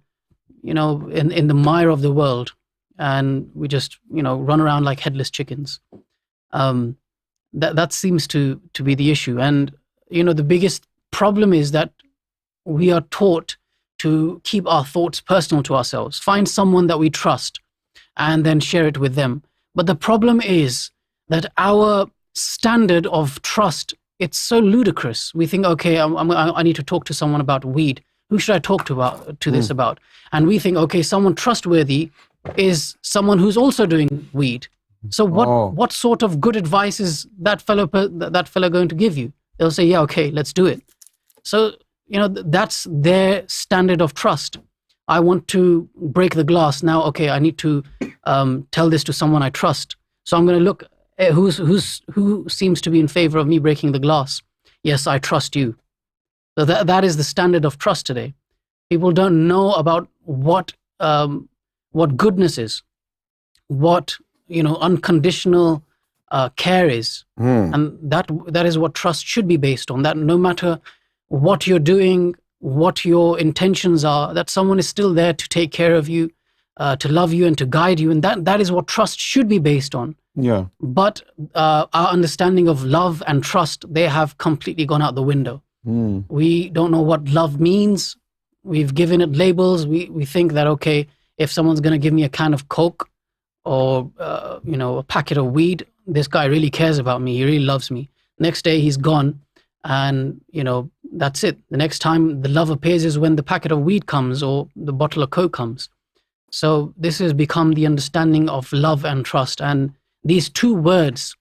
in the mire of the world, and we just, run around like headless chickens. That seems to be the issue. And, the biggest problem is that we are taught to keep our thoughts personal to ourselves. Find someone that we trust and then share it with them. But the problem is that our standard of trust, it's so ludicrous. We think, okay, I need to talk to someone about weed. Who should I talk to this about? And we think, okay, someone trustworthy is someone who's also doing weed. So what sort of good advice is that fellow going to give you? They'll say, yeah, okay, let's do it. So, that's their standard of trust. I want to break the glass. Now, okay, I need to tell this to someone I trust. So I'm going to look who seems to be in favor of me breaking the glass. Yes, I trust you. So that is the standard of trust today. People don't know about what goodness is, what unconditional care is, and that is what trust should be based on. That no matter what you're doing, what your intentions are, that someone is still there to take care of you, to love you and to guide you, and that is what trust should be based on. Yeah. But our understanding of love and trust, they have completely gone out the window. We don't know what love means. We've given it labels. We think that, okay, if someone's going to give me a can of Coke or a packet of weed, this guy really cares about me. He really loves me. Next day he's gone, and that's it. The next time the love appears is when the packet of weed comes or the bottle of Coke comes. So this has become the understanding of love and trust. And these two words,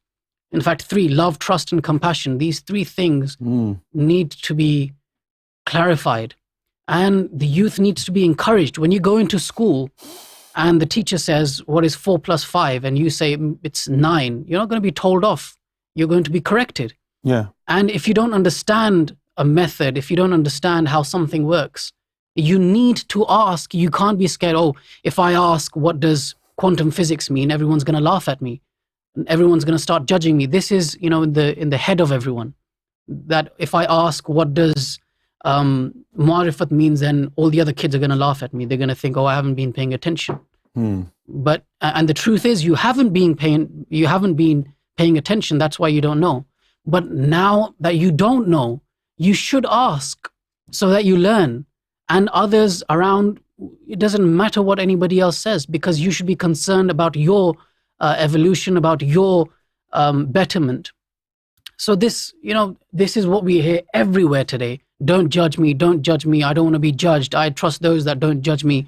in fact, three: love, trust, and compassion. These three things need to be clarified, and the youth needs to be encouraged. When you go into school and the teacher says, what is 4 plus 5? And you say it's 9. You're not going to be told off. You're going to be corrected. Yeah. And if you don't understand a method, if you don't understand how something works, you need to ask. You can't be scared. Oh, if I ask, what does quantum physics mean? Everyone's going to laugh at me. Everyone's going to start judging me. This is, in the head of everyone. That if I ask, what does Mu'arifat means then all the other kids are going to laugh at me. They're going to think, oh, I haven't been paying attention. But and the truth is, you haven't been paying attention. That's why you don't know. But now that you don't know, you should ask so that you learn. And others around, it doesn't matter what anybody else says, because you should be concerned about your evolution, about your betterment. So this, this is what we hear everywhere today. Don't judge me. Don't judge me. I don't want to be judged. I trust those that don't judge me.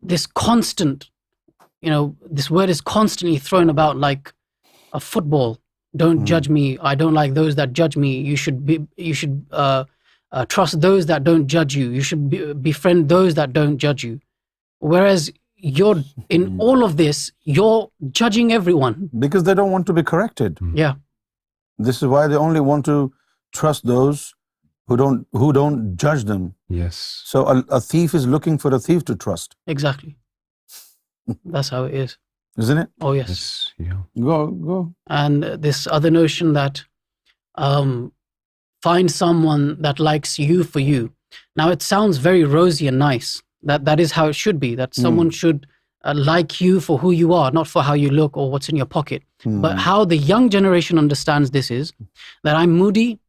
This constant, this word is constantly thrown about like a football. Don't judge me. I don't like those that judge me. You should trust those that don't judge you. You should befriend those that don't judge you. Whereas you're in all of this, you're judging everyone. Because they don't want to be corrected. Yeah. This is why they only want to trust those who don't judge them. Yes. So a thief is looking for a thief to trust. Exactly. That's how it is. Isn't it? Oh, yes. Yeah. Go. And this other notion that find someone that likes you for you. Now, it sounds very rosy and nice. That is how it should be, that someone should like you for who you are, not for how you look or what's in your pocket. But how the young generation understands this is that I'm moody,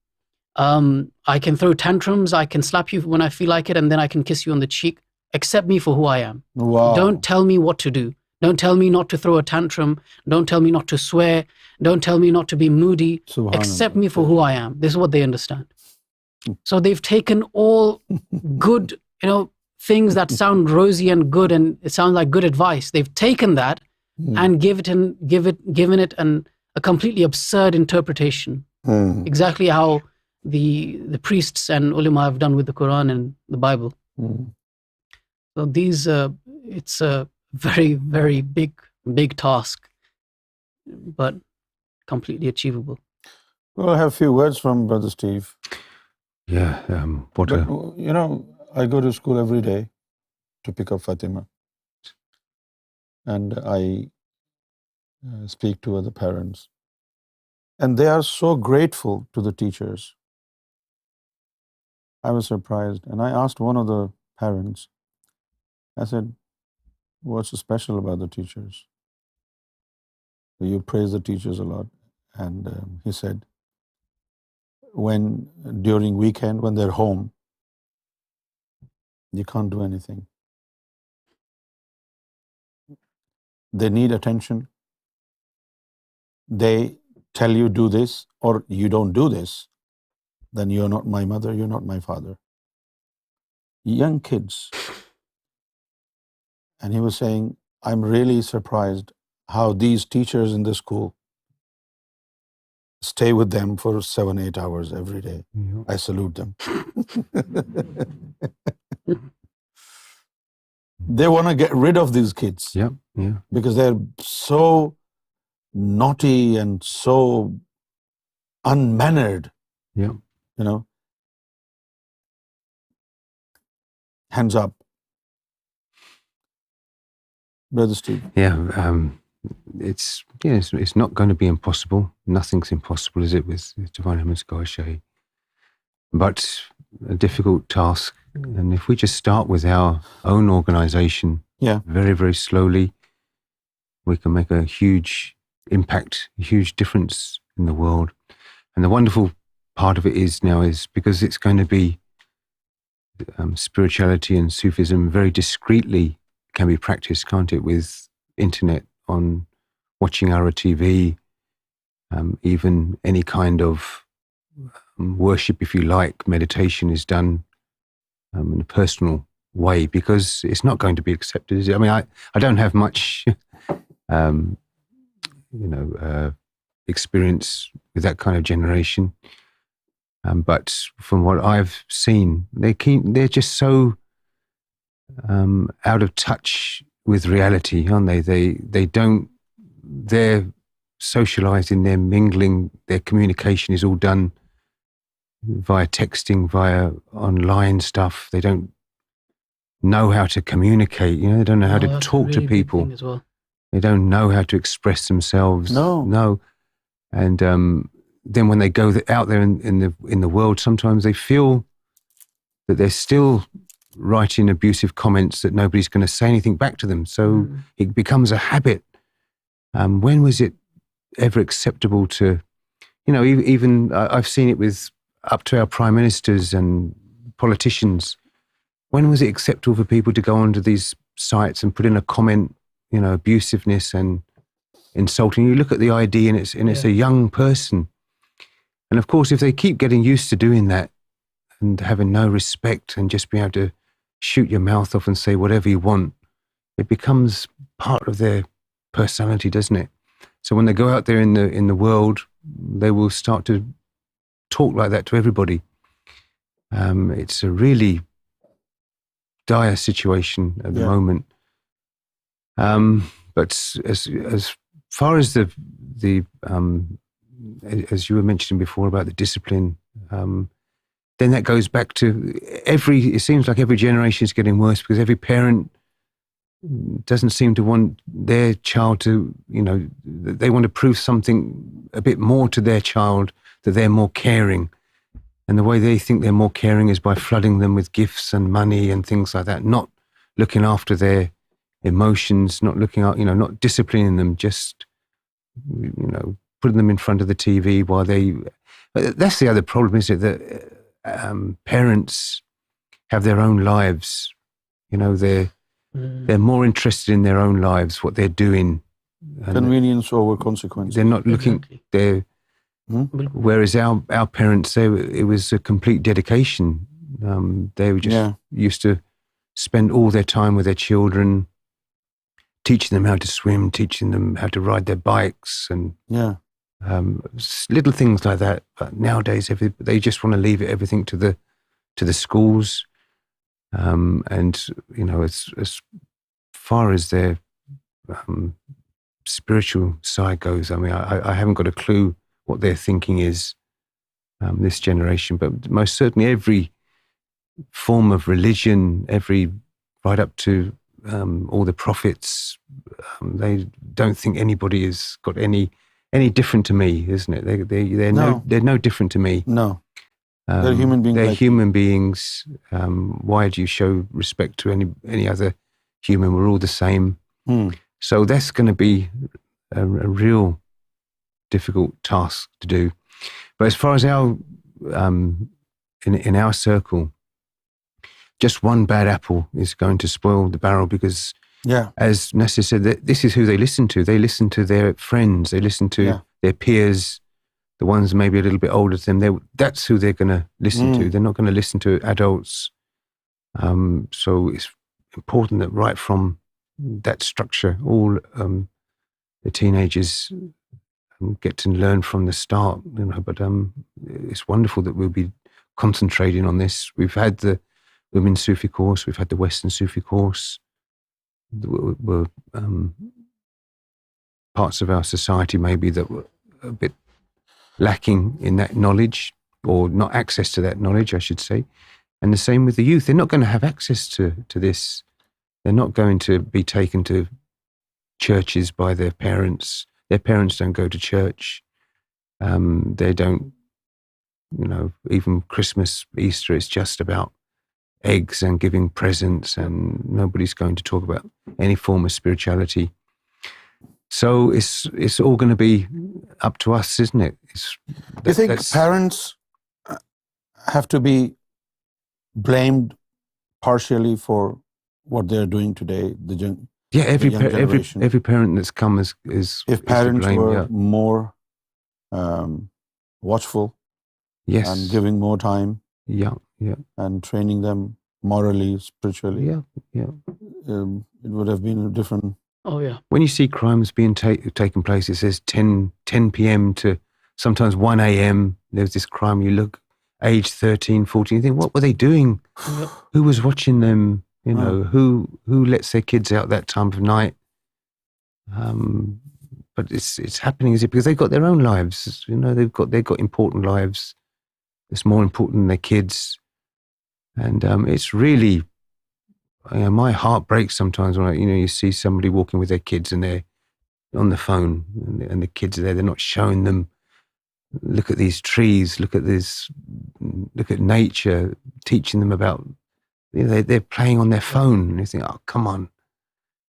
I can throw tantrums, I can slap you when I feel like it, and then I can kiss you on the cheek. Accept me for who I am. Wow. Don't tell me what to do. Don't tell me not to throw a tantrum. Don't tell me not to swear. Don't tell me not to be moody. Accept me for who I am. This is what they understand. So they've taken all good, things that sound rosy and good, and it sounds like good advice. They've taken that and given it a completely absurd interpretation. Exactly how the priests and ulama have done with the Quran and the Bible. So these, it's a very, very big task, but completely achievable. Well, I have a few words from Brother Steve. Yeah. I go to school every day to pick up Fatima, and I speak to other parents, and they are so grateful to the teachers. I was surprised, and I asked one of the parents, I said, what's so special about the teachers? You praise the teachers a lot. And he said, during weekend, when they're home, you can't do anything. They need attention. They tell you do this, or you don't do this, then you're not my mother, you're not my father. Young kids. And he was saying, I'm really surprised how these teachers in the school stay with them for 7-8 hours every day. Yeah. I salute them. They want to get rid of these kids. Yeah. Because they're so naughty and so unmannered. Yeah. Hands up. Brother Steve. Yeah. It's not going to be impossible. Nothing's impossible, is it, with Divine Younus AlGohar? But a difficult task. And if we just start with our own organization, very, very slowly, we can make a huge impact, a huge difference in the world. And the wonderful part of it is because it's going to be spirituality and Sufism very discreetly can be practiced, can't it, with internet, on watching ALRA TV, even any kind of worship, if you like, meditation is done in a personal way, because it's not going to be accepted, is it? I mean, I don't have much, experience with that kind of generation, but from what I've seen, they're just so out of touch with reality, aren't they? They're socializing, they're mingling, their communication is all done via texting, via online stuff. They don't know how to communicate, they don't know how to talk to people. As well. They don't know how to express themselves. No. And then when they go out there in the world, sometimes they feel that they're still writing abusive comments that nobody's going to say anything back to them. So it becomes a habit. When was it ever acceptable to, even I've seen it with up to our prime ministers and politicians. When was it acceptable for people to go onto these sites and put in a comment, abusiveness and insulting? You look at the ID and it's a young person. And of course, if they keep getting used to doing that and having no respect and just being able to shoot your mouth off and say whatever you want, it becomes part of their personality, doesn't it? So when they go out there in the world, they will start to talk like that to everybody. It's a really dire situation at the moment. But as far as the as you were mentioning before about the discipline, then that goes back to it seems like every generation is getting worse because every parent doesn't seem to want their child to, they want to prove something a bit more to their child, that they're more caring. And the way they think they're more caring is by flooding them with gifts and money and things like that, not looking after their emotions, not looking at, not disciplining them, just, putting them in front of the TV while that's the other problem, is it, that parents have their own lives, they're more interested in their own lives, what they're doing. Convenience over consequence. They're not looking, whereas our parents, it was a complete dedication. They were just used to spend all their time with their children, teaching them how to swim, teaching them how to ride their bikes and little things like that. But nowadays, they just want to leave everything to the schools. And as far as their spiritual side goes, I mean, I haven't got a clue what their thinking is, this generation. But most certainly, every form of religion, right up to all the prophets, they don't think anybody has got any different to me, isn't it? They're no different to me. No. They're human beings. They're human beings. Why do you show respect to any other human? We're all the same. So that's going to be a real difficult task to do. But as far as our in our circle, just one bad apple is going to spoil the barrel, because as Nasser said, this is who they listen to. They listen to their friends. They listen to their peers. The ones maybe a little bit older than them, that's who they're going to listen to. They're not going to listen to adults. So it's important that right from that structure, all the teenagers get to learn from the start. But it's wonderful that we'll be concentrating on this. We've had the Women's Sufi course, we've had the Western Sufi course. We're parts of our society maybe that were a bit lacking in that knowledge, or not access to that knowledge, I should say. And the same with the youth. They're not going to have access to this. They're not going to be taken to churches by their parents. Their parents don't go to church. They don't, even Christmas, Easter, it's just about eggs and giving presents, and nobody's going to talk about any form of spirituality. So it's all going to be up to us, isn't it? You think parents have to be blamed partially for what they're doing today? Every parent that's come is if parents were more watchful, and giving more time, and training them morally, spiritually, it would have been a different. When you see crimes being taken place, it says 10 p.m. to sometimes 1 a.m. There's this crime, you look, age 13, 14, you think, what were they doing? Who was watching them? Who lets their kids out that time of night? But it's happening, is it? Because they've got their own lives. They've got important lives. It's more important than their kids. And it's really, my heart breaks sometimes when you see somebody walking with their kids and they're on the phone, and the kids are there. They're not showing them look at these trees, look at nature, teaching them about, they're playing on their phone. And you think, oh, come on.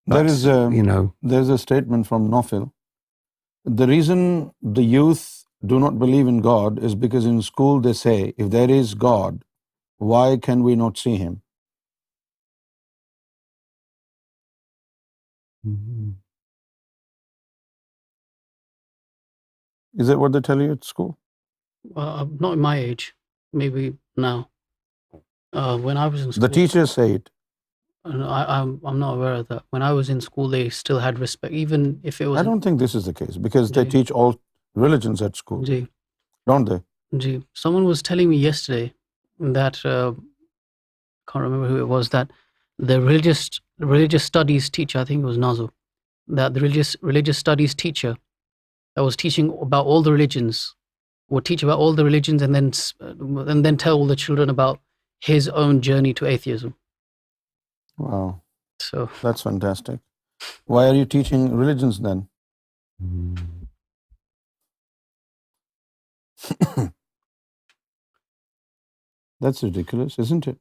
There's a statement from Nofil. The reason the youth do not believe in God is because in school they say, if there is God, why can we not see him? Mm-hmm. Is that what they tell you at school? Not in my age, maybe now. When I was in school, The teachers say it. I'm not aware of that. When I was in school, they still had respect, even if it was. I don't think this is the case because they teach all religions at school, don't they? Someone was telling me yesterday that can't remember who it was, that the religious studies teacher, I think it was Nazo, that the religious studies teacher that was teaching about all the religions would teach about all the religions and then tell all the children about his own journey to atheism. Wow. So that's fantastic. Why are you teaching religions then? That's ridiculous, isn't it?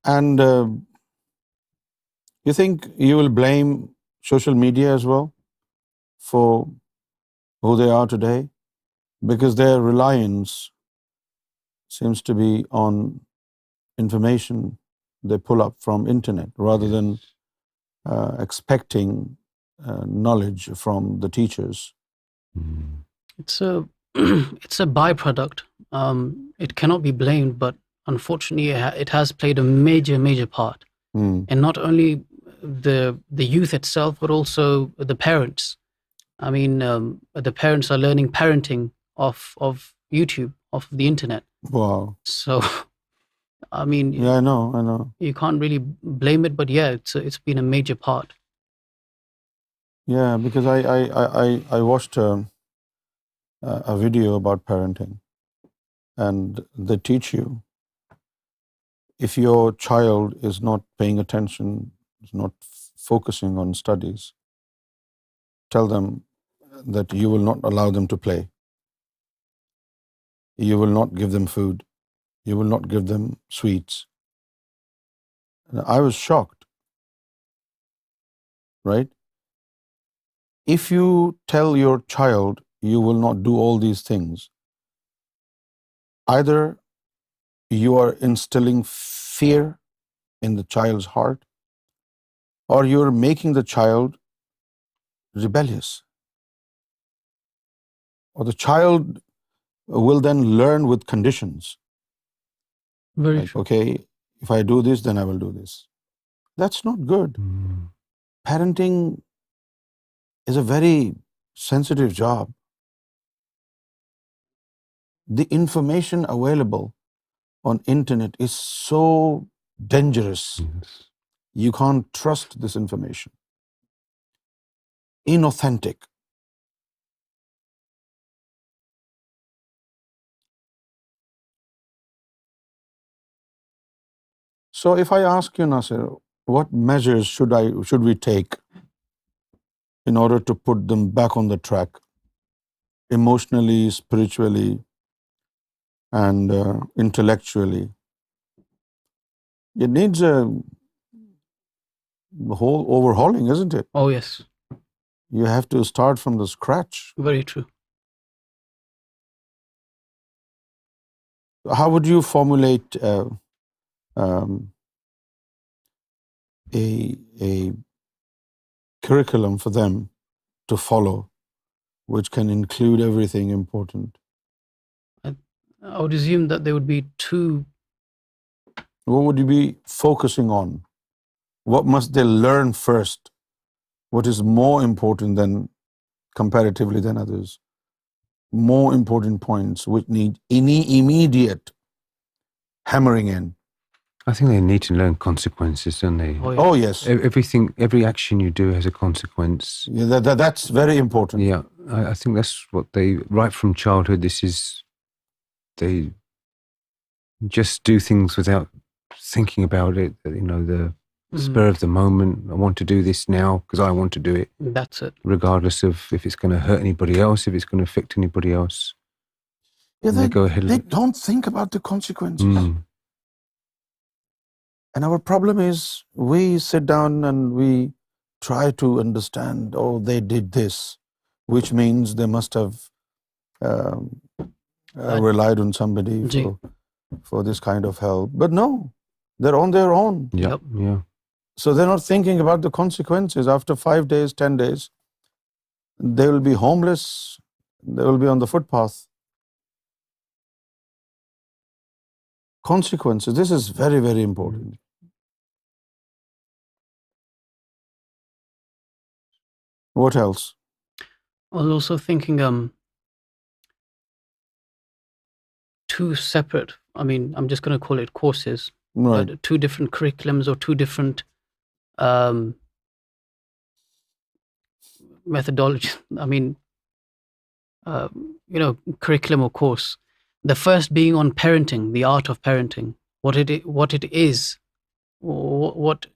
And you think you will blame social media as well for who they are today? Because their reliance seems to be on information they pull up from internet rather than expecting knowledge from the teachers. it's a it's a byproduct. It cannot be blamed, but unfortunately, it has played a major part, and not only the youth itself, but also the parents. I mean, the parents are learning parenting off of YouTube, off of the internet. Wow. So, I mean, yeah, I know. You can't really blame it, but yeah, it's been a major part. Yeah, because I watched a video about parenting, and they teach you if your child is not paying attention, is not focusing on studies, tell them that you will not allow them to play. You will not give them food. You will not give them sweets. And I was shocked, right? If you tell your child you will not do all these things, either you are instilling fear in the child's heart, or you're making the child rebellious. Or the child will then learn with conditions. Very true. Okay, if I do this, then I will do this. That's not good. Parenting is a very sensitive job. The information available on internet is so dangerous. Yes. You can't trust this information. Inauthentic. So if I ask you, Nasir, what measures should we take in order to put them back on the track, emotionally, spiritually, and intellectually? It needs a whole overhauling, isn't it? Oh, yes. You have to start from the scratch. Very true. How would you formulate a curriculum for them to follow, which can include everything important? I would assume that there would be two. What would you be focusing on? What must they learn first? What is more important than comparatively than others? More important points which need any immediate hammering in. I think they need to learn consequences, don't they? Oh, yes. Every action you do has a consequence. Yeah, that's very important. Yeah, I think that's what they, right from childhood, they just do things without thinking about it. spur of the moment. I want to do this now because I want to do it. That's it. Regardless of if it's going to hurt anybody else, if it's going to affect anybody else. Yeah, they go ahead. They don't think about the consequences. And our problem is we sit down and we try to understand, oh, they did this, which means they must have relied on somebody for this kind of help. But no, they're on their own. Yep. Yeah. So they're not thinking about the consequences. After 5 days, 10 days, they will be homeless. They will be on the footpath. Consequences. This is very, very important. What else? I was also thinking two separate, I'm just going to call it courses, right. But two different curriculums or two different methodologies. Curriculum or course. The first being on parenting, the art of parenting, what it is, what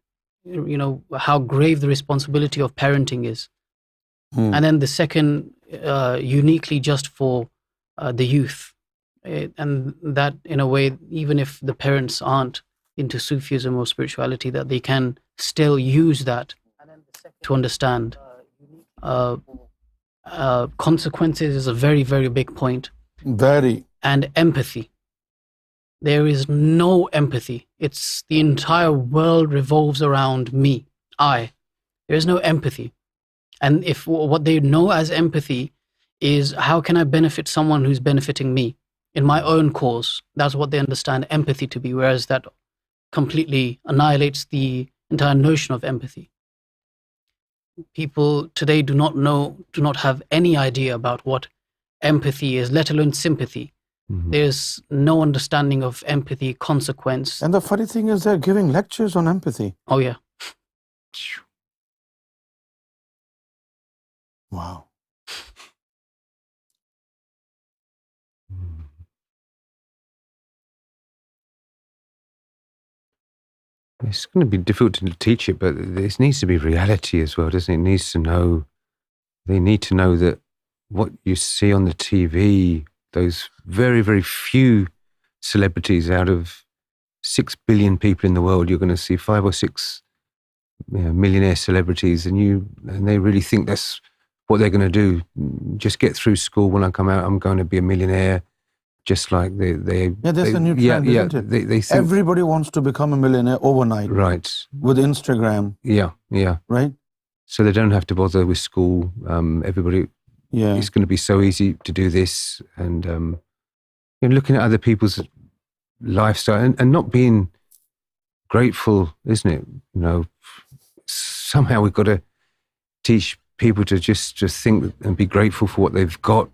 how grave the responsibility of parenting is. And then the second, uniquely just for the youth. And that, in a way, even if the parents aren't into Sufism or spirituality, that they can still use that to understand. Consequences is a very, very big point. Very. And empathy. There is no empathy. It's the entire world revolves around me, I. There is no empathy. And if what they know as empathy is how can I benefit someone who's benefiting me in my own cause, that's what they understand empathy to be, whereas that completely annihilates the entire notion of empathy. People today do not have any idea about what empathy is, let alone sympathy. There's no understanding of empathy, consequence. And the funny thing is they're giving lectures on empathy. Oh, yeah. Wow. It's going to be difficult to teach it, but this needs to be reality as well, doesn't it? They need to know that what you see on the TV, those very, very few celebrities out of 6 billion people in the world, you're going to see 5 or 6 millionaire celebrities, and they really think that's what they're going to do. Just get through school. When I come out, I'm going to be a millionaire. Just like that's a new trend, isn't it? They think, everybody wants to become a millionaire overnight. Right. With Instagram. Yeah. Right? So they don't have to bother with school. Everybody, it's going to be so easy to do this. And looking at other people's lifestyle and not being grateful, isn't it? Somehow we've got to teach people to just think and be grateful for what they've got.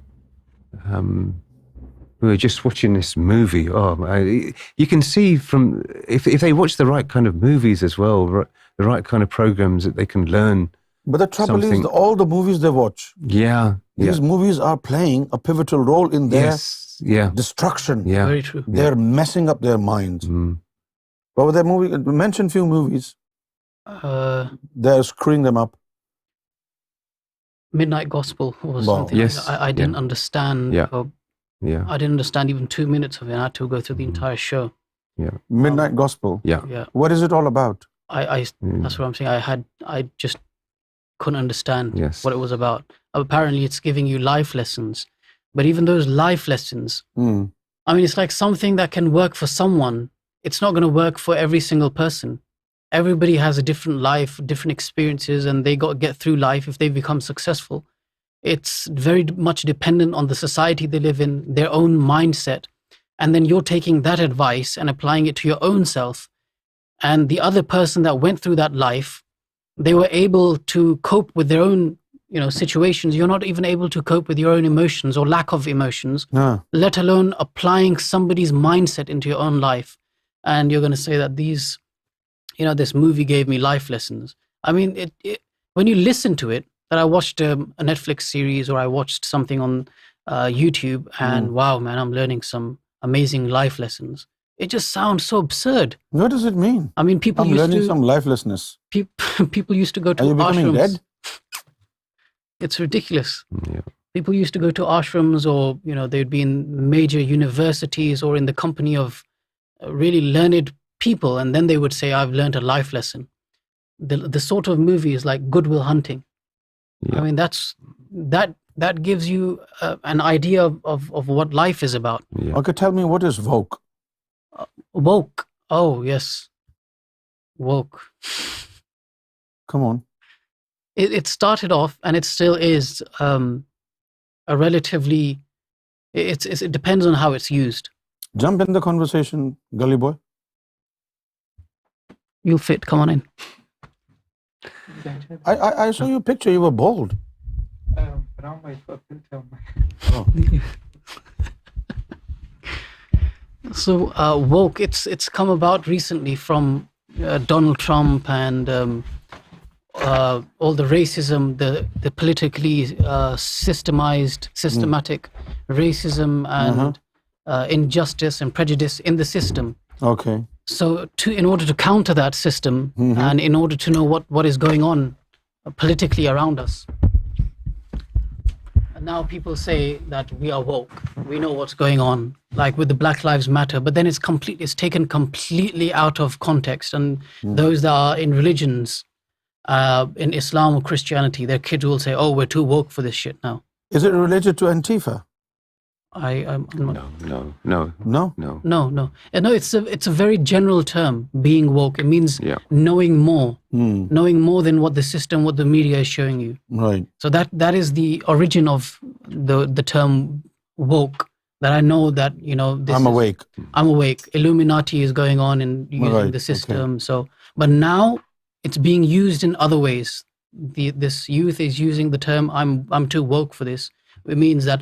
We were just watching this movie. You can see from if they watch the right kind of movies as well, the right kind of programs, that they can learn. But the trouble is, all the movies they watch. These movies are playing a pivotal role in their destruction. Yeah, very true. They're messing up their minds. What were their movie? Mention few movies. They're screwing them up. Midnight Gospel was something I didn't understand. I didn't understand even 2 minutes of it. I had to go through the entire show. Midnight Gospel. What is it all about? That's what I'm saying. I just couldn't understand what it was about. Apparently it's giving you life lessons, but even those life lessons, it's like something that can work for someone. It's not going to work for every single person. Everybody has a different life, different experiences, and they got to get through life if they become successful. It's very much dependent on the society they live in, their own mindset. And then you're taking that advice and applying it to your own self. And the other person that went through that life, they were able to cope with their own, situations. You're not even able to cope with your own emotions or lack of emotions, let alone applying somebody's mindset into your own life. And you're going to say that this movie gave me life lessons. When you listen to it, that I watched a Netflix series or I watched something on YouTube and wow, man, I'm learning some amazing life lessons. it just sounds so absurd. What does it mean? I mean, people I'm used learning to some lifelessness. people used to go to Are you becoming ashrams. dead? It's ridiculous. Yeah. People used to go to ashrams, or they'd be in major universities or in the company of really learned people, and then they would say, "I've learned a life lesson." The sort of movies like Good Will Hunting. Yeah. I mean, that gives you an idea of what life is about. Yeah. Okay, tell me, what is woke? Woke. Oh yes, woke. Come on. It started off, and it still is a relatively. It depends on how it's used. Jump in the conversation, gully boy. You'll fit. Come on in. I saw your picture. You were bald. Oh. So woke. It's come about recently from Donald Trump and all the racism, the politically systematic racism and injustice and prejudice in the system. Okay. So in order to counter that system and in order to know what is going on politically around us, and now people say that we are woke, we know what's going on, like with the Black Lives Matter, but then it's taken completely out of context, and those that are in religions, in Islam or Christianity, their kids will say, "Oh, we're too woke for this shit now." Is it related to Antifa? I'm not. No. No. It's a very general term. Being woke. It means knowing more, knowing more than what the system, what the media is showing you. Right. So that is the origin of the term woke. That I know that I'm awake. I'm awake. Illuminati is going on and using the system. Okay. So, but now it's being used in other ways. This youth is using the term I'm too woke for this. It means that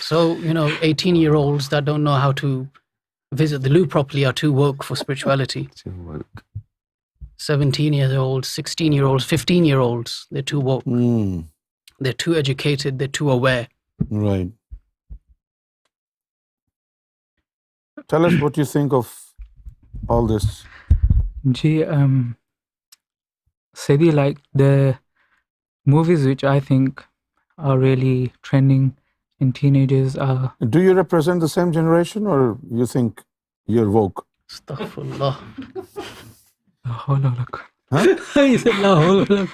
So 18-year-olds that don't know how to visit the loo properly are too woke for spirituality. 17-year-olds, 16-year-olds, 15-year-olds, they're too woke. They're too educated. They're too aware. Right. Tell us what you think of all this. Saidi, like the movies which I think are really trending in teenagers are... Do you represent the same generation, or you think you're woke? Astaghfirullah. Huh? He said, La hawla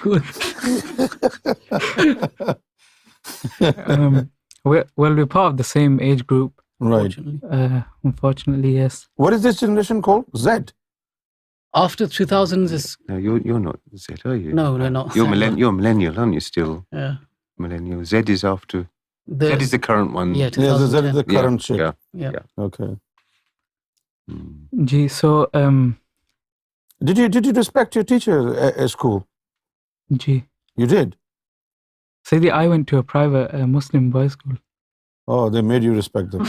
well, we're part of the same age group. Right. Unfortunately, yes. What is this generation called? Z? After 2000s is... No, you're not Z, are you? No, we're not. You're millennial, aren't you still? Yeah. Millennial. Z is after... Z is the current one. Yeah, Z is the current shit. Yeah. Okay. Gee, so... Did you respect your teacher at school? Gee. You did? Saidi, I went to a private Muslim boys' school. Oh, they made you respect them.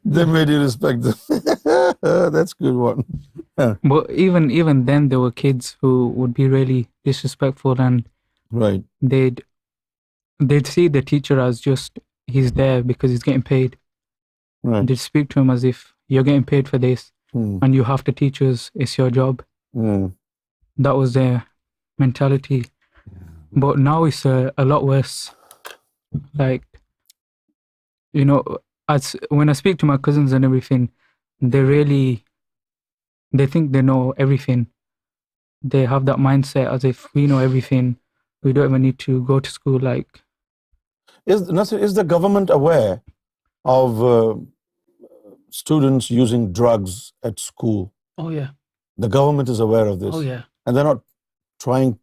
They made you respect them. That's a good one. But even then, there were kids who would be really disrespectful, and right, they'd see the teacher as just he's there because he's getting paid. Right. They'd speak to him as if you're getting paid for this, and you have to teach us. It's your job. That was their mentality. But now it's a lot worse. Like, as when I speak to my cousins and everything, they think they know everything. They have that mindset as if we know everything. We don't even need to go to school. Like, is the government aware of students using drugs at school? Oh yeah. The government is aware of this. Oh yeah. And they're not trying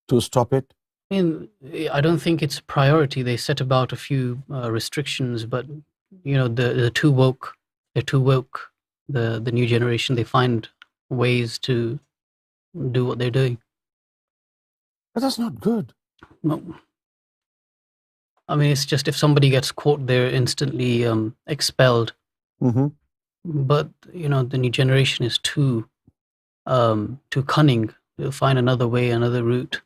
to stop it? I mean, I don't think it's a priority. They set about a few restrictions, but they're too woke. They're too woke. The new generation, they find ways to do what they're doing. But that's not good. No. I mean, it's just if somebody gets caught, they're instantly expelled. but the new generation is too cunning. They'll find another way, another route.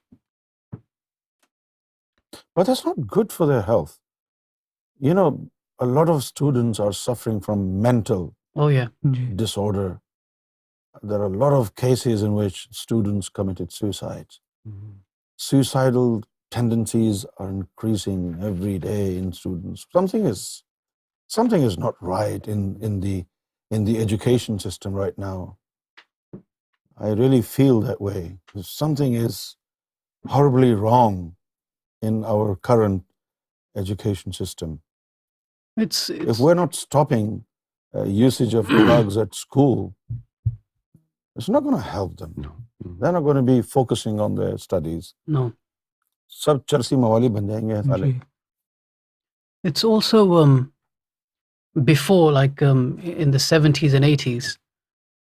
But that's not good for their health. A lot of students are suffering from mental disorder. There are a lot of cases in which students committed suicides. Suicidal tendencies are increasing every day in students. Something is not right in the education system right now. I really feel that way. Something is horribly wrong in our current education system. If we're not stopping usage of drugs at school, it's not going to help them. No. They're not going to be focusing on their studies. No. Sab charsi mawali ban jayenge sale. It's also before, like in the 70s and 80s,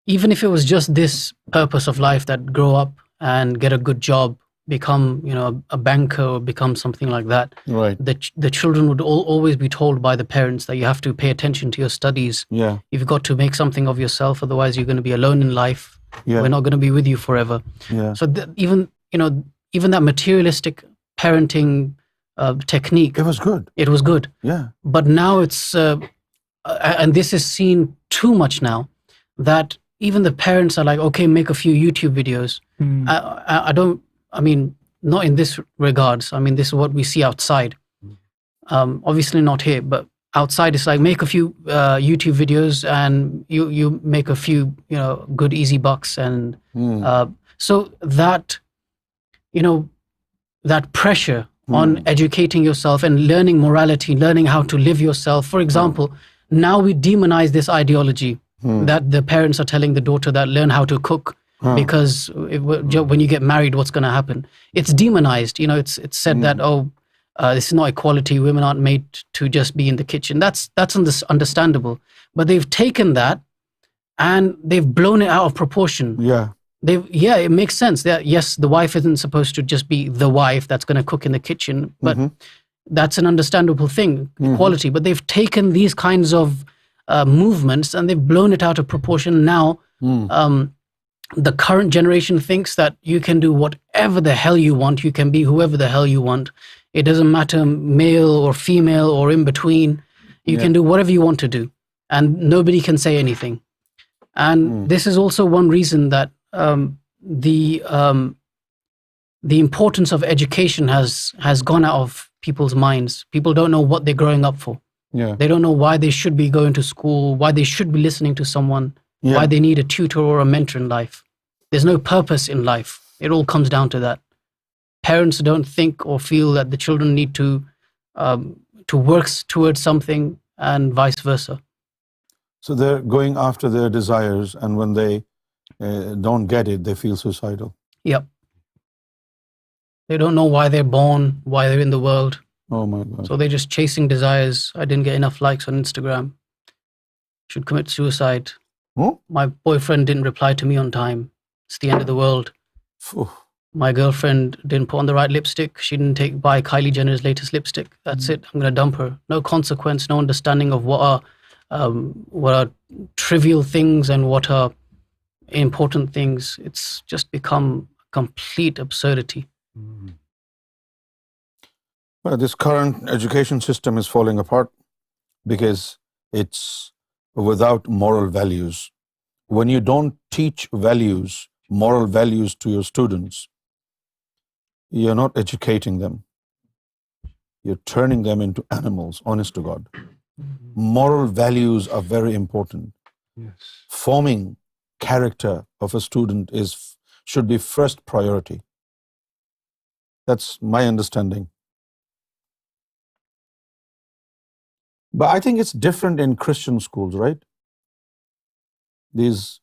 even if it was just this purpose of life, that grow up and get a good job, become a banker or become something like that, right? The children would always be told by the parents that you have to pay attention to your studies. Yeah. You've got to make something of yourself, otherwise you're going to be alone in life. Yeah. We're not going to be with you forever. Yeah. So even that materialistic parenting technique, it was good. It was good. Yeah. But now it's and this is seen too much now, that even the parents are like, okay, make a few YouTube videos. I mean, not in this regards. I mean, this is what we see outside. Obviously not here, but outside it's like, make a few YouTube videos and you make a few, good easy bucks. And so that, that pressure on educating yourself and learning morality, learning how to live yourself. For example, now we demonize this ideology that the parents are telling the daughter that learn how to cook. Because when you get married, what's going to happen? It's demonized. It's said that, this is not equality. Women aren't made to just be in the kitchen. That's understandable. But they've taken that and they've blown it out of proportion. Yeah. It makes sense. Yes, the wife isn't supposed to just be the wife that's going to cook in the kitchen, but that's an understandable thing, equality. But they've taken these kinds of movements and they've blown it out of proportion. Now, the current generation thinks that you can do whatever the hell you want. You can be whoever the hell you want. It doesn't matter male or female or in between. You can do whatever you want to do and nobody can say anything. And this is also one reason that the importance of education has gone out of people's minds. People don't know what they're growing up for. Yeah. They don't know why they should be going to school, why they should be listening to someone. Why they need a tutor or a mentor in life. There's no purpose in life. It all comes down to that. Parents don't think or feel that the children need to work towards something and vice versa. So they're going after their desires, and when they don't get it, they feel suicidal. Yep. They don't know why they're born, why they're in the world. Oh my God. So they're just chasing desires. I didn't get enough likes on Instagram. Should commit suicide. My boyfriend didn't reply to me on time. It's the end of the world. My girlfriend didn't put on the right lipstick. She didn't buy Kylie Jenner's latest lipstick. That's it. I'm going to dump her. No consequence, no understanding of what are trivial things and what are important things. It's just become complete absurdity. Well, this current education system is falling apart because it's without moral values. When you don't teach values, moral values to your students, you're not educating them. You're turning them into animals, honest to God. Moral values are very important. Yes. Forming character of a student should be first priority. That's my understanding. But I think it's different in Christian schools, right? These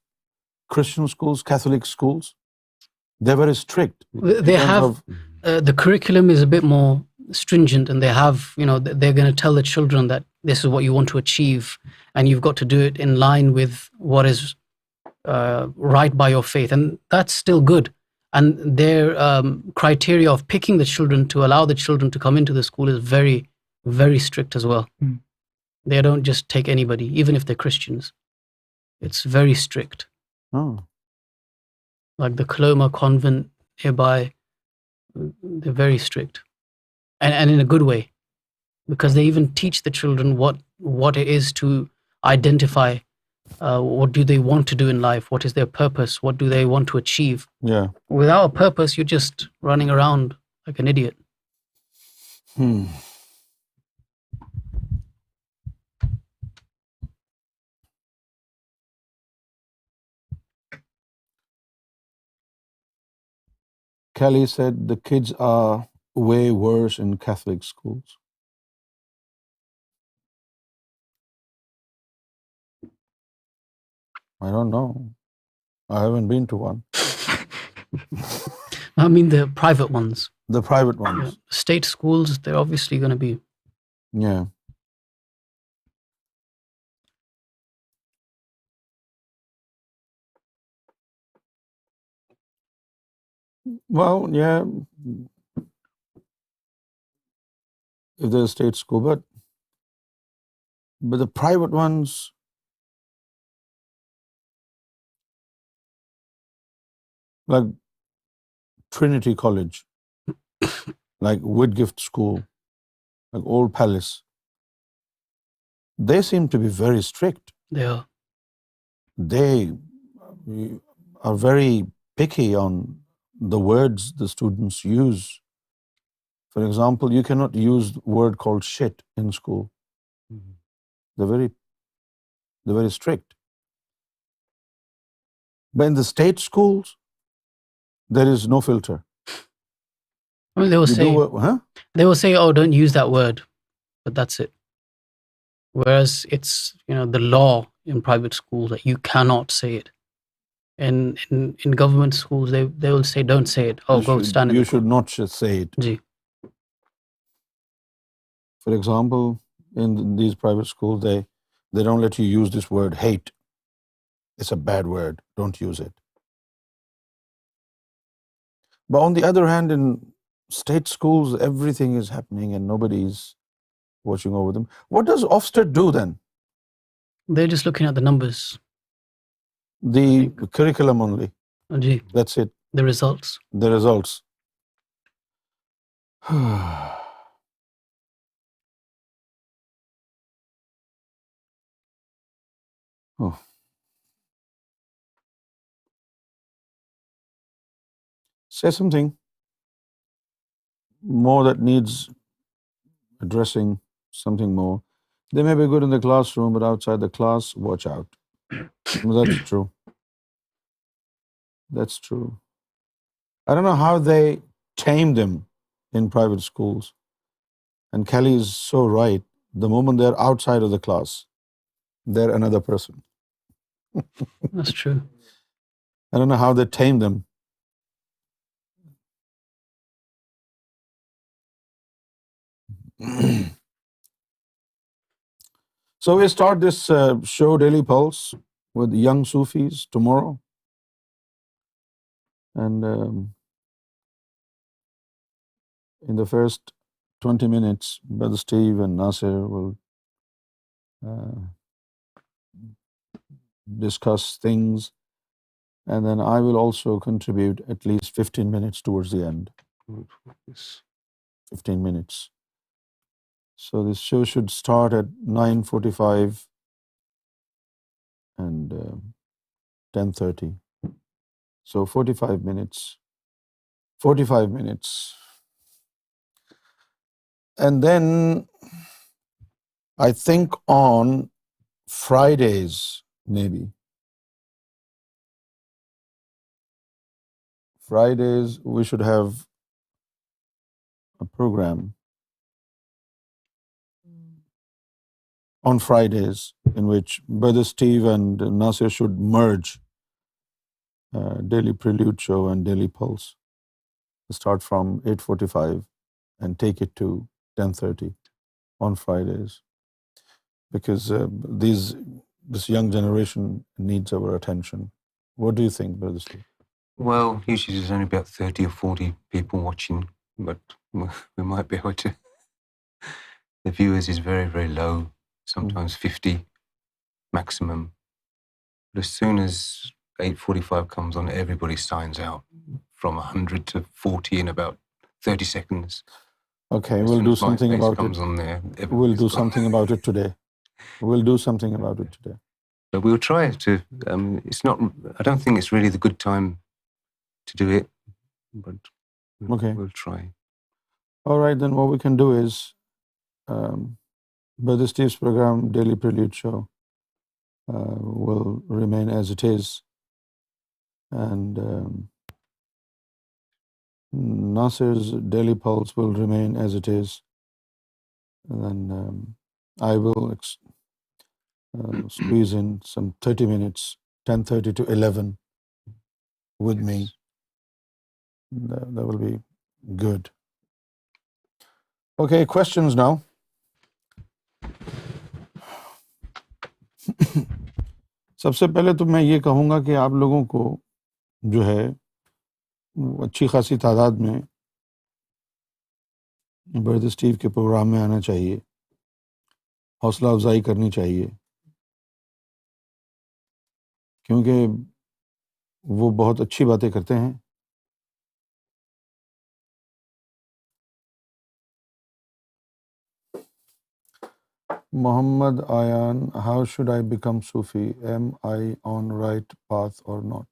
Christian schools, Catholic schools, they're very strict. They have, the curriculum is a bit more stringent, and they have, they're going to tell the children that this is what you want to achieve, and you've got to do it in line with what is right by your faith. And that's still good. And their criteria of picking the children to allow the children to come into the school is very, very strict as well. They don't just take anybody, even if they're Christians. It's very strict. Oh. Like the Coloma convent nearby, they're very strict. And in a good way. Because they even teach the children what it is to identify what do they want to do in life, what is their purpose, what do they want to achieve. Yeah. Without a purpose, you're just running around like an idiot. Kelly said the kids are way worse in Catholic schools. I don't know. I haven't been to one. I mean the private ones. The private ones. Yeah. State schools, they're obviously going to be. Yeah. Well, yeah. If there's a state school, but the private ones, like Trinity College, like Whitgift School, like Old Palace, they seem to be very strict. They are. They are very picky on the words the students use. For example, you cannot use the word called shit in school. They're very strict. But in the state schools, there is no filter. I mean, they will say, oh, don't use that word, but that's it. Whereas it's, the law in private schools that you cannot say it. And in government schools, they will say, don't say it. Oh, go stand in the You should not say it. Ji. For example, in these private schools, they don't let you use this word hate. It's a bad word. Don't use it. But on the other hand, in state schools, everything is happening and nobody's watching over them. What does Ofsted do then? They're just looking at the numbers. The curriculum only. Ji. That's it. The results. The results. Oh. Say something more that needs addressing, something more. They may be good in the classroom, but outside the class, watch out. That's true. That's true. I don't know how they tame them in private schools. And Kelly is so right. The moment they're outside of the class, they're another person. That's true. I don't know how they tame them. So we start this show, Daily Pulse, with young Sufis tomorrow. And in the first 20 minutes, Brother Steve and Nasir will discuss things. And then I will also contribute at least 15 minutes towards the end. 15 minutes. So this show should start at 9:45 and 10:30. So 45 minutes. 45 minutes. And then I think on Fridays, maybe. Fridays, we should have a program on Fridays in which Brother Steve and Nasir should merge Daily Prelude Show and Daily Pulse. Start from 8:45 and take it to 10:30 on Fridays. Because this young generation needs our attention. What do you think, Brother Steve? Well, usually there's only about 30 or 40 people watching, but we might be able to. The viewers is very, very low, sometimes 50 maximum. But as soon as 8:45 comes on, everybody signs out from 100 to 40 in about 30 seconds. Okay, As we'll soon do as my something face about comes it. on there, We'll everybody's do gone. something about it today. We'll do something about it today. But we'll try to. It's not. I don't think it's really the good time to do it, but Okay. we'll try. All right, then what we can do is, Brother Steve's program, Daily Prelude Show, will remain as it is, and Nasir's Daily Pulse will remain as it is, and then I will squeeze in some 30 minutes, 10:30 to 11, with me. That will be good. Okay, questions now. سب سے پہلے تو میں یہ کہوں گا کہ آپ لوگوں کو جو ہے اچھی خاصی تعداد میں برد اسٹیو کے پروگرام میں آنا چاہیے، حوصلہ افزائی کرنی چاہیے، کیونکہ وہ بہت اچھی باتیں کرتے ہیں۔ محمد آیان، how should I become Sufi? Am I on right path or not?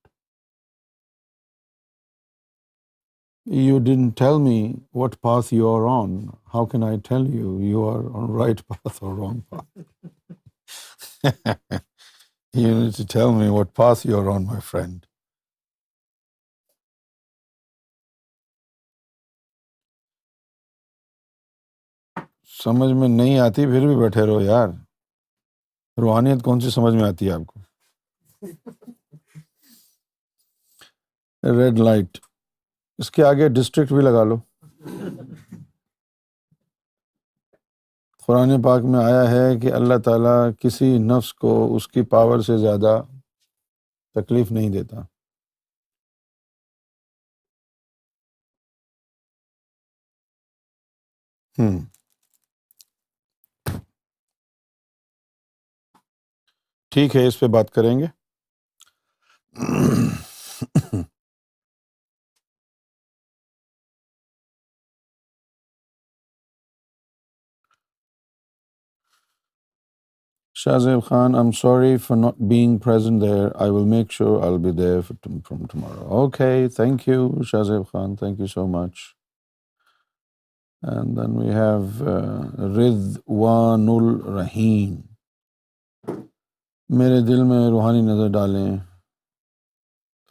You didn't tell me what path you are on. How can I tell you you are on right path or wrong path? You need to tell me what path you are on, my friend. سمجھ میں نہیں آتی پھر بھی بیٹھے رہو یار، روحانیت کون سی سمجھ میں آتی ہے آپ کو؟ ریڈ لائٹ، اس کے آگے ڈسٹرکٹ بھی لگا لو۔ قرآن پاک میں آیا ہے کہ اللہ تعالیٰ کسی نفس کو اس کی پاور سے زیادہ تکلیف نہیں دیتا۔ ٹھیک ہے، اس پہ بات کریں گے۔ Shahzeb Khan, I'm sorry for not being present there. I will make sure I'll be there from tomorrow. Okay, thank you, Shahzeb Khan. Thank you so much. And then we have Ridwanul Rahim. میرے دل میں روحانی نظر ڈالیں،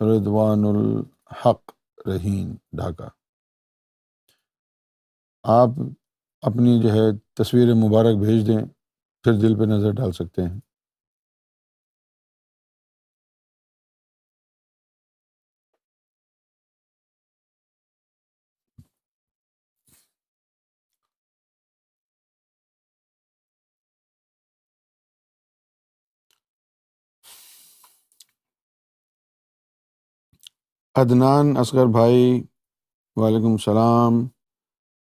رضوان الحق رحیم، ڈھاکہ۔ آپ اپنی جو ہے تصویر مبارک بھیج دیں، پھر دل پہ نظر ڈال سکتے ہیں۔ عدنان اصغر بھائی، وعلیکم السلام،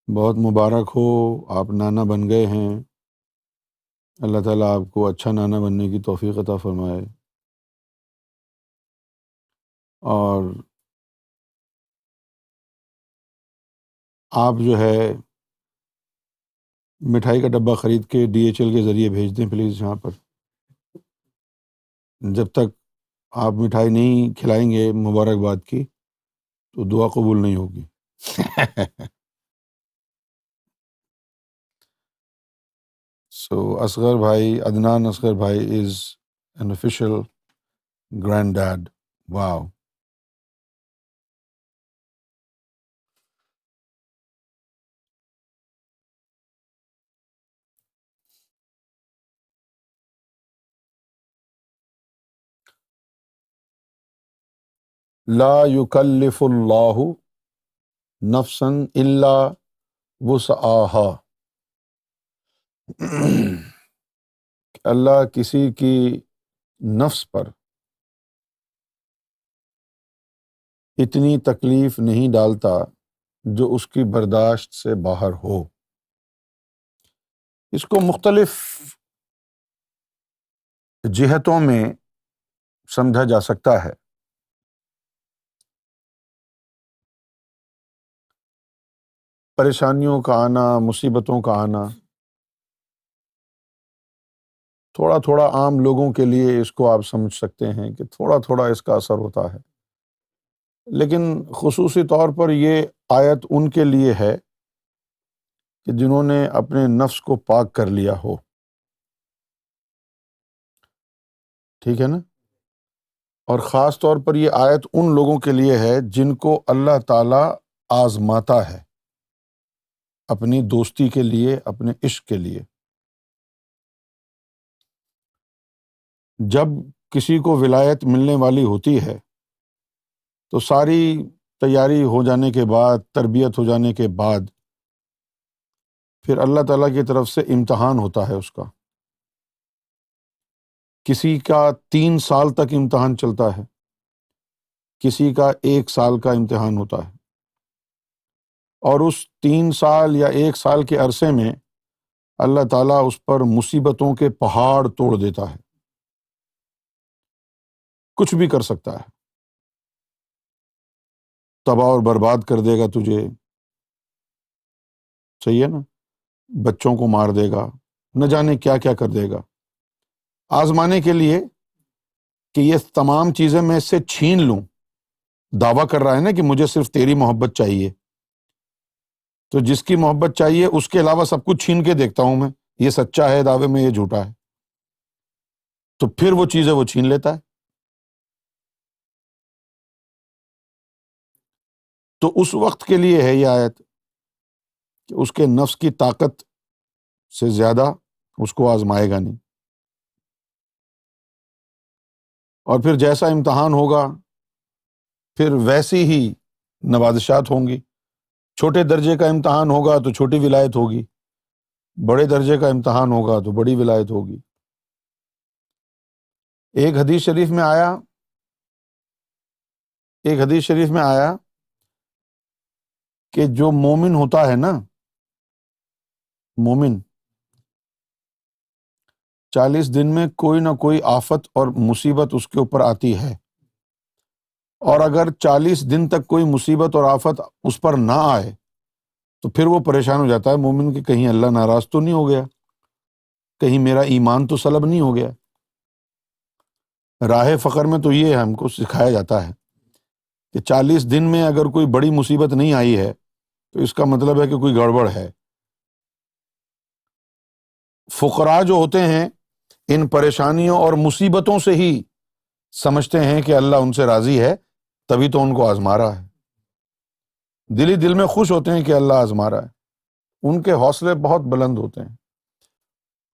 بہت مبارک ہو، آپ نانا بن گئے ہیں۔ اللہ تعالیٰ آپ کو اچھا نانا بننے کی توفیق عطا فرمائے۔ اور آپ جو ہے مٹھائی کا ڈبہ خرید کے DHL کے ذریعے بھیج دیں پلیز یہاں پر۔ جب تک آپ مٹھائی نہیں کھلائیں گے مبارکباد کی تو دعا قبول نہیں ہوگی۔ سو اصغر بھائی، عدنان اصغر بھائی از an official granddad. Wow. لا یکلف اللہ نفسا الا وسعها، اللہ کسی کی نفس پر اتنی تکلیف نہیں ڈالتا جو اس کی برداشت سے باہر ہو۔ اس کو مختلف جہتوں میں سمجھا جا سکتا ہے۔ پریشانیوں کا آنا، مصیبتوں کا آنا تھوڑا تھوڑا عام لوگوں کے لیے اس کو آپ سمجھ سکتے ہیں کہ تھوڑا تھوڑا اس کا اثر ہوتا ہے، لیکن خصوصی طور پر یہ آیت ان کے لیے ہے کہ جنہوں نے اپنے نفس کو پاک کر لیا ہو، ٹھیک ہے نا؟ اور خاص طور پر یہ آیت ان لوگوں کے لیے ہے جن کو اللہ تعالیٰ آزماتا ہے اپنی دوستی کے لیے، اپنے عشق کے لیے۔ جب کسی کو ولایت ملنے والی ہوتی ہے تو ساری تیاری ہو جانے کے بعد، تربیت ہو جانے کے بعد، پھر اللہ تعالیٰ کی طرف سے امتحان ہوتا ہے اس کا۔ کسی کا 3 سال تک امتحان چلتا ہے، کسی کا 1 سال کا امتحان ہوتا ہے، اور اس 3 سال یا 1 سال کے عرصے میں اللہ تعالیٰ اس پر مصیبتوں کے پہاڑ توڑ دیتا ہے، کچھ بھی کر سکتا ہے، تباہ اور برباد کر دے گا تجھے، صحیح ہے نا، بچوں کو مار دے گا، نہ جانے کیا کیا کر دے گا، آزمانے کے لیے کہ یہ تمام چیزیں میں اس سے چھین لوں۔ دعویٰ کر رہا ہے نا کہ مجھے صرف تیری محبت چاہیے، تو جس کی محبت چاہیے اس کے علاوہ سب کچھ چھین کے دیکھتا ہوں میں، یہ سچا ہے دعوے میں، یہ جھوٹا ہے، تو پھر وہ چیزیں وہ چھین لیتا ہے۔ تو اس وقت کے لیے ہے یہ آیت کہ اس کے نفس کی طاقت سے زیادہ اس کو آزمائے گا نہیں، اور پھر جیسا امتحان ہوگا پھر ویسی ہی نوازشات ہوں گی۔ چھوٹے درجے کا امتحان ہوگا تو چھوٹی ولایت ہوگی، بڑے درجے کا امتحان ہوگا تو بڑی ولایت ہوگی۔ ایک حدیث شریف میں آیا کہ جو مومن ہوتا ہے نا، مومن 40 دن میں کوئی نہ کوئی آفت اور مصیبت اس کے اوپر آتی ہے، اور اگر 40 دن تک کوئی مصیبت اور آفت اس پر نہ آئے تو پھر وہ پریشان ہو جاتا ہے مومن کہ کہیں اللہ ناراض تو نہیں ہو گیا، کہیں میرا ایمان تو سلب نہیں ہو گیا۔ راہ فقر میں تو یہ ہم کو سکھایا جاتا ہے کہ 40 دن میں اگر کوئی بڑی مصیبت نہیں آئی ہے تو اس کا مطلب ہے کہ کوئی گڑبڑ ہے۔ فقراء جو ہوتے ہیں ان پریشانیوں اور مصیبتوں سے ہی سمجھتے ہیں کہ اللہ ان سے راضی ہے، تبھی تو ان کو آزما رہا ہے، دل ہی دل میں خوش ہوتے ہیں کہ اللہ آزما رہا ہے۔ ان کے حوصلے بہت بلند ہوتے ہیں،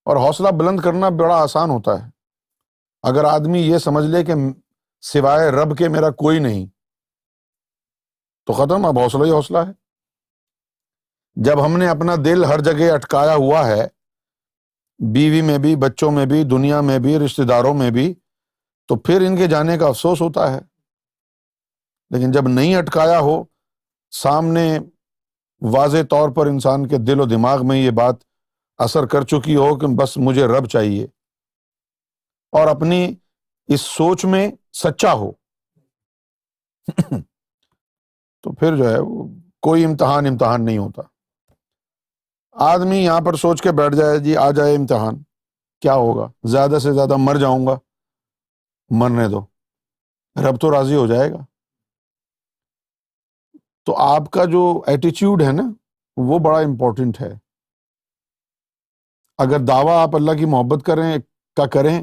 اور حوصلہ بلند کرنا بڑا آسان ہوتا ہے۔ اگر آدمی یہ سمجھ لے کہ سوائے رب کے میرا کوئی نہیں تو ختم، اب حوصلہ ہی حوصلہ ہے۔ جب ہم نے اپنا دل ہر جگہ اٹکایا ہوا ہے، بیوی میں بھی، بچوں میں بھی، دنیا میں بھی، رشتہ داروں میں بھی، تو پھر ان کے جانے کا افسوس ہوتا ہے۔ لیکن جب نہیں اٹکایا ہو، سامنے واضح طور پر انسان کے دل و دماغ میں یہ بات اثر کر چکی ہو کہ بس مجھے رب چاہیے، اور اپنی اس سوچ میں سچا ہو تو پھر جو ہے وہ کوئی امتحان نہیں ہوتا۔ آدمی یہاں پر سوچ کے بیٹھ جائے جی آ جائے امتحان، کیا ہوگا، زیادہ سے زیادہ مر جاؤں گا، مرنے دو، رب تو راضی ہو جائے گا۔ تو آپ کا جو ایٹیچیوڈ ہے نا وہ بڑا امپورٹنٹ ہے۔ اگر دعویٰ آپ اللہ کی محبت کریں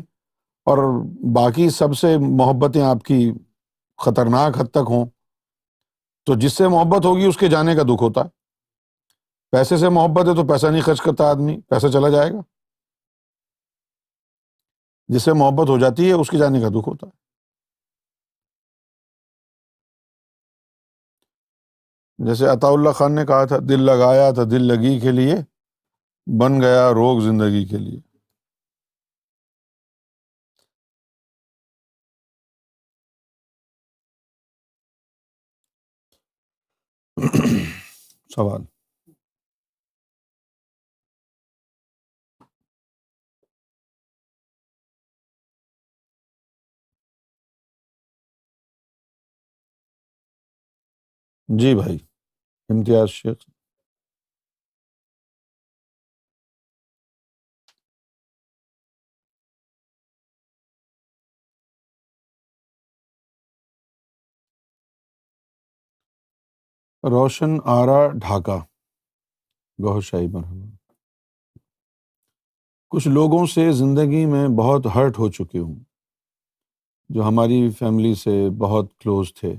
اور باقی سب سے محبتیں آپ کی خطرناک حد تک ہوں، تو جس سے محبت ہوگی اس کے جانے کا دکھ ہوتا ہے۔ پیسے سے محبت ہے تو پیسہ نہیں خرچ کرتا آدمی، پیسہ چلا جائے گا۔ جس سے محبت ہو جاتی ہے اس کے جانے کا دکھ ہوتا ہے۔ جیسے عطا اللہ خان نے کہا تھا، دل لگایا تھا دل لگی کے لیے، بن گیا روگ زندگی کے لیے۔ سوال؟ جی بھائی امتیاز شیخ. روشن آرا ڈھاکہ. گوہر شاہی مرحبا. کچھ لوگوں سے زندگی میں بہت ہرٹ ہو چکی ہوں جو ہماری فیملی سے بہت کلوز تھے.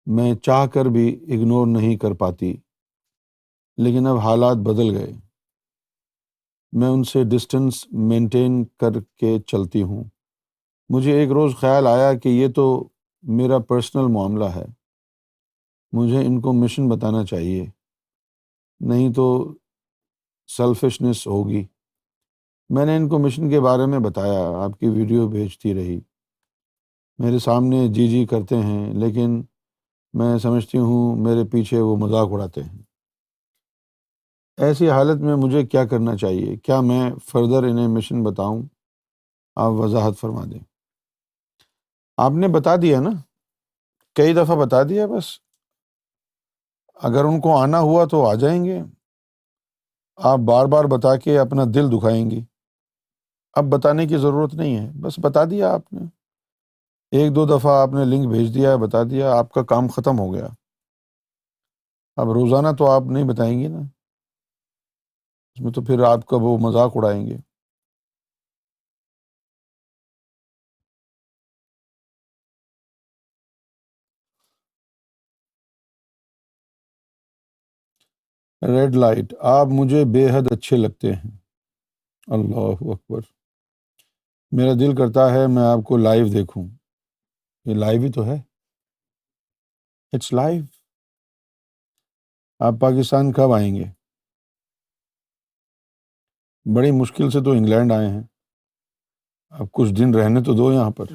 میں چاہ کر بھی اگنور نہیں کر پاتی لیکن اب حالات بدل گئے. میں ان سے ڈسٹنس مینٹین کر کے چلتی ہوں. مجھے ایک روز خیال آیا کہ یہ تو میرا پرسنل معاملہ ہے، مجھے ان کو مشن بتانا چاہیے، نہیں تو سیلفشنس ہوگی. میں نے ان کو مشن کے بارے میں بتایا، آپ کی ویڈیو بھیجتی رہی، میرے سامنے جی جی کرتے ہیں لیکن میں سمجھتی ہوں میرے پیچھے وہ مذاق اڑاتے ہیں. ایسی حالت میں مجھے کیا کرنا چاہیے؟ کیا میں فردر انہیں مشن بتاؤں؟ آپ وضاحت فرما دیں. آپ نے بتا دیا نا، کئی دفعہ بتا دیا، بس اگر ان کو آنا ہوا تو آ جائیں گے. آپ بار بار بتا کے اپنا دل دکھائیں گی. اب بتانے کی ضرورت نہیں ہے، بس بتا دیا آپ نے. ایک دو دفعہ آپ نے لنک بھیج دیا، بتا دیا، آپ کا کام ختم ہو گیا. اب روزانہ تو آپ نہیں بتائیں گی نا، اس میں تو پھر آپ کا وہ مذاق اڑائیں گے. Red light. آپ مجھے بے حد اچھے لگتے ہیں. اللہ اکبر. میرا دل کرتا ہے میں آپ کو لائیو دیکھوں. یہ لائیو ہی تو ہے، اٹس لائیو. آپ پاکستان کب آئیں گے؟ بڑی مشکل سے تو انگلینڈ آئے ہیں، اب کچھ دن رہنے تو دو یہاں پر.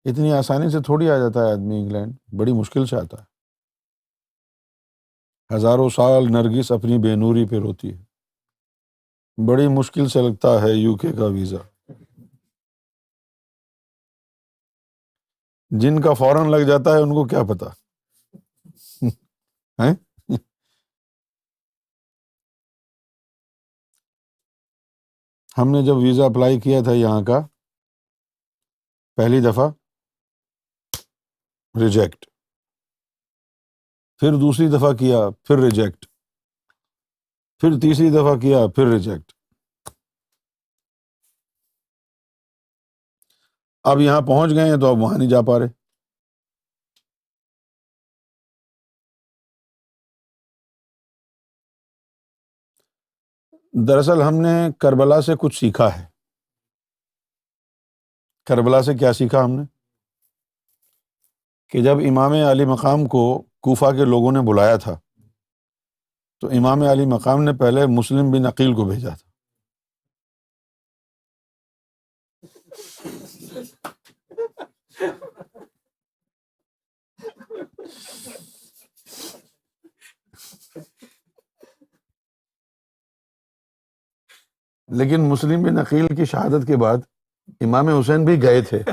اتنی آسانی سے تھوڑی آ جاتا ہے آدمی انگلینڈ، بڑی مشکل سے آتا ہے. ہزاروں سال نرگس اپنی بے نوری پہ روتی ہے، بڑی مشکل سے لگتا ہے یو کے کا ویزا. جن کا فوراً لگ جاتا ہے ان کو کیا پتا ہیں؟ ہم نے جب ویزا اپلائی کیا تھا یہاں کا پہلی دفعہ، ریجیکٹ. پھر دوسری دفعہ کیا، پھر ریجیکٹ. پھر تیسری دفعہ کیا، پھر ریجیکٹ. اب یہاں پہنچ گئے ہیں تو اب وہاں نہیں جا پا رہے. دراصل ہم نے کربلا سے کچھ سیکھا ہے. کربلا سے کیا سیکھا ہم نے؟ کہ جب امام علی مقام کو کوفہ کے لوگوں نے بلایا تھا تو امام علی مقام نے پہلے مسلم بن عقیل کو بھیجا تھا. لیکن مسلم بن عقیل کی شہادت کے بعد امام حسین بھی گئے تھے.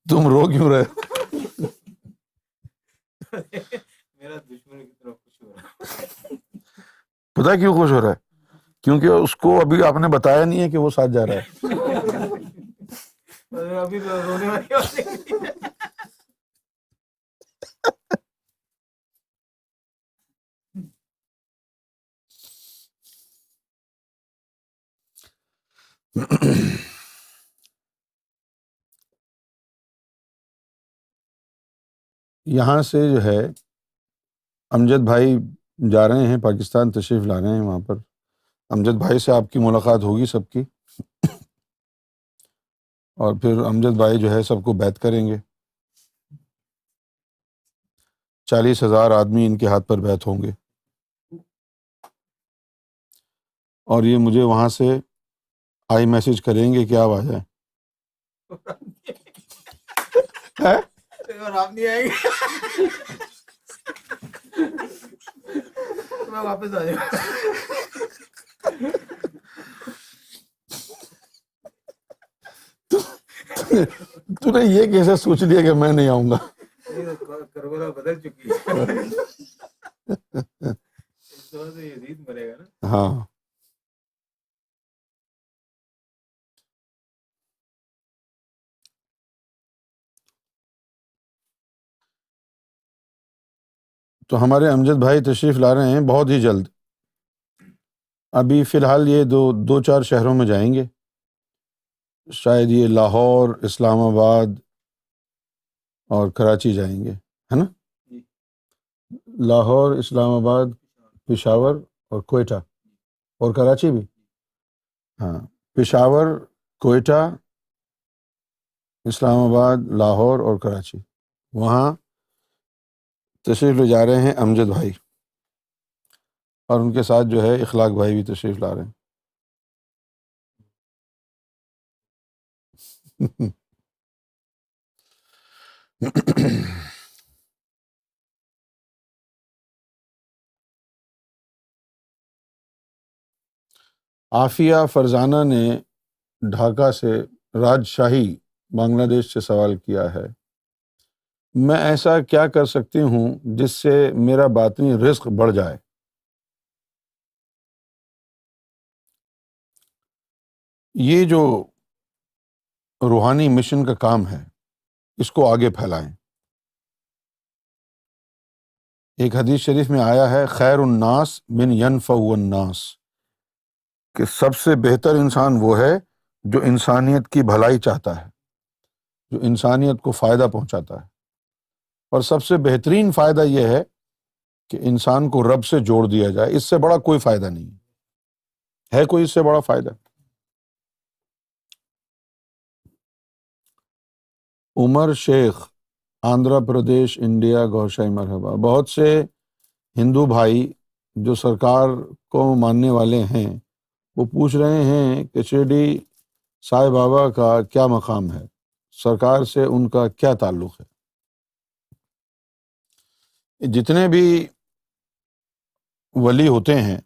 تم رو کیوں رہے؟ میرا دشمن کی طرف خوش ہو رہا ہے. پتہ کیوں خوش ہو رہا ہے؟ کیونکہ اس کو ابھی آپ نے بتایا نہیں ہے کہ وہ ساتھ جا رہا ہے. ابھی تو رونے والی بات ہے. یہاں سے جو ہے امجد بھائی جا رہے ہیں پاکستان، تشریف لا رہے ہیں. وہاں پر امجد بھائی سے آپ کی ملاقات ہوگی سب کی، اور پھر امجد بھائی جو ہے سب کو بیعت کریں گے. 40,000 آدمی ان کے ہاتھ پر بیعت ہوں گے، اور یہ مجھے وہاں سے آئی میسج کریں گے کہ آپ آ جائیں. اور آپ نہیں آئیں گے؟ میں واپس آ جاؤں. تو نے یہ کیسے سوچ لیا کہ میں نہیں آؤں گا؟ کربلا بدل چکی ہے. اس طرح سے یزید مرے گا نا. ہاں. تو ہمارے امجد بھائی تشریف لا رہے ہیں بہت ہی جلد. ابھی فی الحال یہ دو چار شہروں میں جائیں گے. شاید یہ لاہور، اسلام آباد اور کراچی جائیں گے، ہے نا؟ لاہور، اسلام آباد، پشاور اور کوئٹہ اور کراچی بھی. ہاں، پشاور، کوئٹہ، اسلام آباد، لاہور اور کراچی، وہاں تشریف لے جا رہے ہیں امجد بھائی، اور ان کے ساتھ جو ہے اخلاق بھائی بھی تشریف لا رہے ہیں. عافیہ فرزانہ نے ڈھاکہ سے، راجشاہی بنگلہ دیش سے سوال کیا ہے، میں ایسا کیا کر سکتی ہوں جس سے میرا باطنی رزق بڑھ جائے؟ یہ جو روحانی مشن کا کام ہے اس کو آگے پھیلائیں. ایک حدیث شریف میں آیا ہے، خیر الناس من ینفع الناس، کہ سب سے بہتر انسان وہ ہے جو انسانیت کی بھلائی چاہتا ہے، جو انسانیت کو فائدہ پہنچاتا ہے. اور سب سے بہترین فائدہ یہ ہے کہ انسان کو رب سے جوڑ دیا جائے. اس سے بڑا کوئی فائدہ نہیں ہے کوئی اس سے بڑا فائدہ. عمر شیخ، آندھرا پردیش، انڈیا، گوشائی مرحبا. بہت سے ہندو بھائی جو سرکار کو ماننے والے ہیں وہ پوچھ رہے ہیں کہ شرڈی سائے بابا کا کیا مقام ہے، سرکار سے ان کا کیا تعلق ہے. جتنے بھی ولی ہوتے ہیں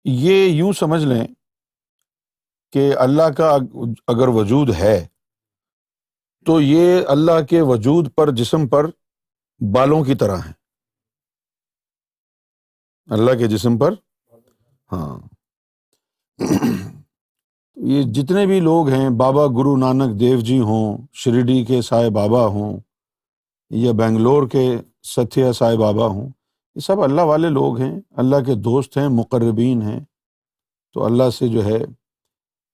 یہ یوں سمجھ لیں کہ اللہ کا اگر وجود ہے تو یہ اللہ کے وجود پر، جسم پر بالوں کی طرح ہیں. اللہ کے جسم پر، ہاں. یہ جتنے بھی لوگ ہیں، بابا گرو نانک دیو جی ہوں، شرڈی کے سائے بابا ہوں، یا بنگلور کے ستیہ سائے بابا ہوں، یہ سب اللہ والے لوگ ہیں، اللہ کے دوست ہیں، مقربین ہیں. تو اللہ سے جو ہے،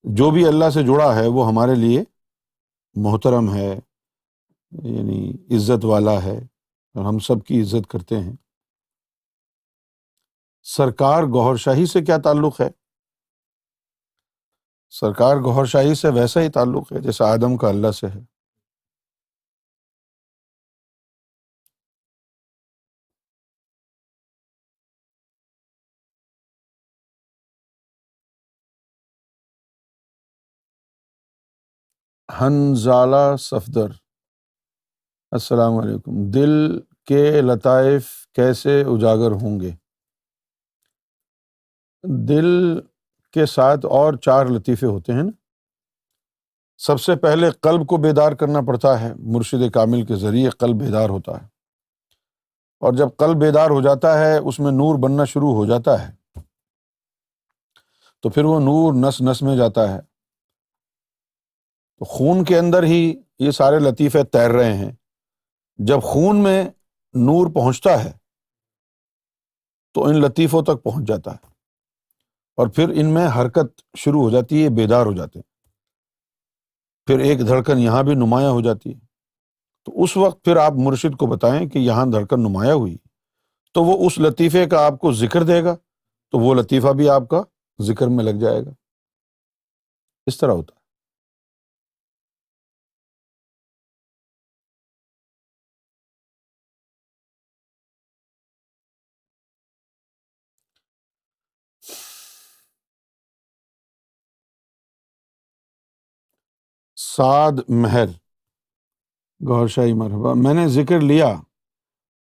جو بھی اللہ سے جڑا ہے وہ ہمارے لیے محترم ہے، یعنی عزت والا ہے، اور ہم سب کی عزت کرتے ہیں. سرکار گوہر شاہی سے کیا تعلق ہے؟ سرکار گوہر شاہی سے ویسا ہی تعلق ہے جیسا آدم کا اللہ سے ہے. حنزالہ صفدر، السلام علیکم. دل کے لطائف کیسے اجاگر ہوں گے؟ دل کے ساتھ اور 4 لطیفے ہوتے ہیں نا. سب سے پہلے قلب کو بیدار کرنا پڑتا ہے، مرشد کامل کے ذریعے قلب بیدار ہوتا ہے، اور جب قلب بیدار ہو جاتا ہے اس میں نور بننا شروع ہو جاتا ہے، تو پھر وہ نور نس نس میں جاتا ہے. تو خون کے اندر ہی یہ سارے لطیفے تیر رہے ہیں. جب خون میں نور پہنچتا ہے تو ان لطیفوں تک پہنچ جاتا ہے، اور پھر ان میں حرکت شروع ہو جاتی ہے، بیدار ہو جاتے ہیں. پھر ایک دھڑکن یہاں بھی نمایاں ہو جاتی ہے. تو اس وقت پھر آپ مرشد کو بتائیں کہ یہاں دھڑکن نمایاں ہوئی، تو وہ اس لطیفے کا آپ کو ذکر دے گا، تو وہ لطیفہ بھی آپ کا ذکر میں لگ جائے گا. اس طرح ہوتا ہے. سعد مہر، گوہر شاہی مرحبا. میں نے ذکر لیا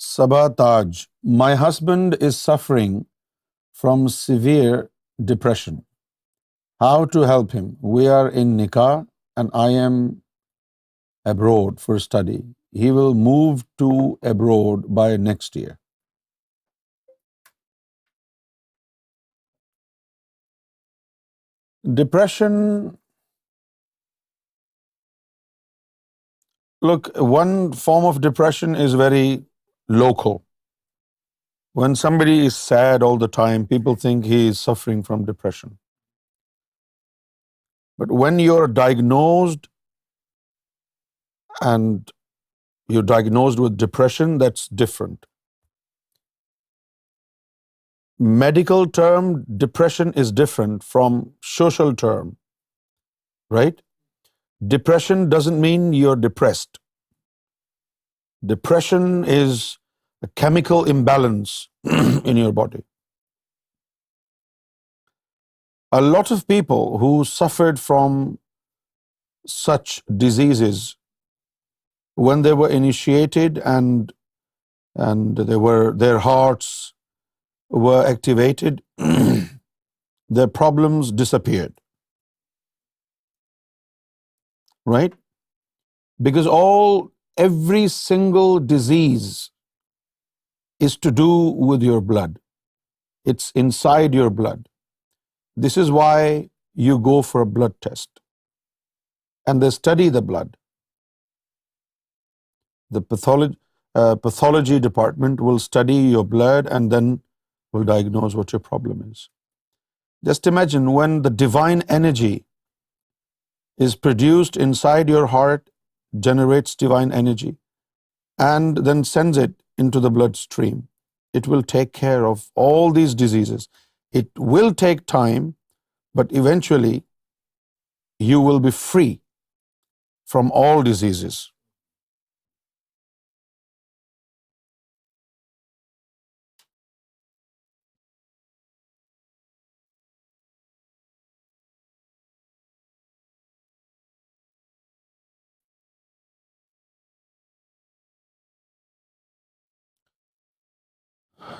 Sabah Taj, my husband is suffering from severe depression. How to help him? We are in nikah and I am abroad for study. He will move to abroad by next year. Depression, look, one form of depression is very local. When somebody is sad all the time, people think he is suffering from depression. But when you're diagnosed and you're diagnosed with depression, that's different. Medical term depression is different from social term, right? Depression doesn't mean you're depressed. Depression is a chemical imbalance in your body. A lot of people who suffered from such diseases, when they were initiated and their hearts were activated, their problems disappeared, right? Because every single disease is to do with your blood. It's inside your blood. This is why you go for a blood test and they study the blood. The pathology department will study your blood and then will diagnose what your problem is. Just imagine when the divine energy is produced inside your heart, generates divine energy, and then sends it into the bloodstream. It will take care of all these diseases. It will take time, but eventually you will be free from all diseases.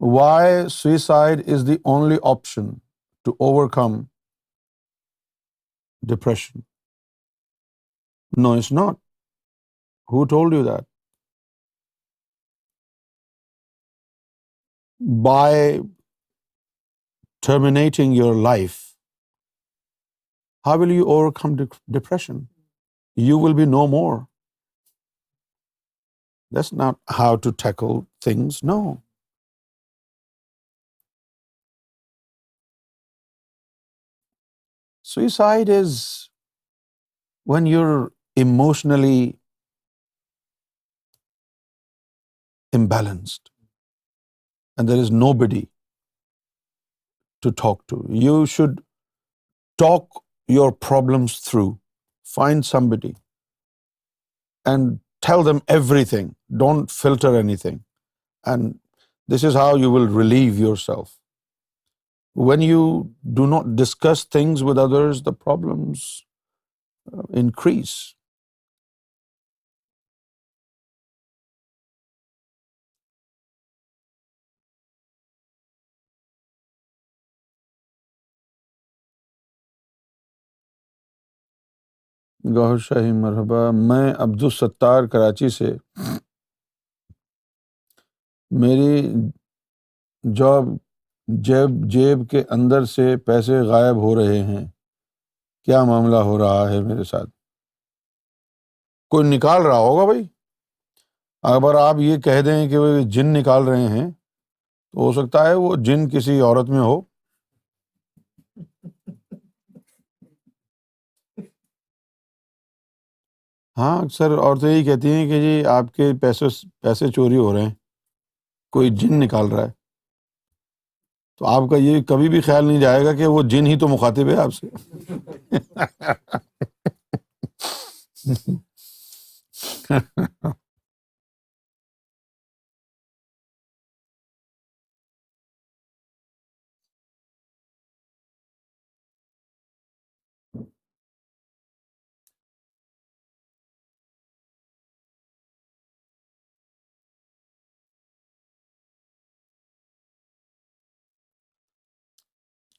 Why suicide is the only option to overcome depression? No, it's not. Who told you that? by terminating your life, how will you overcome depression? You will be no more. That's not how to tackle things, no. Suicide is when you're emotionally imbalanced and there is nobody to talk to. You should talk your problems through. Find somebody and tell them everything. Don't filter anything. And this is how you will relieve yourself. When you do not discuss things with others, the problems increase. گوہر شاہی مرحبا. میں عبدالستار کراچی سے. میری جیب کے اندر سے پیسے غائب ہو رہے ہیں. کیا معاملہ ہو رہا ہے میرے ساتھ؟ کوئی نکال رہا ہوگا بھائی. اگر آپ یہ کہہ دیں کہ وہ جن نکال رہے ہیں تو ہو سکتا ہے وہ جن کسی عورت میں ہو. ہاں اکثر عورتیں یہی کہتی ہیں کہ جی آپ کے پیسے چوری ہو رہے ہیں، کوئی جن نکال رہا ہے. تو آپ کا یہ کبھی بھی خیال نہیں جائے گا کہ وہ جن ہی تو مخاطب ہے آپ سے.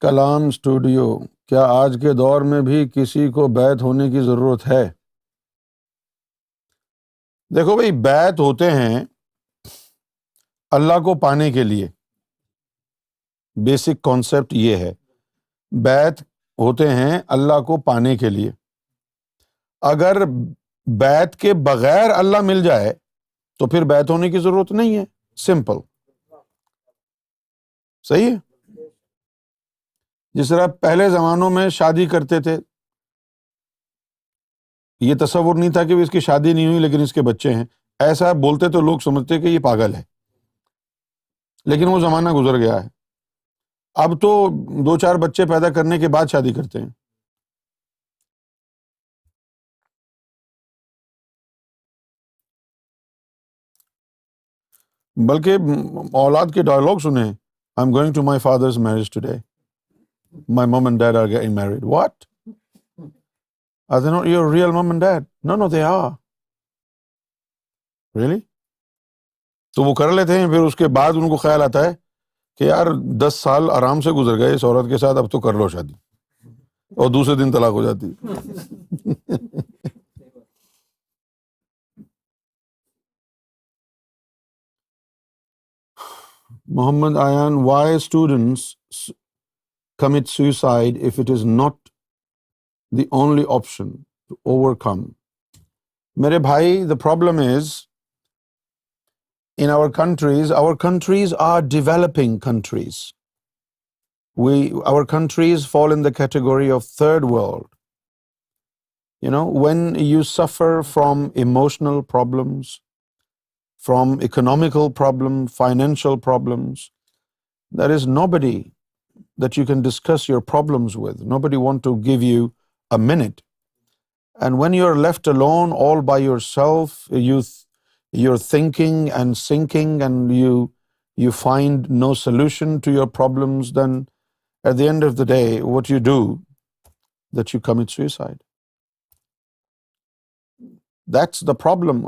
کلام اسٹوڈیو. کیا آج کے دور میں بھی کسی کو بیعت ہونے کی ضرورت ہے؟ دیکھو بھائی، بیعت ہوتے ہیں اللہ کو پانے کے لیے. بیسک کانسیپٹ یہ ہے، بیعت ہوتے ہیں اللہ کو پانے کے لیے. اگر بیعت کے بغیر اللہ مل جائے تو پھر بیعت ہونے کی ضرورت نہیں ہے. سمپل. صحیح ہے. جس طرح پہلے زمانوں میں شادی کرتے تھے، یہ تصور نہیں تھا کہ اس کی شادی نہیں ہوئی لیکن اس کے بچے ہیں. ایسا بولتے تو لوگ سمجھتے کہ یہ پاگل ہے، لیکن وہ زمانہ گزر گیا ہے. اب تو 2-4 بچے پیدا کرنے کے بعد شادی کرتے ہیں. بلکہ اولاد کے ڈائلاگ سنیں. I'm going to my father's marriage today. My mom and dad are getting married. What? Are they not your real mom and dad? No, they are. Really? تو وہ کر لیتے ہیں، پھر اس کے بعد ان کو خیال آتا ہے کہ یار 10 سال آرام سے گزر گئے اس عورت کے ساتھ، اب تو کر لو شادی، اور دوسرے دن طلاق ہو جاتی. محمد آیان. Why students commit suicide if it is not the only option to overcome? میرے بھائی, the problem is in our countries are developing countries. Our countries fall in the category of third world. You know, when you suffer from emotional problems, from economical problems, financial problems, there is nobody that you can discuss your problems with. Nobody want to give you a minute. And when you're left alone all by yourself, you're thinking and sinking and you find no solution to your problems, then at the end of the day, what you do, that you commit suicide. That's the problem.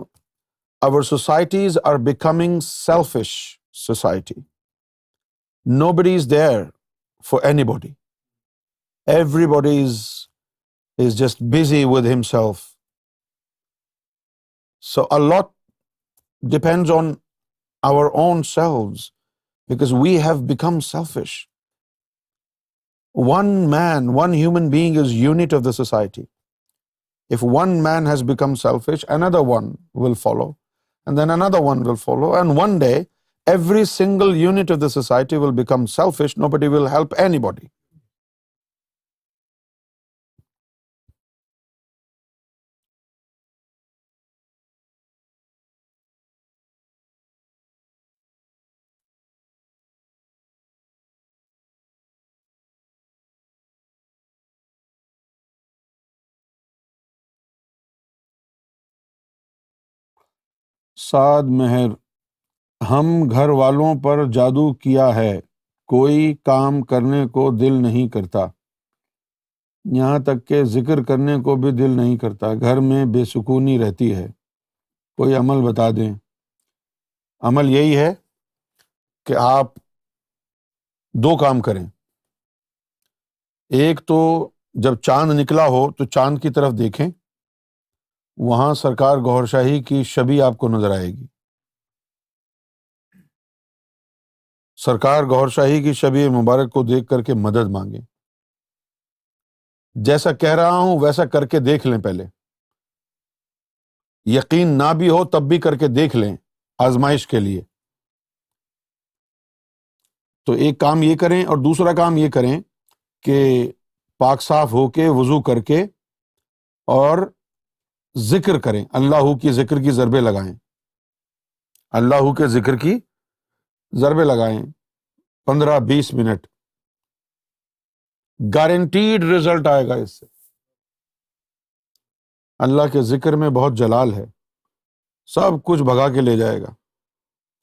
Our societies are becoming selfish society. Nobody is there for anybody. Everybody is just busy with himself. So a lot depends on our own selves. because we have become selfish. One man, one human being is unit of the society. If one man has become selfish, another one will follow, and then another one will follow, and one day every single unit of the society will become selfish. Nobody will help anybody. سعد مہر، ہم گھر والوں پر جادو کیا ہے، کوئی کام کرنے کو دل نہیں کرتا، یہاں تک کہ ذکر کرنے کو بھی دل نہیں کرتا، گھر میں بے سکونی رہتی ہے، کوئی عمل بتا دیں۔ عمل یہی ہے کہ آپ دو کام کریں۔ ایک تو جب چاند نکلا ہو تو چاند کی طرف دیکھیں، وہاں سرکار گوھر شاہی کی شبیہ آپ کو نظر آئے گی، سرکار گوھر شاہی کی شبیہ مبارک کو دیکھ کر کے مدد مانگیں۔ جیسا کہہ رہا ہوں ویسا کر کے دیکھ لیں، پہلے یقین نہ بھی ہو تب بھی کر کے دیکھ لیں آزمائش کے لیے۔ تو ایک کام یہ کریں، اور دوسرا کام یہ کریں کہ پاک صاف ہو کے وضو کر کے اور ذکر کریں، اللہ کی ذکر کی ضربیں لگائیں، اللہ کے ذکر کی ضربیں لگائیں 15-20 منٹ، گارنٹیڈ رزلٹ آئے گا اس سے۔ اللہ کے ذکر میں بہت جلال ہے، سب کچھ بھگا کے لے جائے گا۔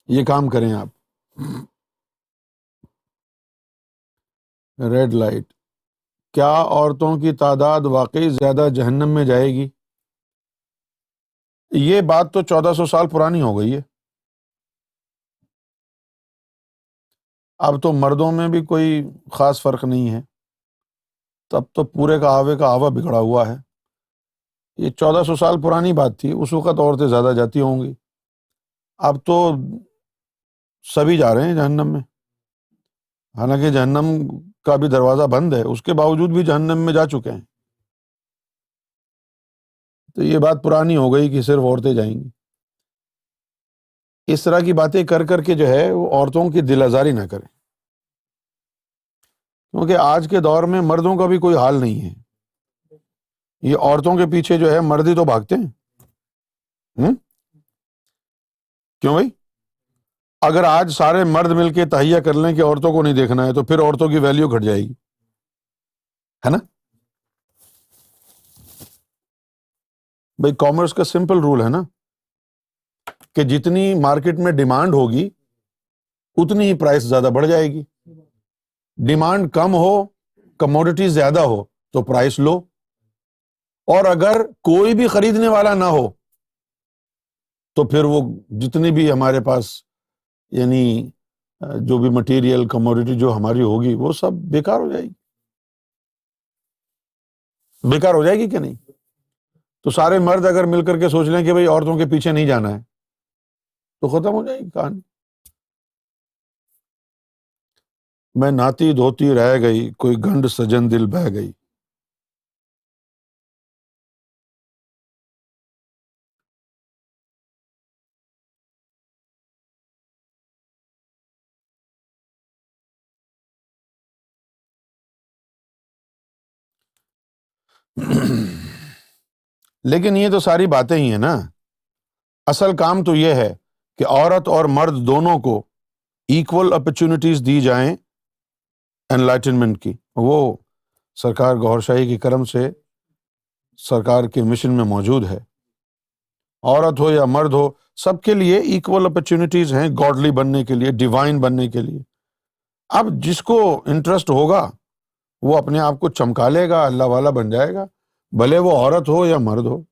یہ کام کریں آپ۔ ریڈ لائٹ، کیا عورتوں کی تعداد واقعی زیادہ جہنم میں جائے گی؟ یہ بات تو 1400 سال پرانی ہو گئی ہے، اب تو مردوں میں بھی کوئی خاص فرق نہیں ہے، تب تو پورے کا آوے بگڑا ہوا ہے۔ یہ 1400 سال پرانی بات تھی، اس وقت عورتیں زیادہ جاتی ہوں گی، اب تو سبھی جا رہے ہیں جہنم میں، حالانکہ جہنم کا بھی دروازہ بند ہے، اس کے باوجود بھی جہنم میں جا چکے ہیں۔ تو یہ بات پرانی ہو گئی کہ صرف عورتیں جائیں گی۔ اس طرح کی باتیں کر کر کے جو ہے وہ عورتوں کی دل آزاری نہ کریں، کیونکہ آج کے دور میں مردوں کا بھی کوئی حال نہیں ہے، یہ عورتوں کے پیچھے جو ہے مرد ہی تو بھاگتے ہیں۔ کیوں بھائی؟ اگر آج سارے مرد مل کے تہیہ کر لیں کہ عورتوں کو نہیں دیکھنا ہے تو پھر عورتوں کی ویلیو گھٹ جائے گی، ہے نا؟ بھائی کامرس کا سمپل رول ہے نا کہ جتنی مارکیٹ میں ڈیمانڈ ہوگی اتنی ہی پرائس زیادہ بڑھ جائے گی، ڈیمانڈ کم ہو، کموڈٹی زیادہ ہو تو پرائس لو، اور اگر کوئی بھی خریدنے والا نہ ہو تو پھر وہ جتنی بھی ہمارے پاس یعنی جو بھی مٹیریل کموڈٹی جو ہماری ہوگی وہ سب بیکار ہو جائے گی، بیکار ہو جائے گی کہ نہیں؟ تو سارے مرد اگر مل کر کے سوچ لیں کہ بھئی عورتوں کے پیچھے نہیں جانا ہے تو ختم ہو جائے گی کہانی۔ میں ناتی دھوتی رہ گئی، کوئی گنڈ سجن دل بہہ گئی۔ لیکن یہ تو ساری باتیں ہی ہیں نا، اصل کام تو یہ ہے کہ عورت اور مرد دونوں کو ایکول اپرچونٹیز دی جائیں انلائٹنمنٹ کی۔ وہ سرکار گوھر شاہی کے کرم سے سرکار کے مشن میں موجود ہے، عورت ہو یا مرد ہو سب کے لیے ایکول اپرچونٹیز ہیں گاڈلی بننے کے لیے، ڈیوائن بننے کے لیے۔ اب جس کو انٹرسٹ ہوگا وہ اپنے آپ کو چمکا لے گا، اللہ والا بن جائے گا، بھلے وہ عورت ہو یا مرد ہو۔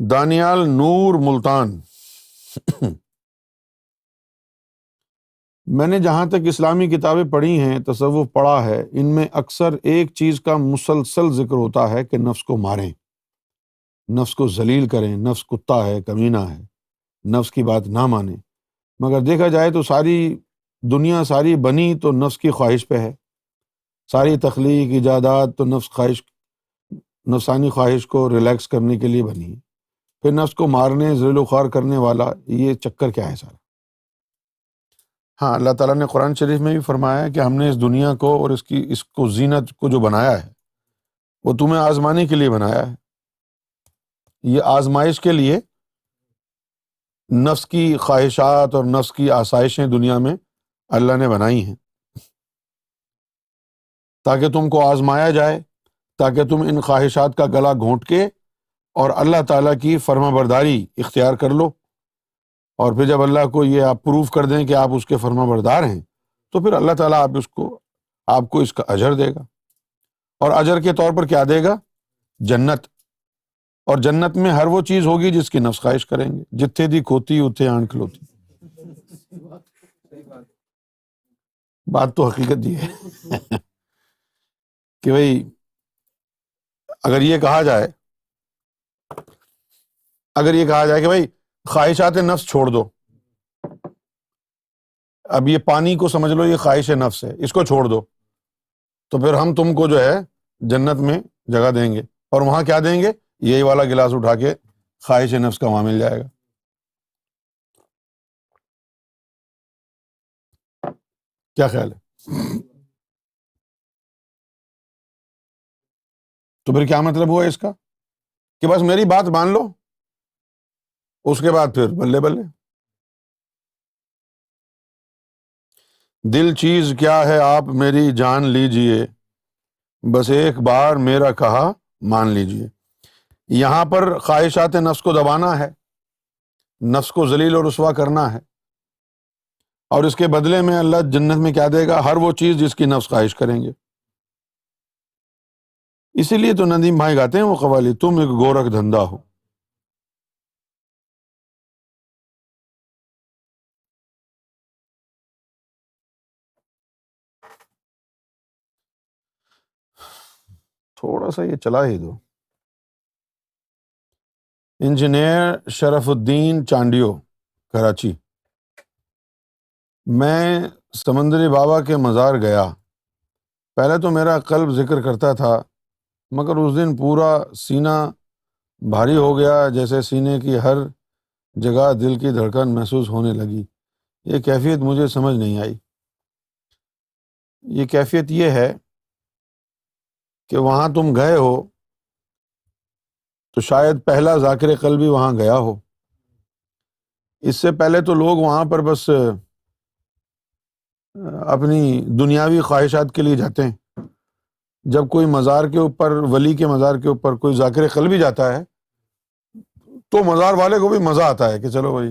دانیال نور ملتان، میں نے جہاں تک اسلامی کتابیں پڑھی ہیں، تصوف پڑھا ہے، ان میں اکثر ایک چیز کا مسلسل ذکر ہوتا ہے کہ نفس کو ماریں، نفس کو ذلیل کریں، نفس کتا ہے، کمینہ ہے، نفس کی بات نہ مانے۔ مگر دیکھا جائے تو ساری دنیا ساری بنی تو نفس کی خواہش پہ ہے، ساری تخلیق ایجادات تو نفسانی خواہش کو ریلیکس کرنے کے لیے بنی ہے، پھر نفس کو مارنے، ذلیل و خوار کرنے والا یہ چکر کیا ہے سارا؟ ہاں، اللہ تعالیٰ نے قرآن شریف میں بھی فرمایا ہے کہ ہم نے اس دنیا کو اور اس کو زینت کو جو بنایا ہے وہ تمہیں آزمانے کے لیے بنایا ہے، یہ آزمائش کے لیے نفس کی خواہشات اور نفس کی آسائشیں دنیا میں اللہ نے بنائی ہیں تاکہ تم کو آزمایا جائے، تاکہ تم ان خواہشات کا گلا گھونٹ کے اور اللہ تعالیٰ کی فرما برداری اختیار کر لو، اور پھر جب اللہ کو یہ آپ پروف کر دیں کہ آپ اس کے فرما بردار ہیں تو پھر اللہ تعالیٰ آپ کو اس کا اجر دے گا، اور اجر کے طور پر کیا دے گا؟ جنت، اور جنت میں ہر وہ چیز ہوگی جس کی نفس خواہش کریں گے، جتھے دی کھوتی اتھے آن کھلوتی۔ بات تو حقیقت یہ ہے کہ بھئی اگر یہ کہا جائے کہ بھئی خواہشات نفس چھوڑ دو، اب یہ پانی کو سمجھ لو یہ خواہش نفس ہے، اس کو چھوڑ دو، تو پھر ہم تم کو جو ہے جنت میں جگہ دیں گے، اور وہاں کیا دیں گے؟ یہی والا گلاس اٹھا کے خواہش نفس کا وہاں مل جائے گا۔ کیا خیال ہے؟ تو پھر کیا مطلب ہوا اس کا کہ بس میری بات مان لو، اس کے بعد پھر بلے بلے۔ دل چیز کیا ہے آپ میری جان لیجئے، بس ایک بار میرا کہا مان لیجئے۔ یہاں پر خواہشات نفس کو دبانا ہے، نفس کو ذلیل و رسوا کرنا ہے، اور اس کے بدلے میں اللہ جنت میں کیا دے گا؟ ہر وہ چیز جس کی نفس خواہش کریں گے۔ اسی لیے تو ندیم بھائی گاتے ہیں وہ قوالی، تم ایک گورکھ دھندا ہو۔ تھوڑا سا یہ چلا ہی دو۔ انجینئر شرف الدین چانڈیو، کراچی۔ میں سمندری بابا کے مزار گیا، پہلے تو میرا قلب ذکر کرتا تھا، مگر اس دن پورا سینہ بھاری ہو گیا، جیسے سینے کی ہر جگہ دل کی دھڑکن محسوس ہونے لگی۔ یہ کیفیت مجھے سمجھ نہیں آئی۔ یہ کیفیت یہ ہے کہ وہاں تم گئے ہو تو شاید پہلا ذاکر قلبی وہاں گیا ہو، اس سے پہلے تو لوگ وہاں پر بس اپنی دنیاوی خواہشات کے لیے جاتے ہیں۔ جب کوئی مزار کے اوپر، ولی کے مزار کے اوپر کوئی ذاکر قلبی جاتا ہے تو مزار والے کو بھی مزہ آتا ہے کہ چلو بھائی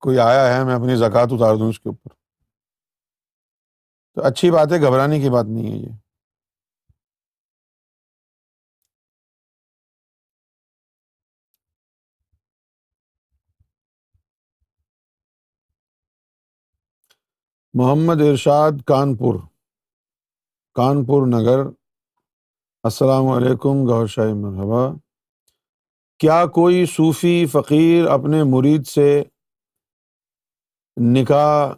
کوئی آیا ہے، میں اپنی زکوٰۃ اتار دوں اس کے اوپر۔ تو اچھی بات ہے، گھبرانے کی بات نہیں ہے یہ۔ محمد ارشاد، کانپور نگر۔ السلام علیکم، گوہر شاہی مرحبا۔ کیا کوئی صوفی فقیر اپنے مرید سے نکاح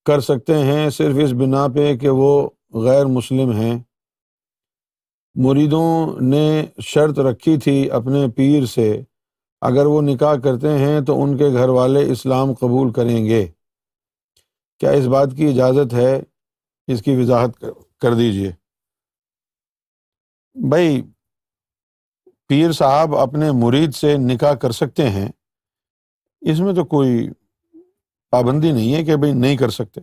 کر سکتے ہیں صرف اس بنا پہ کہ وہ غیر مسلم ہیں؟ مریدوں نے شرط رکھی تھی اپنے پیر سے، اگر وہ نکاح کرتے ہیں تو ان کے گھر والے اسلام قبول کریں گے، کیا اس بات کی اجازت ہے؟ اس کی وضاحت کر دیجئے۔ بھائی پیر صاحب اپنے مرید سے نکاح کر سکتے ہیں، اس میں تو کوئی پابندی نہیں ہے کہ بھائی نہیں کر سکتے،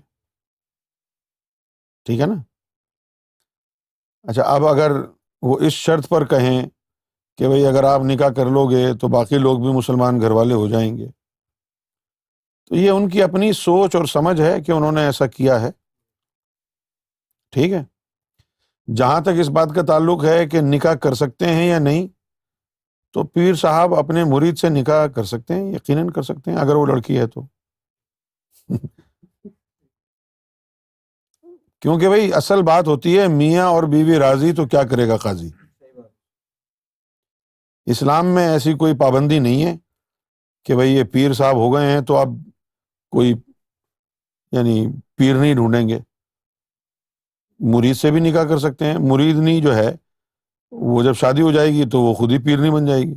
ٹھیک ہے نا۔ اچھا، اب اگر وہ اس شرط پر کہیں کہ بھائی اگر آپ نکاح کر لو گے تو باقی لوگ بھی مسلمان گھر والے ہو جائیں گے، تو یہ ان کی اپنی سوچ اور سمجھ ہے کہ انہوں نے ایسا کیا ہے، ٹھیک ہے۔ جہاں تک اس بات کا تعلق ہے کہ نکاح کر سکتے ہیں یا نہیں، تو پیر صاحب اپنے مرید سے نکاح کر سکتے ہیں، یقیناً کر سکتے ہیں، اگر وہ لڑکی ہے تو کیونکہ بھائی اصل بات ہوتی ہے میاں اور بیوی راضی تو کیا کرے گا قاضی. اسلام میں ایسی کوئی پابندی نہیں ہے کہ بھئی یہ پیر صاحب ہو گئے ہیں تو اب کوئی یعنی پیر نہیں ڈھونڈیں گے. مرید سے بھی نکاح کر سکتے ہیں. مریدنی جو ہے وہ جب شادی ہو جائے گی تو وہ خود ہی پیرنی بن جائے گی.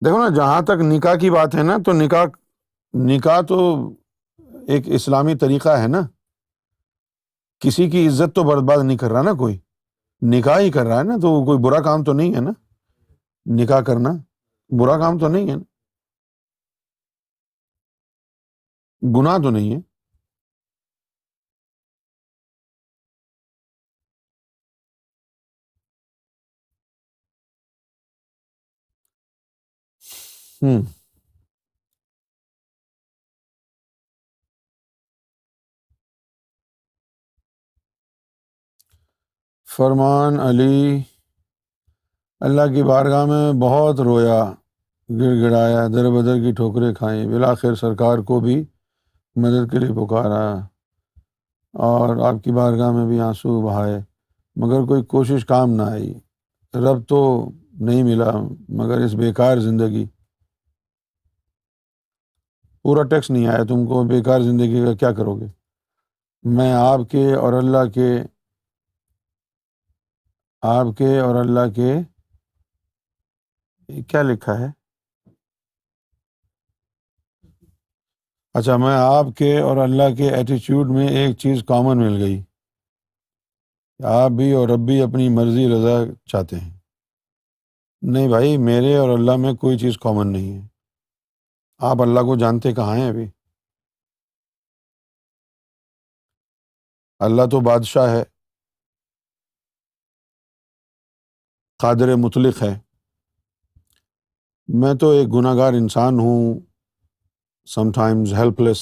دیکھو نا، جہاں تک نکاح کی بات ہے نا، تو نکاح تو ایک اسلامی طریقہ ہے نا. کسی کی عزت تو برباد نہیں کر رہا نا کوئی، نکاح ہی کر رہا ہے نا. تو کوئی برا کام تو نہیں ہے نا، نکاح کرنا برا کام تو نہیں ہے نا، گناہ تو نہیں ہے. فرمان علی اللہ کی بارگاہ میں بہت رویا، گڑ گڑایا، در بدر کی ٹھوکریں کھائیں، بالآخر سرکار کو بھی مدد کے لیے پکارا اور آپ کی بارگاہ میں بھی آنسو بہائے، مگر کوئی کوشش کام نہ آئی. رب تو نہیں ملا مگر اس بیکار زندگی. پورا ٹیکس نہیں آیا، تم کو بیکار زندگی کا کیا کرو گے. میں آپ کے اور اللہ کے کیا لکھا ہے؟ اچھا، میں آپ کے اور اللہ کے ایٹیچیوڈ میں ایک چیز کامن مل گئی، آپ بھی اور رب بھی اپنی مرضی رضا چاہتے ہیں. نہیں بھائی، میرے اور اللہ میں کوئی چیز کامن نہیں ہے. آپ اللہ کو جانتے کہاں ہیں ابھی؟ اللہ تو بادشاہ ہے، قادر مطلق ہے. میں تو ایک گناہ گار انسان ہوں، سم ٹائمز ہیلپ لیس.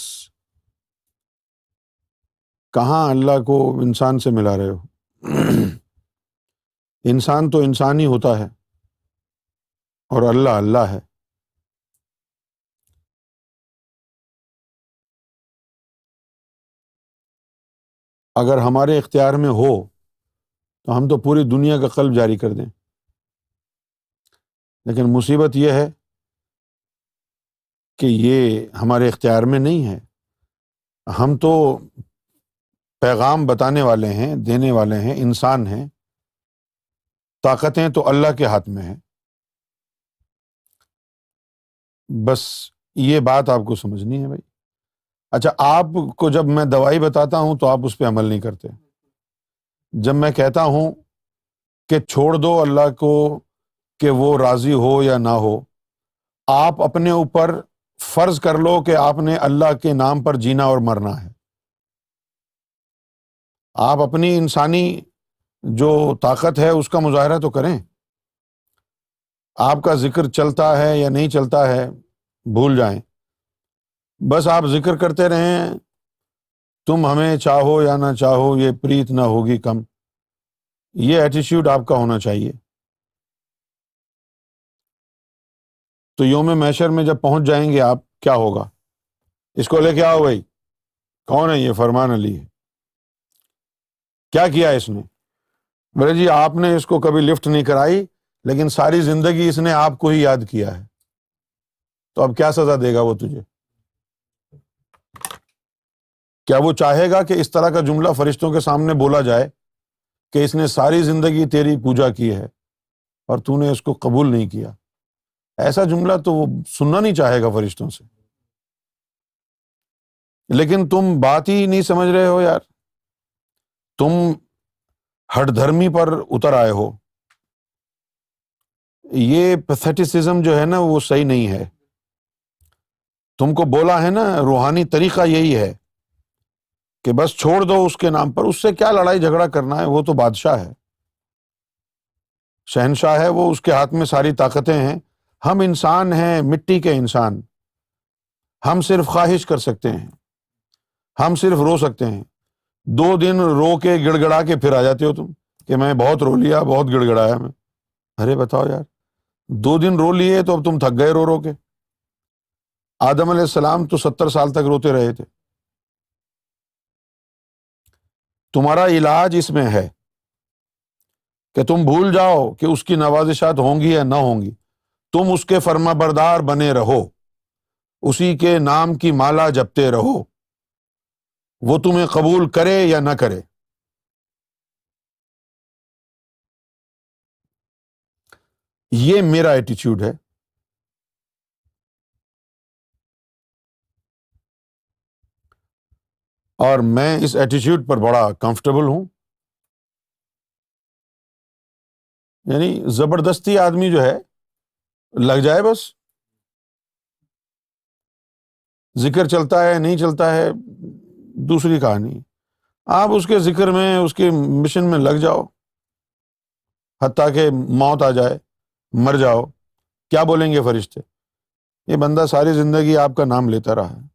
کہاں اللہ کو انسان سے ملا رہے ہو؟ انسان تو انسان ہی ہوتا ہے اور اللہ اللہ ہے. اگر ہمارے اختیار میں ہو تو ہم تو پوری دنیا کا قلب جاری کر دیں، لیکن مصیبت یہ ہے کہ یہ ہمارے اختیار میں نہیں ہے. ہم تو پیغام بتانے والے ہیں، دینے والے ہیں، انسان ہیں. طاقتیں تو اللہ کے ہاتھ میں ہیں. بس یہ بات آپ کو سمجھنی ہے بھائی. اچھا، آپ کو جب میں دوائی بتاتا ہوں تو آپ اس پہ عمل نہیں کرتے. جب میں کہتا ہوں کہ چھوڑ دو اللہ کو کہ وہ راضی ہو یا نہ ہو، آپ اپنے اوپر فرض کر لو کہ آپ نے اللہ کے نام پر جینا اور مرنا ہے. آپ اپنی انسانی جو طاقت ہے اس کا مظاہرہ تو کریں. آپ کا ذکر چلتا ہے یا نہیں چلتا ہے بھول جائیں، بس آپ ذکر کرتے رہیں. تم ہمیں چاہو یا نہ چاہو یہ پریت نہ ہوگی کم. یہ ایٹیٹیوڈ آپ کا ہونا چاہیے. تو یوم محشر میں جب پہنچ جائیں گے آپ، کیا ہوگا؟ اس کو لے کے آؤ بھائی، کون ہے یہ؟ فرمان علی ہے. کیا کیا اس نے؟ بولے جی آپ نے اس کو کبھی لفٹ نہیں کرائی، لیکن ساری زندگی اس نے آپ کو ہی یاد کیا ہے. تو اب کیا سزا دے گا وہ تجھے؟ کیا وہ چاہے گا کہ اس طرح کا جملہ فرشتوں کے سامنے بولا جائے کہ اس نے ساری زندگی تیری پوجا کی ہے اور تو نے اس کو قبول نہیں کیا؟ ایسا جملہ تو وہ سننا نہیں چاہے گا فرشتوں سے. لیکن تم بات ہی نہیں سمجھ رہے ہو یار. تم ہٹ دھرمی پر اتر آئے ہو. یہ پیتھیٹسزم جو ہے نا وہ صحیح نہیں ہے. تم کو بولا ہے نا روحانی طریقہ یہی ہے کہ بس چھوڑ دو اس کے نام پر. اس سے کیا لڑائی جھگڑا کرنا ہے؟ وہ تو بادشاہ ہے، شہنشاہ ہے، وہ اس کے ہاتھ میں ساری طاقتیں ہیں. ہم انسان ہیں، مٹی کے انسان. ہم صرف خواہش کر سکتے ہیں، ہم صرف رو سکتے ہیں. 2 دن رو کے گڑ گڑا کے پھر آ جاتے ہو تم کہ میں بہت رو لیا، بہت گڑ گڑایا میں. ارے بتاؤ یار، 2 دن رو لیے تو اب تم تھک گئے رو رو کے. آدم علیہ السلام تو 70 سال تک روتے رہے تھے. تمہارا علاج اس میں ہے کہ تم بھول جاؤ کہ اس کی نوازشات ہوں گی یا نہ ہوں گی، تم اس کے فرما بردار بنے رہو، اسی کے نام کی مالا جپتے رہو، وہ تمہیں قبول کرے یا نہ کرے. یہ میرا ایٹیچیوڈ ہے. اور میں اس ایٹیچیوڈ پر بڑا کمفرٹیبل ہوں. یعنی زبردستی آدمی جو ہے لگ جائے، بس ذکر چلتا ہے نہیں چلتا ہے دوسری کہانی. آپ اس کے ذکر میں، اس کے مشن میں لگ جاؤ، حتیٰ کہ موت آ جائے، مر جاؤ. کیا بولیں گے فرشتے؟ یہ بندہ ساری زندگی آپ کا نام لیتا رہا ہے.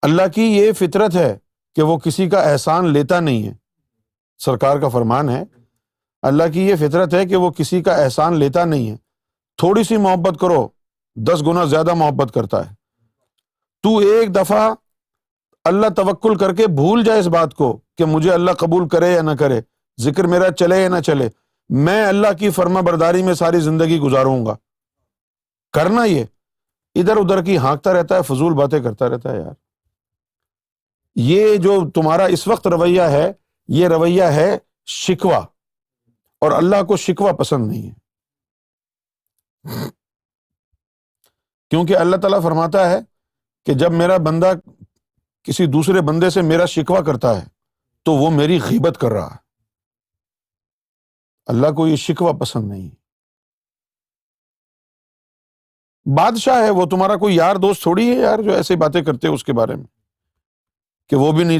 اللہ کی یہ فطرت ہے کہ وہ کسی کا احسان لیتا نہیں ہے. سرکار کا فرمان ہے، اللہ کی یہ فطرت ہے کہ وہ کسی کا احسان لیتا نہیں ہے. تھوڑی سی محبت کرو، 10 گنا زیادہ محبت کرتا ہے. تو ایک دفعہ اللہ توکل کر کے بھول جائے اس بات کو کہ مجھے اللہ قبول کرے یا نہ کرے، ذکر میرا چلے یا نہ چلے، میں اللہ کی فرما برداری میں ساری زندگی گزاروں گا. کرنا یہ ادھر ادھر کی ہانکتا رہتا ہے، فضول باتیں کرتا رہتا ہے. یار یہ جو تمہارا اس وقت رویہ ہے، یہ رویہ ہے شکوہ، اور اللہ کو شکوہ پسند نہیں ہے. کیونکہ اللہ تعالیٰ فرماتا ہے کہ جب میرا بندہ کسی دوسرے بندے سے میرا شکوہ کرتا ہے تو وہ میری غیبت کر رہا ہے. اللہ کو یہ شکوہ پسند نہیں. بادشاہ ہے وہ، تمہارا کوئی یار دوست تھوڑی ہے یار جو ایسے باتیں کرتے اس کے بارے میں کہ وہ بھی نہیں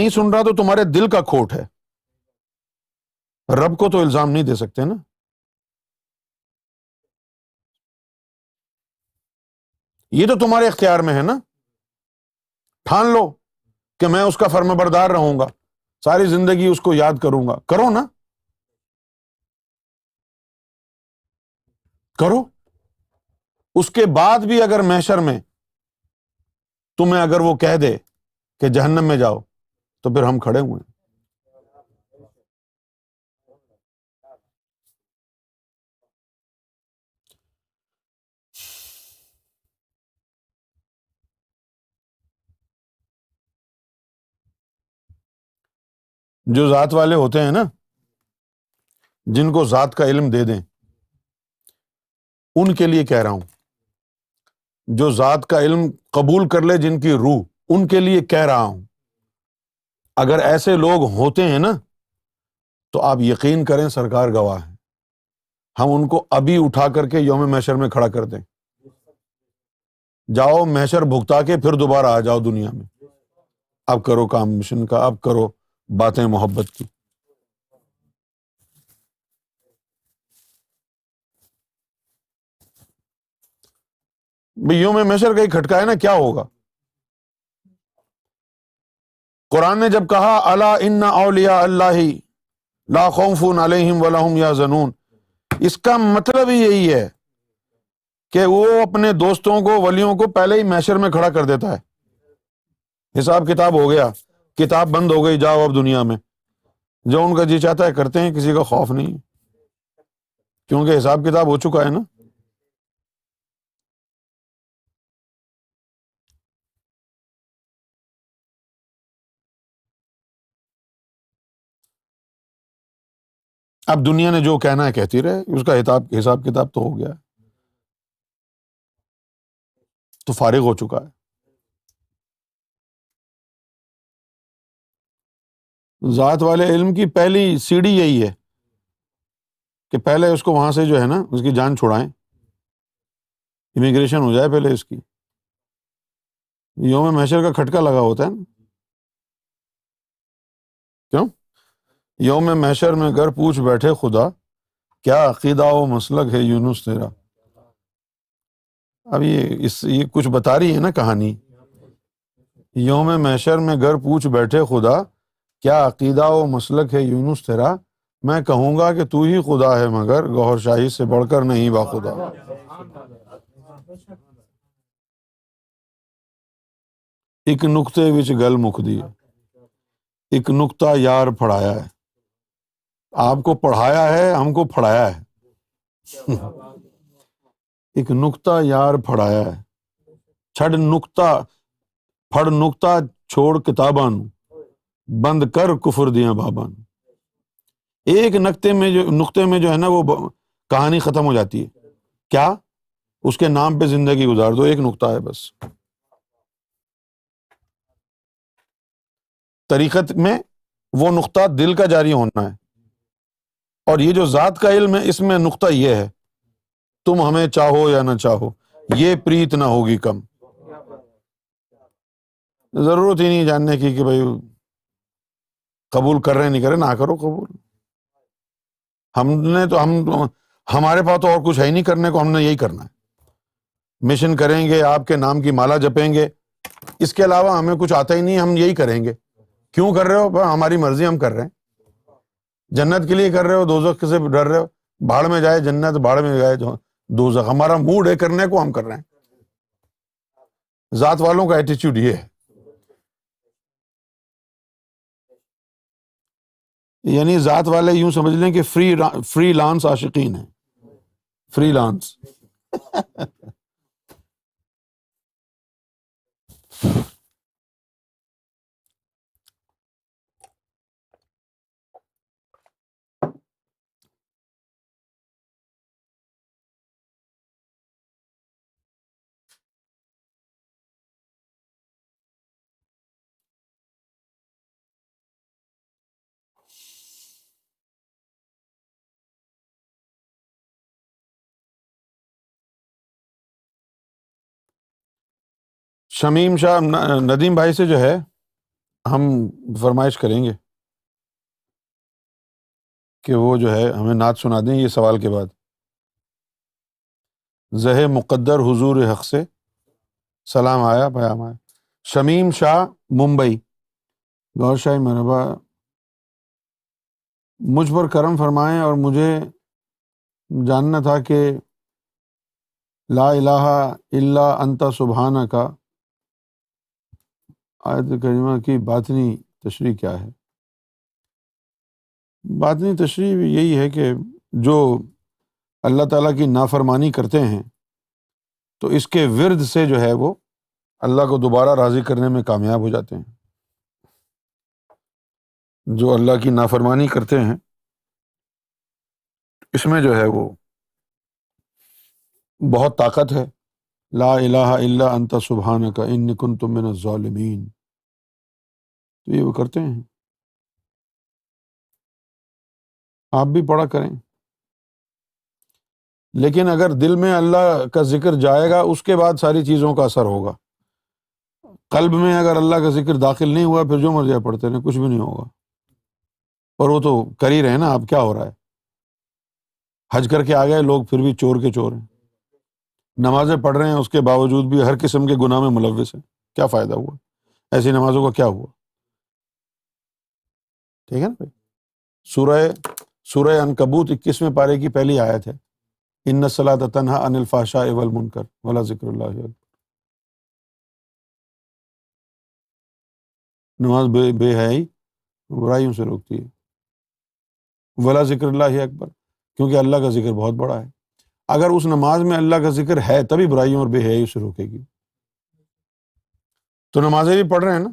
سن رہا تو تمہارے دل کا کھوٹ ہے. رب کو تو الزام نہیں دے سکتے نا. یہ تو تمہارے اختیار میں ہے نا. ٹھان لو کہ میں اس کا فرما بردار رہوں گا، ساری زندگی اس کو یاد کروں گا. کرو نا، کرو. اس کے بعد بھی اگر محشر میں تمہیں اگر وہ کہہ دے کہ جہنم میں جاؤ تو پھر ہم کھڑے ہوئے ہیں. جو ذات والے ہوتے ہیں نا، جن کو ذات کا علم دے دیں، ان کے لیے کہہ رہا ہوں. جو ذات کا علم قبول کر لے جن کی روح، ان کے لیے کہہ رہا ہوں. اگر ایسے لوگ ہوتے ہیں نا تو آپ یقین کریں سرکار گواہ ہیں، ہم ان کو ابھی اٹھا کر کے یوم محشر میں کھڑا کر دیں. جاؤ محشر بھگتا کے پھر دوبارہ آ جاؤ دنیا میں. اب کرو کام مشن کا، اب کرو باتیں محبت کی. بھئی یوم محشر کا ہی کھٹکا ہے نا، کیا ہوگا؟ قرآن نے جب کہا الا ان اولیاء اللہ لا خوف علیہم ولا هم یحزنون، اس کا مطلب ہی یہی ہے کہ وہ اپنے دوستوں کو، ولیوں کو پہلے ہی محشر میں کھڑا کر دیتا ہے. حساب کتاب ہو گیا، کتاب بند ہو گئی، جاؤ اب دنیا میں جو ان کا جی چاہتا ہے کرتے ہیں، کسی کا خوف نہیں، کیونکہ حساب کتاب ہو چکا ہے نا. اب دنیا نے جو کہنا ہے کہتی رہے، اس کا حساب کتاب تو ہو گیا، تو فارغ ہو چکا ہے. ذات والے علم کی پہلی سیڑھی یہی ہے کہ پہلے اس کو وہاں سے جو ہے نا اس کی جان چھڑائیں، امیگریشن ہو جائے پہلے اس کی. یوم محشر کا کھٹکا لگا ہوتا ہے نا. کیوں؟ یوم محشر میں گر پوچھ بیٹھے خدا، کیا عقیدہ و مسلک ہے یونس تیرا. اب یہ کچھ بتا رہی ہے نا کہانی. یوم محشر میں گر پوچھ بیٹھے خدا، کیا عقیدہ و مسلک ہے یونس تیرا، میں کہوں گا کہ تو ہی خدا ہے مگر گوہر شاہی سے بڑھ کر نہیں با خدا. ایک نقطے وچ گل مکدی ہے، ایک نقطہ یار پڑھایا ہے. آپ کو پڑھایا ہے، ہم کو پڑھایا ہے. ایک نقطہ یار پڑھایا ہے، چھڑ نقطہ پھڑ نقطہ چھوڑ کتاباں نو، بند کر کفر دیاں باباں نو. ایک نقطے میں جو ہے نا وہ کہانی ختم ہو جاتی ہے. کیا؟ اس کے نام پہ زندگی گزار دو، ایک نقطہ ہے بس. طریقت میں وہ نقطہ دل کا جاری ہونا ہے، اور یہ جو ذات کا علم ہے اس میں نقطہ یہ ہے، تم ہمیں چاہو یا نہ چاہو یہ پریت نہ ہوگی کم. ضرورت ہی نہیں جاننے کی کہ بھائی قبول کر رہے نہیں کر رہے، نہ کرو قبول. ہمارے پاس تو اور کچھ ہے ہی نہیں کرنے کو، ہم نے یہی کرنا ہے. مشن کریں گے، آپ کے نام کی مالا جپیں گے، اس کے علاوہ ہمیں کچھ آتا ہی نہیں، ہم یہی کریں گے. کیوں کر رہے ہو؟ ہماری مرضی، ہم کر رہے ہیں. جنت کے لیے کر رہے ہو، دوزخ سے ڈر رہے ہو، بھاڑ میں جائے جنت، بھاڑ میں جائے دوزخ. ہمارا موڈ ہے کرنے کو، ہم کر رہے ہیں. ذات والوں کا ایٹیچیوڈ یہ ہے. یعنی ذات والے یوں سمجھ لیں کہ فری لانس عاشقین ہیں، فری لانس. شمیم شاہ ندیم بھائی سے جو ہے ہم فرمائش کریں گے کہ وہ جو ہے ہمیں نعت سنا دیں یہ سوال کے بعد. زہ مقدر حضور حق سے سلام آیا پیام آیا. شمیم شاہ ممبئی. گور شاہی مرحبا، مجھ پر کرم فرمائیں اور مجھے جاننا تھا کہ لا الہ الا انت سبحانک آیت کریمہ کی باطنی تشریح کیا ہے. باطنی تشریح یہی ہے کہ جو اللہ تعالیٰ کی نافرمانی کرتے ہیں تو اس کے ورد سے جو ہے وہ اللہ کو دوبارہ راضی کرنے میں کامیاب ہو جاتے ہیں. جو اللہ کی نافرمانی کرتے ہیں اس میں جو ہے وہ بہت طاقت ہے. لا الہ الا انت سبحانک انی کنت من الظالمین، تو یہ وہ کرتے ہیں. آپ بھی پڑھا کریں، لیکن اگر دل میں اللہ کا ذکر جائے گا اس کے بعد ساری چیزوں کا اثر ہوگا. قلب میں اگر اللہ کا ذکر داخل نہیں ہوا پھر جو مرضی پڑھتے رہیں کچھ بھی نہیں ہوگا. اور وہ تو کر ہی رہے ہیں نا. اب کیا ہو رہا ہے؟ حج کر کے آ گئے لوگ پھر بھی چور کے چور ہیں، نمازیں پڑھ رہے ہیں اس کے باوجود بھی ہر قسم کے گناہ میں ملوث ہیں. کیا فائدہ ہوا؟ ایسی نمازوں کا کیا ہوا؟ ٹھیک ہے نا بھائی. سورہ عنکبوت 21ویں پارے کی پہلی آیت ہے، ان الصلاۃ تنہی عن الفحشاء والمنکر ولذکر اللہ اکبر. نماز بے حیائی برائیوں سے روکتی ہے. ولا ذکر اللہ اکبر، کیونکہ اللہ کا ذکر بہت بڑا ہے. اگر اس نماز میں اللہ کا ذکر ہے تبھی برائیوں اور بے حیائی سے روکے گی. تو نمازیں بھی پڑھ رہے ہیں نا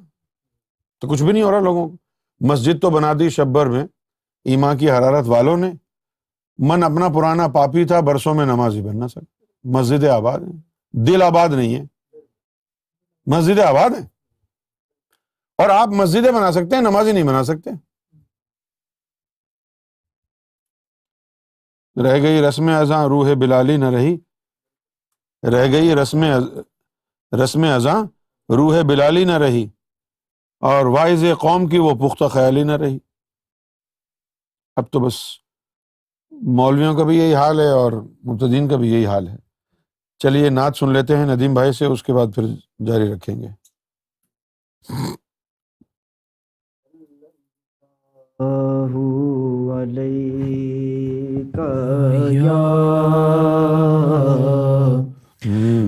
تو کچھ بھی نہیں ہو رہا لوگوں کو. مسجد تو بنا دی شب بھر میں ایمان کی حرارت والوں نے. من اپنا پرانا پاپی تھا، برسوں میں نمازی بن نہ سکتا. مسجدیں آباد ہیں، دل آباد نہیں ہے. مسجدیں آباد ہیں اور آپ مسجدیں بنا سکتے ہیں، نمازی نہیں بنا سکتے. رہ گئی رسم اذاں روح بلالی نہ رہی، رہ گئی رسم اذاں روح بلالی نہ رہی، اور واعظ قوم کی وہ پختہ خیالی نہ رہی. اب تو بس مولویوں کا بھی یہی حال ہے اور مبتدین کا بھی یہی حال ہے. چلیے نعت سن لیتے ہیں ندیم بھائی سے، اس کے بعد پھر جاری رکھیں گے۔ علیک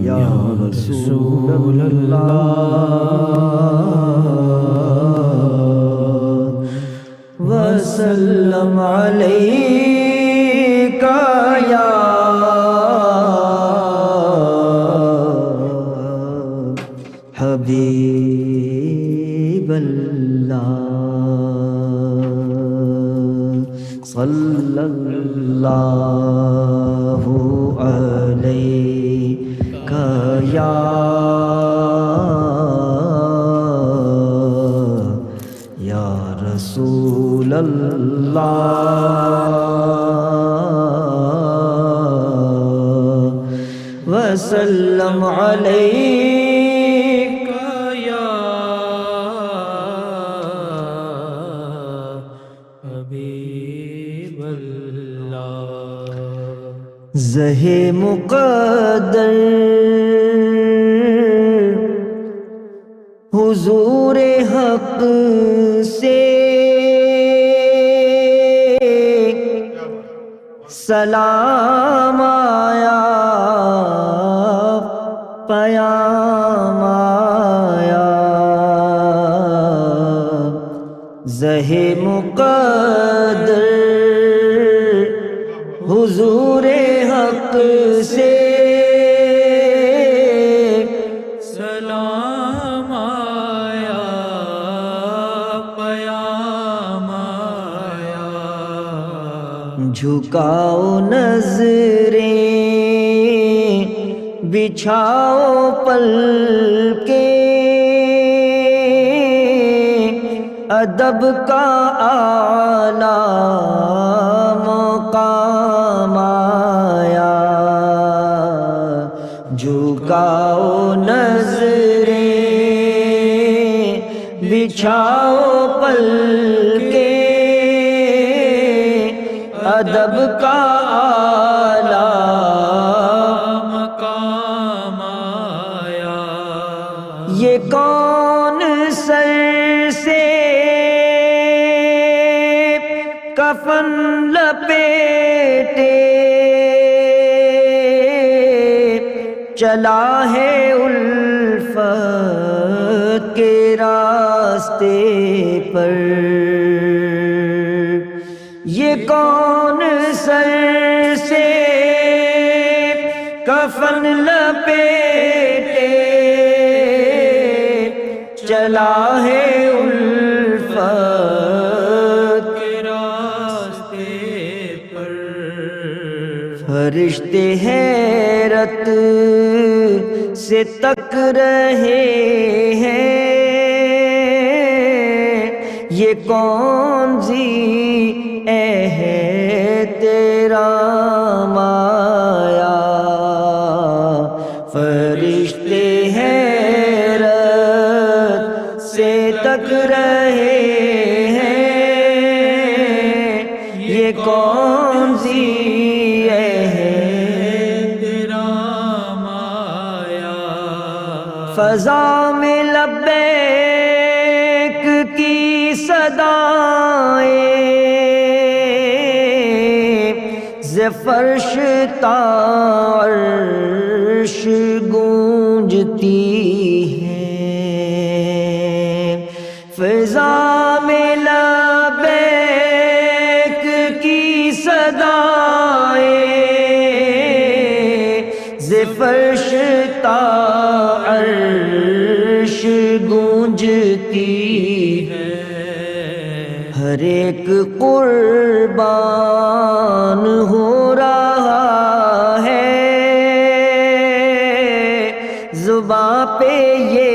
یا رسول اللہ وسلم علیک یا حبیب اللہ صلی اللہ علیک یا رسول اللہ وسلم علیک یا حبیب اللہ۔ زہ مقدر حضور حق سے سلام آیا پیام آیا، زہ مقدر حضور حق سے سلام آیا پیام آیا، جھکاؤ نظریں بچھاؤ پلکیں، ادب کا اعلیٰ مقام آیا، جھکاؤ نظریں بچھاؤ پلکیں، ادب کا اعلیٰ مقام آیا، یہ کون سر سے کفن لپیٹے چلا ہے الفت کے راستے پر، یہ کون سر سے کفن لپیٹے چلا ہے الفت کے راستے پر، فرشتے حیرت سے تک رہے ہیں، یہ کون ذی عہد تیرا مایا، فرشتے حیرت سے تک رہے ہیں، یہ کون ذی عہد تیرا مایا، فضا میں لبیک کی صدائیں ز فرش تا عرش گونجتی ہیں، فضا میں لبیک کی صدائیں ز فرش تا عرش گونجتی ہے، ہر ایک قربان ہو رہا ہے، زباں پہ یہ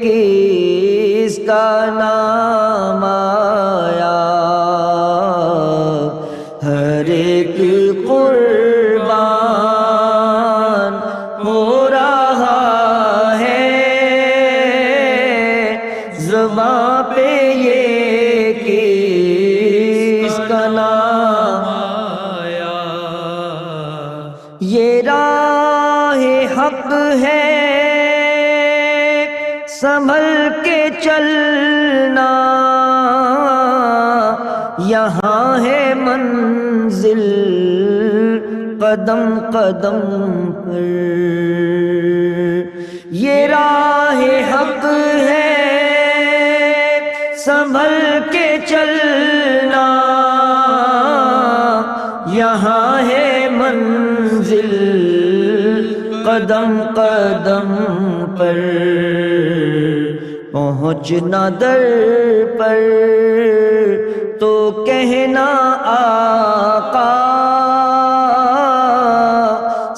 کس کا نام آیا، ہر ایک قربان ہو رہا ہے، زباں پہ یہ کس کا نام آیا، یہ راہ حق ہے سنبھل کے چلنا، یہاں ہے منزل قدم قدم پر، یہ راہ حق ہے سنبھل کے چلنا، یہاں ہے منزل قدم قدم پر، پہنچنا در پر تو کہنا آقا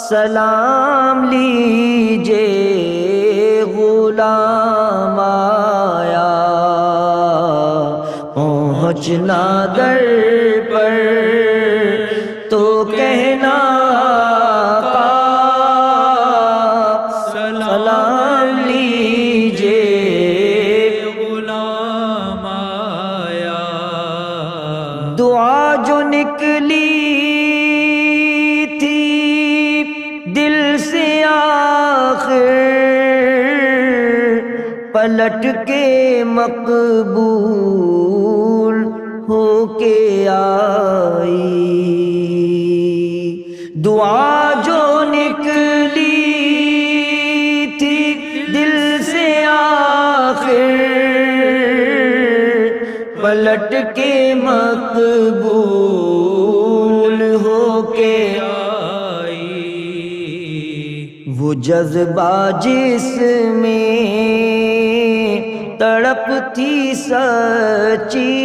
سلام لیجے غلام آیا، پہنچنا در پر تو کہنا آقا سلام لیجے غلام آیا، دعا جو نکلی تھی دل سے آخر پلٹ کے مقبول ہو کے آئی، دعا جو نکلی تھی دل سے آخر پلٹ کے مقبول ہو کے آئی، وہ جذبہ جس میں تڑپ تھی سچی،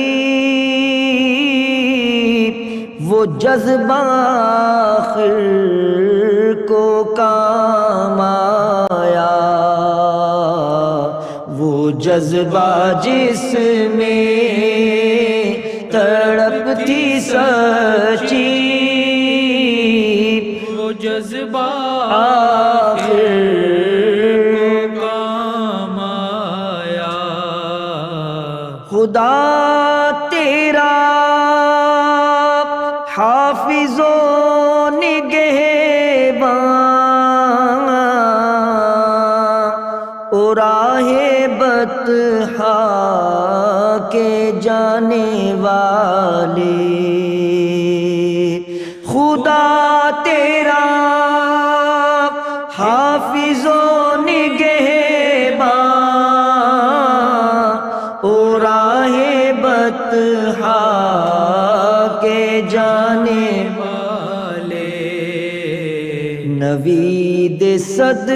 وہ جذبہ آخر کو کام آیا، وہ جذبہ جس میں تڑپ تھی سچی، وہ جذبہ آخر کو کام آیا، خدا تیرا حافظ و نگہباں اور راہ بطحا کے جانے والے، خدا تیرا حافظ و نگہباں اور راہ بطحا کے جانے والے، نوید صد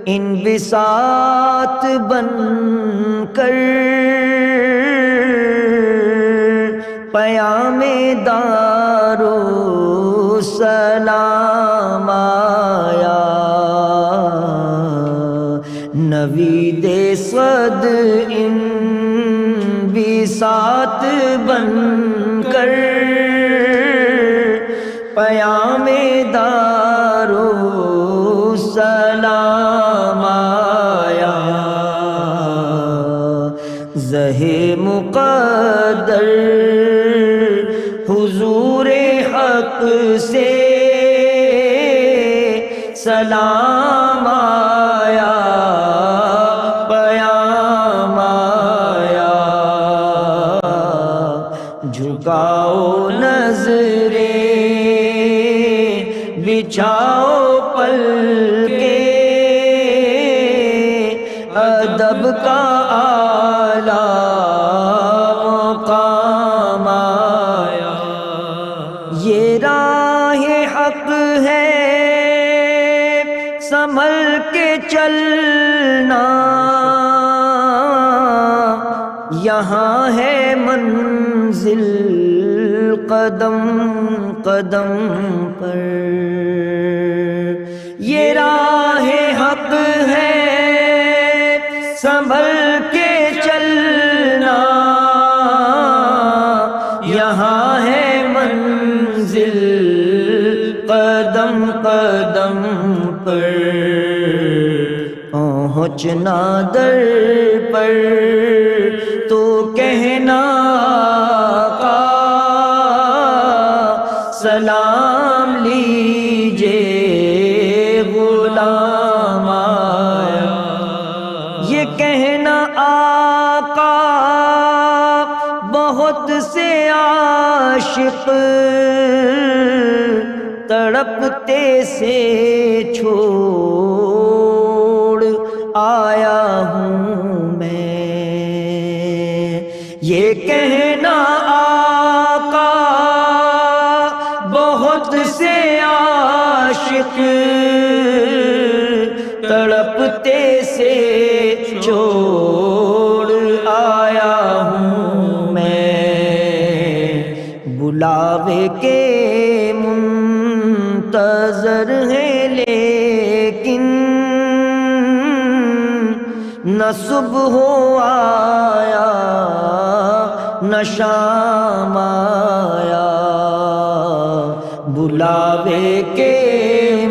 انبساط بن کر پیام دارو سلام آیا، نوید صد انبساط بن کر پیام دارو سلام آیا، زہ مقدر حضور حق سے سلام آیا، پیام آیا، جھکاؤ نظریں بچھاؤ پل کے ادب کا اعلیٰ مقام آیا، یہ راہ حق ہے سنبھل کے چلنا، یہاں ہے منزل قدم قدم پر، یہ راہ حق ہے سنبھل کے چلنا، یہاں ہے منزل قدم قدم پر، پہنچنا در پر تو کہنا آقا سلام لیجے عاشق تڑپتے سے چھوڑ آیا ہوں میں، یہ کہنا آقا بہت سے عاشق تڑپتے سے چھوڑ آیا ہوں میں، بلاوے کے منتظر ہیں لیکن نہ صبح آیا نہ شام آیا، بلاوے کے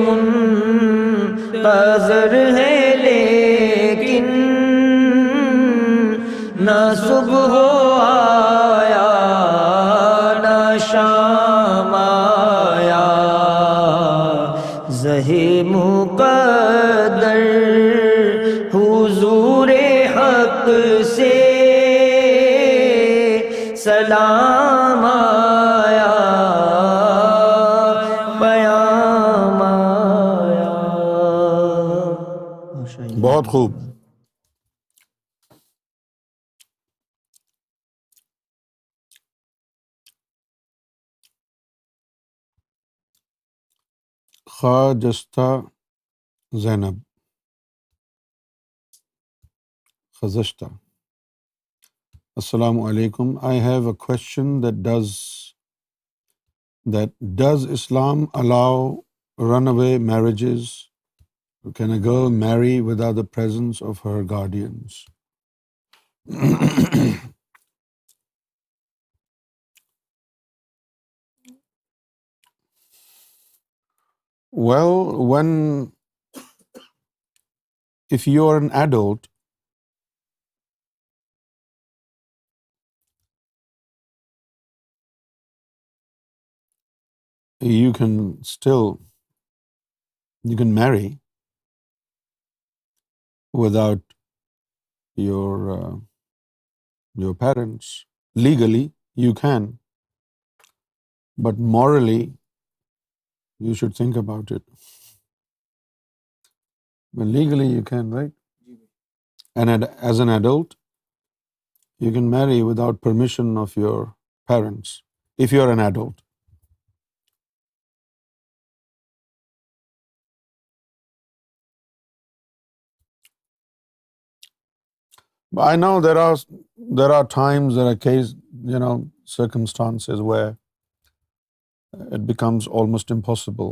منتظر ہیں لیکن نہ صبح آیا نہ شام آیا، زہے مقدر حضور حق سے سلام آیا پیام آیا۔ بہت خوب۔ خاجستہ زینب خزشتہ، السلام علیکم. I have a question that does Islam allow runaway marriages? Can a girl marry without the presence of her guardians? Well, if you are an adult, you can marry without your parents. Legally, you can, but morally, you should think about it. But legally, you can, right? And as an adult, you can marry without permission of your parents, if you're an adult. But I know there are times, there are circumstances where it becomes almost impossible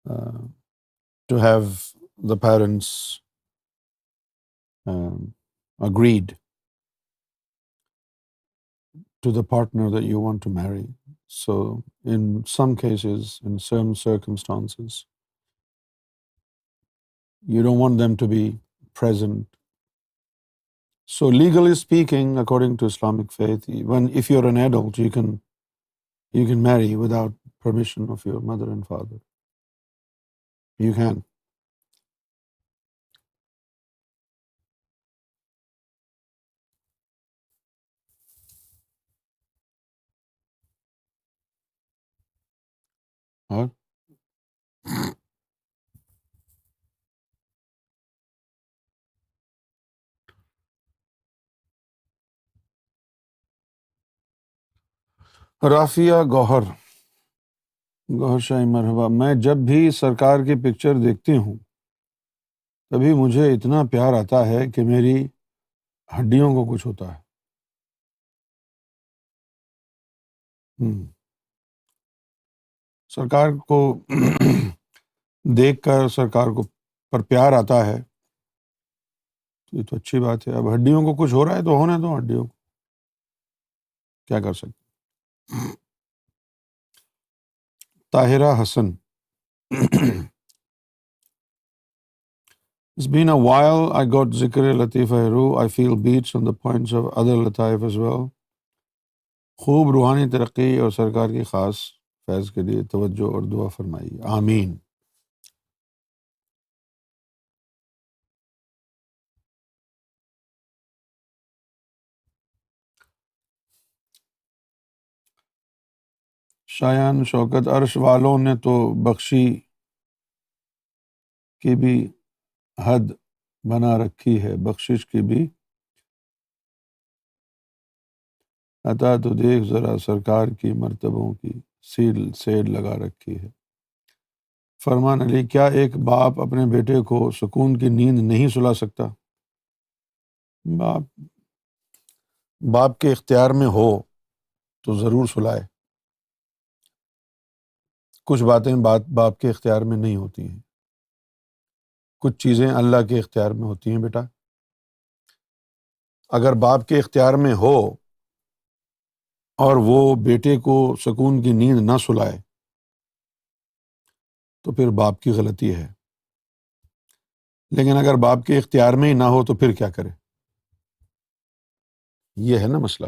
to have the parents agreed to the partner that you want to marry. So in some cases, in certain circumstances, you don't want them to be present. So legally speaking, according to Islamic faith, if you're an adult, you can marry without permission of your mother and father. You can. Huh? Rafia گوہر شاہی مرحبا. میں جب بھی سرکار کی picture دیکھتی ہوں تبھی مجھے اتنا پیار آتا ہے کہ میری ہڈیوں کو کچھ ہوتا ہے. سرکار کو دیکھ کر سرکار کو پر پیار آتا ہے، یہ تو اچھی بات ہے. اب ہڈیوں کو کچھ ہو رہا ہے تو ہونے دو، ہڈیوں کو کیا کر سکتے. طاہرہ حسن، It's been a while. I got ذکر لطیفہ روح. I feel beats on the points of other لطائف as well. خوب روحانی ترقی اور سرکار کی خاص فیض کے لیے توجہ اور دعا فرمائیے، آمین. شایان شوکت، عرش والوں نے تو بخشی کی بھی حد بنا رکھی ہے، بخشش کی بھی عطا تو دیکھ ذرا سرکار کی مرتبوں کی سیل لگا رکھی ہے۔ فرمان علی، کیا ایک باپ اپنے بیٹے کو سکون کی نیند نہیں سلا سکتا؟ باپ کے اختیار میں ہو تو ضرور سلائے۔ کچھ باتیں باپ کے اختیار میں نہیں ہوتی ہیں، کچھ چیزیں اللہ کے اختیار میں ہوتی ہیں بیٹا۔ اگر باپ کے اختیار میں ہو اور وہ بیٹے کو سکون کی نیند نہ سلائے تو پھر باپ کی غلطی ہے، لیکن اگر باپ کے اختیار میں ہی نہ ہو تو پھر کیا کرے؟ یہ ہے نا مسئلہ۔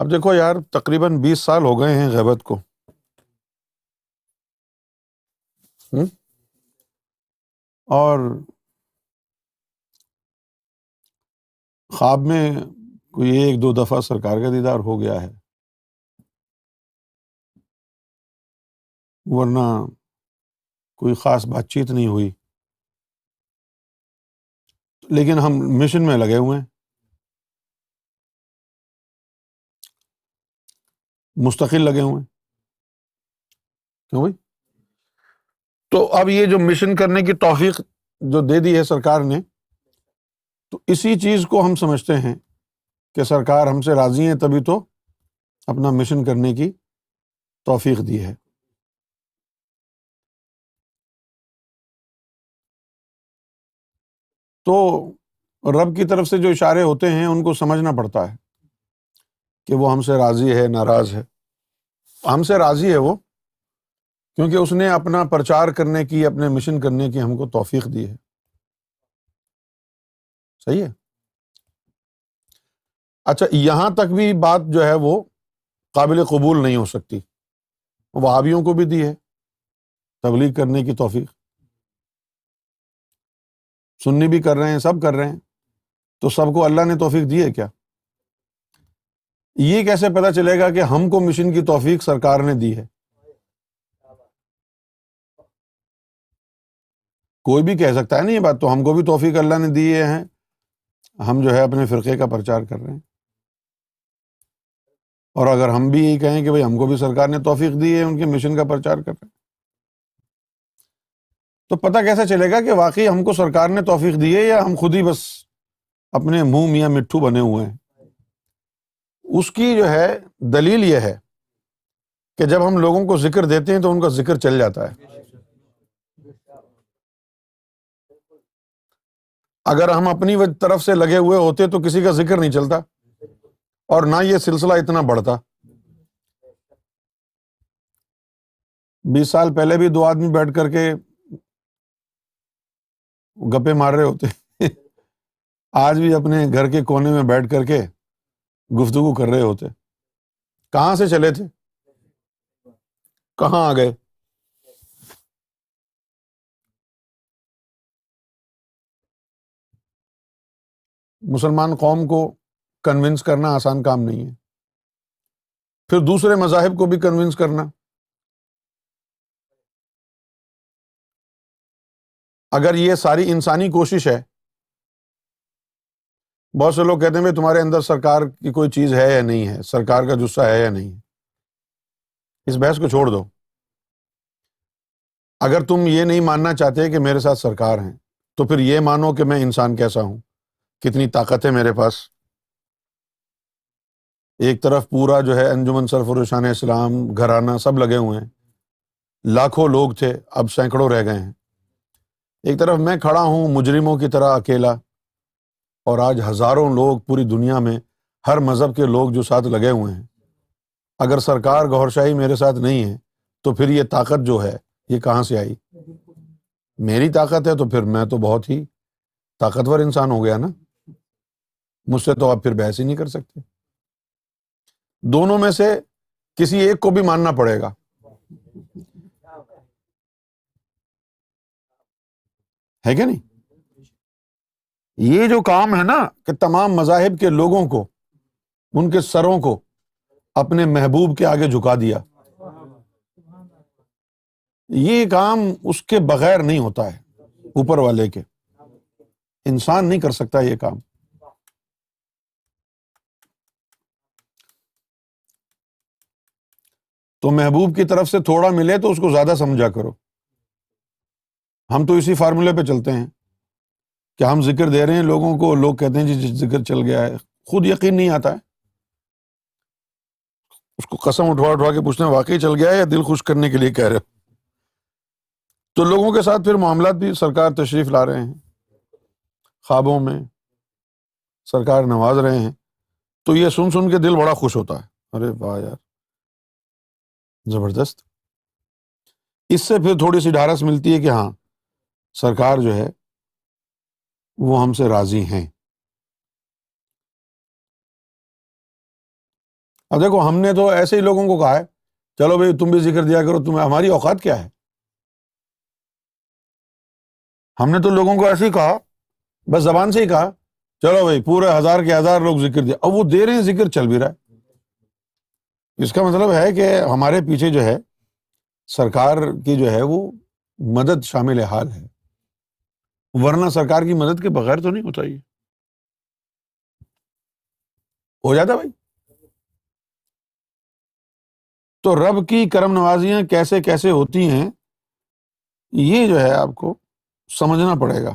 اب دیکھو یار، تقریباً 20 سال ہو گئے ہیں غیبت کو، اور خواب میں کوئی 1-2 دفعہ سرکار کا دیدار ہو گیا ہے، ورنہ کوئی خاص بات چیت نہیں ہوئی، لیکن ہم مشن میں لگے ہوئے ہیں، مستقل لگے ہوئے ہیں۔ کیوں بھائی؟ تو اب یہ جو مشن کرنے کی توفیق جو دے دی ہے سرکار نے، تو اسی چیز کو ہم سمجھتے ہیں کہ سرکار ہم سے راضی ہیں، تبھی تو اپنا مشن کرنے کی توفیق دی ہے۔ تو رب کی طرف سے جو اشارے ہوتے ہیں ان کو سمجھنا پڑتا ہے کہ وہ ہم سے راضی ہے، ناراض ہے۔ ہم سے راضی ہے وہ، کیونکہ اس نے اپنا پرچار کرنے کی، اپنے مشن کرنے کی ہم کو توفیق دی ہے۔ صحیح ہے؟ اچھا، یہاں تک بھی بات جو ہے وہ قابل قبول نہیں ہو سکتی، وہابیوں کو بھی دی ہے تبلیغ کرنے کی توفیق، سنی بھی کر رہے ہیں، سب کر رہے ہیں، تو سب کو اللہ نے توفیق دی ہے کیا؟ یہ کیسے پتہ چلے گا کہ ہم کو مشن کی توفیق سرکار نے دی ہے؟ کوئی بھی کہہ سکتا ہے نا یہ بات، تو ہم کو بھی توفیق اللہ نے دی ہے، ہم جو ہے اپنے فرقے کا پرچار کر رہے ہیں۔ اور اگر ہم بھی یہی کہیں کہ بھئی ہم کو بھی سرکار نے توفیق دی ہے، ان کے مشن کا پرچار کر رہے ہیں، تو پتہ کیسے چلے گا کہ واقعی ہم کو سرکار نے توفیق دی ہے یا ہم خود ہی بس اپنے منہ میاں مٹھو بنے ہوئے ہیں؟ اس کی جو ہے دلیل یہ ہے کہ جب ہم لوگوں کو ذکر دیتے ہیں تو ان کا ذکر چل جاتا ہے۔ اگر ہم اپنی طرف سے لگے ہوئے ہوتے تو کسی کا ذکر نہیں چلتا اور نہ یہ سلسلہ اتنا بڑھتا۔ 20 سال پہلے بھی 2 آدمی بیٹھ کر کے گپے مار رہے ہوتے، آج بھی اپنے گھر کے کونے میں بیٹھ کر کے گفتگو کر رہے ہوتے۔ کہاں سے چلے تھے؟ کہاں آ گئے؟ مسلمان قوم کو کنونس کرنا آسان کام نہیں ہے، پھر دوسرے مذاہب کو بھی کنونس کرنا۔ اگر یہ ساری انسانی کوشش ہے، بہت سے لوگ کہتے ہیں تمہارے اندر سرکار کی کوئی چیز ہے یا نہیں ہے، سرکار کا جسہ ہے یا نہیں ہے، اس بحث کو چھوڑ دو۔ اگر تم یہ نہیں ماننا چاہتے کہ میرے ساتھ سرکار ہیں تو پھر یہ مانو کہ میں انسان کیسا ہوں، کتنی طاقت ہے میرے پاس۔ ایک طرف پورا جو ہے انجمن سرفروشان اسلام گھرانہ سب لگے ہوئے ہیں، لاکھوں لوگ تھے، اب سینکڑوں رہ گئے ہیں۔ ایک طرف میں کھڑا ہوں مجرموں کی طرح اکیلا، اور آج ہزاروں لوگ پوری دنیا میں ہر مذہب کے لوگ جو ساتھ لگے ہوئے ہیں۔ اگر سرکار گوھر شاہی میرے ساتھ نہیں ہے تو پھر یہ طاقت جو ہے یہ کہاں سے آئی؟ میری طاقت ہے تو پھر میں تو بہت ہی طاقتور انسان ہو گیا نا، مجھ سے تو آپ پھر بحث ہی نہیں کر سکتے۔ دونوں میں سے کسی ایک کو بھی ماننا پڑے گا۔ ہے کہ نہیں؟ یہ جو کام ہے نا کہ تمام مذاہب کے لوگوں کو، ان کے سروں کو اپنے محبوب کے آگے جھکا دیا، یہ کام اس کے بغیر نہیں ہوتا ہے، اوپر والے کے، انسان نہیں کر سکتا یہ کام۔ تو محبوب کی طرف سے تھوڑا ملے تو اس کو زیادہ سمجھا کرو۔ ہم تو اسی فارمولے پہ چلتے ہیں کہ ہم ذکر دے رہے ہیں لوگوں کو، لوگ کہتے ہیں جی ذکر چل گیا ہے، خود یقین نہیں آتا ہے، اس کو قسم اٹھوا اٹھوا کے پوچھتے ہیں واقعی چل گیا ہے یا دل خوش کرنے کے لیے کہہ رہے ہو؟ تو لوگوں کے ساتھ پھر معاملات بھی سرکار تشریف لا رہے ہیں، خوابوں میں سرکار نواز رہے ہیں، تو یہ سن سن کے دل بڑا خوش ہوتا ہے، ارے واہ یار زبردست۔ اس سے پھر تھوڑی سی ڈھارس ملتی ہے کہ ہاں سرکار جو ہے وہ ہم سے راضی ہیں۔ اب دیکھو ہم نے تو ایسے ہی لوگوں کو کہا ہے چلو بھائی تم بھی ذکر دیا کرو، تمہیں ہماری اوقات کیا ہے؟ ہم نے تو لوگوں کو ایسے ہی کہا، بس زبان سے ہی کہا چلو بھائی پورے 1000 کے 1000 لوگ ذکر دیا، اب وہ دے رہے ہیں، ذکر چل بھی رہا ہے۔ اس کا مطلب ہے کہ ہمارے پیچھے جو ہے سرکار کی جو ہے وہ مدد شامل حال ہے، ورنہ سرکار کی مدد کے بغیر تو نہیں ہوتا، یہ ہو جاتا بھائی۔ تو رب کی کرم نوازیاں کیسے کیسے ہوتی ہیں یہ جو ہے آپ کو سمجھنا پڑے گا۔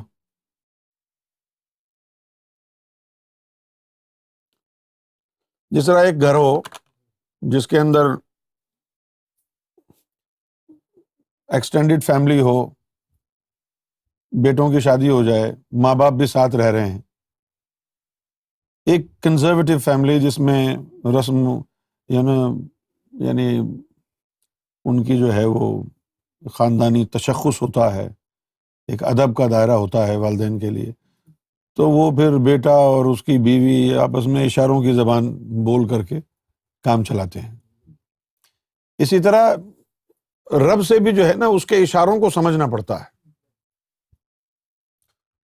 جس طرح ایک گھر ہو جس کے اندر ایکسٹینڈڈ فیملی ہو، بیٹوں کی شادی ہو جائے، ماں باپ بھی ساتھ رہ رہے ہیں، ایک کنزرویٹو فیملی جس میں رسم یعنی ان کی جو ہے وہ خاندانی تشخص ہوتا ہے، ایک ادب کا دائرہ ہوتا ہے والدین کے لیے، تو وہ پھر بیٹا اور اس کی بیوی آپس میں اشاروں کی زبان بول کر کے کام چلاتے ہیں۔ اسی طرح رب سے بھی جو ہے نا اس کے اشاروں کو سمجھنا پڑتا ہے،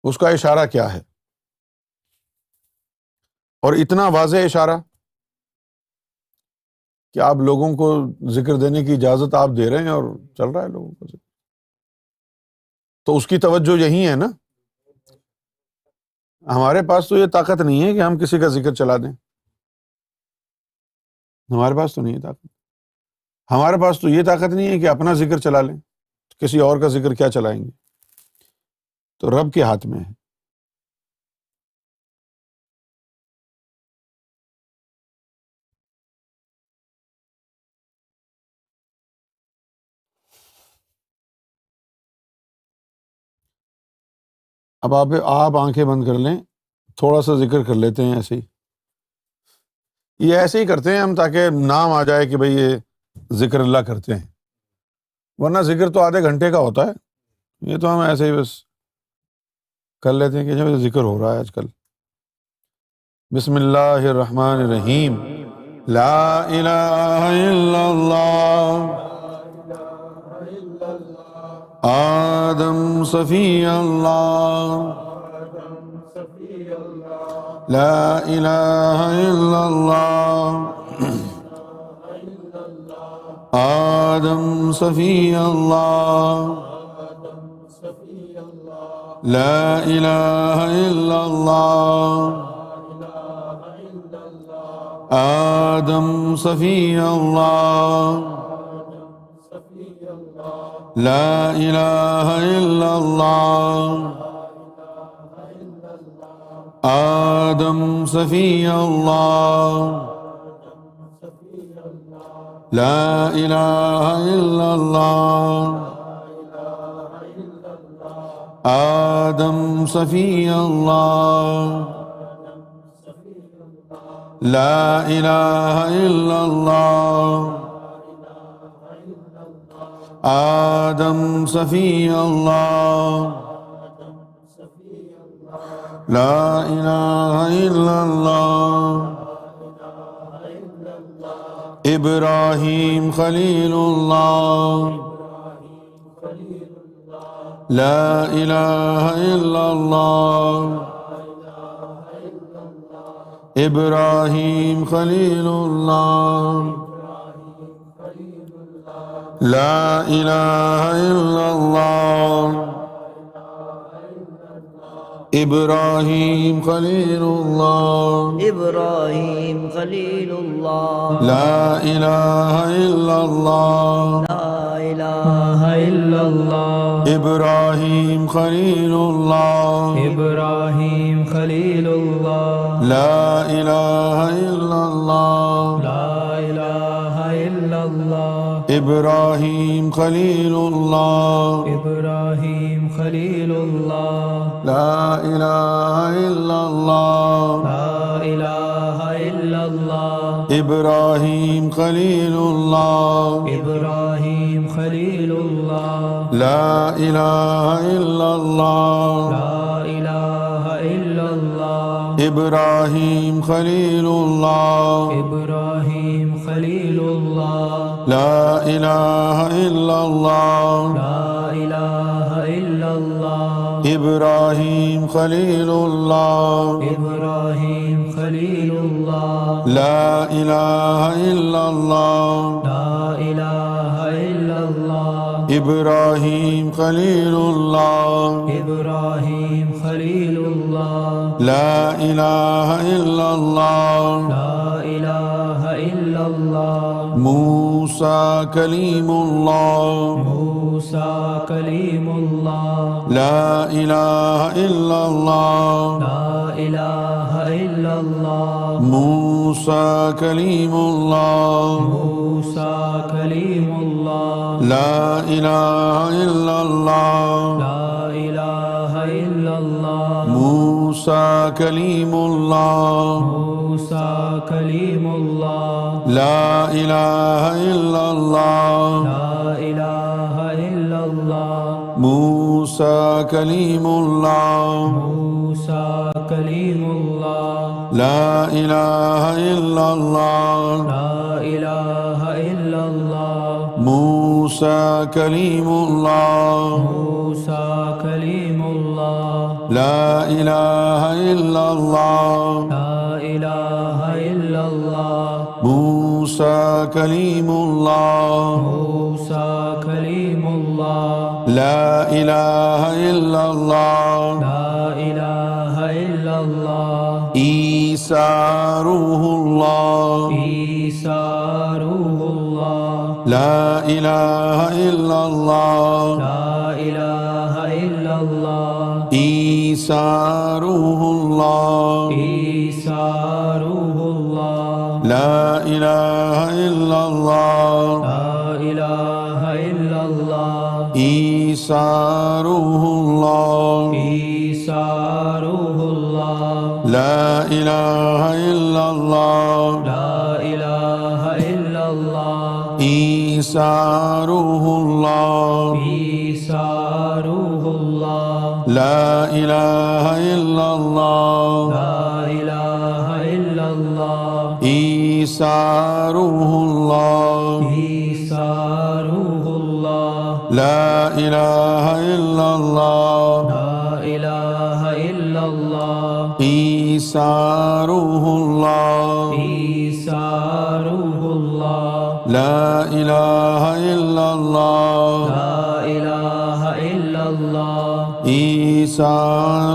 اس کا اشارہ کیا ہے، اور اتنا واضح اشارہ کہ آپ لوگوں کو ذکر دینے کی اجازت آپ دے رہے ہیں اور چل رہا ہے لوگوں کو ذکر، تو اس کی توجہ یہی ہے نا۔ ہمارے پاس تو یہ طاقت نہیں ہے کہ ہم کسی کا ذکر چلا دیں، ہمارے پاس تو نہیں ہے طاقت، ہمارے پاس تو یہ طاقت نہیں ہے کہ اپنا ذکر چلا لیں، کسی اور کا ذکر کیا چلائیں گے، تو رب کے ہاتھ میں ہے۔ اب آپ آنکھیں بند کر لیں، تھوڑا سا ذکر کر لیتے ہیں ایسے ہی، یہ ایسے ہی کرتے ہیں ہم تاکہ نام آ جائے کہ بھئی یہ ذکر اللہ کرتے ہیں، ورنہ ذکر تو آدھے گھنٹے کا ہوتا ہے، یہ تو ہم ایسے ہی بس کر لیتے ہیں کہ جب ذکر ہو رہا ہے آج کل۔ بسم اللہ الرحمن الرحیم، لا الہ الا اللہ آدم صفی اللہ، لا الہ الا اللہ آدم صفی اللہ، لا الہ الا اللہ آدم صفی اللہ، لا الہ الا اللہ آدم صفی اللہ، لا الہ الا اللہ آدم صفی اللہ، لا الہ الا اللہ آدم صفی اللہ، لا الہ الا اللہ ابراہیم خلیل اللہ، لا إله إلا الله إبراهيم خليل الله لا إله إلا الله إبراهيم خليل الله إبراهيم خليل الله لا إله إلا الله لا إله إلا الله إبراهيم خليل الله إبراهيم خليل الله لا إله إلا الله لا إله إلا الله إبراهيم خليل الله إبراهيم خليل الله لا إله إلا الله لا إله إلا الله إبراهيم خليل الله إبراهيم خليل الله لا إله إلا الله لا إله إلا الله إبراهيم خليل الله إبراهيم خليل الله لا إله إلا الله لا إله إلا الله إبراهيم خليل الله إبراهيم خليل الله لا إله إلا الله لا إله إلا الله إبراهيم خليل الله إبراهيم خليل الله لا إله إلا الله لا إله إلا الله موسى كليم الله موسى كليم الله لا إله إلا الله لا إله إلا الله موسى كليم الله موسى كليم الله لا إله إلا الله لا إله إلا الله موسى كليم الله موسى كليم الله لا إله إلا الله لا إله إلا الله موسى كليم الله موسى كليم الله لا إله إلا الله لا إله إلا الله موسى كليم الله موسى كليم الله لا إله إلا الله لا إله إلا الله موسى كليم الله موسى كليم الله لا إله إلا الله لا إله إلا الله عيسى روح الله عيسى روح الله لا إله إلا الله لا إله إلا الله عيسى روح الله عيسى روح الله لا إله إلا الله لا إله إلا الله عيسى روح الله عيسى روح الله لا إله إلا الله لا إله إلا الله عيسى روح الله عيسى روح الله لا إله إلا الله لا إله إلا الله عيسى روح الله عيسى روح الله لا إله إلا الله لا إله إلا الله عيسى روح الله عيسى روح الله لا إله إلا الله لا إله إلا الله عيسى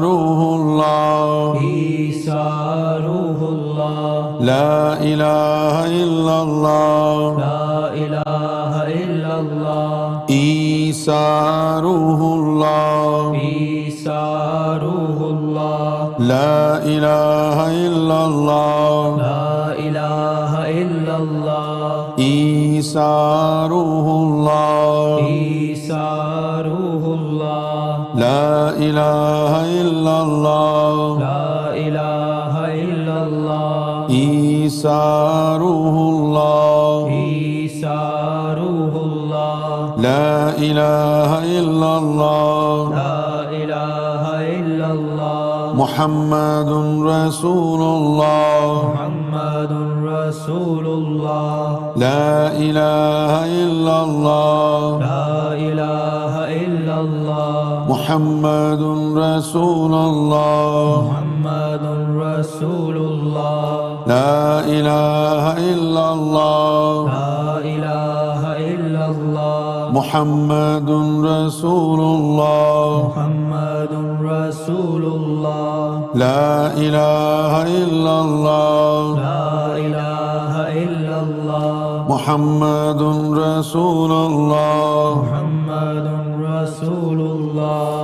روح الله عيسى روح الله لا إله إلا الله لا إله إلا الله عيسى روح الله عيسى روح الله لا إله إلا الله لا إله إلا الله عيسى روح الله عيسى روح الله لا إله إلا الله لا إله إلا الله عيسى روح الله عيسى روح الله لا إله إلا الله لا إله إلا الله محمد رسول الله محمد رسول الله لا إله إلا الله لا إله إلا الله محمد رسول الله محمد رسول الله لا إله إلا الله لا إله إلا الله محمد رسول الله محمد رسول الله لا إله إلا الله لا إله إلا الله محمد رسول الله محمد رسول الله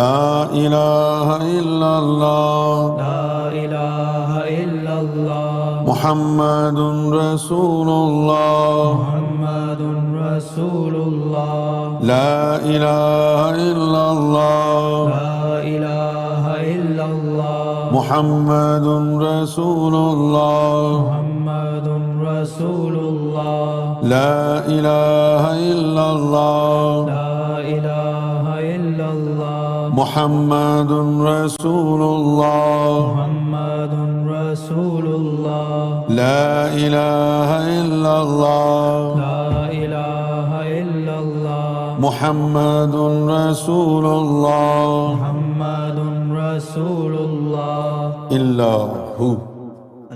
لا إله إلا الله لا إله إلا الله محمد رسول الله محمد رسول الله لا إله إلا الله لا إله إلا الله محمد رسول الله محمد رسول الله لا إله إلا الله لا إله إلا الله محمد رسول الله محمد رسول الله لا إله إلا الله لا إله إلا الله محمد رسول الله محمد رسول الله إلا هو.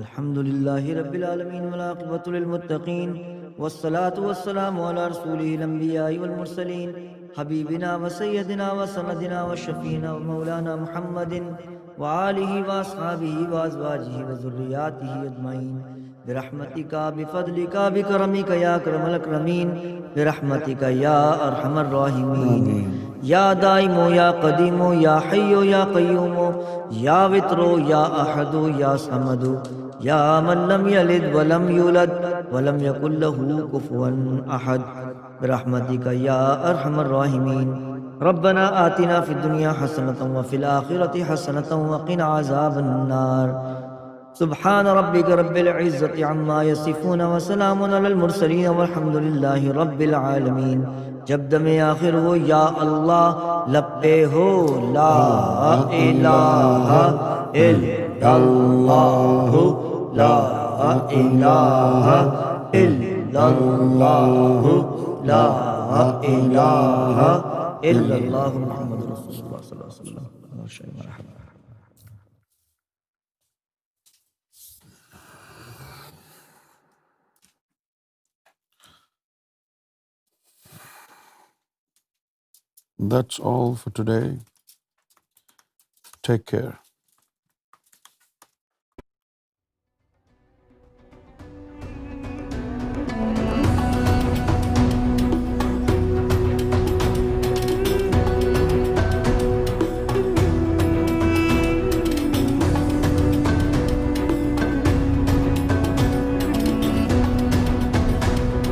الحمد لله رب العالمين والعاقبة للمتقين والصلاة والسلام على رسوله الأنبياء والمرسلين حبيبنا وسيدنا وسندنا وشفينا ومولانا محمد وآله وأصحابه وأزواجه وذرياته أجمعين برحمتك بفضلك بكرمك يا أكرم الأكرمين برحمتك يا أرحم الراحمين يا دائم يا قديم يا حي يا قيوم يا وتر يا أحد يا صمد يا من لم يلد ولم يولد ولم يكن له كفوا أحد برحمتك يا أرحم الراحمين ربنا آتنا في الدنيا حسنة وفي الآخرة حسنة وقنا عذاب النار سبحان ربك رب العزة عما يصفون وسلام على المرسلين والحمد لله رب العالمين. جب دم آخر ہو یا اللہ لب پہ ہو لا الہ الا اللہ لا الہ الا اللہ لا الہ الا اللہ محمد رسول اللہ صلی اللہ علیہ وسلم. That's all for today. Take care.